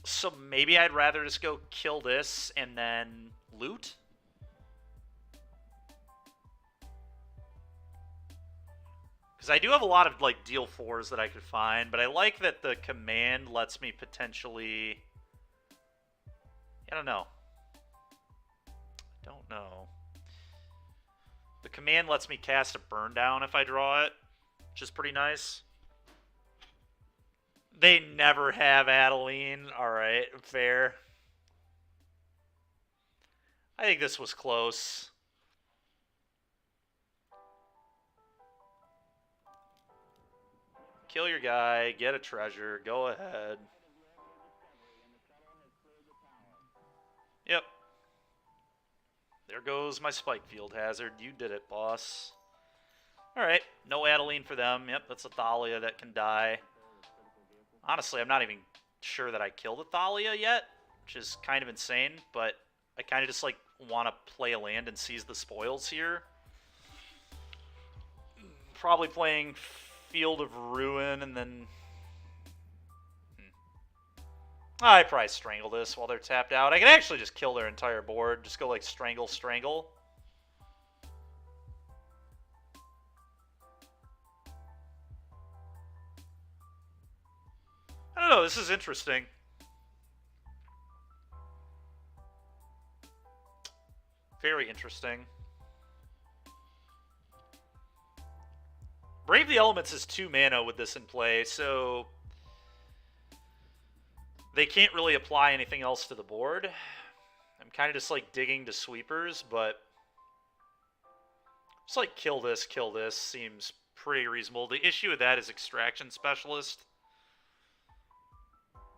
So maybe I'd rather just go kill this and then loot. Because I do have a lot of, like, deal 4s that I could find, but I like that the command lets me potentially... I don't know. The command lets me cast a burn down if I draw it, which is pretty nice. They never have Adeline. Alright, fair. I think this was close. Kill your guy, get a treasure, go ahead. Yep. There goes my spike field hazard. You did it, boss. Alright, no Adeline for them. Yep, that's a Thalia that can die. Honestly, I'm not even sure that I killed a Thalia yet, which is kind of insane, but I kind of just like want to play a land and seize the spoils here. Probably playing Field of Ruin and then... I probably strangle this while they're tapped out. I can actually just kill their entire board. Just go like strangle, strangle. I don't know, this is interesting. Very interesting. Brave the Elements is 2 mana with this in play, so they can't really apply anything else to the board. I'm kind of just like digging to sweepers, but just like kill this seems pretty reasonable. The issue with that is Extraction Specialist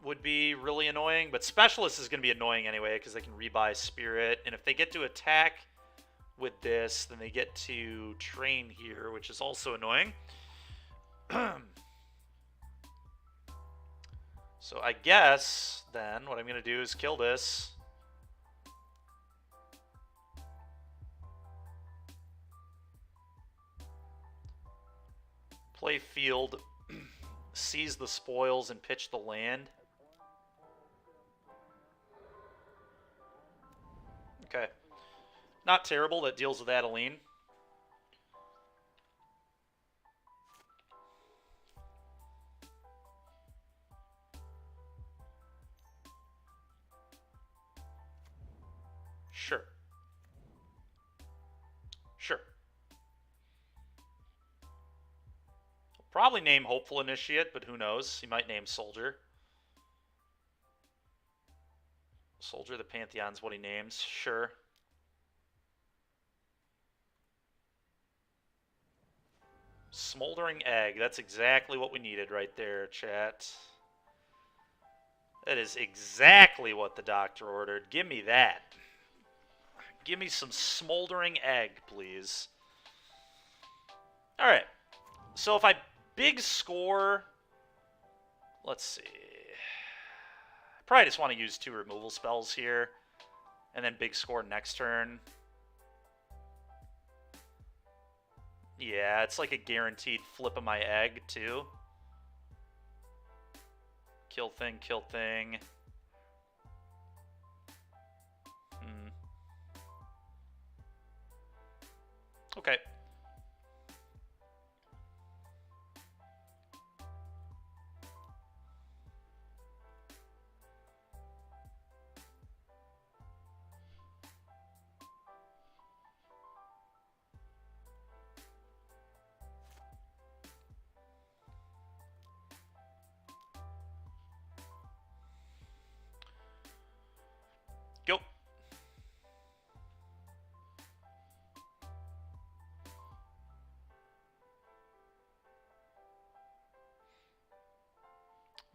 would be really annoying, but Specialist is going to be annoying anyway because they can rebuy Spirit, and if they get to attack with this, then they get to train here, which is also annoying. So I guess then what I'm going to do is kill this. Play field, seize the spoils, and pitch the land. Okay. Not terrible, that deals with Adeline. Sure. Sure. He'll probably name Hopeful Initiate, but who knows? He might name Soldier. Soldier the Pantheon's what he names. Sure. Smoldering Egg. That's exactly what we needed right there, chat. That is exactly what the doctor ordered. Give me that. Give me some Smoldering Egg, please. Alright. So if I big score... Let's see. I probably just want to use 2 removal spells here. And then big score next turn. Yeah, it's like a guaranteed flip of my egg, too. Kill thing, kill thing. Okay. Go.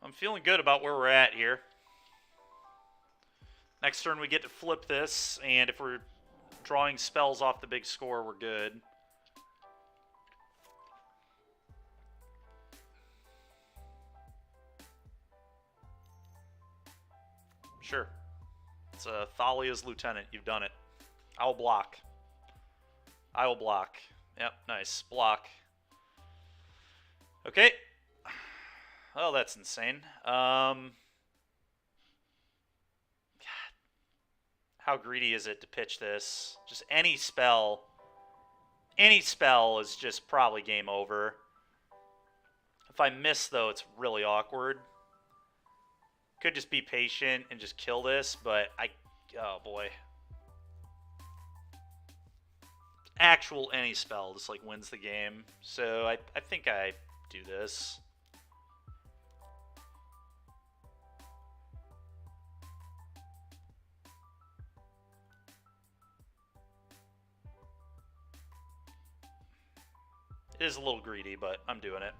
I'm feeling good about where we're at here. Next turn we get to flip this, and if we're drawing spells off the big score, we're good. Sure. It's Thalia's Lieutenant. You've done it. I will block. I will block. Yep, nice. Block. Okay. Oh, that's insane. God. How greedy is it to pitch this? Just any spell. Any spell is just probably game over. If I miss, though, it's really awkward. Could just be patient and just kill this, but oh boy. Actual any spell just like wins the game. So I think I do this. It is a little greedy, but I'm doing it.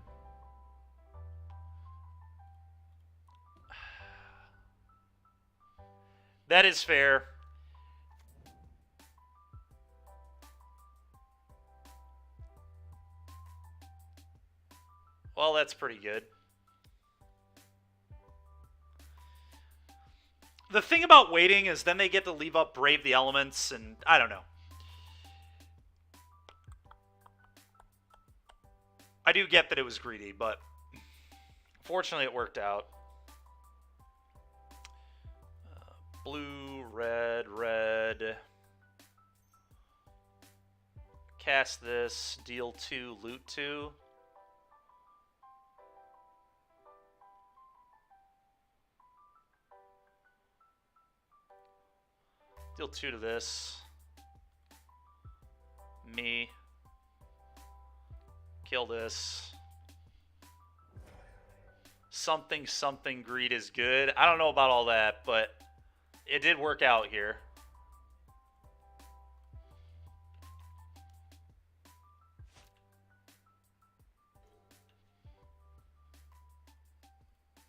That is fair. Well, that's pretty good. The thing about waiting is then they get to leave up Brave the Elements, and I don't know. I do get that it was greedy, but fortunately it worked out. Blue, red, red. Cast this, deal 2, loot 2. Deal 2 to this. Me. Kill this. Something, something, greed is good. I don't know about all that, but it did work out here.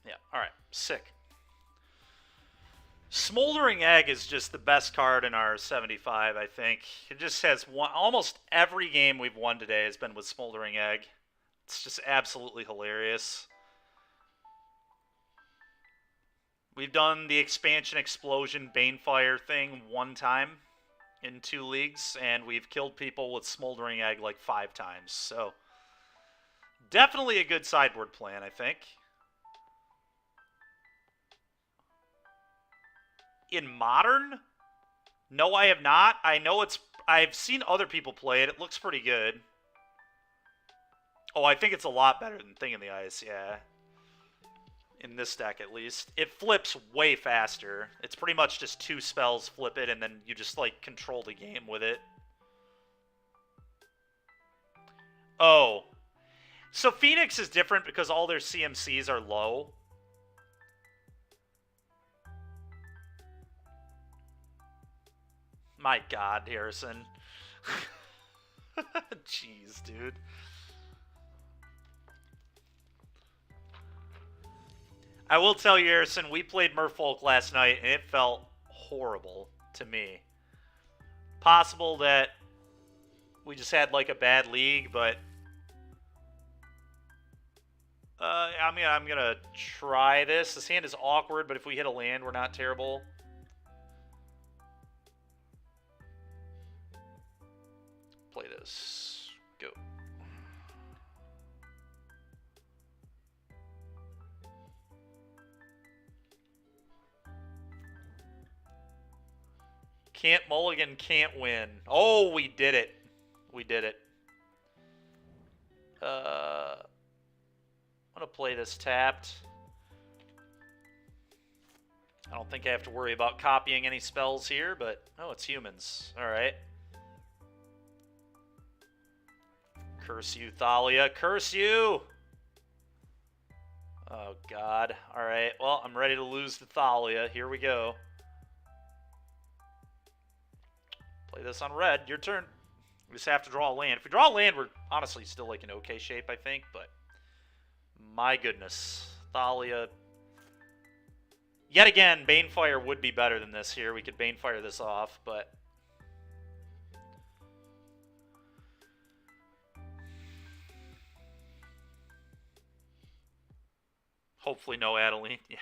Yeah, alright. Sick. Smoldering Egg is just the best card in our 75, I think. It just has one. Almost every game we've won today has been with Smoldering Egg. It's just absolutely hilarious. We've done the Expansion Explosion Banefire thing one time in 2 leagues, and we've killed people with Smoldering Egg like 5 times. So, definitely a good sideboard plan, I think. In Modern? No, I have not. I know it's... I've seen other people play it. It looks pretty good. Oh, I think it's a lot better than Thing in the Ice, yeah. In this deck, at least. It flips way faster. It's pretty much just 2 spells, flip it, and then you just, like, control the game with it. Oh. So Phoenix is different because all their CMCs are low. My God, Harrison. Jeez, dude. I will tell you, Harrison, we played Merfolk last night, and it felt horrible to me. Possible that we just had, like, a bad league, but... I'm gonna try this. This hand is awkward, but if we hit a land, we're not terrible. Play this. Go. Can't mulligan, can't win. Oh, we did it. We did it. I'm going to play this tapped. I don't think I have to worry about copying any spells here, but... Oh, it's humans. Alright. Curse you, Thalia. Curse you! Oh, God. Alright, well, I'm ready to lose to Thalia. Here we go. Play this on red. Your turn. We just have to draw a land. If we draw a land, we're honestly still like in okay shape, I think, but... My goodness. Thalia. Yet again, Banefire would be better than this here. We could Banefire this off, but... Hopefully no Adeline. Yeah.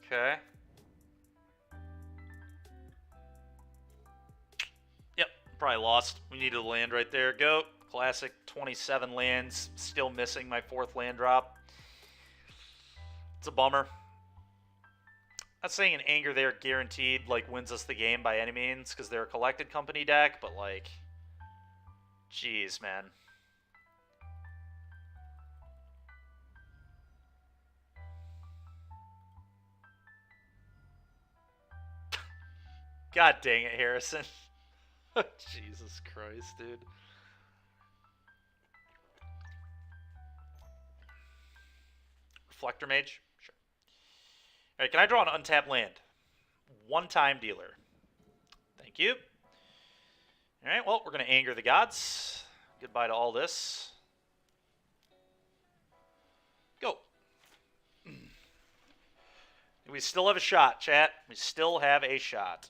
Okay. Yep, probably lost. We needed a land right there. Go. Classic 27 lands. Still missing my 4th land drop. It's a bummer. Not saying an Anger there guaranteed, like, wins us the game by any means, because they're a collected company deck, but, like... Jeez, man. God dang it, Harrison. Jesus Christ, dude. Reflector Mage? Sure. Alright, can I draw an untapped land? one-time dealer. Thank you. All right, well, we're going to anger the gods. Goodbye to all this. Go. We still have a shot, chat. We still have a shot.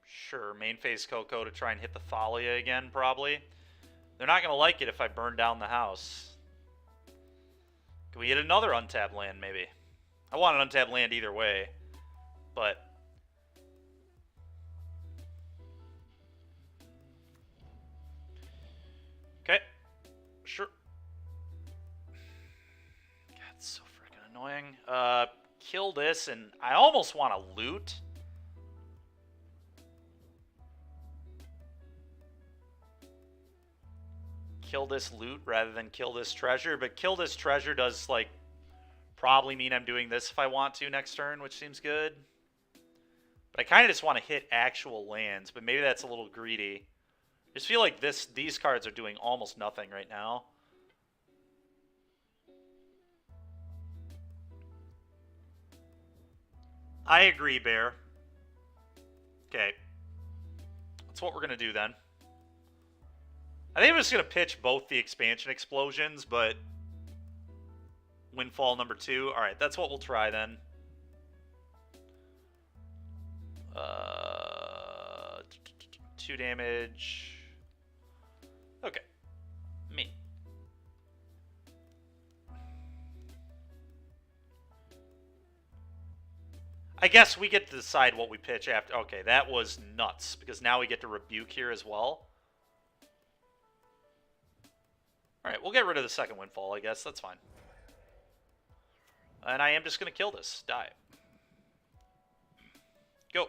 Sure, main phase Coco to try and hit the Thalia again, probably. They're not going to like it if I burn down the house. Can we hit another untapped land, maybe? I want an untapped land either way, but... Okay. Sure. God, it's so freaking annoying. Kill this, and I almost want to loot. Kill this loot rather than kill this treasure, but kill this treasure does, like, probably mean I'm doing this if I want to next turn, which seems good. But I kind of just want to hit actual lands, but maybe that's a little greedy. I just feel like these cards are doing almost nothing right now. I agree, Bear. Okay. That's what we're going to do then. I think I'm just going to pitch both the expansion explosions, but windfall number 2. All right, that's what we'll try then. 2 damage. Okay. Me. I guess we get to decide what we pitch after. Okay, that was nuts, because now we get to rebuke here as well. Alright, we'll get rid of the second windfall, I guess. That's fine. And I am just going to kill this. Die. Go.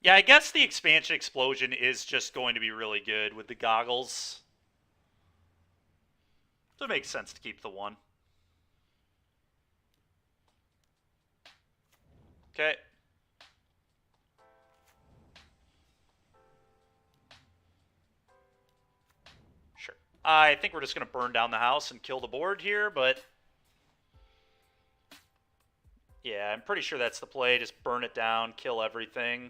Yeah, I guess the expansion explosion is just going to be really good with the goggles. So it makes sense to keep the 1. Okay. Sure. I think we're just going to burn down the house and kill the board here, but... yeah, I'm pretty sure that's the play. Just burn it down, kill everything.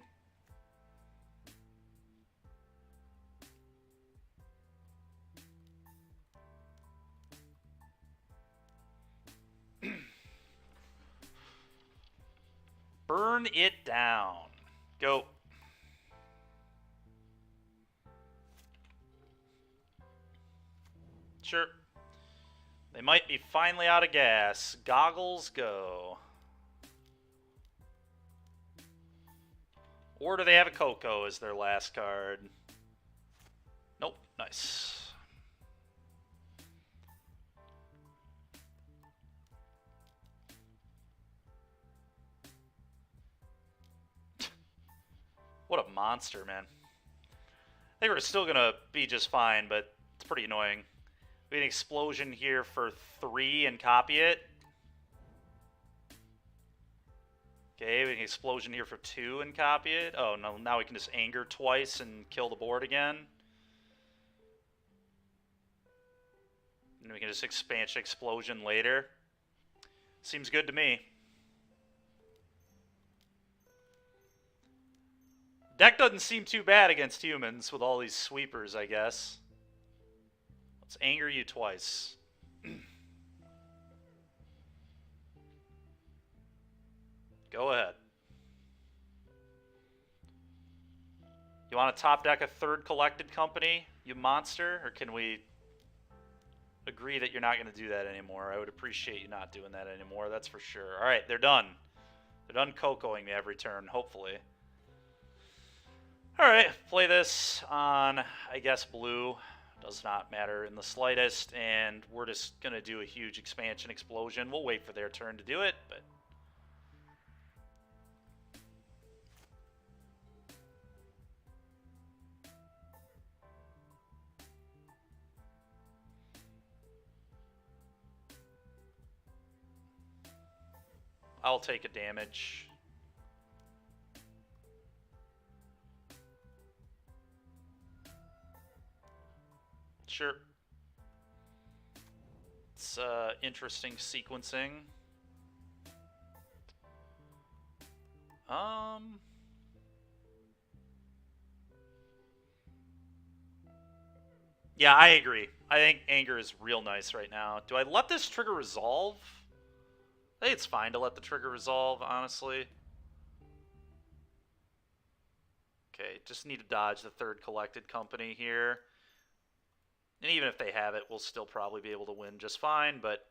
Burn it down. Go. Sure. They might be finally out of gas. Goggles, go. Or do they have a Coco as their last card? Nope. Nice. What a monster, man. I think we're still going to be just fine, but it's pretty annoying. We have an explosion here for 3 and copy it. Okay, we have an explosion here for 2 and copy it. Oh, no, now we can just anger twice and kill the board again. And we can just expansion explosion later. Seems good to me. Deck doesn't seem too bad against humans with all these sweepers, I guess. Let's anger you twice. Go ahead. You want to top deck a 3rd collected company, you monster? Or can we agree that you're not going to do that anymore? I would appreciate you not doing that anymore, that's for sure. Alright, they're done. They're done Cocoing me every turn, hopefully. Alright, play this on, I guess, blue. Does not matter in the slightest. And we're just going to do a huge expansion explosion. We'll wait for their turn to do it, but... I'll take a damage. Sure. It's interesting sequencing. Yeah, I agree. I think anger is real nice right now. Do I let this trigger resolve? I think it's fine to let the trigger resolve, honestly. Okay, just need to dodge the third collected company here. And even if they have it, we'll still probably be able to win just fine, but...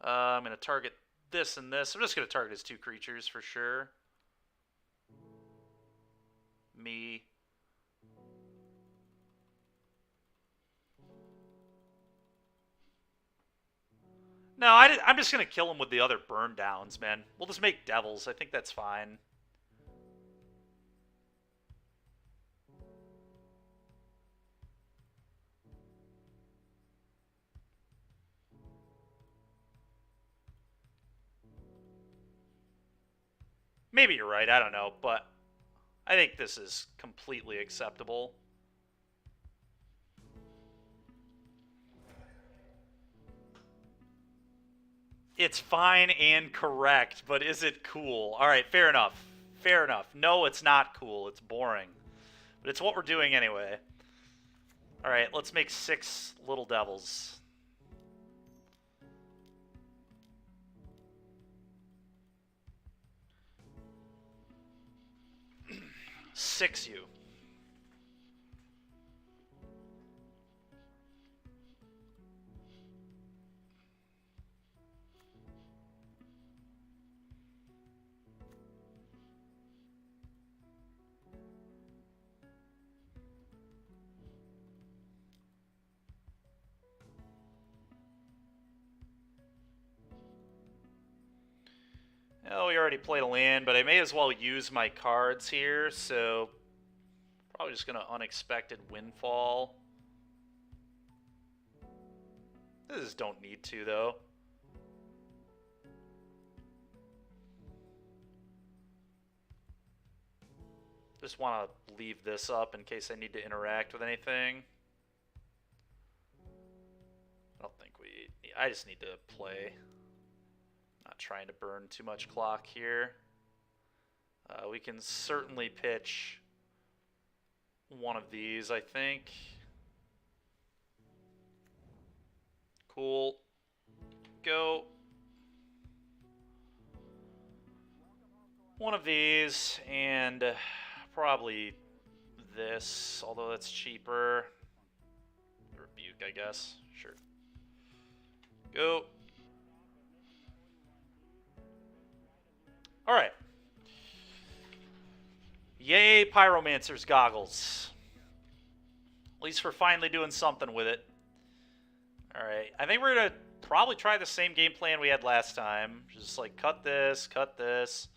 I'm going to target this and this. I'm just going to target his 2 creatures for sure. Me. No, I'm just going to kill him with the other burn downs, man. We'll just make devils. I think that's fine. Maybe you're right, I don't know, but I think this is completely acceptable. It's fine and correct, but is it cool? All right, fair enough. Fair enough. No, it's not cool. It's boring. But it's what we're doing anyway. All right, let's make 6 little devils. Six you. Oh, we already played a land, but I may as well use my cards here, so probably just going to unexpected windfall. This don't need to, though. Just want to leave this up in case I need to interact with anything. I don't think we... I just need to play. Not trying to burn too much clock here. We can certainly pitch one of these, I think. Cool. Go. One of these, and probably this, although that's cheaper. Rebuke, I guess. Sure. Go. Alright. Yay, Pyromancer's goggles. At least we're finally doing something with it. Alright, I think we're going to probably try the same game plan we had last time. Just like cut this, cut this.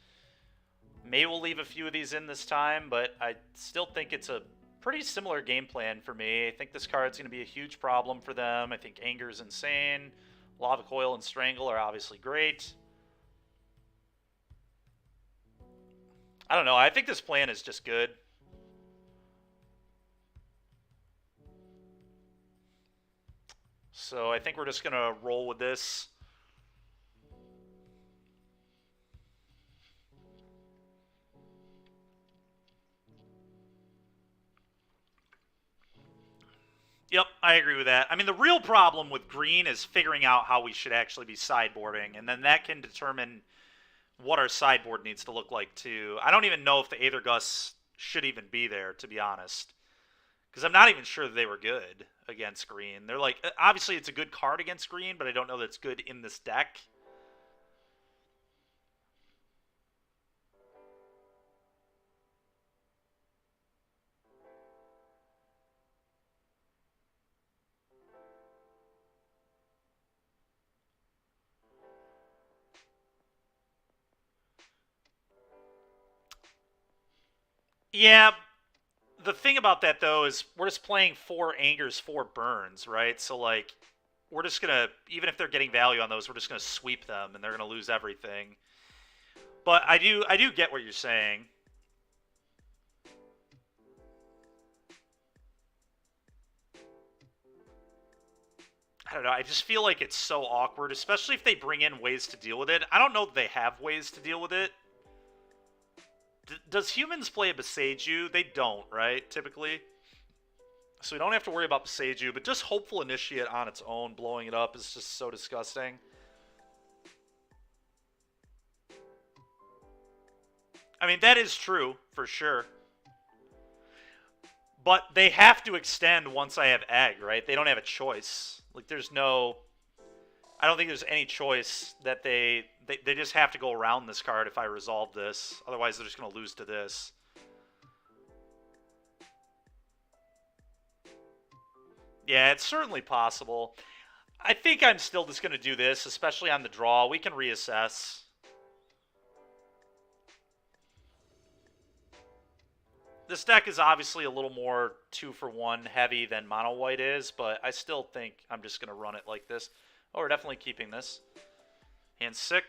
Maybe we'll leave a few of these in this time, but I still think it's a pretty similar game plan for me. I think this card's going to be a huge problem for them. I think Anger's insane. Lava Coil and Strangle are obviously great. I don't know. I think this plan is just good. So I think we're just going to roll with this. Yep, I agree with that. I mean, the real problem with green is figuring out how we should actually be sideboarding, and then that can determine what our sideboard needs to look like, too. I don't even know if the Aethergus should even be there, to be honest. Because I'm not even sure that they were good against green. They're like, obviously it's a good card against green, but I don't know that it's good in this deck. Yeah, the thing about that, though, is we're just playing 4 Angers, 4 Burns, right? So, like, we're just going to, even if they're getting value on those, we're just going to sweep them, and they're going to lose everything. But I do get what you're saying. I don't know. I just feel like it's so awkward, especially if they bring in ways to deal with it. I don't know that they have ways to deal with it. Does humans play a Beseiju? They don't, right? Typically. So we don't have to worry about Beseiju, but just Hopeful Initiate on its own, blowing it up is just so disgusting. I mean, that is true, for sure. But they have to extend once I have Egg, right? They don't have a choice. Like, there's no... I don't think there's any choice that they just have to go around this card if I resolve this. Otherwise, they're just going to lose to this. Yeah, it's certainly possible. I think I'm still just going to do this, especially on the draw. We can reassess. This deck is obviously a little more 2-for-1 heavy than Mono White is, but I still think I'm just going to run it like this. Oh, we're definitely keeping this. Hand sick.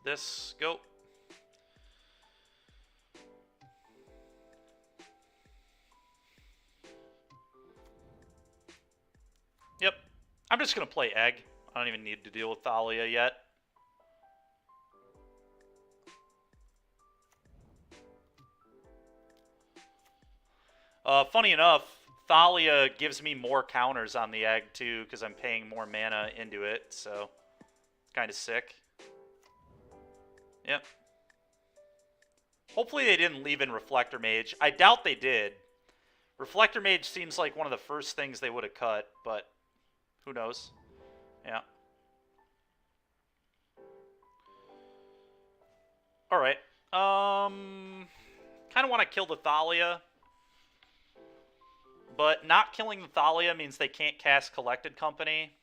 This, go. Yep. I'm just going to play Egg. I don't even need to deal with Thalia yet. Funny enough, Thalia gives me more counters on the Egg, too, because I'm paying more mana into it, so it's kind of sick. Yep. Hopefully they didn't leave in Reflector Mage. I doubt they did. Reflector Mage seems like one of the first things they would have cut, but who knows? Yeah. Alright. Kind of want to kill the Thalia. But not killing the Thalia means they can't cast Collected Company.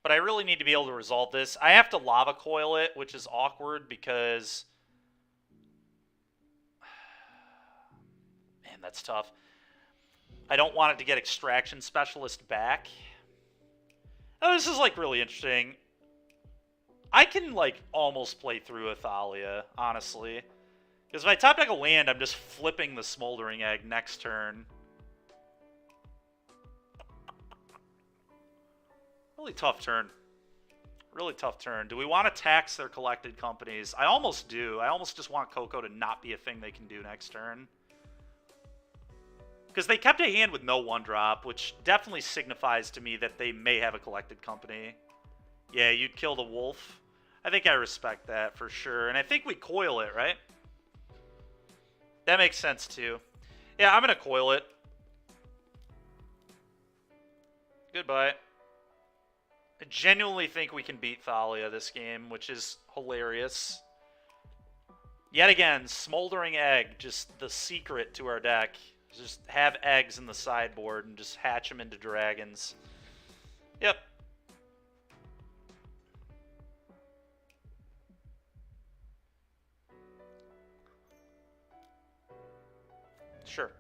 But I really need to be able to resolve this. I have to Lava Coil it, which is awkward because... Man, that's tough. I don't want it to get Extraction Specialist back. Oh, this is, like, really interesting. I can, like, almost play through a Thalia, honestly. Because if I top deck a land, I'm just flipping the Smoldering Egg next turn. Really tough turn. Really tough turn. Do we want to tax their Collected Companies? I almost do. I almost just want Coco to not be a thing they can do next turn. Because they kept a hand with no 1-drop, which definitely signifies to me that they may have a Collected Company. Yeah, you'd kill the wolf. I think I respect that for sure. And I think we coil it, right? That makes sense too. Yeah, I'm going to coil it. Goodbye. I genuinely think we can beat Thalia this game, which is hilarious. Yet again, Smoldering Egg, just the secret to our deck. Just have eggs in the sideboard and just hatch them into dragons. Yep. Sure.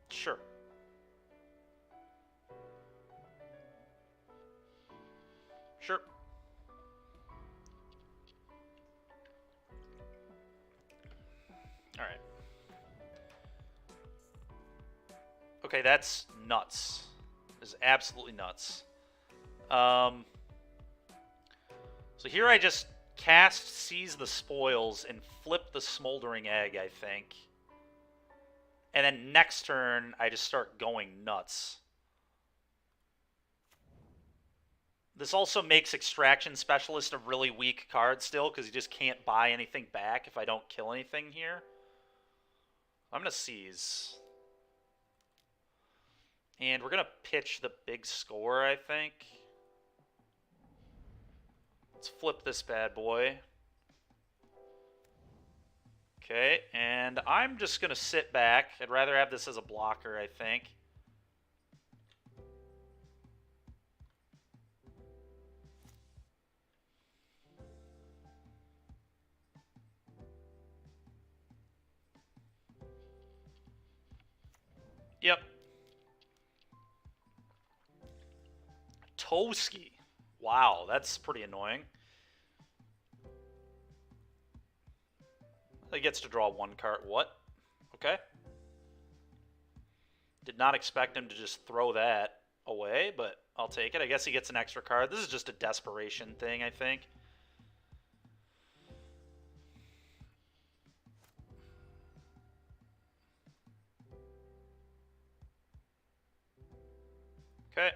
Sure. Sure. All right. Okay, that's nuts. This is absolutely nuts. So here I just cast Seize the Spoils and flip the Smoldering Egg, I think. And then next turn, I just start going nuts. This also makes Extraction Specialist a really weak card still, because you just can't buy anything back if I don't kill anything here. I'm going to Seize. And we're going to pitch the big score, I think. Let's flip this bad boy. Okay, and I'm just going to sit back. I'd rather have this as a blocker, I think. Yep. Toski. Wow, that's pretty annoying. He gets to draw one card. What? Okay. Did not expect him to just throw that away, but I'll take it. I guess he gets an extra card. This is just a desperation thing, I think. Okay.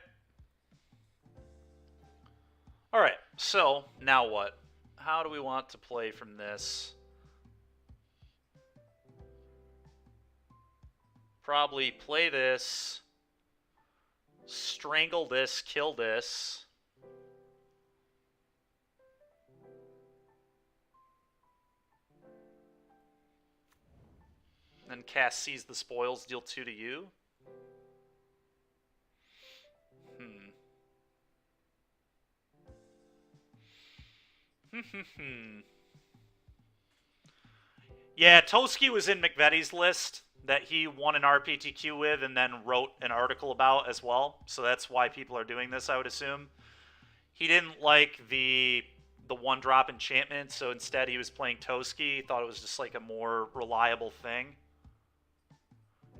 Alright, so now what? How do we want to play from this? Probably play this, strangle this, kill this. Then cast Seize the Spoils, deal 2 to you. Yeah, Toski was in McVetti's list that he won an RPTQ with and then wrote an article about as well. So that's why people are doing this, I would assume. He didn't like the one-drop enchantment, so instead he was playing Toski. He thought it was just like a more reliable thing.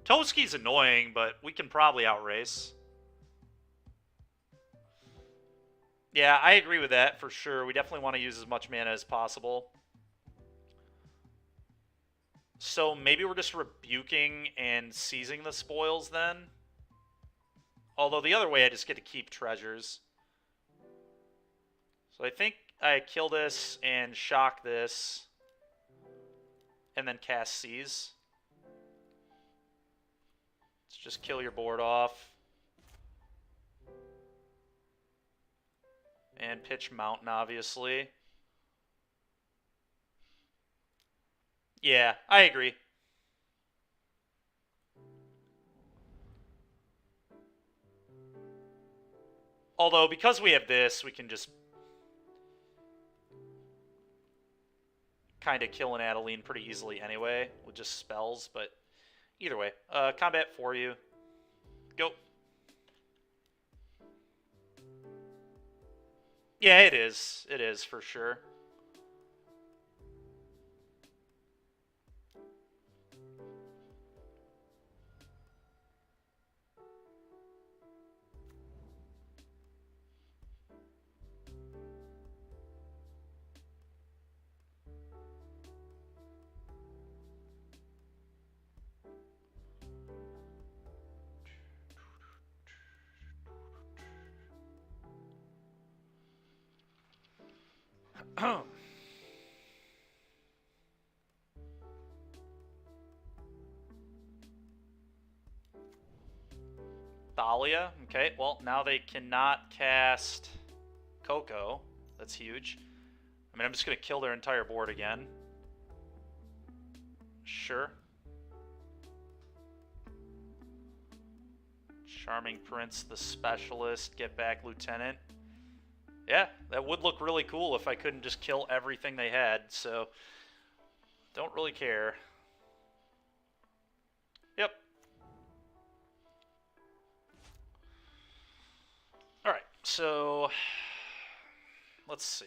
Toski's annoying, but we can probably outrace. Yeah, I agree with that for sure. We definitely want to use as much mana as possible. So maybe we're just rebuking and seizing the spoils then. Although the other way, I just get to keep treasures. So I think I kill this and shock this. And then cast Seize. Let's just kill your board off. And pitch Mountain, obviously. Yeah, I agree. Although, because we have this, we can just kind of kill an Adeline pretty easily anyway, with just spells, but either way. Combat for you. Go. Yeah, it is. It is, for sure. Thalia. Okay, well, now they cannot cast Coco. That's huge. I mean, I'm just going to kill their entire board again. Sure. Charming Prince, the Specialist, get back Lieutenant. Yeah, that would look really cool if I couldn't just kill everything they had, so don't really care. Yep. Alright, so let's see.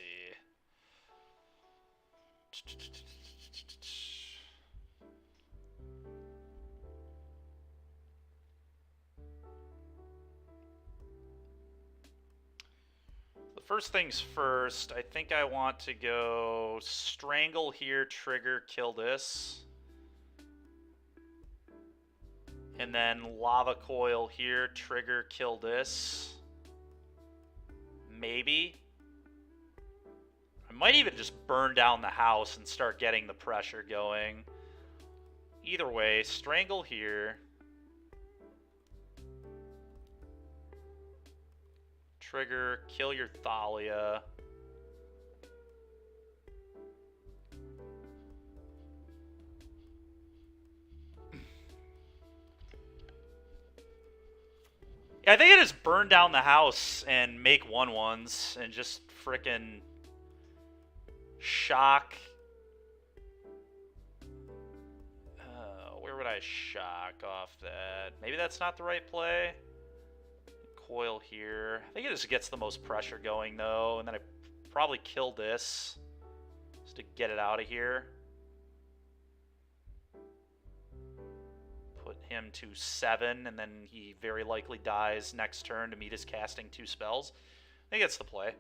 First things first, I think I want to go Strangle here, trigger, kill this. And then Lava Coil here, trigger, kill this. Maybe. I might even just burn down the house and start getting the pressure going. Either way, Strangle here. Trigger, kill your Thalia. Yeah, I think I just burn down the house and make 1/1s and just frickin' shock. Where would I shock off that? Maybe that's not the right play. Coil here. I think it just gets the most pressure going, though, and then I probably kill this just to get it out of here. Put him to 7, and then he very likely dies next turn to meet his casting 2 spells. I think that's the play.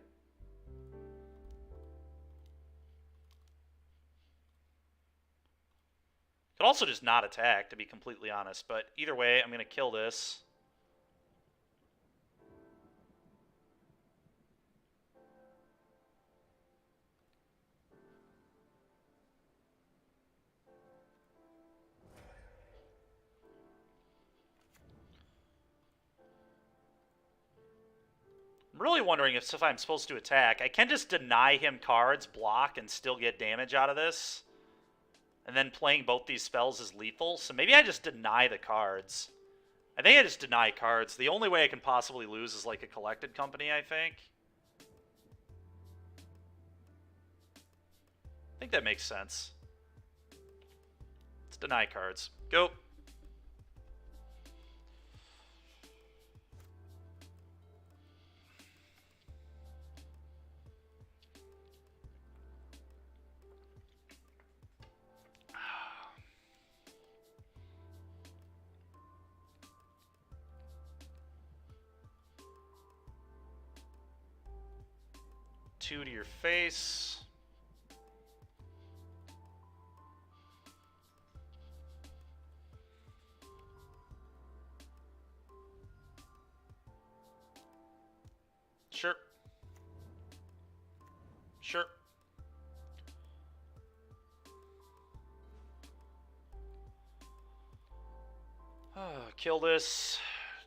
Could also just not attack, to be completely honest, but either way, I'm going to kill this. I'm really wondering if I'm supposed to attack. I can just deny him cards, block, and still get damage out of this. And then playing both these spells is lethal, so maybe I just deny the cards. I think I just deny cards. The only way I can possibly lose is like a collected company, I think. I think that makes sense. Let's deny cards. Go. Two to your face. Sure. Sure. Kill this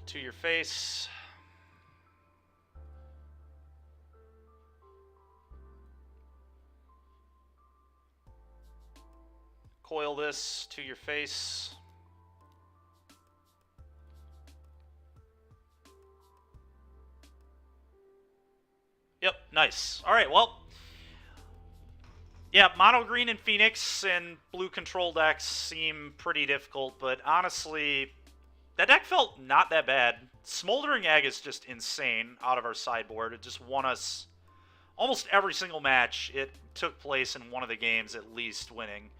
to your face. Coil this to your face. Yep, nice. All right, well. Yeah, mono green and Phoenix and blue control decks seem pretty difficult, but honestly, that deck felt not that bad. Smoldering Egg is just insane out of our sideboard. It just won us almost every single match. It took place in one of the games, at least winning.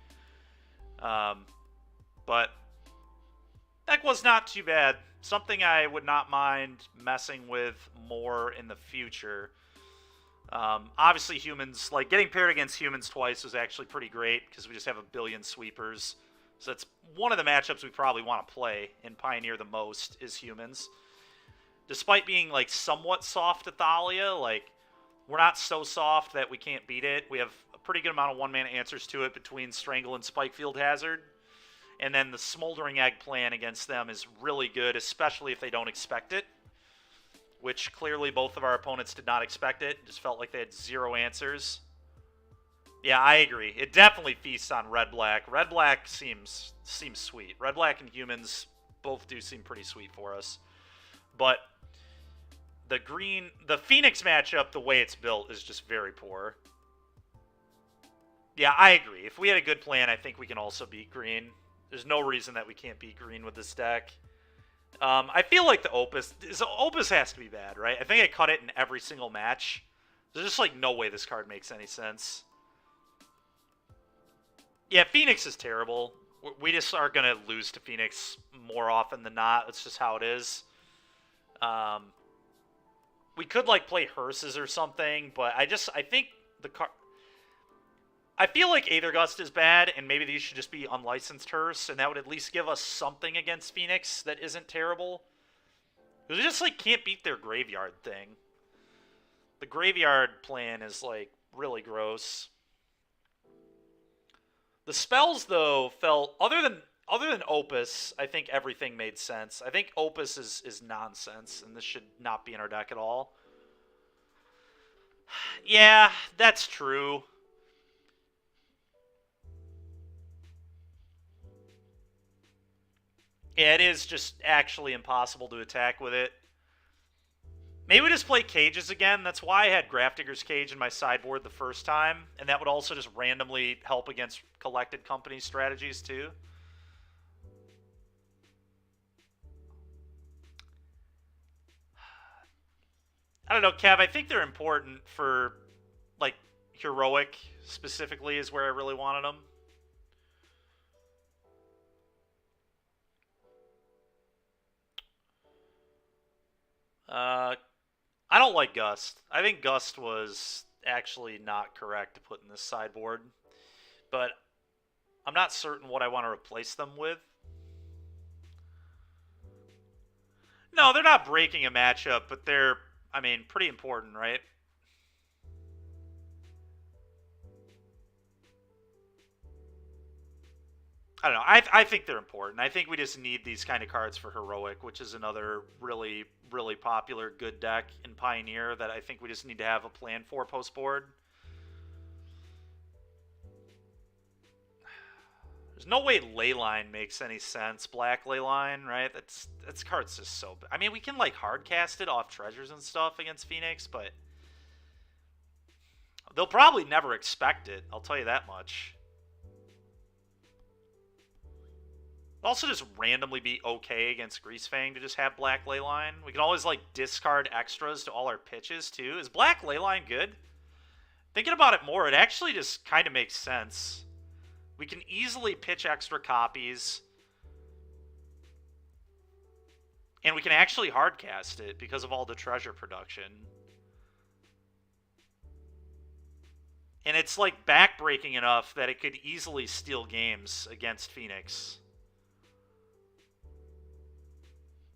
But deck was not too bad. Something I would not mind messing with more in the future. Obviously, humans, like getting paired against humans twice was actually pretty great because we just have a billion sweepers. So that's one of the matchups we probably want to play and pioneer the most is humans. Despite being like somewhat soft to Thalia, like we're not so soft that we can't beat it. We have a pretty good amount of one-mana answers to it between Strangle and Spikefield Hazard. And then the Smoldering Egg plan against them is really good, especially if they don't expect it. Which clearly both of our opponents did not expect it. Just felt like they had zero answers. Yeah, I agree. It definitely feasts on red-black. Red-black seems sweet. Red-black and humans both do seem pretty sweet for us. But the Phoenix matchup, the way it's built, is just very poor. Yeah, I agree. If we had a good plan, I think we can also beat green. There's no reason that we can't beat green with this deck. I feel like the Opus has to be bad, right? I think I cut it in every single match. There's just like no way this card makes any sense. Yeah, Phoenix is terrible. We just are going to lose to Phoenix more often than not. That's just how it is. We could like play Hearses or something, but I think the card... I feel like Aethergust is bad, and maybe these should just be unlicensed Hearse, and that would at least give us something against Phoenix that isn't terrible. Because we just, like, can't beat their graveyard thing. The graveyard plan is, like, really gross. The spells, though, felt... Other than Opus, I think everything made sense. I think Opus is nonsense, and this should not be in our deck at all. Yeah, that's true. Yeah, it is just actually impossible to attack with it. Maybe we just play cages again. That's why I had Grafdigger's Cage in my sideboard the first time, and that would also just randomly help against collected company strategies too. I don't know, Kev. I think they're important for, like, Heroic specifically is where I really wanted them. I don't like Gust. I think Gust was actually not correct to put in this sideboard, but I'm not certain what I want to replace them with. No, they're not breaking a matchup, but they're, I mean, pretty important, right? I don't know. I think they're important. I think we just need these kind of cards for Heroic, which is another really, really popular good deck in Pioneer that I think we just need to have a plan for post-board. There's no way Leyline makes any sense. Black Leyline, right? That's card's just so bad. I mean, we can, like, hard cast it off treasures and stuff against Phoenix, but they'll probably never expect it. I'll tell you that much. Also just randomly be okay against Greasefang to just have Black Leyline. We can always, like, discard extras to all our pitches, too. Is Black Leyline good? Thinking about it more, it actually just kind of makes sense. We can easily pitch extra copies. And we can actually hardcast it because of all the treasure production. And it's, like, backbreaking enough that it could easily steal games against Phoenix.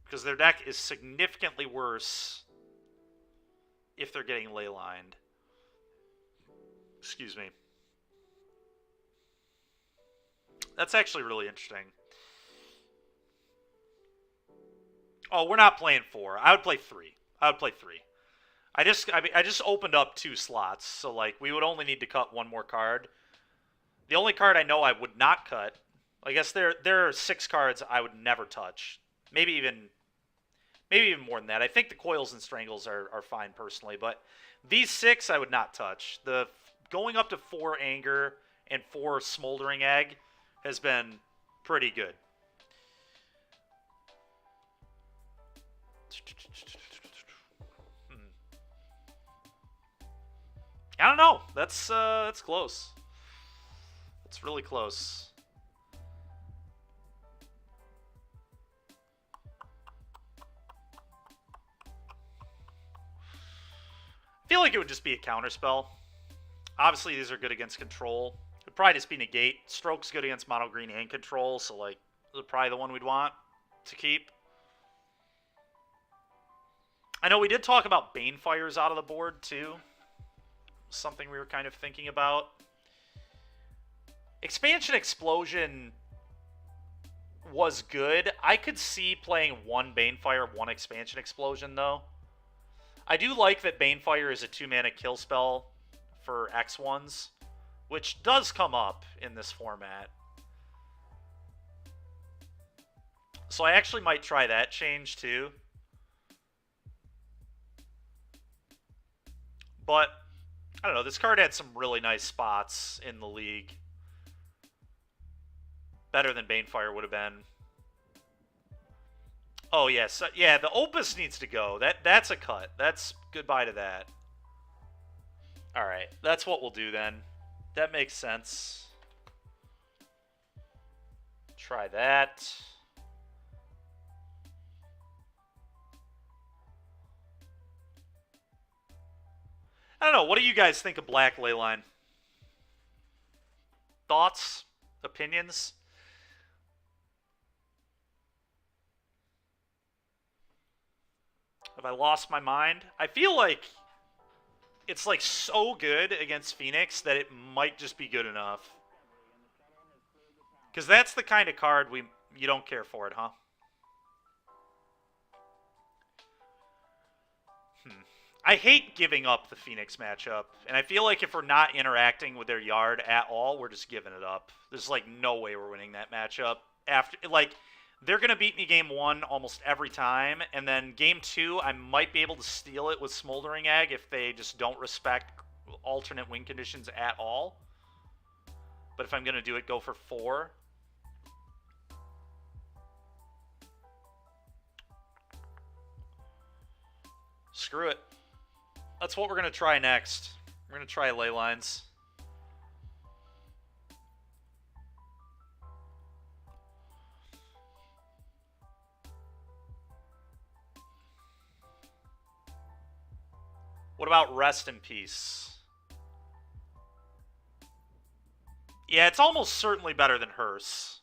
Because their deck is significantly worse if they're getting leylined. Excuse me. That's actually really interesting. Oh, we're not playing 4. I would play 3. I would play 3. I just opened up 2 slots, so, like, we would only need to cut 1 more card. The only card I know I would not cut, I guess there are 6 cards I would never touch. Maybe even more than that. I think the Coils and Strangles are fine personally, but these 6 I would not touch. The going up to 4 Anger and 4 Smoldering Egg has been pretty good. I don't know. That's close. It's really close. I feel like it would just be a counterspell. Obviously, these are good against control. It would probably just be negate. Stroke's good against mono green and control, so, like, this is probably the one we'd want to keep. I know we did talk about Banefires out of the board, too. Something we were kind of thinking about. Expansion Explosion was good. I could see playing 1 Banefire, 1 Expansion Explosion, though. I do like that Banefire is a 2-mana kill spell for X1s, which does come up in this format. So I actually might try that change too. But, I don't know, this card had some really nice spots in the league. Better than Banefire would have been. Oh, yes. Yeah, the Opus needs to go. That's a cut. That's goodbye to that. All right. That's what we'll do then. That makes sense. Try that. I don't know. What do you guys think of Black Leyline? Thoughts? Opinions? Have I lost my mind? I feel like it's, like, so good against Phoenix that it might just be good enough. Because that's the kind of card you don't care for it, huh? I hate giving up the Phoenix matchup, and I feel like if we're not interacting with their yard at all, we're just giving it up. There's, like, no way we're winning that matchup. After, like, they're going to beat me game 1 almost every time, and then game 2, I might be able to steal it with Smoldering Egg if they just don't respect alternate win conditions at all. But if I'm going to do it, go for 4. Screw it. That's what we're going to try next. We're going to try ley lines. What about Rest in Peace? Yeah, it's almost certainly better than Hearse.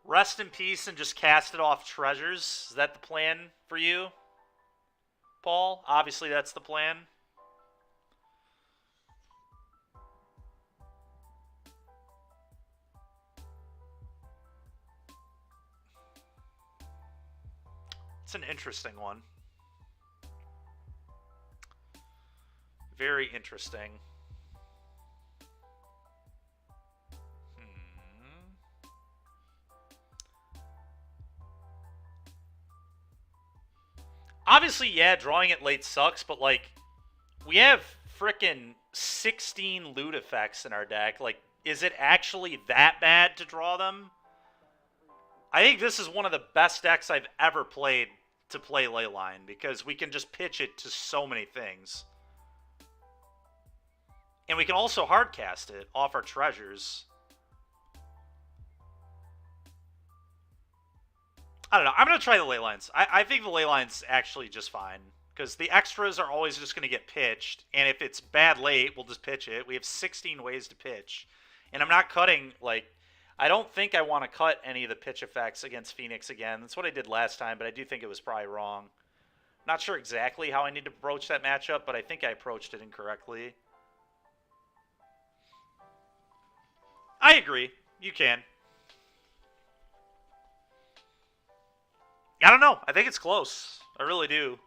Rest in Peace and just cast it off treasures. Is that the plan for you, Paul? Obviously, that's the plan. It's an interesting one. Very interesting. Obviously, yeah, drawing it late sucks, but, like, we have frickin' 16 loot effects in our deck. Like, is it actually that bad to draw them? I think this is one of the best decks I've ever played to play Leyline, because we can just pitch it to so many things. And we can also hardcast it off our treasures. I don't know. I'm going to try the ley lines. I think the ley line's actually just fine. Because the extras are always just going to get pitched. And if it's bad late, we'll just pitch it. We have 16 ways to pitch. And I'm not cutting, like... I don't think I want to cut any of the pitch effects against Phoenix again. That's what I did last time, but I do think it was probably wrong. Not sure exactly how I need to approach that matchup, but I think I approached it incorrectly. I agree. You can. I don't know. I think it's close. I really do.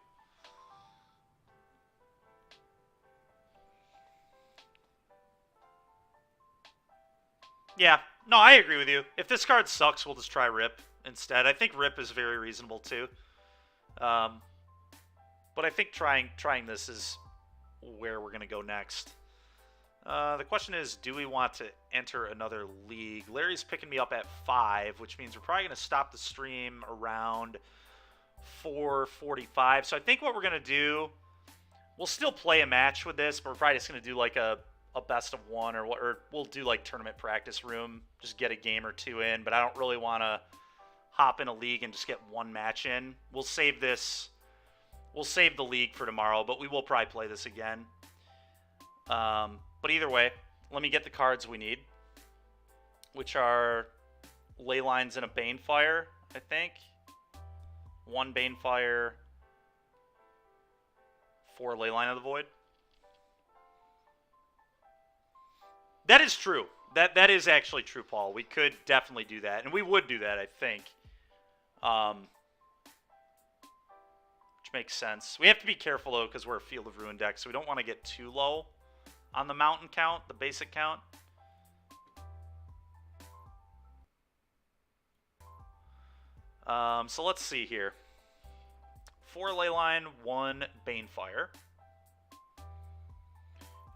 Yeah. No, I agree with you. If this card sucks, we'll just try Rip instead. I think Rip is very reasonable too. But I think trying this is where we're going to go next. The question is, do we want to enter another league? Larry's picking me up at 5, which means we're probably going to stop the stream around 4:45. So I think what we're going to do, we'll still play a match with this, but we're probably just going to do like a best of 1 or we'll do like tournament practice room, just get a game or 2 in, but I don't really want to hop in a league and just get 1 match in. We'll save this. We'll save the league for tomorrow, but we will probably play this again. But either way, let me get the cards we need, which are Ley Lines and a Banefire, I think. 1 Banefire, 4 Leyline of the Void. That is true. That is actually true, Paul. We could definitely do that, and we would do that, I think. Which makes sense. We have to be careful, though, because we're a Field of Ruin deck, so we don't want to get too low on the mountain count, the basic count. So let's see here. 4 Leyline, 1 Banefire.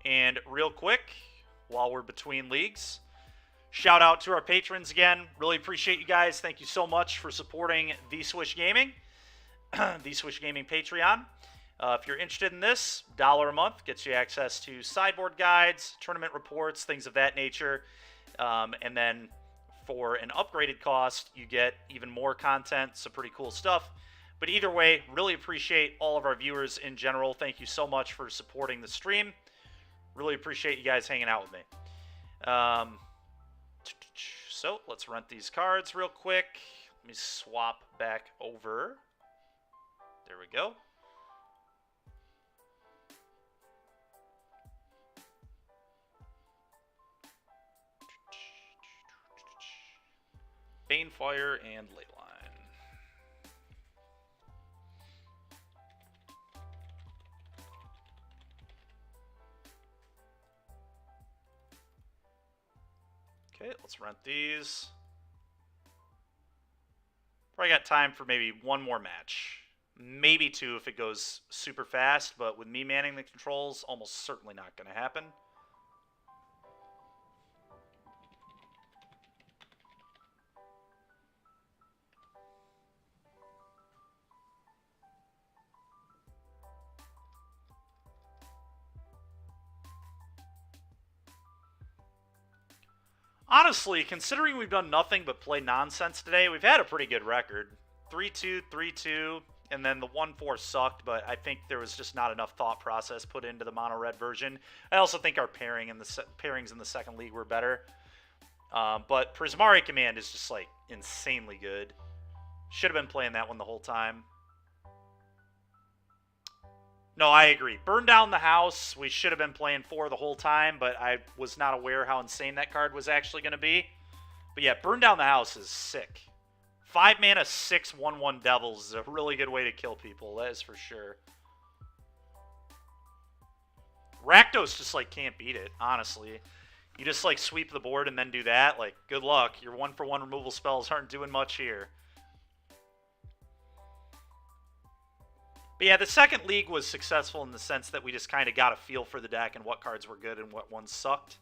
And real quick, while we're between leagues, shout out to our patrons again. Really appreciate you guys. Thank you so much for supporting The Swish Gaming, The Swish Gaming Patreon. If you're interested in this, $1 a month gets you access to sideboard guides, tournament reports, things of that nature. And then for an upgraded cost, you get even more content, some pretty cool stuff. But either way, really appreciate all of our viewers in general. Thank you so much for supporting the stream. Really appreciate you guys hanging out with me. So let's rent these cards real quick. Let me swap back over. There we go. Banefire and Leyline. Okay, let's rent these. Probably got time for maybe one more match. Maybe two if it goes super fast, but with me manning the controls, almost certainly not going to happen. Honestly, considering we've done nothing but play nonsense today, we've had a pretty good record. 3-2, 3-2, and then the 1-4 sucked, but I think there was just not enough thought process put into the mono-red version. I also think our pairings in the second league were better. But Prismari Command is just, like, insanely good. Should have been playing that one the whole time. No, I agree. Burn Down the House, we should have been playing 4 the whole time, but I was not aware how insane that card was actually going to be. But yeah, Burn Down the House is sick. 5 mana, 6 1/1 Devils is a really good way to kill people, that is for sure. Rakdos just, like, can't beat it, honestly. You just, like, sweep the board and then do that, like, good luck. Your 1-for-1 removal spells aren't doing much here. But yeah, the second league was successful in the sense that we just kind of got a feel for the deck and what cards were good and what ones sucked.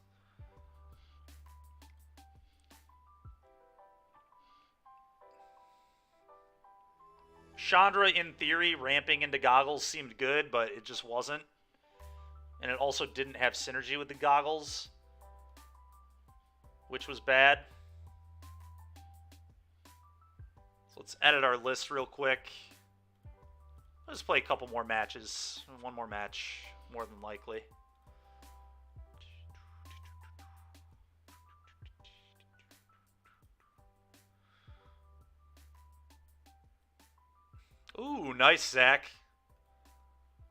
Chandra, in theory, ramping into Goggles seemed good, but it just wasn't. And it also didn't have synergy with the Goggles, which was bad. So let's edit our list real quick. Let's play a couple more matches. One more match, more than likely. Ooh, nice, Zach.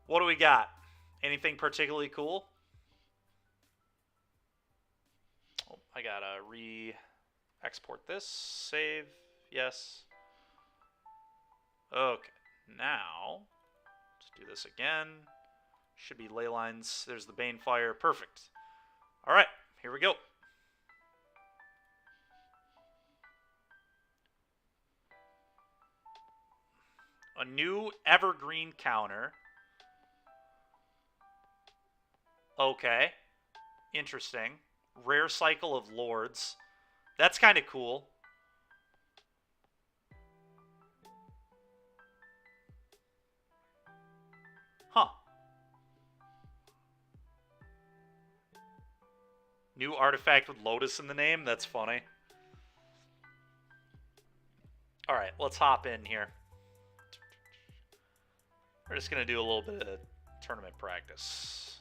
What do we got? Anything particularly cool? Oh, I gotta re-export this. Save. Yes. Okay. Now, let's do this again. Should be ley lines. There's the Banefire. Perfect. All right, here we go. A new Evergreen counter. Okay. Interesting. Rare cycle of Lords. That's kind of cool. Huh. New artifact with Lotus in the name? That's funny. Alright, let's hop in here. We're just going to do a little bit of tournament practice.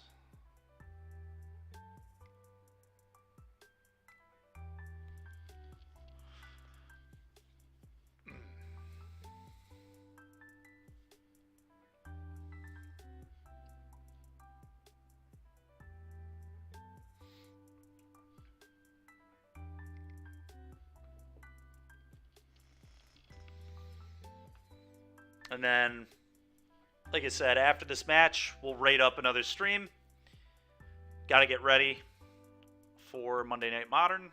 And then, like I said, after this match, we'll rate up another stream. Got to get ready for Monday Night Modern.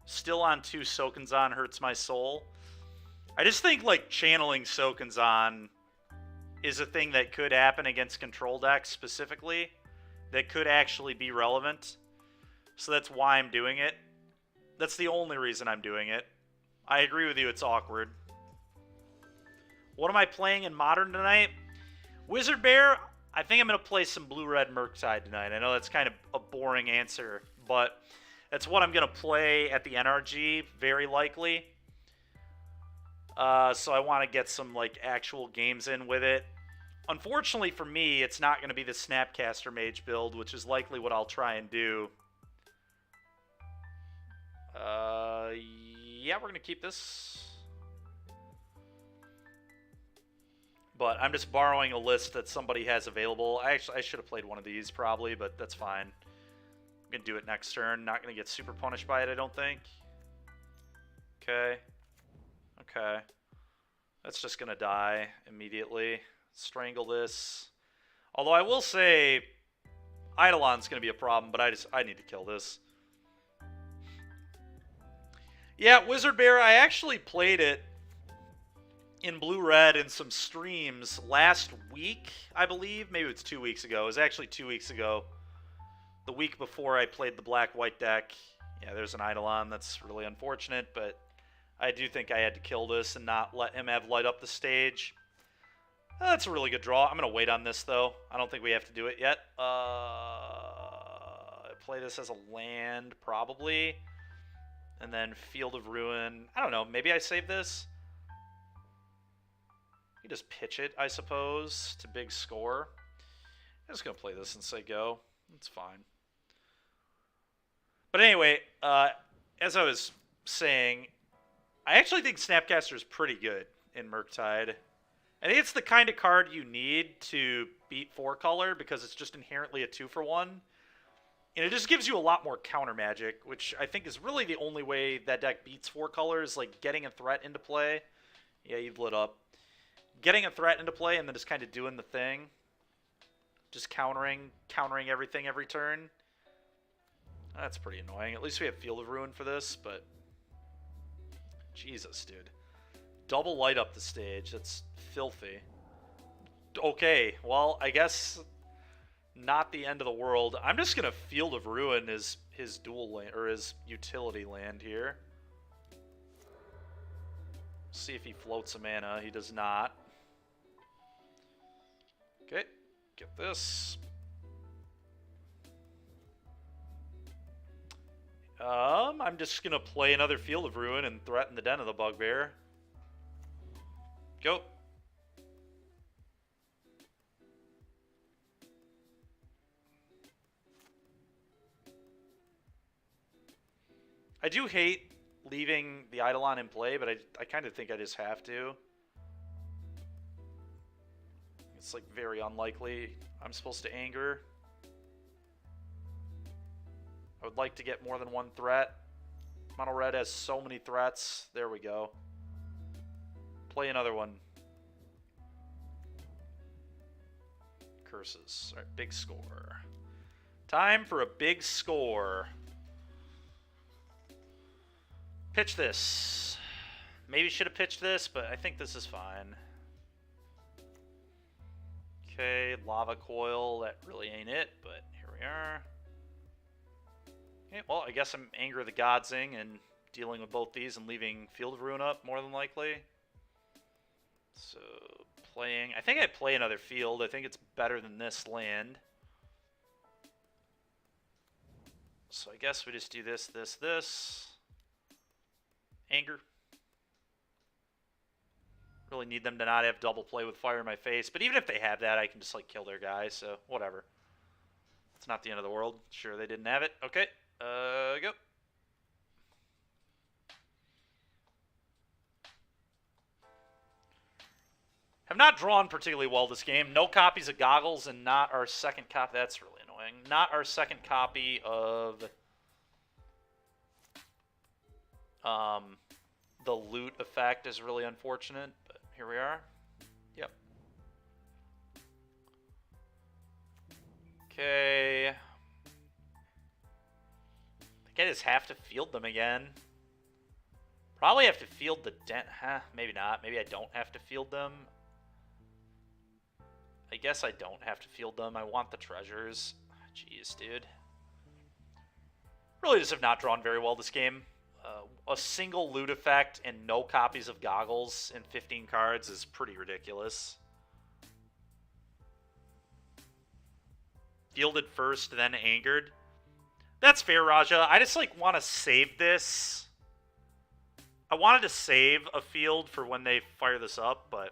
Still on 2 Sokenzan hurts my soul. I just think, like, channeling Sokenzan is a thing that could happen against control decks specifically. That could actually be relevant. So that's why I'm doing it. That's the only reason I'm doing it. I agree with you, it's awkward. What am I playing in Modern tonight? Wizard Bear, I think I'm going to play some Blue-Red Murktide tonight. I know that's kind of a boring answer, but that's what I'm going to play at the NRG, very likely. So I want to get some, like, actual games in with it. Unfortunately for me, it's not going to be the Snapcaster Mage build, which is likely what I'll try and do. Yeah, we're going to keep this. But I'm just borrowing a list that somebody has available. I should have played one of these probably, but that's fine. I'm going to do it next turn. Not going to get super punished by it, I don't think. Okay. Okay. That's just going to die immediately. Strangle this. Although I will say Eidolon's going to be a problem, but I need to kill this. Yeah, Wizard Bear, I actually played it in Blue-Red in some streams last week, I believe. Maybe it's 2 weeks ago. It was actually 2 weeks ago. The week before I played the black-white deck. Yeah, there's an Eidolon. That's really unfortunate, but I do think I had to kill this and not let him have light up the stage. That's a really good draw. I'm going to wait on this, though. I don't think we have to do it yet. Play this as a land, probably. And then Field of Ruin. I don't know. Maybe I save this. You just pitch it, I suppose, to big score. I'm just going to play this and say go. It's fine. But anyway, as I was saying, I actually think Snapcaster is pretty good in Murktide. I think it's the kind of card you need to beat 4-color because it's just inherently a 2-for-1. And it just gives you a lot more counter magic, which I think is really the only way that deck beats 4 colors, like getting a threat into play. Yeah, you've lit up. Getting a threat into play and then just kind of doing the thing. Just countering everything every turn. That's pretty annoying. At least we have Field of Ruin for this, but... Jesus, dude. Double light up the stage. That's filthy. Okay, well, I guess not the end of the world. I'm just going to Field of Ruin his dual land, or his utility land here. See if he floats a mana. He does not. Okay, get this. I'm just going to play another Field of Ruin and threaten the Den of the Bugbear. Go. I do hate leaving the Eidolon in play, but I kind of think I just have to. It's like very unlikely I'm supposed to anger. I would like to get more than one threat. Mono Red has so many threats. There we go. Play another one. Curses. All right, big score. Time for a big score. Pitch this. Maybe should have pitched this, but I think this is fine. Okay, Lava Coil. That really ain't it, but here we are. Okay, well, I guess I'm Anger the Godsing and dealing with both these and leaving Field of Ruin up, more than likely. So, playing... I think I play another field. I think it's better than this land. So I guess we just do this, this, this. Anger. Really need them to not have double play with fire in my face. But even if they have that, I can just, like, kill their guy. So, whatever. It's not the end of the world. Sure, they didn't have it. Okay. Go. Have not drawn particularly well this game. No copies of Goggles and not our second copy. That's really annoying. Not our second copy of the loot effect is really unfortunate, but here we are. Yep. Okay. I think I just have to field them again. Probably have to field the dent. Huh, maybe not. Maybe I don't have to field them. I guess I don't have to field them. I want the treasures. Jeez, dude. Really just have not drawn very well this game. A single loot effect and no copies of Goggles in 15 cards is pretty ridiculous. Fielded first, then angered. That's fair, Raja. I just, like, want to save this. I wanted to save a field for when they fire this up, but...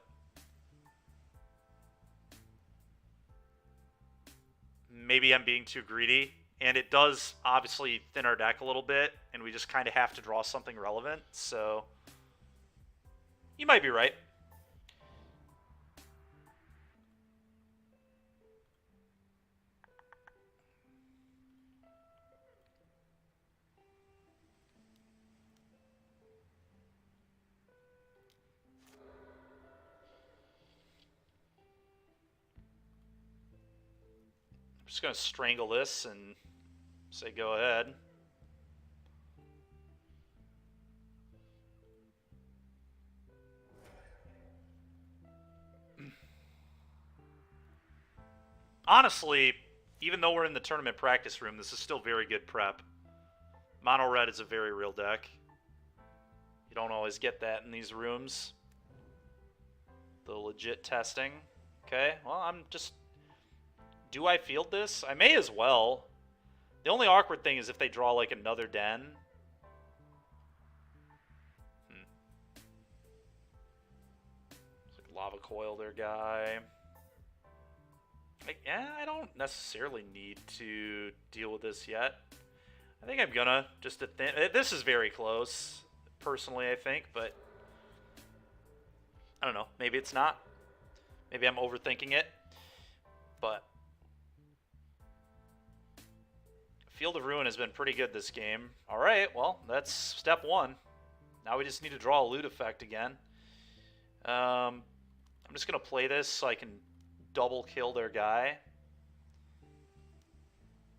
maybe I'm being too greedy. And it does, obviously, thin our deck a little bit, and we just kind of have to draw something relevant, so... you might be right. I'm just going to strangle this and say go ahead. honestly, even though we're in the tournament practice room, this is still very good prep. Mono red is a very real deck. You don't always get that in these rooms. The legit testing. Okay, well, I'm just... Do I field this? I may as well. The only awkward thing is if they draw, like, another den. It's like lava coil their guy. Yeah, I don't necessarily need to deal with this yet. I think I'm gonna, just to this is very close, personally, I think, but I don't know. Maybe it's not. Maybe I'm overthinking it. But Field of Ruin has been pretty good this game. All right, well, that's step one. Now we just need to draw a loot effect again. I'm just going to play this so I can double kill their guy.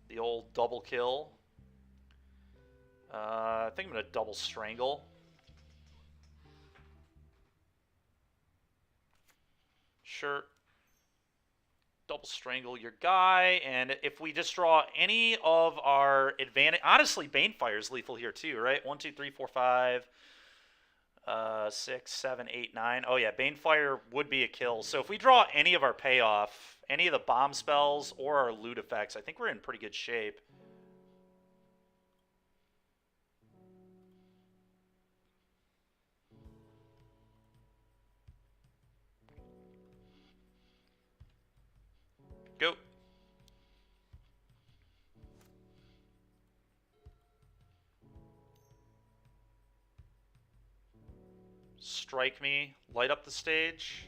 The old double kill. I think I'm going to double strangle. Sure. Double strangle your guy, and if we just draw any of our advantage... Honestly, Banefire is lethal here too, right? 1, 2, 3, 4, 5, 6, 7, 8, 9. Oh yeah, Banefire would be a kill. So if we draw any of our payoff, any of the bomb spells, or our loot effects, I think we're in pretty good shape. Go. Strike me. Light up the stage.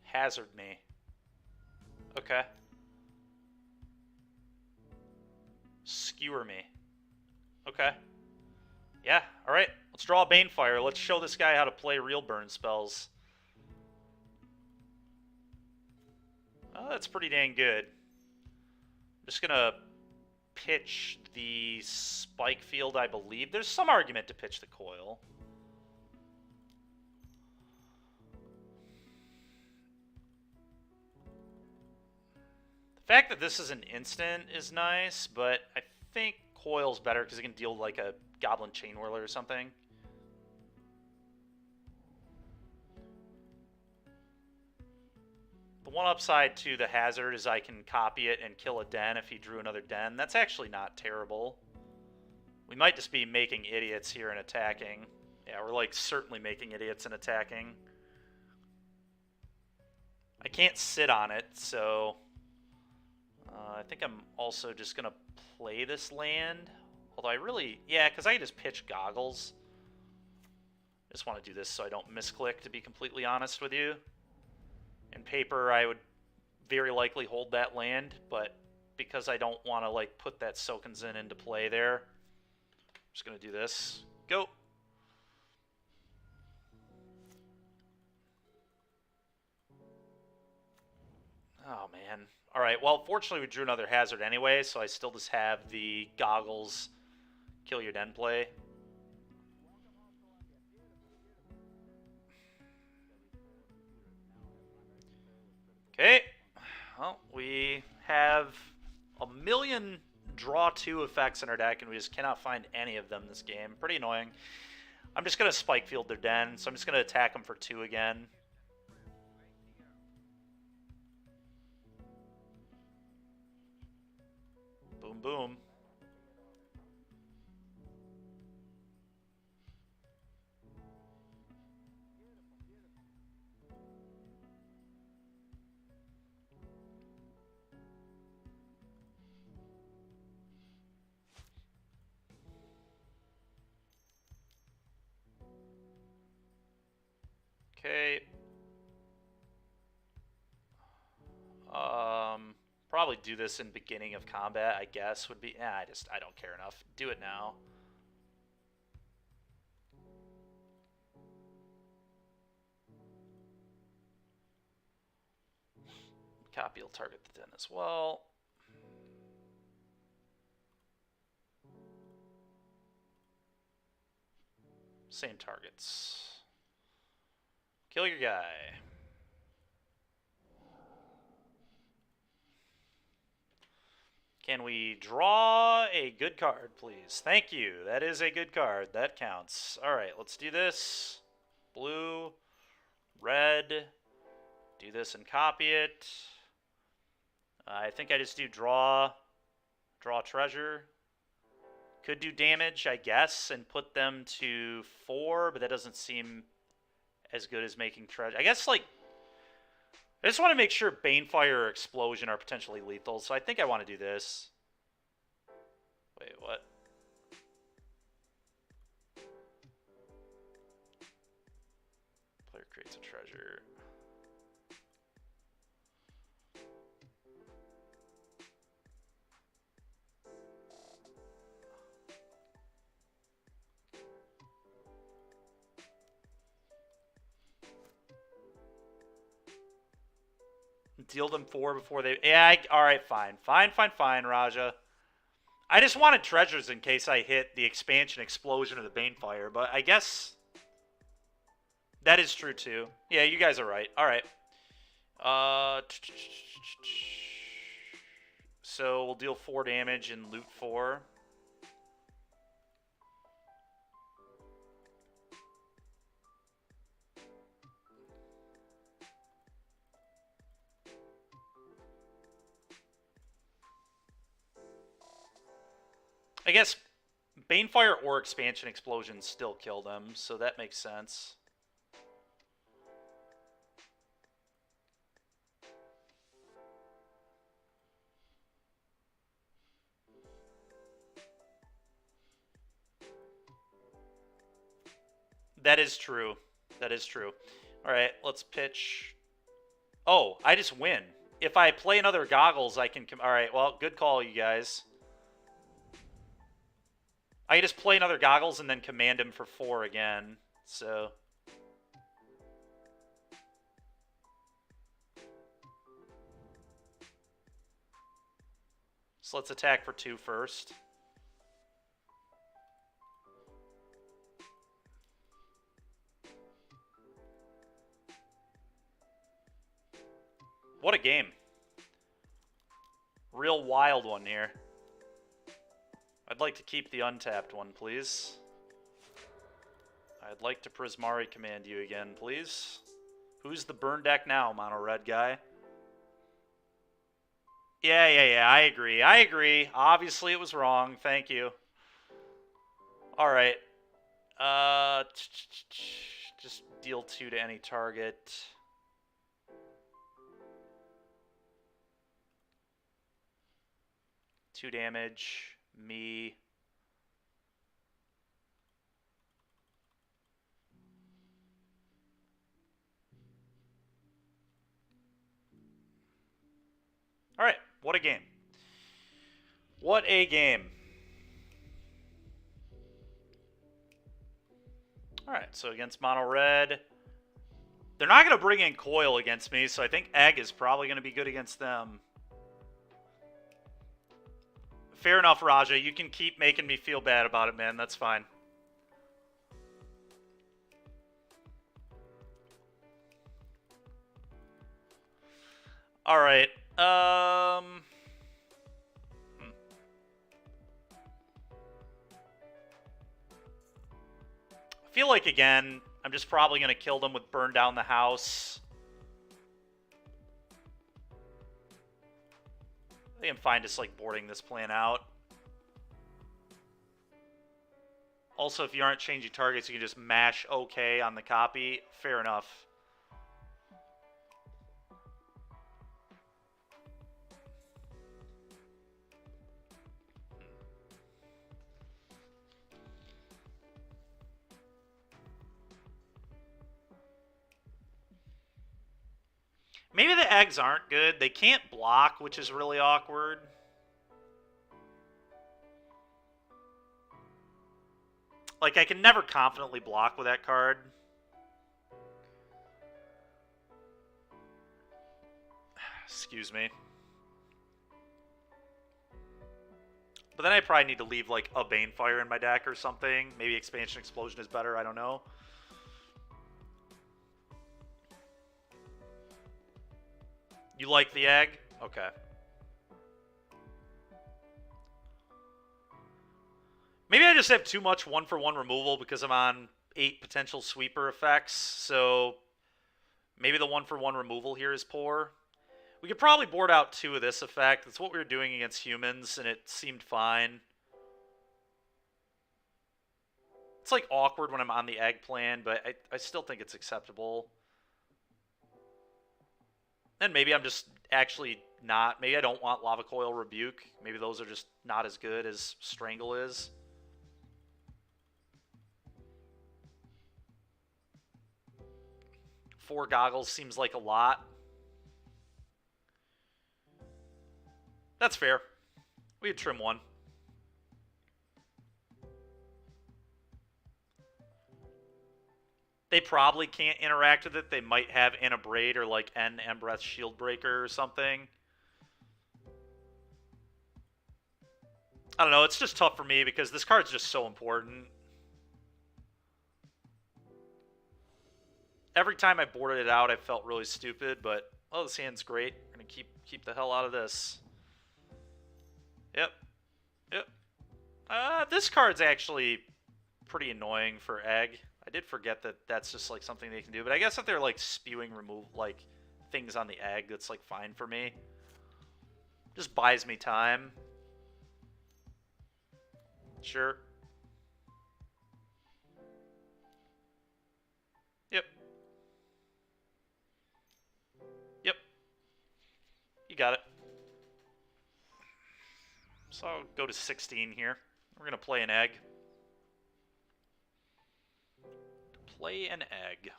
Hazard me. Okay. Skewer me. Okay. Yeah, alright. Let's draw a Banefire. Let's show this guy how to play real burn spells. Oh, that's pretty dang good. I'm just gonna pitch the spike field, I believe. There's some argument to pitch the coil. The fact that this is an instant is nice, but I think coil's better because it can deal like a Goblin Chain Whirler or something. The one upside to the hazard is I can copy it and kill a den if he drew another den. That's actually not terrible. We might just be making idiots here and attacking. Yeah, we're like certainly making idiots and attacking. I can't sit on it, so I think I'm also just going to play this land. Although I really, yeah, because I can just pitch Goggles. I just want to do this so I don't misclick, to be completely honest with you. In paper, I would very likely hold that land, but because I don't want to like put that Sokenzen into play there, I'm just going to do this. Go! Oh, man. Alright, well, fortunately we drew another hazard anyway, so I still just have the Goggles kill your den play. Okay, well, we have a million draw 2 effects in our deck, and we just cannot find any of them this game. Pretty annoying. I'm just going to spike field their den, so I'm just going to attack them for 2 again. Boom, boom. Okay. Probably do this in beginning of combat, I guess, would be... I don't care enough. Do it now. Copy will target the den as well. Same targets. Kill your guy. Can we draw a good card, please? Thank you. That is a good card. That counts. All right, let's do this. Blue, red. Do this and copy it. I think I just do draw treasure. Could do damage, I guess, and put them to 4, but that doesn't seem as good as making treasure. I guess, like, I just want to make sure Banefire or Explosion are potentially lethal, so I think I want to do this. Wait, what? Player creates a treasure. Deal them 4 before they... Yeah, alright, fine. Fine, Raja. I just wanted treasures in case I hit the expansion explosion of the Banefire, but I guess... That is true, too. Yeah, you guys are right. Alright. So, we'll deal 4 damage and loot 4. I guess Banefire or Expansion Explosion still kill them, so that makes sense. That is true. That is true. Alright, let's pitch. Oh, I just win. If I play another Goggles, I can... Alright, well, good call, you guys. I just play another Goggles and then command him for 4 again. So... So let's attack for 2 first. What a game. Real wild one here. I'd like to keep the untapped one, please. I'd like to Prismari command you again, please. Who's the burn deck now, mono red guy? Yeah, I agree. Obviously it was wrong. Thank you. Alright. Just deal 2 to any target. Two damage. Me. Alright, what a game. What a game. Alright, so against mono red. They're not going to bring in Coil against me, so I think Egg is probably going to be good against them. Fair enough, Raja. You can keep making me feel bad about it, man. That's fine. Alright. I feel like, again, I'm just probably going to kill them with Burn Down the House. I think I'm fine just, like, boarding this plan out. Also, if you aren't changing targets, you can just mash OK on the copy. Fair enough. Maybe the eggs aren't good. They can't block, which is really awkward. Like, I can never confidently block with that card. Excuse me. But then I probably need to leave, like, a Banefire in my deck or something. Maybe Expansion Explosion is better. I don't know. You like the egg? Okay. Maybe I just have too much 1-for-1 removal because I'm on 8 potential sweeper effects, so maybe the 1-for-1 removal here is poor. We could probably board out 2 of this effect. That's what we were doing against humans, and it seemed fine. It's like awkward when I'm on the egg plan, but I still think it's acceptable. And maybe I'm just actually not. Maybe I don't want Lava Coil Rebuke. Maybe those are just not as good as Strangle is. Four goggles seems like a lot. That's fair. We could trim 1. They probably can't interact with it. They might have Anabraid or like N Embreth Shield Breaker or something. I don't know. It's just tough for me because this card's just so important. Every time I boarded it out, I felt really stupid, but oh, this hand's great. We're gonna keep the hell out of this. Yep. This card's actually pretty annoying for egg. I did forget that that's just like something they can do, but I guess if they're like spewing like things on the egg, that's like fine for me. Just buys me time. Sure. Yep. You got it. So I'll go to 16 here. We're going to play an egg. Play an egg.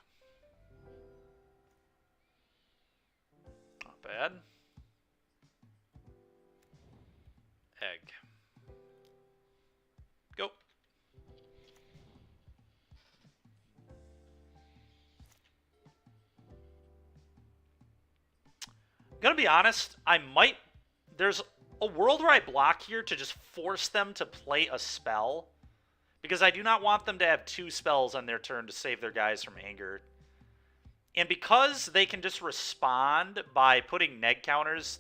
Not bad. Egg. Go. Gonna be honest, there's a world where I block here to just force them to play a spell, because I do not want them to have 2 spells on their turn to save their guys from anger. And because they can just respond by putting neg counters,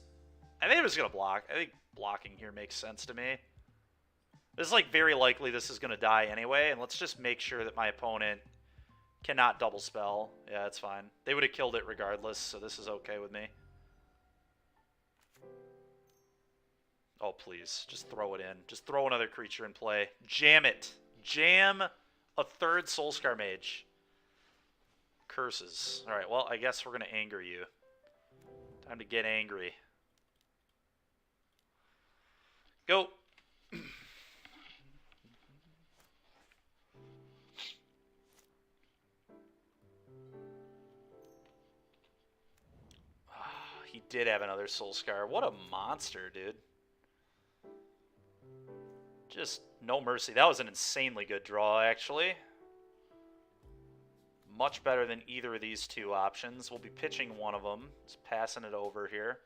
I think I'm just gonna block. I think blocking here makes sense to me. This is like very likely this is gonna die anyway, and let's just make sure that my opponent cannot double spell. Yeah, that's fine. They would have killed it regardless, so this is okay with me. Oh, please. Just throw it in. Just throw another creature in play. Jam it. Jam a 3rd Soulscar Mage. Curses. Alright, well, I guess we're going to anger you. Time to get angry. Go. He did have another Soulscar. What a monster, dude. Just no mercy. That was an insanely good draw, actually. Much better than either of these 2 options. We'll be pitching one of them. Just passing it over here.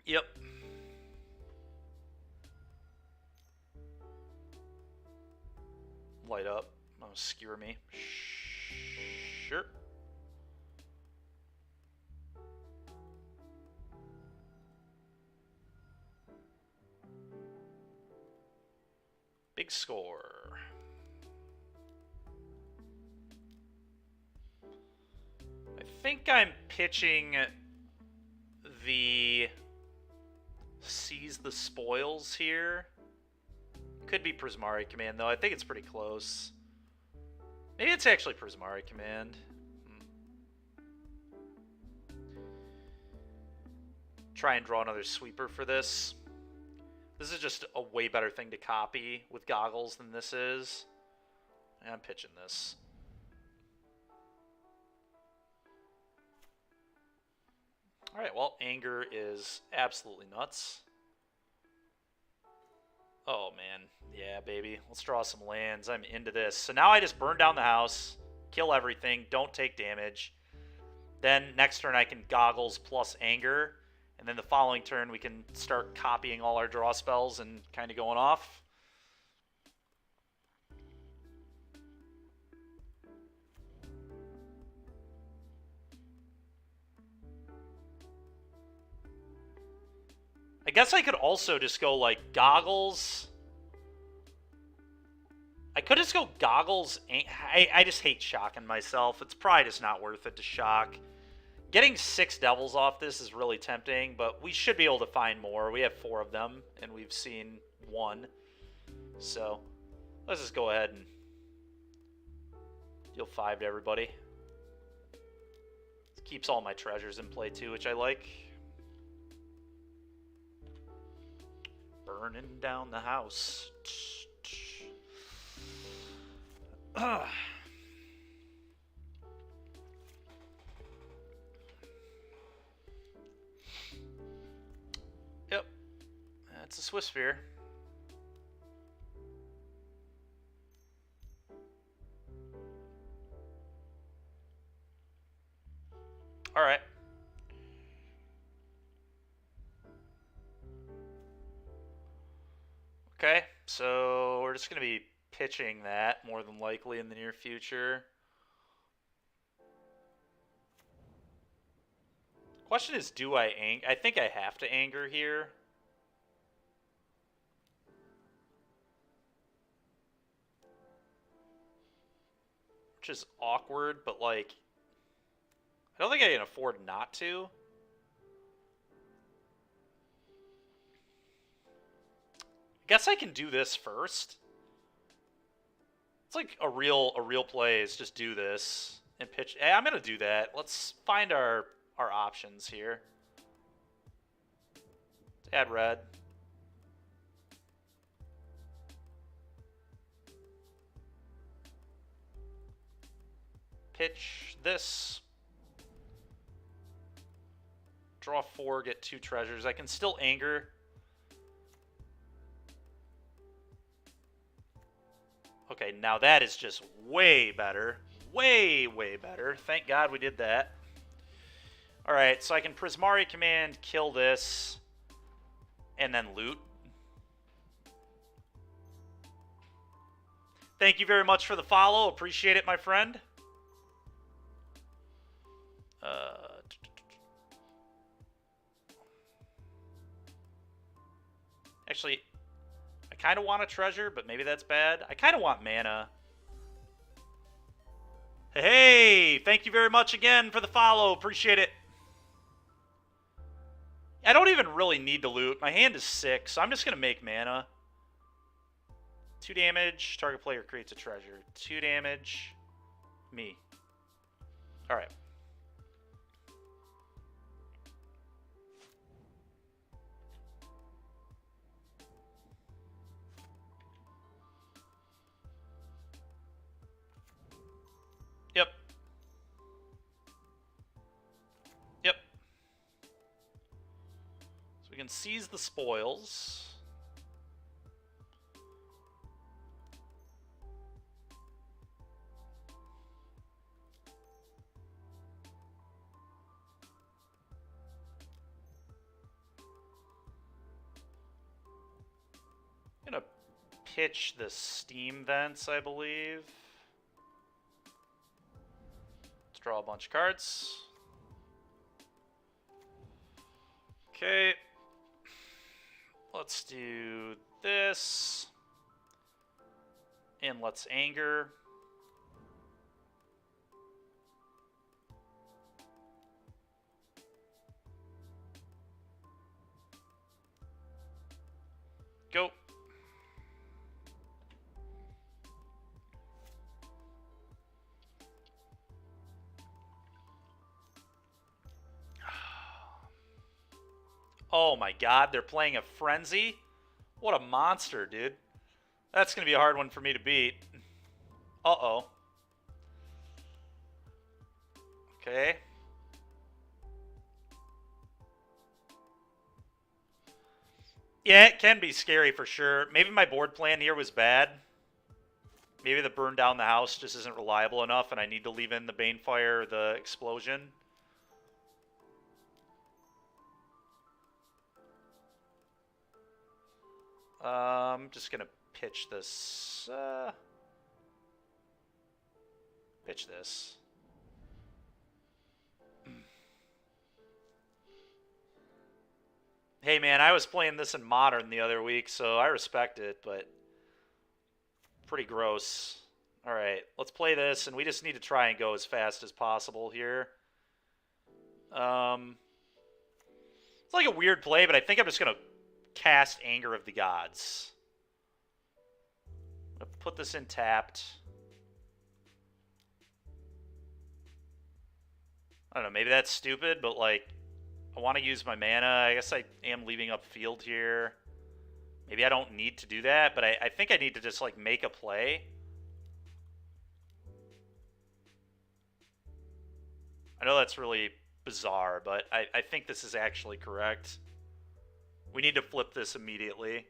Yep. Light up. Oh, skewer me. Sure. Big score. I think I'm pitching the Seize the Spoils here. Could be Prismari Command, though. I think it's pretty close. Maybe it's actually Prismari Command. Try and draw another sweeper for this. This is just a way better thing to copy with goggles than this is. And I'm pitching this. Alright, well, anger is absolutely nuts. Oh, man. Yeah, baby. Let's draw some lands. I'm into this. So now I just burn down the house, kill everything, don't take damage. Then next turn I can goggles plus anger. And then the following turn we can start copying all our draw spells and kind of going off. guess I could also just go, like, goggles. I could just go goggles. I just hate shocking myself. It's probably just not worth it to shock. Getting 6 devils off this is really tempting, but we should be able to find more. We have 4 of them, and we've seen 1. So, let's just go ahead and deal 5 to everybody. This keeps all my treasures in play, too, which I like. Burning down the house. Yep. That's a Swiss sphere. Alright. Okay, so we're just going to be pitching that more than likely in the near future. Question is, do I anger? I think I have to anger here. Which is awkward, but like, I don't think I can afford not to. I guess I can do this first. It's like a real play is just do this and pitch. Hey, I'm gonna do that. Let's find our options here. Let's add red. Pitch this. Draw 4, get 2 treasures. I can still anger. Okay, now that is just way better. Way, way better. Thank God we did that. Alright, so I can Prismari command, kill this, and then loot. Thank you very much for the follow. Appreciate it, my friend. Actually, I kind of want a treasure, but maybe that's bad. I kind of want mana. Hey, thank you very much again for the follow. Appreciate it. I don't even really need to loot. My hand is 6, so I'm just going to make mana. 2 damage. Target player creates a treasure. 2 damage. Me. Alright. Yep. Yep. So we can seize the spoils. I'm gonna pitch the steam vents, I believe. Draw a bunch of cards. Okay. Let's do this. And let's anger. Go. Oh my god, they're playing a Frenzy? What a monster, dude. That's going to be a hard one for me to beat. Uh-oh. Okay. Yeah, it can be scary for sure. Maybe my board plan here was bad. Maybe the burn down the house just isn't reliable enough and I need to leave in the Banefire or the Explosion. I'm just going to pitch this. Pitch this. Hey man, I was playing this in Modern the other week, so I respect it, but pretty gross. Alright, let's play this, and we just need to try and go as fast as possible here. It's like a weird play, but I think I'm just going to cast Anger of the Gods. I'm going to put this in tapped. I don't know, maybe that's stupid, but like, I want to use my mana. I guess I am leaving up field here. Maybe I don't need to do that, but I think I need to just like make a play. I know that's really bizarre, but I think this is actually correct. We need to flip this immediately.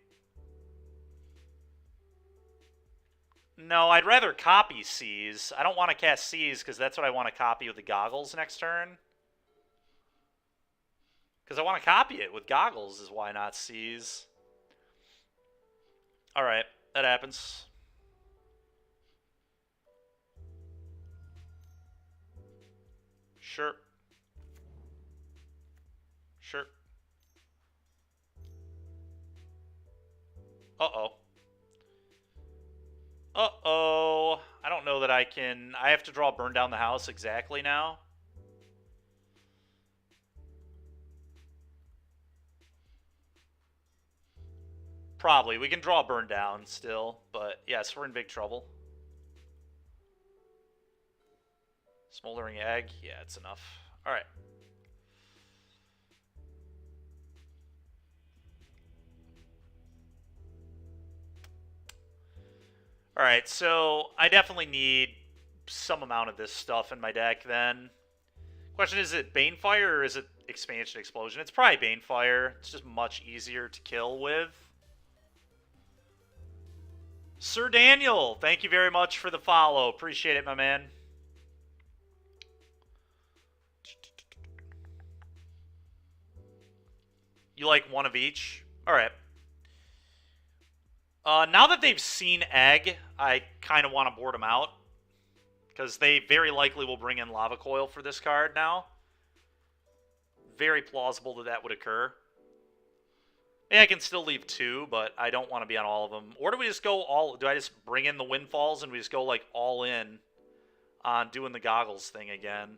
No, I'd rather copy Seize. I don't want to cast Seize because that's what I want to copy with the Goggles next turn. Because I want to copy it with Goggles is why not Seize. Alright, that happens. Sure. Sure. Uh-oh. Uh-oh. I don't know that I can... I have to draw Burn Down the House exactly now. Probably. We can draw Burn Down still, but yes, we're in big trouble. Smoldering Egg? Yeah, it's enough. Alright. Alright, so I definitely need some amount of this stuff in my deck then. Question is it Banefire or is it Expansion Explosion? It's probably Banefire. It's just much easier to kill with. Sir Daniel, thank you very much for the follow. Appreciate it, my man. You like one of each? Alright. Now that they've seen Egg, I kind of want to board them out. Because they very likely will bring in Lava Coil for this card now. Very plausible that that would occur. Yeah, I can still leave 2, but I don't want to be on all of them. Or do we just go all... Do I just bring in the Windfalls and we just go, like, all in on doing the Goggles thing again?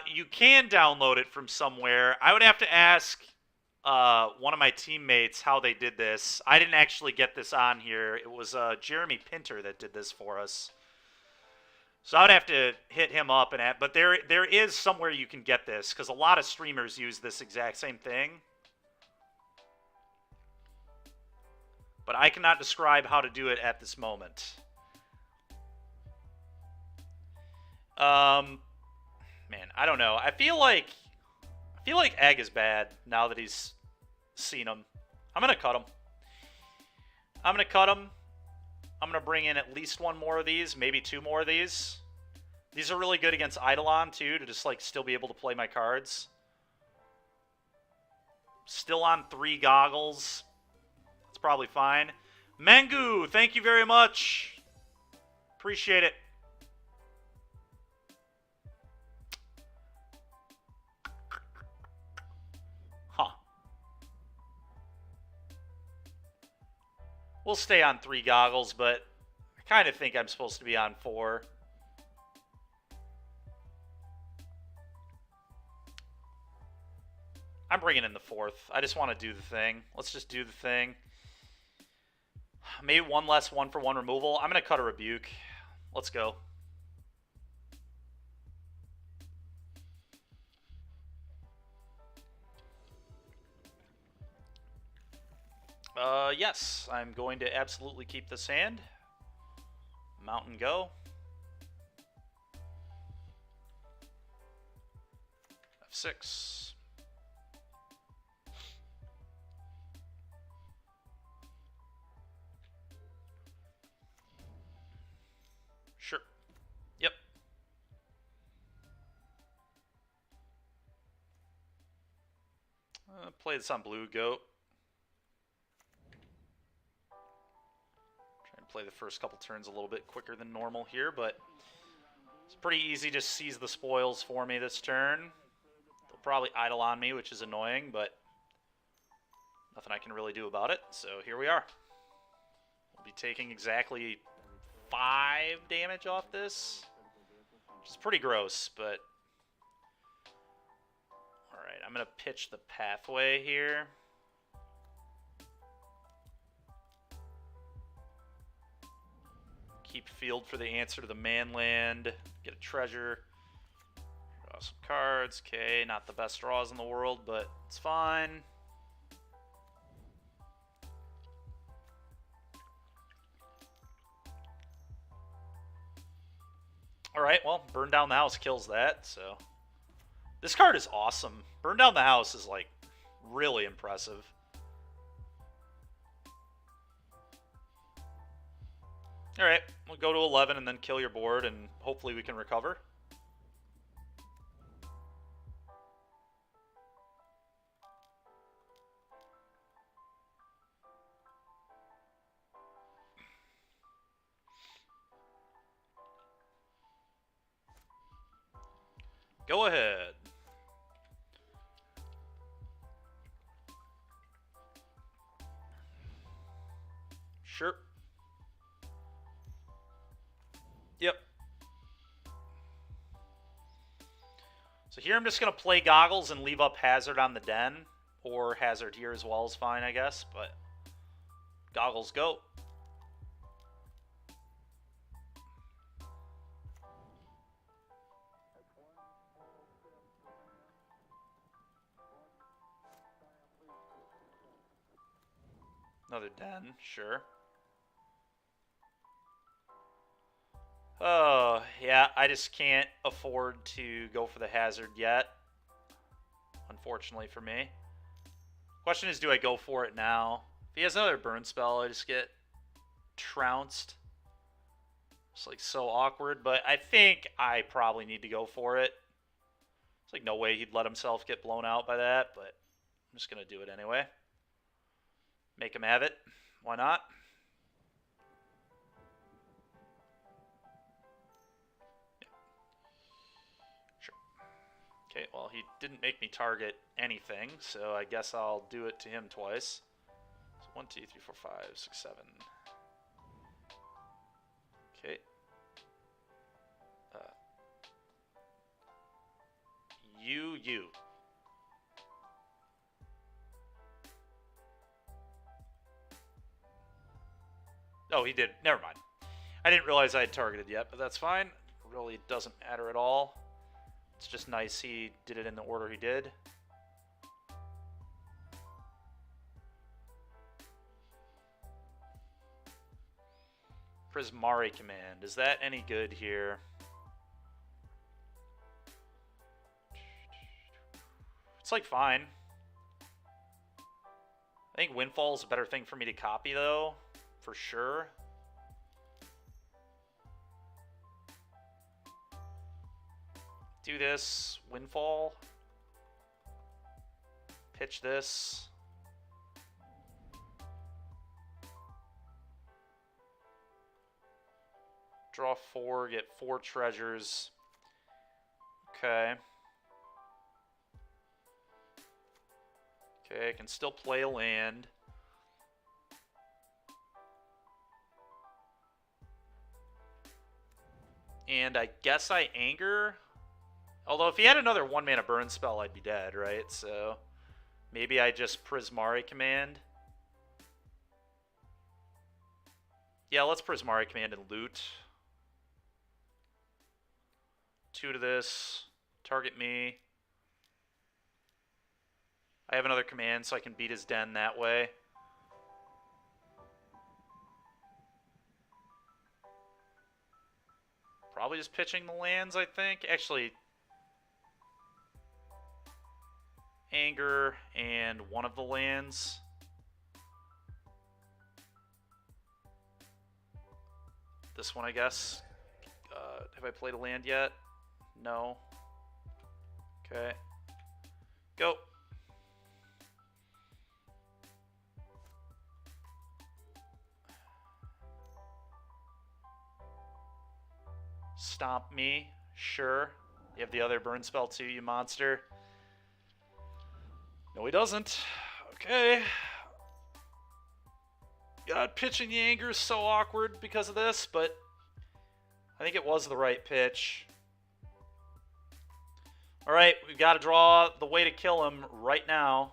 You can download it from somewhere. I would have to ask one of my teammates how they did this. I didn't actually get this on here. It was Jeremy Pinter that did this for us. So I would have to hit him up and but there is somewhere you can get this because a lot of streamers use this exact same thing. But I cannot describe how to do it at this moment. Man, I don't know. I feel like Egg is bad now that he's seen him. I'm gonna cut him. I'm gonna bring in at least one more of these, maybe 2 more of these. These are really good against Eidolon too, to just like still be able to play my cards. Still on 3 Goggles. It's probably fine. Mangu, thank you very much. Appreciate it. We'll stay on 3 Goggles, but I kind of think I'm supposed to be on 4. I'm bringing in the 4th. I just want to do the thing. Let's just do the thing. Maybe one less 1-for-1 removal. I'm going to cut a Rebuke. Let's go. Yes, I'm going to absolutely keep this hand. Mountain go. F6. Sure. Yep. Play this on blue goat. play the first couple turns a little bit quicker than normal here, but it's pretty easy to seize the spoils for me this turn. They'll probably idle on me, which is annoying, but nothing I can really do about it. So here we are. We'll be taking exactly 5 damage off this, which is pretty gross, but alright, I'm going to pitch the pathway here. Keep field for the answer to the manland. Get a treasure. Draw some cards. Okay, not the best draws in the world, but it's fine. Alright, well, Burn Down the House kills that, so... This card is awesome. Burn Down the House is, like, really impressive. Alright, we'll go to 11 and then kill your board, and hopefully we can recover. Go ahead. Sure. Yep. So here I'm just going to play Goggles and leave up Hazard on the Den. Or Hazard here as well is fine, I guess. But Goggles go. Another Den, sure. Oh, yeah, I just can't afford to go for the Hazard yet. Unfortunately for me. Question is, do I go for it now? If he has another burn spell, I just get trounced. It's like so awkward, but I think I probably need to go for it. It's like no way he'd let himself get blown out by that, but I'm just going to do it anyway. Make him have it. Why not? Yeah. Sure. Okay, well, he didn't make me target anything, so I guess I'll do it to him twice. So 1, 2, 3, 4, 5, 6, 7. Okay. You. Oh, he did. Never mind. I didn't realize I had targeted yet, but that's fine. It really doesn't matter at all. It's just nice he did it in the order he did. Prismari command. Is that any good here? It's like fine. I think Windfall is a better thing for me to copy, though. For sure. Do this. Windfall. Pitch this. Draw 4, get 4 treasures. Okay. Okay, I can still play a land. And I guess I anger. Although if he had another 1-mana burn spell, I'd be dead, right? So maybe I just Prismari command. Yeah, let's Prismari command and loot. 2 to this. Target me. I have another command, so I can beat his den that way. Probably just pitching the lands, I think. Actually, anger and one of the lands. This one, I guess. Have I played a land yet? No. Okay. Go. Stomp me. Sure. You have the other burn spell too, you monster. No, he doesn't. Okay. God, pitching the anger is so awkward because of this, but I think it was the right pitch. Alright, we've got to draw the way to kill him right now.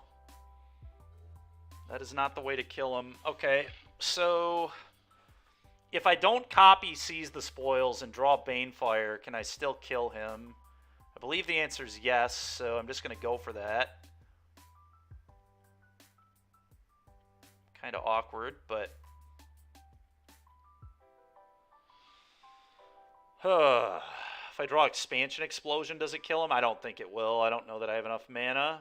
That is not the way to kill him. Okay, so if I don't copy Seize the Spoils and draw Banefire, can I still kill him? I believe the answer is yes, so I'm just going to go for that. Kind of awkward, but... If I draw Expansion Explosion, does it kill him? I don't think it will. I don't know that I have enough mana.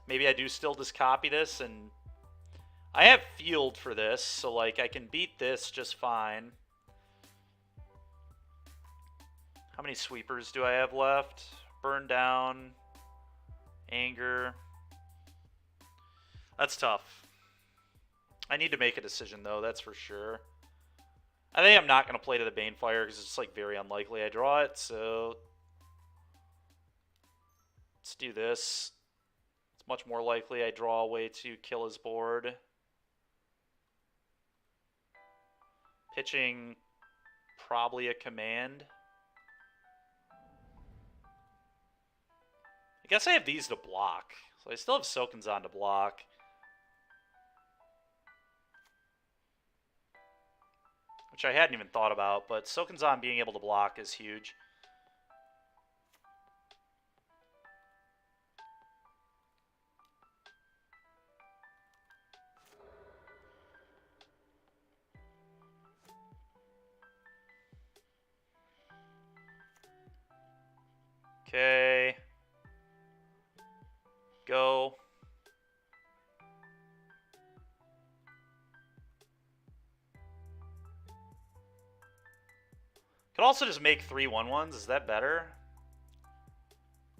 Maybe I do still just copy this, and... I have Field for this, so like I can beat this just fine. How many sweepers do I have left? Burn down. Anger. That's tough. I need to make a decision, though, that's for sure. I think I'm not going to play to the Banefire because it's like very unlikely I draw it, so let's do this. It's much more likely I draw a way to kill his board. Pitching probably a command. I guess I have these to block, so I still have Soken'Zon to block. Which I hadn't even thought about, but Soken'Zon being able to block is huge. Okay. Go. Could also just make 3 1/1s. Is that better?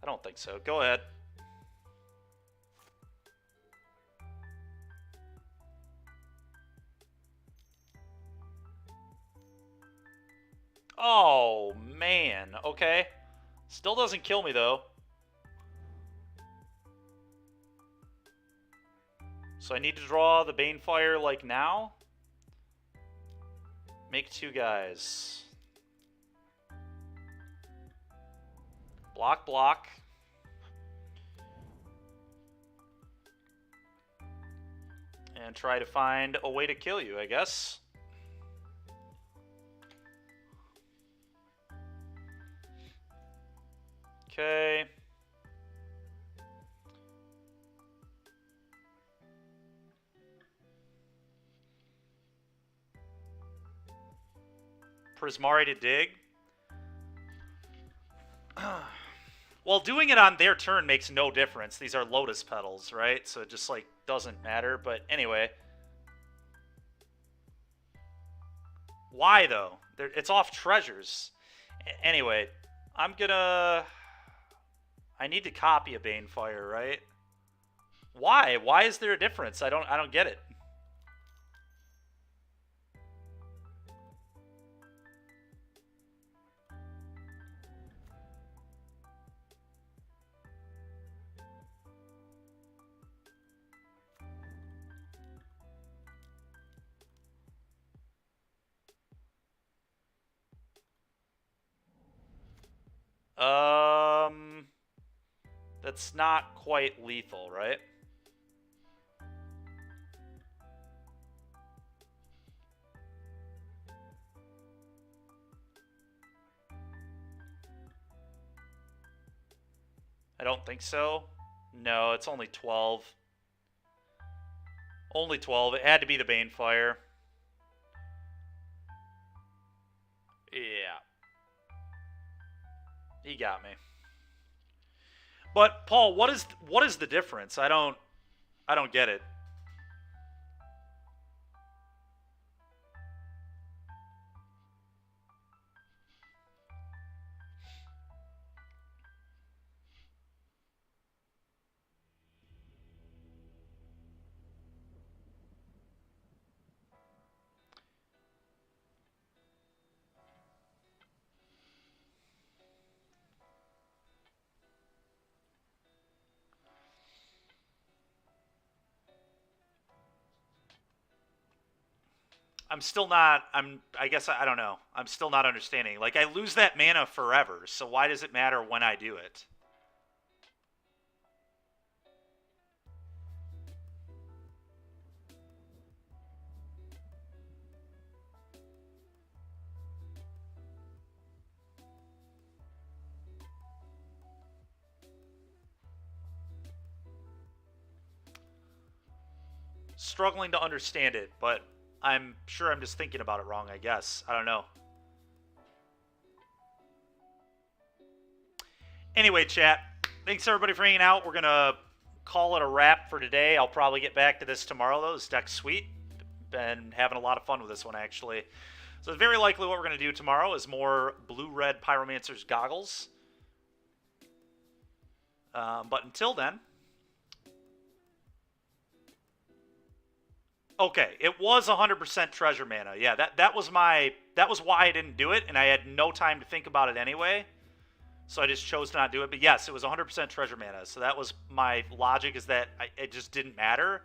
I don't think so. Go ahead. Oh, man. Okay. Still doesn't kill me, though. So I need to draw the Banefire, like, now? Make 2 guys. Block, block. And try to find a way to kill you, I guess. Okay. Prismari to dig. Well, doing it on their turn makes no difference. These are Lotus Petals, right? So it just, like, doesn't matter. But anyway. Why, though? It's off treasures. Anyway, I'm gonna... I need to copy a Banefire, right? Why? Why is there a difference? I don't get it. That's not quite lethal, right? I don't think so. No, it's only 12. Only 12. It had to be the Banefire. Yeah. He got me. But Paul, what is the difference? I don't get it. I'm still not. I guess I don't know. I'm still not understanding. Like, I lose that mana forever, so why does it matter when I do it? Struggling to understand it, but I'm sure I'm just thinking about it wrong, I guess. I don't know. Anyway, chat, thanks everybody for hanging out. We're going to call it a wrap for today. I'll probably get back to this tomorrow, though. This deck's sweet. Been having a lot of fun with this one, actually. So it's very likely what we're going to do tomorrow is more blue-red Pyromancer's goggles. But until then... Okay, it was 100% treasure mana. Yeah, that was why I didn't do it, and I had no time to think about it anyway. So I just chose to not do it. But yes, it was 100% treasure mana. So that was my logic, is that it just didn't matter.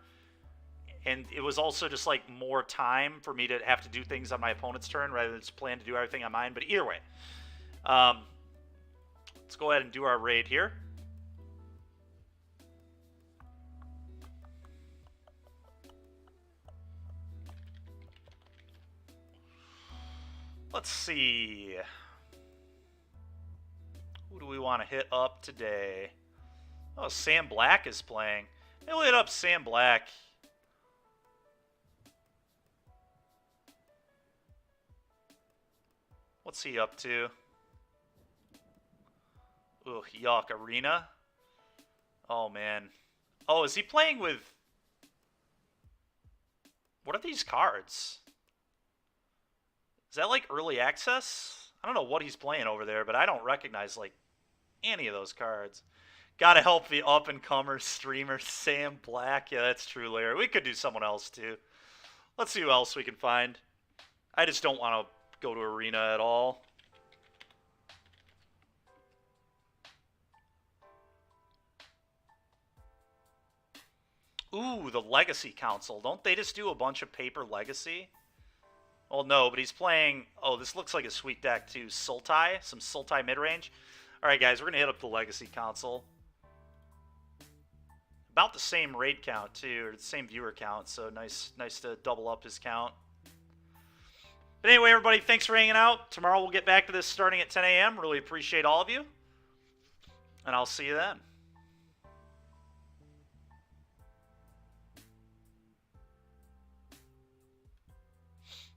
And it was also just like more time for me to have to do things on my opponent's turn rather than just plan to do everything on mine. But either way, let's go ahead and do our raid here. Let's see. Who do we want to hit up today? Oh, Sam Black is playing. Hey, we'll hit up Sam Black. What's he up to? Ugh, yuck. Arena? Oh, man. Oh, is he playing with... What are these cards? Is that like early access? I don't know what he's playing over there, but I don't recognize like any of those cards. Gotta help the up-and-comer streamer Sam Black. Yeah, that's true, Larry. We could do someone else too. Let's see who else we can find. I just don't want to go to Arena at all. Ooh, the Legacy Council. Don't they just do a bunch of paper Legacy? Well, no, but he's playing... Oh, this looks like a sweet deck, too. Sultai. Some Sultai midrange. All right, guys, we're going to hit up the Legacy Console. About the same raid count, too, or the same viewer count, so nice to double up his count. But anyway, everybody, thanks for hanging out. Tomorrow we'll get back to this starting at 10 a.m. Really appreciate all of you. And I'll see you then.